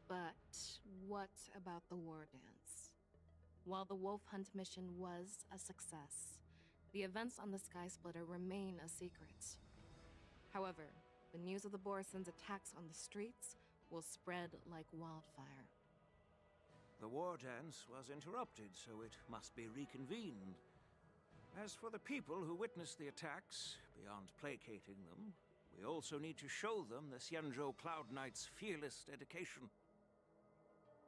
Speaker 9: But what about the war dance? While the Wolf Hunt mission was a success, the events on the Sky Splitter remain a secret. However, the news of the Borison's attacks on the streets will spread like wildfire.
Speaker 20: The war dance was interrupted, so it must be reconvened. As for the people who witnessed the attacks, beyond placating them, we also need to show them the Xianzhou Cloud Knights' fearless dedication.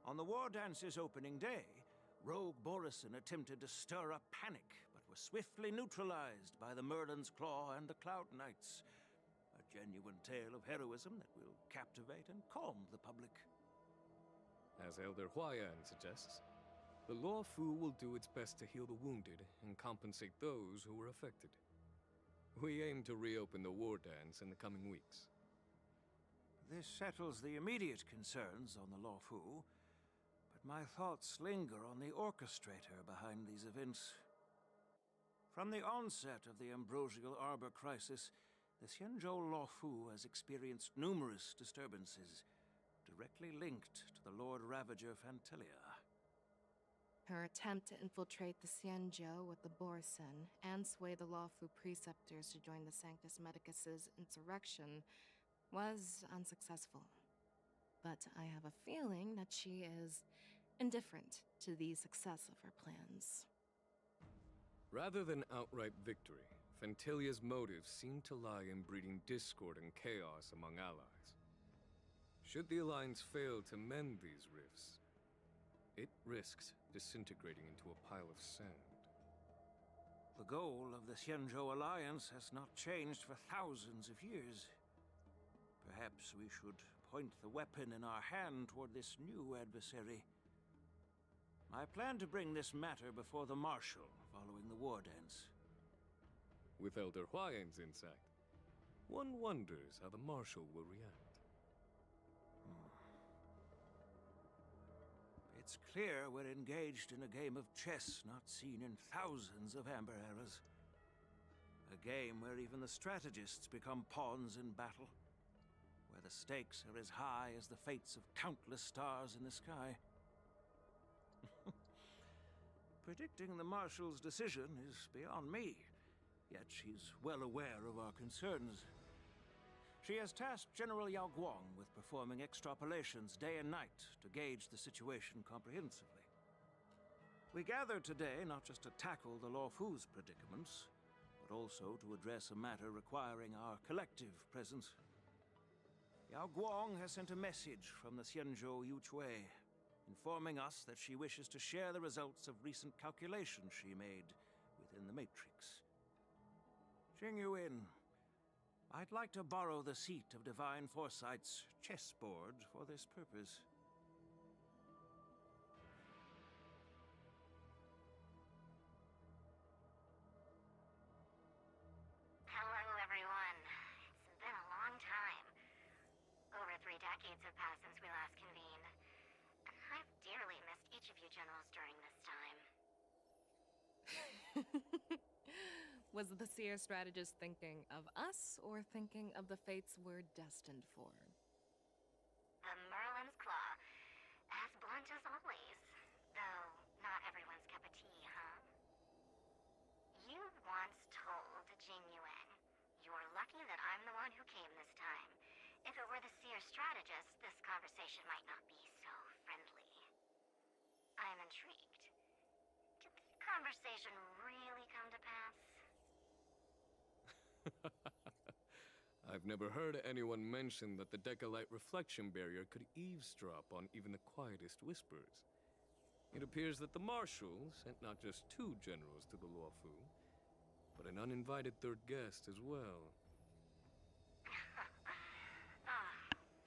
Speaker 20: On the war dance's opening day, rogue Borison attempted to stir up panic, but was swiftly neutralized by the Merlin's Claw and the Cloud Knights. A genuine tale of heroism that will captivate and calm the public.
Speaker 14: As Elder Huayan suggests, the Luo Fu will do its best to heal the wounded and compensate those who were affected. We aim to reopen the war dance in the coming weeks.
Speaker 20: This settles the immediate concerns on the Luo Fu, but my thoughts linger on the orchestrator behind these events. From the onset of the Ambrosial Arbor crisis, the Xianzhou Luo Fu has experienced numerous disturbances, directly linked to the Lord Ravager Fantilia.
Speaker 9: Her attempt to infiltrate the Xianzhou with the Borsen and sway the Lawfu preceptors to join the Sanctus Medicus's insurrection was unsuccessful. But I have a feeling that she is indifferent to the success of her plans.
Speaker 14: Rather than outright victory, Fentilia's motives seem to lie in breeding discord and chaos among allies. Should the Alliance fail to mend these rifts, it risks disintegrating into a pile of sand.
Speaker 20: The goal of the Xianzhou Alliance has not changed for thousands of years. Perhaps we should point the weapon in our hand toward this new adversary. I plan to bring this matter before the Marshal following the war dance.
Speaker 14: With Elder Huayan's insight, one wonders how the Marshal will react.
Speaker 20: It's clear we're engaged in a game of chess not seen in thousands of Amber Eras. A game where even the strategists become pawns in battle. Where the stakes are as high as the fates of countless stars in the sky. Predicting the Marshal's decision is beyond me, yet she's well aware of our concerns. She has tasked General Yao Guang with performing extrapolations day and night to gauge the situation comprehensively. We gathered today not just to tackle the Lawfu's predicaments, but also to address a matter requiring our collective presence. Yao Guang has sent a message from the Xianzhou Yuchui, informing us that she wishes to share the results of recent calculations she made within the Matrix. Jing Yuan, I'd like to borrow the seat of Divine Foresight's chessboard for this purpose.
Speaker 18: Hello, everyone. It's been a long time. Over 3 decades have passed since we last convened. And I've dearly missed each of you generals during this time.
Speaker 9: Was the Seer strategist thinking of us, or thinking of the fates we're destined for?
Speaker 18: The Merlin's Claw. As blunt as always. Though, not everyone's cup of tea, huh? You once told Jing Yuan, "You're lucky that I'm the one who came this time. If it were the Seer strategist, this conversation might not be so friendly." I'm intrigued. Did the conversation really come to pass?
Speaker 14: I've never heard anyone mention that the Decalite reflection barrier could eavesdrop on even the quietest whispers. It appears that the Marshal sent not just 2 generals to the Luofu, but an uninvited 3rd guest as well.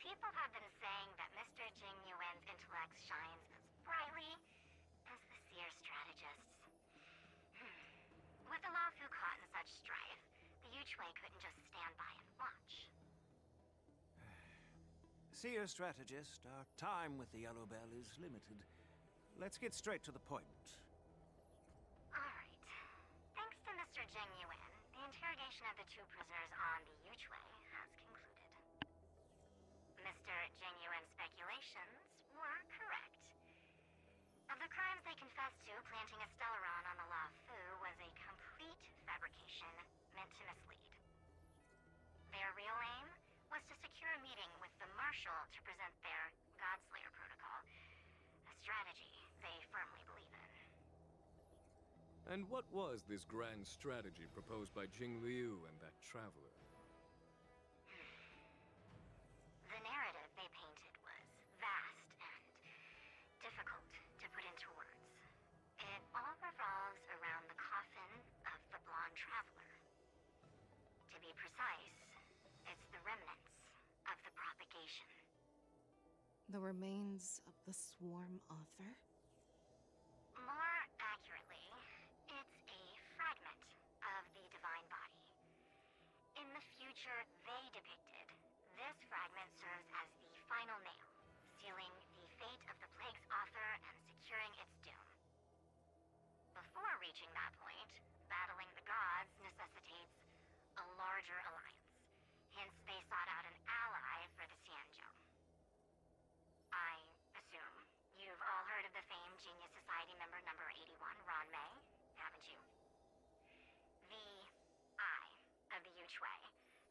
Speaker 18: People have been saying that Mr. Jing Yuan's intellect shines as brightly as the Seer strategist's. With the Luofu caught in such strife, the Yuchui couldn't just stand by and watch.
Speaker 20: Seer strategist, our time with the Yellow Bell is limited. Let's get straight to the point.
Speaker 18: Alright. Thanks to Mr. Jing Yuan, the interrogation of the 2 prisoners on the Yuchui has concluded. Mr. Jing Yuan's speculations were correct. Of the crimes they confessed to, planting a Stellaron on the Luofu was a complete fabrication meant to mislead. Their real aim was to secure a meeting with the Marshal to present their Godslayer protocol, a strategy they firmly believe in.
Speaker 14: And what was this grand strategy proposed by Jing Liu and that traveler?
Speaker 18: The narrative they painted was vast and difficult to put into words. It all revolves around the coffin of the blonde traveler. To be precise, it's the remnants of the propagation.
Speaker 9: The remains of the Swarm Author?
Speaker 18: More accurately, it's a fragment of the divine body. In the future they depicted, this fragment serves as the final nail, sealing the fate of the plague's author and securing its doom. Before reaching that point, battling the gods necessitates a larger alliance. Hence, they sought out an ally for the Xianzhou. I assume you've all heard of the famed Genius Society member number on May, haven't you? V.I. of the Yuchwei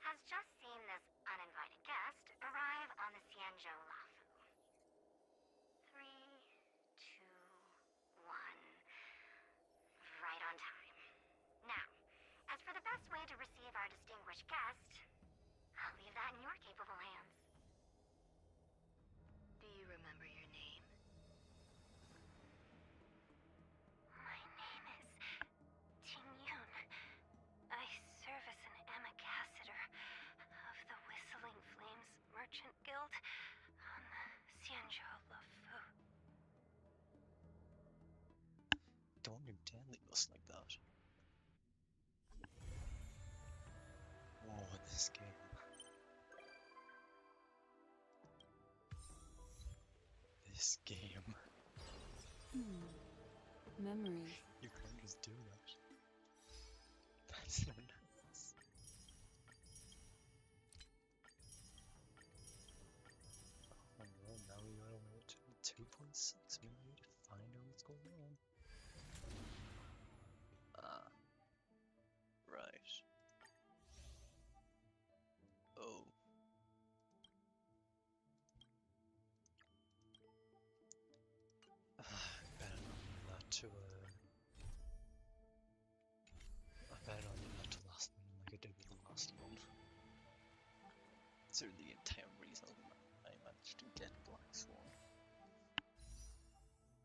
Speaker 18: has just seen this uninvited guest arrive on the Xianzhou Lafu. 3, 2, 1. Right on time. Now, as for the best way to receive our distinguished guest, I'll leave that in your capable hands.
Speaker 8: Do you remember your name?
Speaker 11: My name is Tingyun. I serve as an ambassador of the Whistling Flames Merchant Guild on the Xianzhou Lafu.
Speaker 1: Don't you dare leave us like that. Oh, this game. This game.
Speaker 2: Memories.
Speaker 1: You can't just do that. That's so nice. Oh well, now we gotta wait till 2.6 maybe to find out what's going on. Ah. Right. Oh. Better not leave that to I better not leave that to last minute like I did with the last one. So the entire reason I managed to get Black Swan.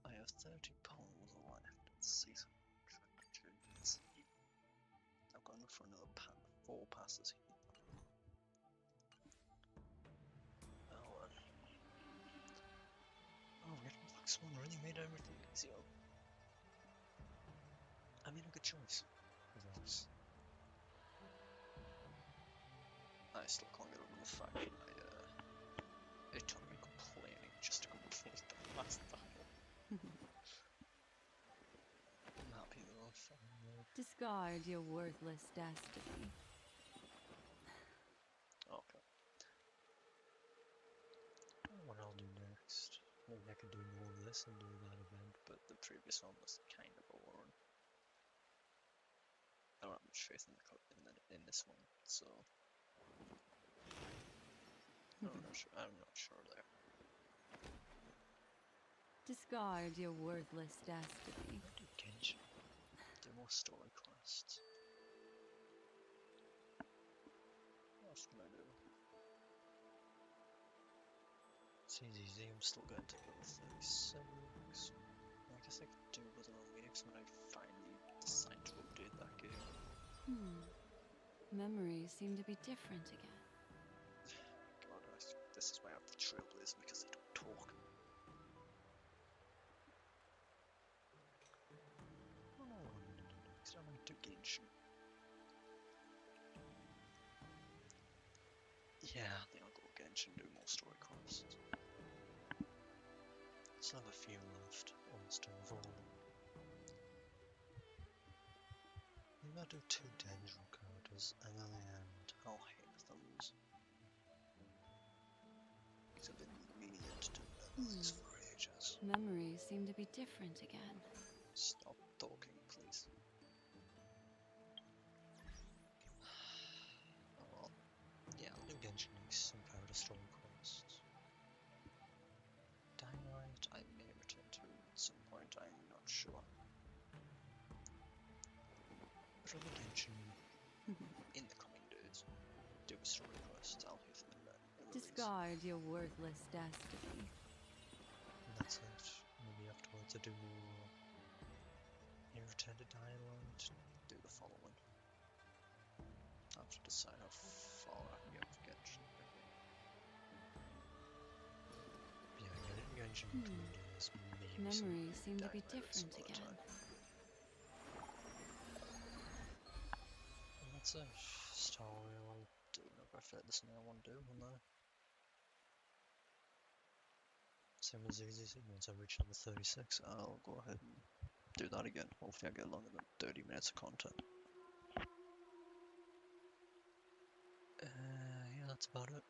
Speaker 1: I have 30 poles left and 600 juniors. I've gone for another 4 passes here. Oh well. Oh, getting Black Swan really made everything easier. I made a good choice with those. I still can't get over the fact that it took me complaining just to complete the last battle. I'm happy though, finally.
Speaker 2: Discard your worthless destiny.
Speaker 1: Okay. What I'll do next? Maybe I could do more of this and do that event, but the previous one was kind of boring. I don't have much faith in this one, so I'm not sure there.
Speaker 2: Discard your worthless destiny.
Speaker 1: Do Genshin. Do more story quests. What else can I do? Seems easy, I'm still going to level 36. I guess I could do with another weeks when I finally decide to update that game.
Speaker 2: Memories seem to be different again.
Speaker 1: God, this is why I have the Trailblaze, because they don't talk. Oh, what am I going to do next? I'm going to do Genshin. Yeah, I think I'll go Genshin and do more story quests. Still have a few left, almost over all. Maybe I'll do 2 Dendro characters, and then the end, I'll hate thumbs. Because I've been meaning to do memories for ages.
Speaker 2: Memories seem to be different again.
Speaker 1: Stop talking, please. Oh well. Yeah, I'll do Genshin next, some character story quests. Dynamite, I may return to at some point, I'm not sure. But I'll do Genshin in the coming days. Do a story quest, I'll hit them in
Speaker 2: Discard your worthless destiny.
Speaker 1: and that's it. Maybe afterwards I do more. You return to Dynamite, do the following. I'll have to decide how far I can get with Genshin. Yeah, Genshin in coming days, maybe
Speaker 2: Memories seem to be
Speaker 1: Dynamite some
Speaker 2: different
Speaker 1: other
Speaker 2: again.
Speaker 1: time. And that's it. Story, I'll do whenever I feel like there's something I want to do, won't I? Same as easy, once I reach level 36, I'll go ahead and do that again. Hopefully I get longer than 30 minutes of content. Yeah, that's about it.